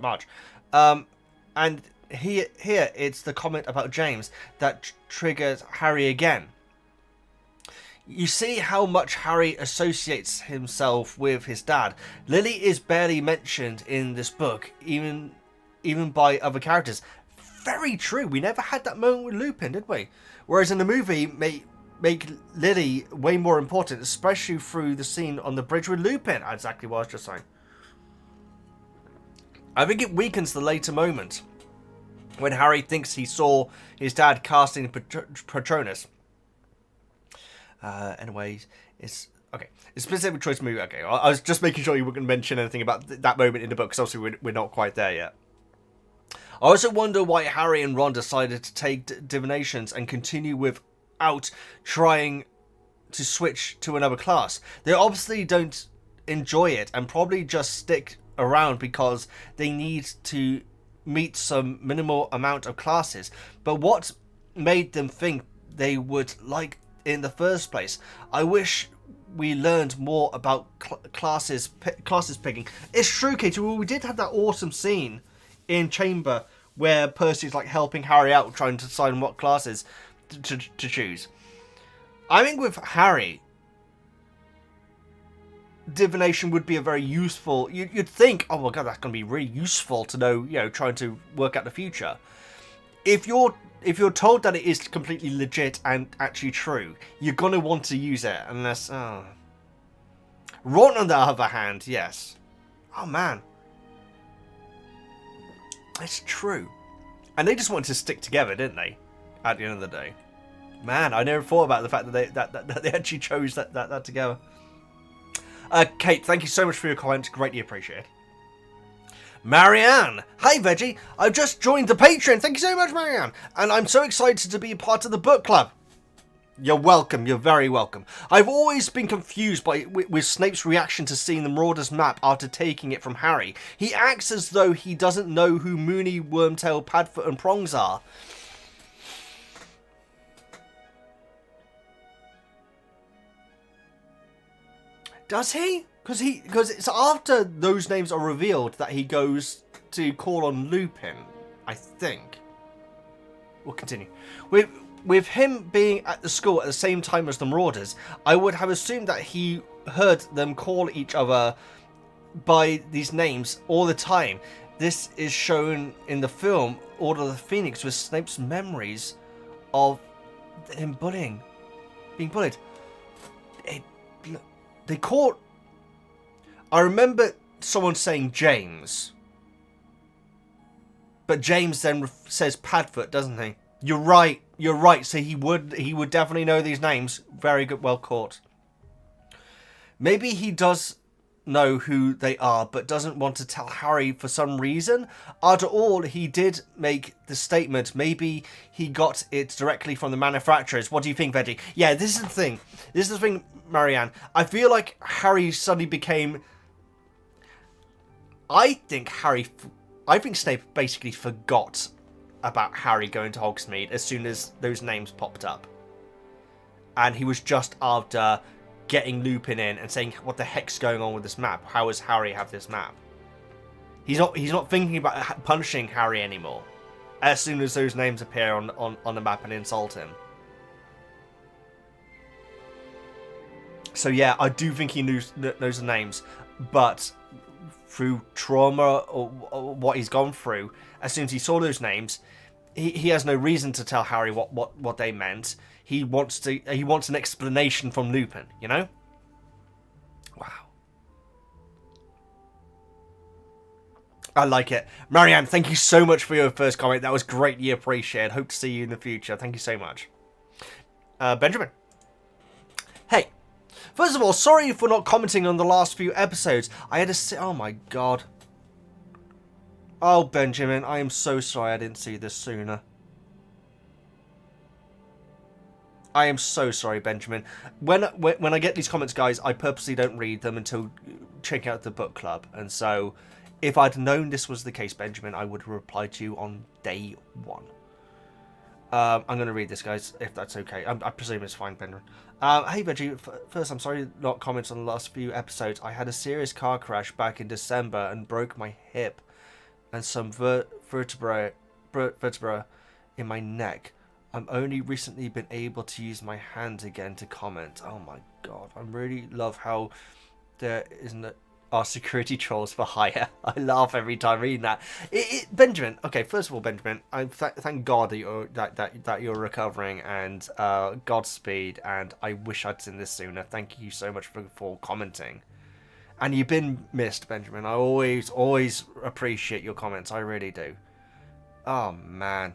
Speaker 1: Marge. And here it's the comment about James that triggers Harry again. You see how much Harry associates himself with his dad. Lily is barely mentioned in this book, even by other characters. Very true. We never had that moment with Lupin, did we? Whereas in the movie, make Lily way more important, especially through the scene on the bridge with Lupin. Exactly what I was just saying. I think it weakens the later moment when Harry thinks he saw his dad casting Patronus. Anyways, it's okay. It's a specific choice movie. Okay, I was just making sure you weren't going to mention anything about that moment in the book, because obviously we're not quite there yet. I also wonder why Harry and Ron decided to take divinations and continue without trying to switch to another class. They obviously don't enjoy it and probably just stick around because they need to meet some minimal amount of classes. But what made them think they would like in the first place? I wish we learned more about classes picking. It's true, Katie. Well, we did have that awesome scene in Chamber where Percy's like helping Harry out, trying to decide what classes to choose. I think with Harry, divination would be a very useful. You'd think, oh my god, that's going to be really useful to know, you know, trying to work out the future. If you're told that it is completely legit and actually true, you're going to want to use it, unless. Ron, on the other hand, yes. Oh man. It's true. And they just wanted to stick together, didn't they? At the end of the day. Man, I never thought about the fact that they actually chose that together. Kate, thank you so much for your comment. Greatly appreciated. Marianne. Hi, Veggie. I've just joined the Patreon. Thank you so much, Marianne. And I'm so excited to be a part of the book club. You're welcome. You're very welcome. I've always been confused with Snape's reaction to seeing the Marauders map after taking it from Harry. He acts as though he doesn't know who Moony, Wormtail, Padfoot and Prongs are. Does he? Because it's after those names are revealed that he goes to call on Lupin, I think. We'll continue. With him being at the school at the same time as the Marauders, I would have assumed that he heard them call each other by these names all the time. This is shown in the film Order of the Phoenix with Snape's memories of him being bullied. They called... I remember someone saying James. But James then says Padfoot, doesn't he? You're right. You're right. So he would definitely know these names. Very good. Well caught. Maybe he does know who they are, but doesn't want to tell Harry for some reason. After all, he did make the statement. Maybe he got it directly from the manufacturers. What do you think, Veggie? Yeah, this is the thing. This is the thing, Marianne. I feel like Harry suddenly became... I think Snape basically forgot about Harry going to Hogsmeade as soon as those names popped up. And he was just after getting Lupin in and saying, what the heck's going on with this map? How does Harry have this map? He's not thinking about punishing Harry anymore as soon as those names appear on the map and insult him. So yeah, I do think he knows the names, but through trauma or what he's gone through, as soon as he saw those names, he has no reason to tell Harry what they meant. He wants an explanation from Lupin, you know? Wow. I like it. Marianne, thank you so much for your first comment. That was greatly appreciated. Hope to see you in the future. Thank you so much. Benjamin. Hey. First of all, sorry for not commenting on the last few episodes. I had to oh my god. Oh, Benjamin, I am so sorry I didn't see this sooner. I am so sorry, Benjamin. When I get these comments, guys, I purposely don't read them until checking out the book club. And so, if I'd known this was the case, Benjamin, I would have replied to you on day one. I'm going to read this, guys, if that's okay. I presume it's fine, Benjamin. Hey, Veggie. First, I'm sorry not comments on the last few episodes. I had a serious car crash back in December and broke my hip and some vertebra in my neck. I'm only recently been able to use my hands again to comment. Oh my god, I really love how there isn't our security trolls for hire. I laugh every time reading that. Benjamin, okay, first of all, Benjamin, I thank God that you're recovering, and Godspeed. And I wish I'd seen this sooner. Thank you so much for commenting. And you've been missed, Benjamin. I always appreciate your comments. I really do. Oh man.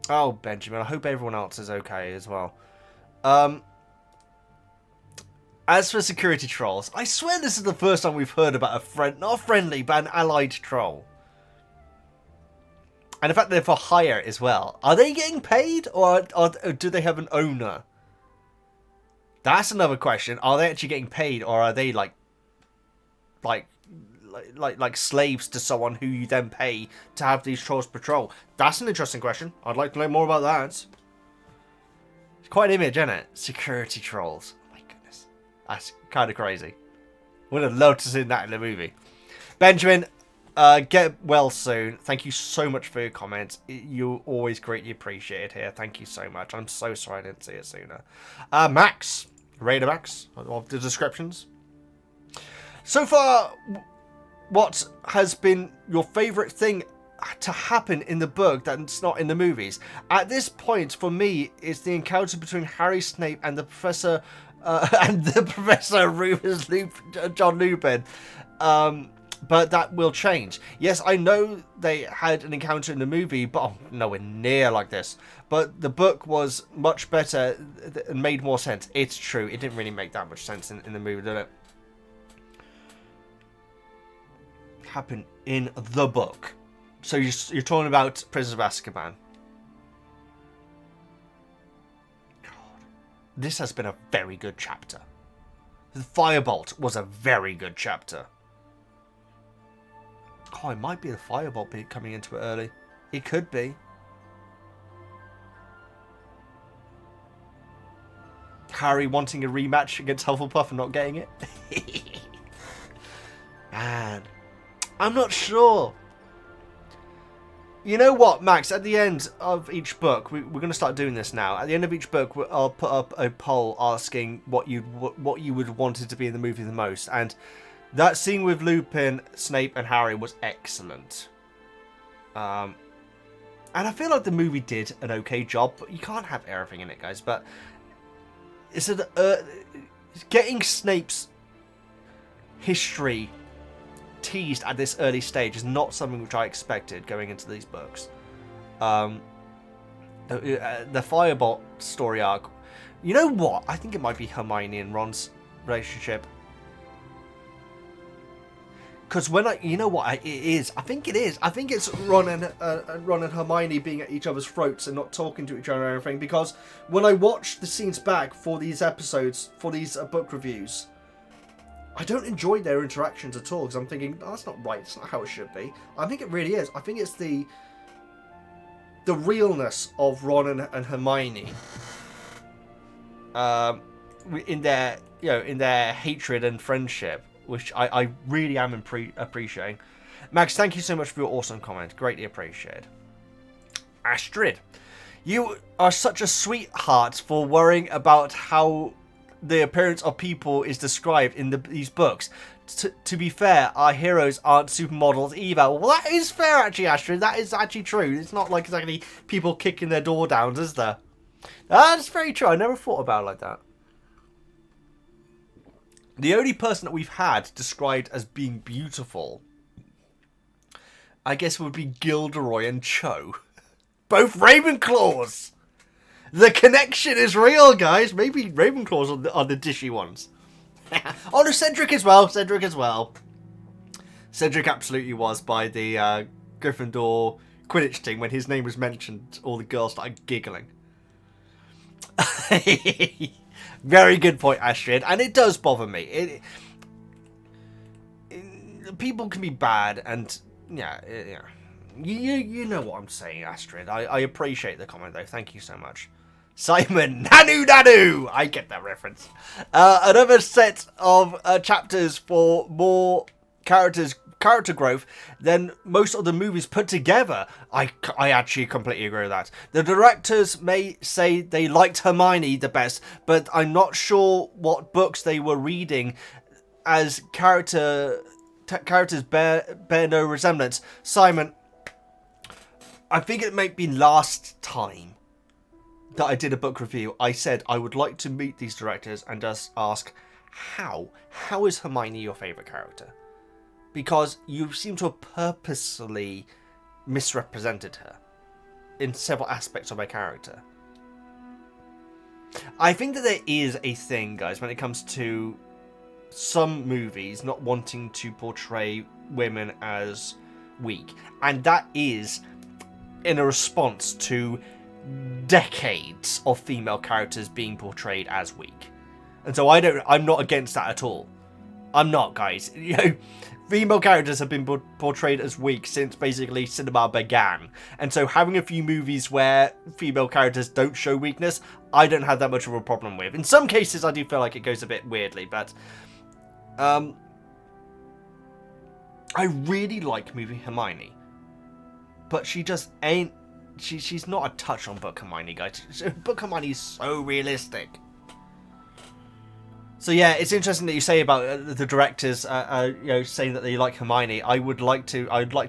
Speaker 1: Oh, Benjamin, I hope everyone else is okay as well. As for security trolls, I swear this is the first time we've heard about not a friendly, but an allied troll. And in fact, they're for hire as well. Are they getting paid, or do they have an owner? That's another question. Are they actually getting paid, or are they like slaves to someone who you then pay to have these trolls patrol? That's an interesting question. I'd like to know more about that. It's quite an image, isn't it? Security trolls. Oh my goodness. That's kind of crazy. Would have loved to see that in the movie. Benjamin, get well soon. Thank you so much for your comments. You're always greatly appreciated here. Thank you so much. I'm so sorry I didn't see it sooner. Max. Raider Max of the descriptions. So far, what has been your favourite thing to happen in the book that's not in the movies? At this point, for me, it's the encounter between Harry Snape and the Professor Remus John Lupin. But that will change. Yes, I know they had an encounter in the movie, but nowhere near like this. But the book was much better and made more sense. It's true. It didn't really make that much sense in the movie, did it? Happen in the book. So you're talking about Prisoner of Azkaban. God, this has been a very good chapter. The Firebolt was a very good chapter. Oh, it might be the Firebolt being coming into it early. It could be. Harry wanting a rematch against Hufflepuff and not getting it. Man, I'm not sure. You know what, Max? At the end of each book, we're going to start doing this now. At the end of each book, I'll put up a poll asking what you would wanted to be in the movie the most. And that scene with Lupin, Snape, and Harry was excellent. And I feel like the movie did an okay job, but you can't have everything in it, guys. But it's getting Snape's history teased at this early stage is not something which I expected going into these books. The Firebolt story arc. You know what? I think it might be Hermione and Ron's relationship. Because you know what it is? I think it is. I think it's Ron and Hermione being at each other's throats and not talking to each other or anything. Because when I watch the scenes back for these episodes, for these book reviews, I don't enjoy their interactions at all. Because I'm thinking, oh, that's not right. It's not how it should be. I think it really is. I think it's the realness of Ron and Hermione in their hatred and friendship, which I really am appreciating. Max, thank you so much for your awesome comment. Greatly appreciated. Astrid, you are such a sweetheart for worrying about how the appearance of people is described in these books. To be fair, our heroes aren't supermodels either. Well, that is fair, actually, Astrid. That is actually true. It's not like exactly people kicking their door down, is there? That's very true. I never thought about it like that. The only person that we've had described as being beautiful, I guess, would be Gilderoy and Cho. Both Ravenclaws! The connection is real, guys. Maybe Ravenclaws are the dishy ones. Oh, no, Cedric as well. Cedric as well. Cedric absolutely was by the Gryffindor Quidditch team. When his name was mentioned, all the girls started giggling. Very good point, Astrid. And it does bother me. People can be bad, and yeah. You know what I'm saying, Astrid. I appreciate the comment, though. Thank you so much. Simon, Nanu! I get that reference. Another set of chapters for more character growth than most of the movies put together. I actually completely agree with that. The directors may say they liked Hermione the best, but I'm not sure what books they were reading, as characters bear no resemblance. Simon, I think it might be last time that I did a book review, I said I would like to meet these directors and just ask, how is Hermione your favourite character? Because you seem to have purposely misrepresented her in several aspects of her character. I think that there is a thing, guys, when it comes to some movies not wanting to portray women as weak. And that is in a response to decades of female characters being portrayed as weak. And so I'm not against that at all. I'm not, guys. You know, female characters have been portrayed as weak since basically cinema began. And so having a few movies where female characters don't show weakness, I don't have that much of a problem with. In some cases, I do feel like it goes a bit weirdly, but I really like movie Hermione. But she just ain't... She's not a touch on Book Hermione, guys. Book Hermione is so realistic. So yeah, it's interesting that you say about the directors, you know, saying that they like Hermione. I'd like to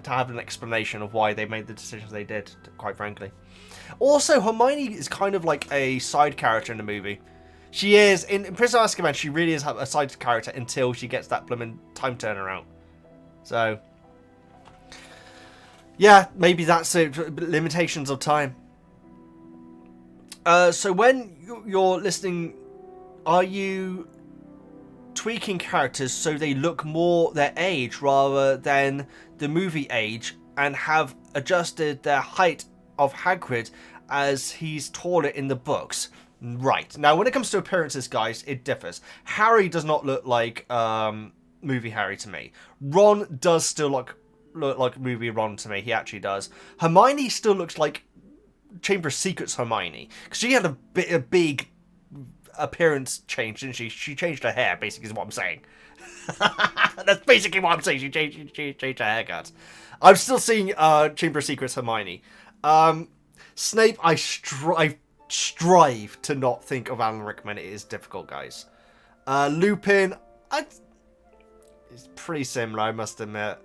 Speaker 1: have an explanation of why they made the decisions they did, quite frankly. Also, Hermione is kind of like a side character in the movie. She is in Prisoner of Azkaban. She really is a side character until she gets that blooming time turner out. So yeah, maybe that's it. Limitations of time. So when you're listening, are you tweaking characters so they look more their age rather than the movie age, and have adjusted their height of Hagrid as he's taller in the books? Right. Now, when it comes to appearances, guys, it differs. Harry does not look like movie Harry to me. Ron does still look like movie Ron to me. He actually does. Hermione still looks like Chamber of Secrets Hermione, because she had a big appearance change, didn't she? She changed her hair, basically, is what I'm saying. That's basically what I'm saying. She changed her haircut. I'm still seeing Chamber of Secrets Hermione. Snape, I strive to not think of Alan Rickman. It is difficult, guys. Lupin, it's pretty similar, I must admit.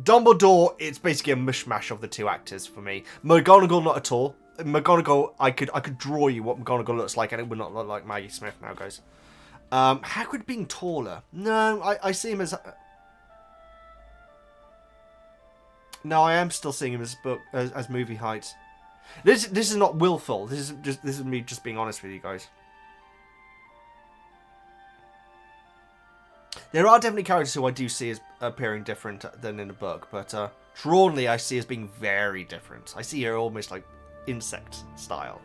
Speaker 1: Dumbledore, it's basically a mishmash of the two actors for me. McGonagall, not at all. McGonagall, I could draw you what McGonagall looks like, and it would not look like Maggie Smith now, guys. Hagrid being taller. No, I see him as... No, I am still seeing him as movie height. This is not willful. This is me just being honest with you guys. There are definitely characters who I do see as appearing different than in the book, but Trelawney I see as being very different. I see her almost like insect style,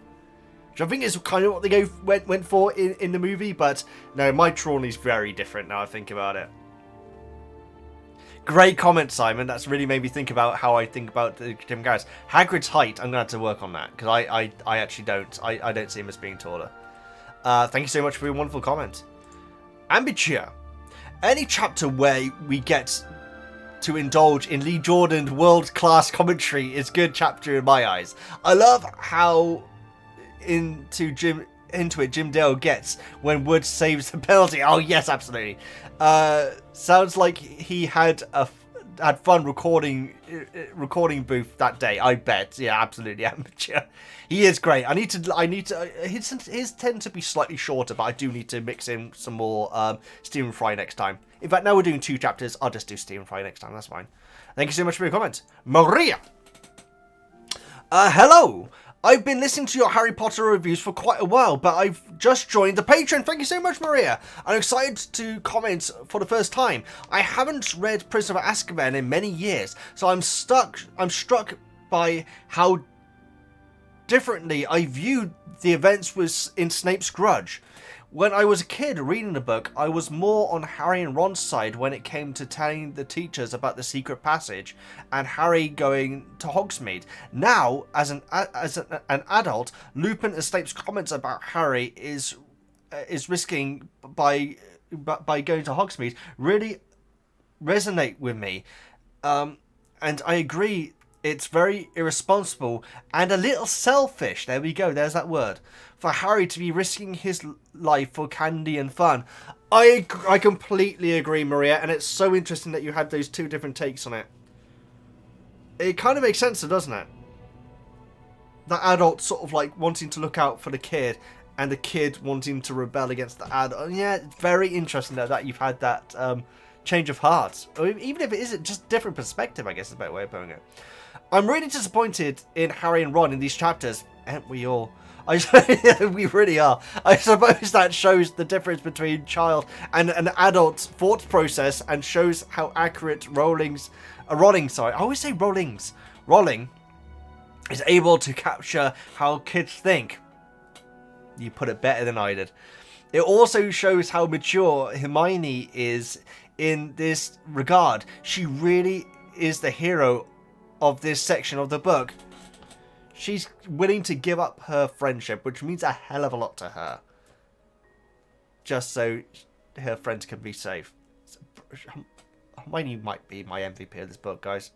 Speaker 1: which I think is kind of what they went for in the movie, but no, my Trelawney's very different now I think about it. Great comment, Simon. That's really made me think about how I think about the different characters. Hagrid's height, I'm going to have to work on that, because I actually don't. I don't see him as being taller. Thank you so much for your wonderful comment. Ambiture. Any chapter where we get to indulge in Lee Jordan's world-class commentary is good chapter in my eyes. I love how into it Jim Dale gets when Wood saves the penalty. Oh yes, absolutely. Sounds like he had had fun recording booth that day. I bet. Yeah, absolutely amateur. He is great. I need to. His tend to be slightly shorter, but I do need to mix in some more Steam and Fry next time. In fact, now we're doing 2 chapters. I'll just do Steam and Fry next time. That's fine. Thank you so much for your comment, Maria. Hello. I've been listening to your Harry Potter reviews for quite a while, but I've just joined the Patreon. Thank you so much, Maria. I'm excited to comment for the first time. I haven't read Prisoner of Azkaban in many years, so I'm struck by how differently I viewed the events in Snape's Grudge. When I was a kid reading the book, I was more on Harry and Ron's side when it came to telling the teachers about the secret passage and Harry going to Hogsmeade. Now, as an adult, Lupin and Snape's comments about Harry is risking by going to Hogsmeade really resonate with me, and I agree. It's very irresponsible and a little selfish. There we go. There's that word. For Harry to be risking his life for candy and fun. I completely agree, Maria. And it's so interesting that you had those 2 different takes on it. It kind of makes sense, doesn't it? The adult sort of like wanting to look out for the kid. And the kid wanting to rebel against the adult. Yeah, it's very interesting that you've had that change of heart. Or even if it isn't, just different perspective, I guess is a better way of putting it. I'm really disappointed in Harry and Ron in these chapters. Aren't we all? We really are. I suppose that shows the difference between child and an adult's thought process and shows how accurate Rowling is able to capture how kids think. You put it better than I did. It also shows how mature Hermione is in this regard. She really is the hero of this section of the book. She's willing to give up her friendship, which means a hell of a lot to her, just so her friends can be safe. Hermione might be my MVP of this book, guys.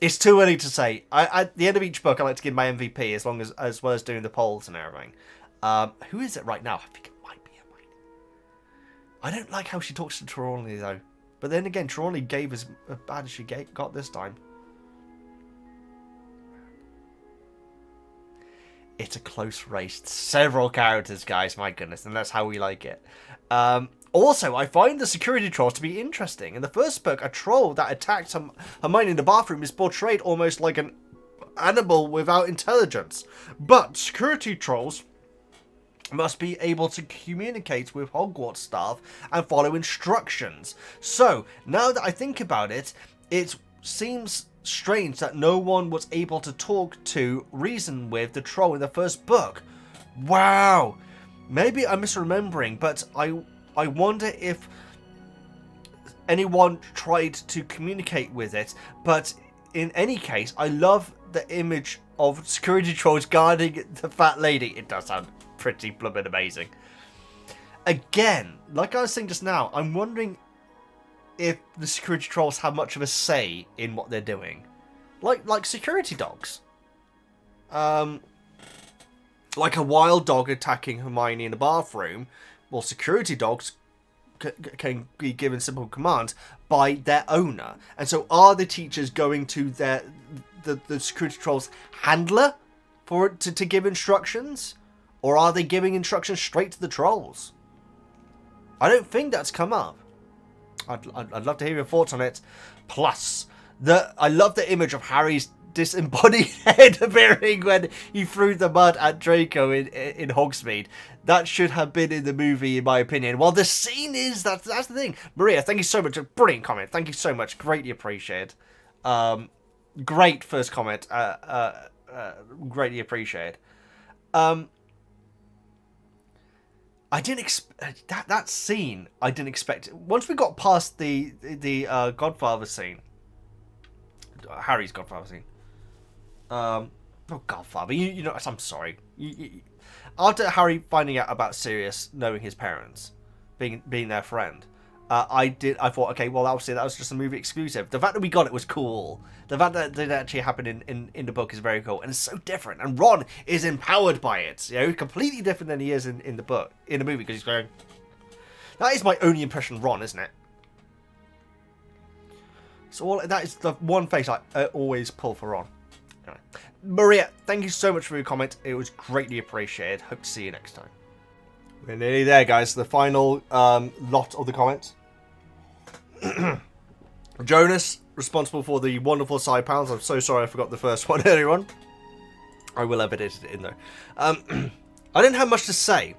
Speaker 1: It's too early to say. At the end of each book, I like to give my MVP as well as doing the polls and everything. Who is it right now? I think it might be Hermione. I don't like how she talks to Trelawney though. But then again, Trelawney gave as bad as she got this time. It's a close race. Several characters, guys. My goodness. And that's how we like it. Also, I find the security trolls to be interesting. In the first book, a troll that attacked Hermione in the bathroom is portrayed almost like an animal without intelligence. But security trolls must be able to communicate with Hogwarts staff and follow instructions. So, now that I think about it, it seems strange that no one was able to talk to, reason with the troll in the first book. Wow. Maybe I'm misremembering, but I wonder if anyone tried to communicate with it. But in any case, I love the image of security trolls guarding the fat lady. It does sound pretty blooming amazing. Again, like I was saying just now, I'm wondering if the security trolls have much of a say in what they're doing. Like security dogs. Like a wild dog attacking Hermione in the bathroom. Well, security dogs can be given simple commands by their owner. And so are the teachers going to the security trolls handler for it to give instructions? Or are they giving instructions straight to the trolls? I don't think that's come up. I'd love to hear your thoughts on it. Plus, I love the image of Harry's disembodied head appearing when he threw the mud at Draco in Hogsmeade. That should have been in the movie, in my opinion. Well, the scene is, that's the thing. Maria, thank you so much. A brilliant comment. Thank you so much. Greatly appreciated. Great first comment. Greatly appreciated. I didn't expect that scene. I didn't expect it. Once we got past the Godfather scene, Harry's Godfather scene. Not Godfather. You know. I'm sorry. After Harry finding out about Sirius knowing his parents, being their friend, I thought, okay, well, obviously that was just a movie exclusive. The fact that we got it was cool. The fact that it actually happened in the book is very cool, and it's so different. And Ron is empowered by it. You know, completely different than he is in the movie, because he's going. That is my only impression of Ron, isn't it? So that is the one face I always pull for Ron. Anyway. Maria, thank you so much for your comment. It was greatly appreciated. Hope to see you next time. We're nearly there, guys. The final lot of the comments. Jonas, responsible for the wonderful side pounds. I'm so sorry I forgot the first one earlier on. I will have edited it in though. I didn't have much to say.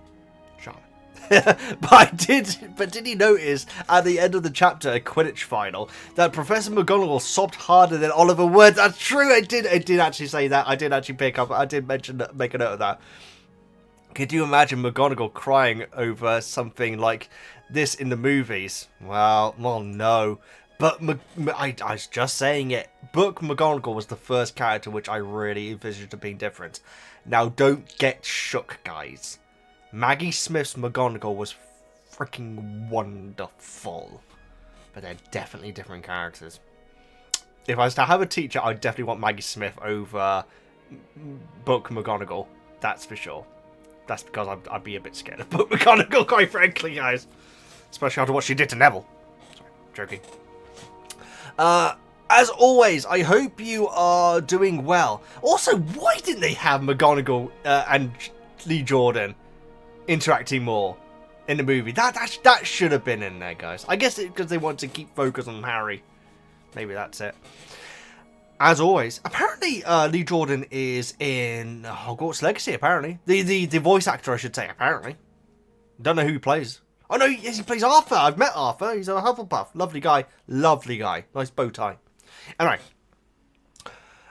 Speaker 1: Charming. But did he notice at the end of the chapter, a Quidditch final, that Professor McGonagall sobbed harder than Oliver Wood? That's true. I did actually say that. I did actually pick up. I did make a note of that. Could you imagine McGonagall crying over something like this in the movies? Well, no. But I was just saying it. Book McGonagall was the first character which I really envisaged being different. Now, don't get shook, guys. Maggie Smith's McGonagall was freaking wonderful. But they're definitely different characters. If I was to have a teacher, I'd definitely want Maggie Smith over Book McGonagall. That's for sure. That's because I'd be a bit scared of Book McGonagall, quite frankly, guys. Especially after what she did to Neville. Sorry, joking. As always, I hope you are doing well. Also, why didn't they have McGonagall and Lee Jordan interacting more in the movie? That should have been in there, guys. I guess it's because they want to keep focus on Harry. Maybe that's it. As always, apparently Lee Jordan is in Hogwarts Legacy, apparently. The voice actor, I should say, apparently. Don't know who he plays. Oh, no, yes, he plays Arthur. I've met Arthur. He's a Hufflepuff. Lovely guy. Lovely guy. Nice bow tie. Anyway.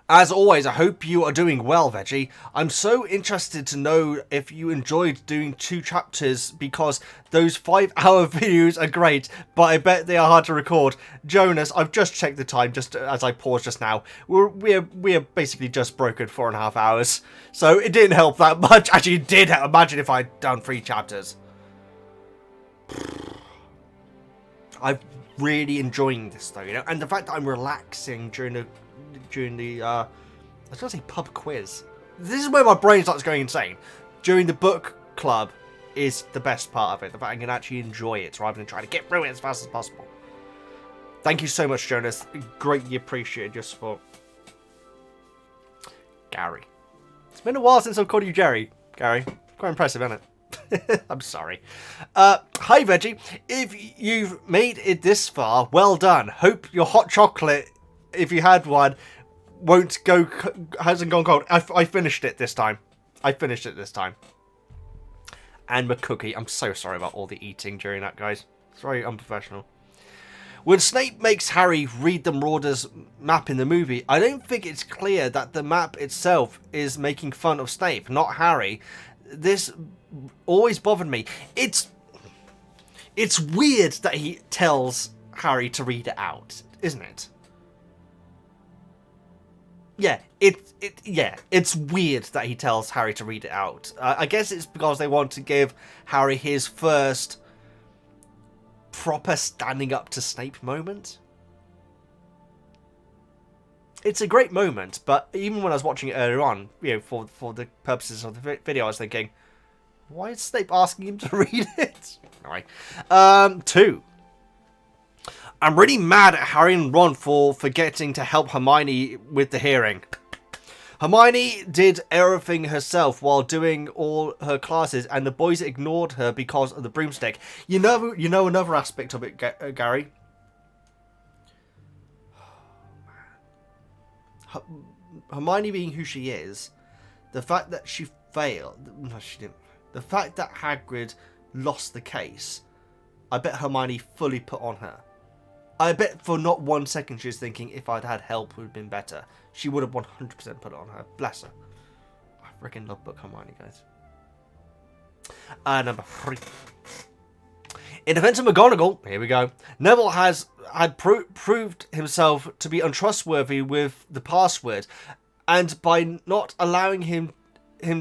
Speaker 1: As always, I hope you are doing well, Veggie. I'm so interested to know if you enjoyed doing 2 chapters because those 5-hour videos are great, but I bet they are hard to record. Jonas, I've just checked the time just as I paused just now. We're basically just broken 4.5 hours, so it didn't help that much. Actually, it did help. Imagine if I'd done 3 chapters. I'm really enjoying this though, you know, and the fact that I'm relaxing during the I was gonna say pub quiz. This is where my brain starts going insane. During the book club is the best part of it. The fact I can actually enjoy it rather than trying to get through it as fast as possible. Thank you so much, Jonas. Greatly appreciated your support. Gary. It's been a while since I've called you Jerry. Gary. Quite impressive, isn't it? I'm sorry. Hi, Veggie. If you've made it this far, well done. Hope your hot chocolate, if you had one, hasn't gone cold. I finished it this time. And my cookie. I'm so sorry about all the eating during that, guys. It's very unprofessional. When Snape makes Harry read the Marauders map in the movie, I don't think it's clear that the map itself is making fun of Snape, not Harry. This always bothered me. It's weird that he tells Harry to read it out, isn't it? Yeah, it's weird that he tells Harry to read it out. I guess it's because they want to give Harry his first proper standing up to Snape moment. It's a great moment, but even when I was watching it earlier on, you know, for the purposes of the video, I was thinking, why is Snape asking him to read it? Anyway, 2. I'm really mad at Harry and Ron for forgetting to help Hermione with the hearing. Hermione did everything herself while doing all her classes, and the boys ignored her because of the broomstick. You know another aspect of it, Gary. Hermione being who she is, the fact that she failed, no, she didn't. The fact that Hagrid lost the case, I bet Hermione fully put on her. I bet for not 1 second she was thinking, if I'd had help, it would have been better. She would have 100% put it on her. Bless her. I freaking love book Hermione, guys. Number 3. In defense of McGonagall, here we go. Neville had proved himself to be untrustworthy with the password, and by not allowing him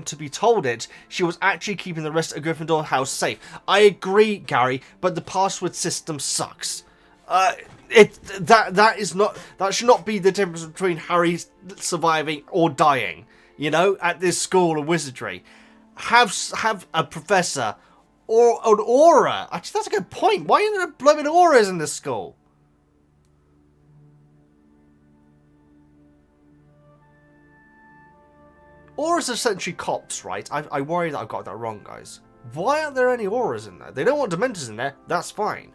Speaker 1: to be told it, she was actually keeping the rest of Gryffindor house safe. I agree, Gary, but the password system sucks. That should not be the difference between Harry surviving or dying. You know, at this school of wizardry, have a professor or an aura. Actually, that's a good point. Why are there blooming auras in this school? Auras are essentially cops, right? I worry that I've got that wrong, guys. Why aren't there any auras in there? They don't want Dementors in there. That's fine.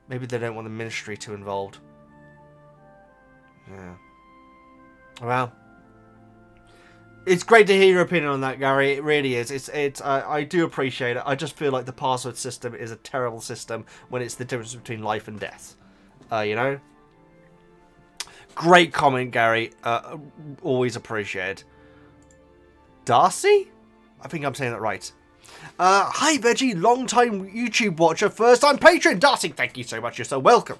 Speaker 1: Maybe they don't want the Ministry too involved. Yeah. Well, it's great to hear your opinion on that, Gary. It really is. I do appreciate it. I just feel like the password system is a terrible system when it's the difference between life and death. You know? Great comment, Gary. Always appreciated. Darcy? I think I'm saying that right. Hi, Veggie. Long-time YouTube watcher, first-time patron. Darcy, thank you so much. You're so welcome.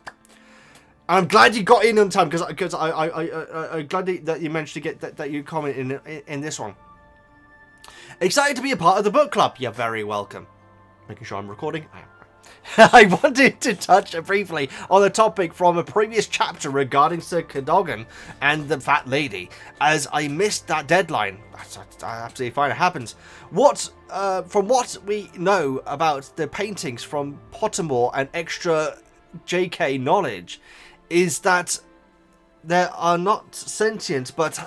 Speaker 1: I'm glad you got in on time because I'm glad that you managed to get that you comment in this one. Excited to be a part of the book club. You're very welcome. Making sure I'm recording. I wanted to touch briefly on the topic from a previous chapter regarding Sir Cadogan and the Fat Lady, as I missed that deadline. That's absolutely fine, it happens. From what we know about the paintings from Pottermore and extra JK knowledge, is that they are not sentient but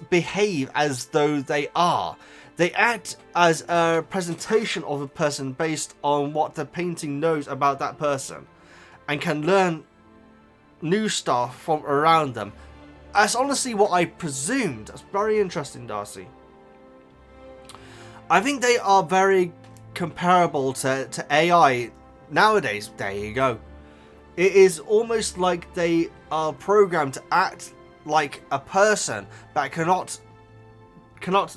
Speaker 1: behave as though they are. They act as a presentation of a person based on what the painting knows about that person, and can learn new stuff from around them. That's honestly what I presumed. That's very interesting, Darcy. I think they are very comparable to AI nowadays. There you go. It is almost like they are programmed to act like a person, but cannot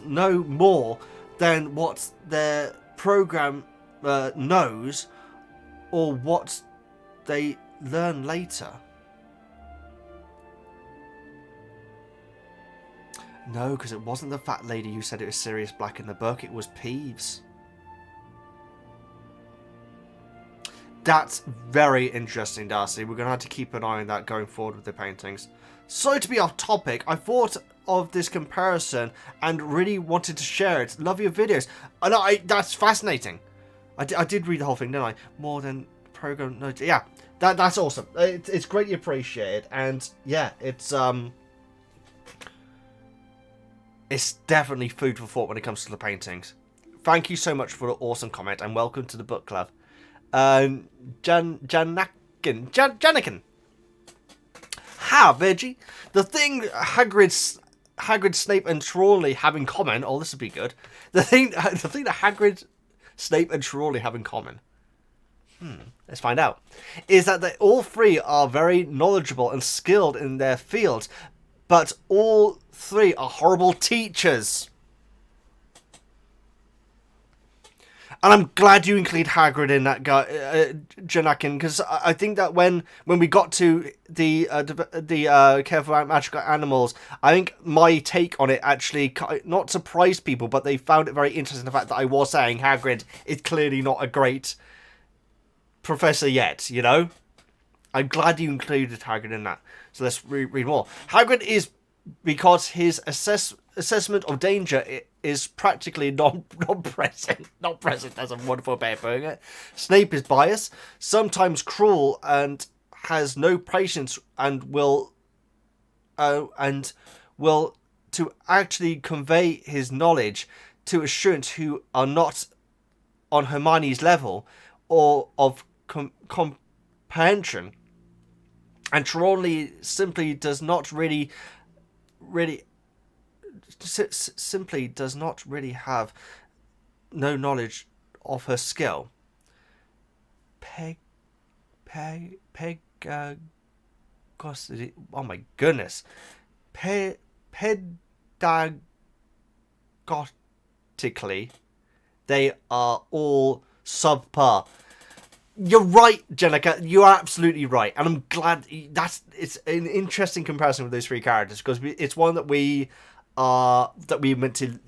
Speaker 1: know more than what their program knows, or what they learn later. No, because it wasn't the fat lady who said it was Sirius Black in the book, it was Peeves. That's very interesting, Darcy. We're going to have to keep an eye on that going forward with the paintings. Sorry to be off topic. I thought of this comparison and really wanted to share it. Love your videos. That's fascinating. I did read the whole thing, didn't I? More than program. No, yeah, that's awesome. It's greatly appreciated, and yeah, it's definitely food for thought when it comes to the paintings. Thank you so much for the awesome comment, and welcome to the book club. Janakin. Ha, Veggie. The thing Hagrid, Snape, and Trelawney have in common. Oh, this would be good. The thing that Hagrid, Snape, and Trelawney have in common. Let's find out. Is that they all three are very knowledgeable and skilled in their fields, but all three are horrible teachers. And I'm glad you include Hagrid in that guy, Janakin, because I think that when we got to the Careful Magical Animals, I think my take on it actually not surprised people, but they found it very interesting, the fact that I was saying Hagrid is clearly not a great professor yet, you know? I'm glad you included Hagrid in that. So let's read more. Hagrid is, because his assessment of danger is practically non-present. Not present, that's a wonderful way of putting it. Snape is biased, sometimes cruel, and has no patience, and will to actually convey his knowledge to a student who are not on Hermione's level or of comprehension. And Trelawney simply does not really have no knowledge of her skill. Oh my goodness. Pedagogically, they are all subpar. You're right, Jenica. You are absolutely right, and I'm glad it's an interesting comparison with those three characters, because it's one that we meant to,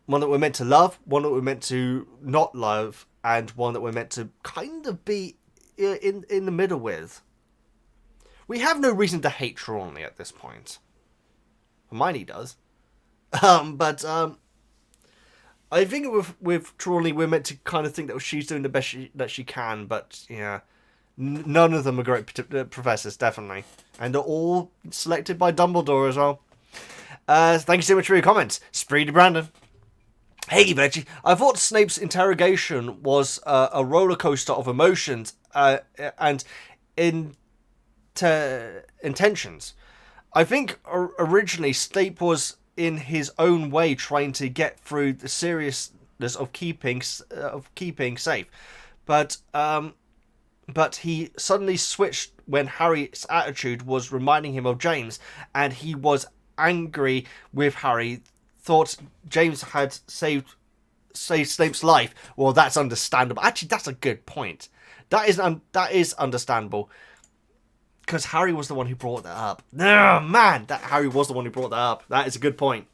Speaker 1: one that we're meant to love, one that we're meant to not love, and one that we're meant to kind of be in the middle with. We have no reason to hate Trelawney at this point. Hermione does, but I think with Trelawney, we're meant to kind of think that she's doing the best that she can, but yeah, None of them are great professors, definitely. And they're all selected by Dumbledore as well. Thank you so much for your comments. Spreedy Brandon. Hey, Veggie. I thought Snape's interrogation was a roller coaster of emotions and intentions. I think originally Snape was in his own way trying to get through the seriousness of keeping safe, but he suddenly switched when Harry's attitude was reminding him of James, and he was angry with Harry. Thought James had saved Snape's life. Well, that's understandable. Actually, that's a good point. That is understandable. Because Harry was the one who brought that up. No, man, that Harry was the one who brought that up. That is a good point.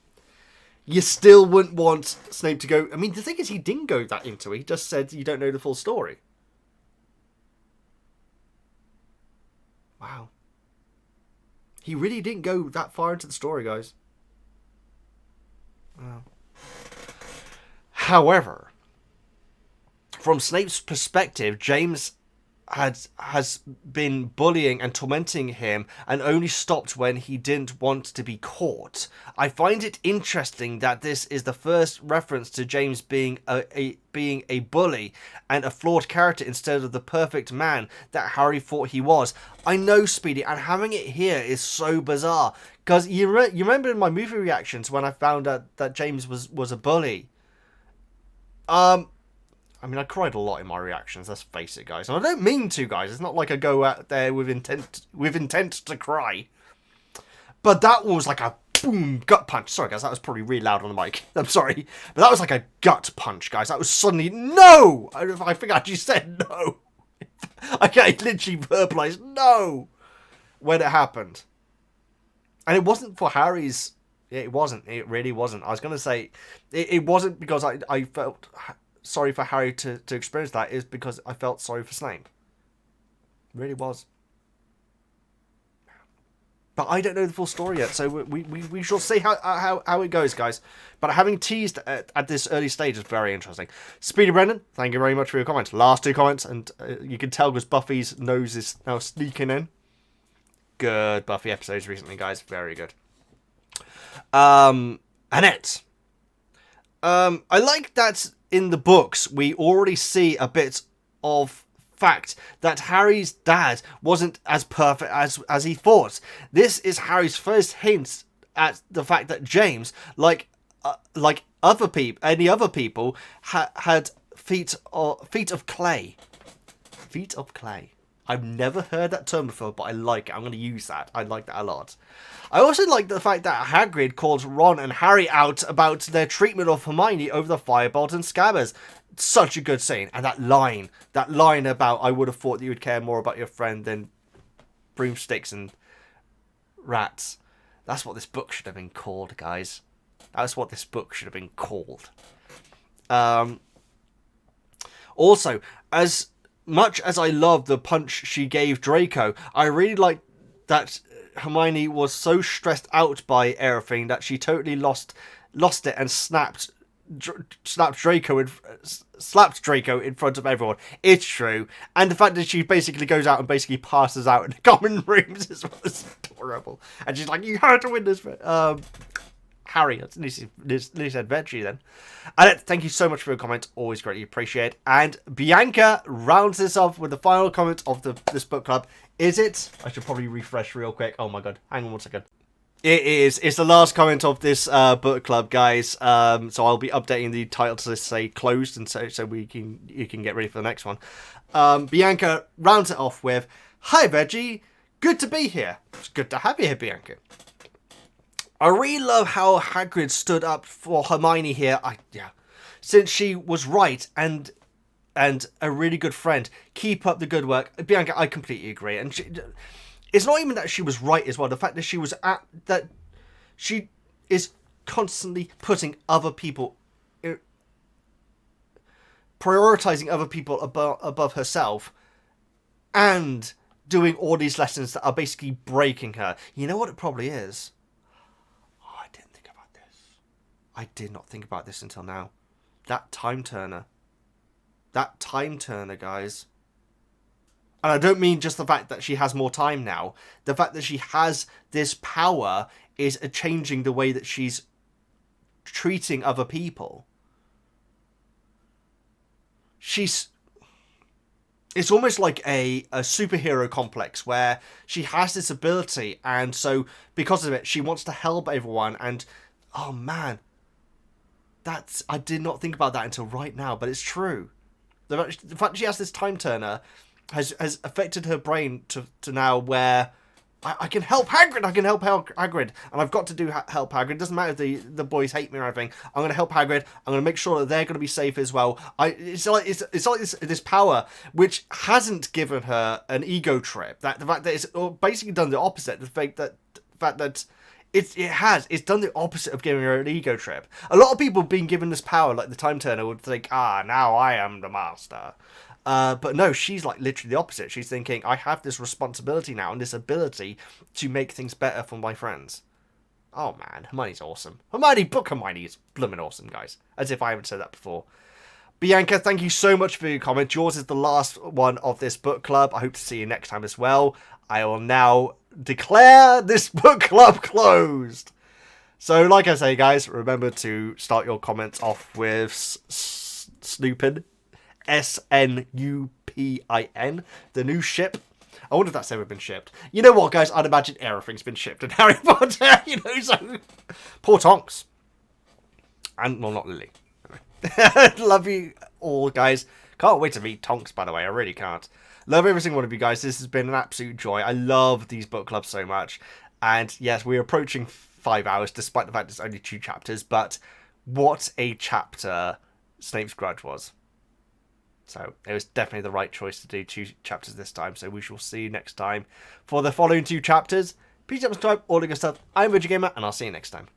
Speaker 1: You still wouldn't want Snape to go... I mean, the thing is, he didn't go that into it. He just said you don't know the full story. Wow. He really didn't go that far into the story, guys. Wow. However, from Snape's perspective, James has been bullying and tormenting him and only stopped when he didn't want to be caught. I find it interesting that this is the first reference to James being a bully and a flawed character instead of the perfect man that Harry thought he was. I know, Speedy, and having it here is so bizarre because you remember in my movie reactions when I found out that James was a bully. I mean, I cried a lot in my reactions, let's face it, guys. And I don't mean to, guys. It's not like I go out there with intent to cry. But that was like a boom, gut punch. Sorry, guys, that was probably really loud on the mic. I'm sorry. But that was like a gut punch, guys. That was suddenly, no! I think I actually said no. I literally verbalized no when it happened. And it wasn't for Harry's... It wasn't. It really wasn't. I was going to say, it wasn't because I felt... sorry for Harry to experience that, is because I felt sorry for Snape. It really was. But I don't know the full story yet, so we shall see how it goes, guys. But having teased at this early stage is very interesting. Speedy Brennan, thank you very much for your comments. Last two comments, and you can tell because Buffy's nose is now sneaking in. Good Buffy episodes recently, guys. Very good. Annette. I like that in the books we already see a bit of fact that Harry's dad wasn't as perfect as he thought. This is Harry's first hint at the fact that James, like other people, any other people, had feet of clay. Feet of clay. I've never heard that term before, but I like it. I'm going to use that. I like that a lot. I also like the fact that Hagrid calls Ron and Harry out about their treatment of Hermione over the Firebolt and Scabbers. Such a good scene. And that line about, I would have thought that you would care more about your friend than broomsticks and rats. That's what this book should have been called, guys. That's what this book should have been called. Also, as much as I love the punch she gave Draco, I really like that Hermione was so stressed out by everything that she totally lost it and slapped Draco in front of everyone. It's true. And the fact that she basically goes out and basically passes out in the common rooms as well is adorable. And she's like, you have to win this. Harry, at least said Veggie then. And thank you so much for your comment. Always greatly appreciate. And Bianca rounds this off with the final comment of this book club. Is it? I should probably refresh real quick. Oh my god. Hang on 1 second. It is. It's the last comment of this book club, guys. So I'll be updating the title to say closed, and so you can get ready for the next one. Bianca rounds it off with, "Hi Veggie, good to be here." It's good to have you here, Bianca. I really love how Hagrid stood up for Hermione here. Since she was right and a really good friend. Keep up the good work, Bianca. I completely agree. And it's not even that she was right as well. The fact that she is constantly putting other people, prioritizing other people above herself, and doing all these lessons that are basically breaking her. You know what it probably is? I did not think about this until now. That time turner, guys. And I don't mean just the fact that she has more time now. The fact that she has this power is changing the way that she's treating other people. It's almost like a superhero complex where she has this ability, and so because of it, she wants to help everyone. And oh man, I did not think about that until right now, but it's true. The fact she has this time turner has affected her brain to now where I can help Hagrid. I can help Hagrid, and I've got to help Hagrid. It doesn't matter if the boys hate me or anything. I'm going to help Hagrid. I'm going to make sure that they're going to be safe as well. It's like this power which hasn't given her an ego trip. That the fact that it's basically done the opposite. The fact that it's done the opposite of giving her an ego trip. A lot of people being given this power, like the time turner, would think, now I am the master. But no, she's like literally the opposite. She's thinking, I have this responsibility now and this ability to make things better for my friends. Oh man, Hermione's awesome. Book Hermione is blooming awesome, guys. As if I haven't said that before. Bianca, thank you so much for your comment. Yours is the last one of this book club. I hope to see you next time as well. I will now declare this book club closed. So like I say, guys, remember to start your comments off with Snoopin. Snupin, the new ship. I wonder if that's ever been shipped. You know what, guys? I'd imagine everything's been shipped in Harry Potter. So poor Tonks. And, well, not Lily. Love you all, guys. Can't wait to meet Tonks, by the way. I really can't. Love every single one of you guys. This has been an absolute joy. I love these book clubs so much. And, yes, we're approaching 5 hours, despite the fact it's only 2 chapters. But what a chapter Snape's Grudge was. So it was definitely the right choice to do 2 chapters this time. So we shall see you next time for the following 2 chapters. Please subscribe, all the good stuff. I'm VeggieGamer, and I'll see you next time.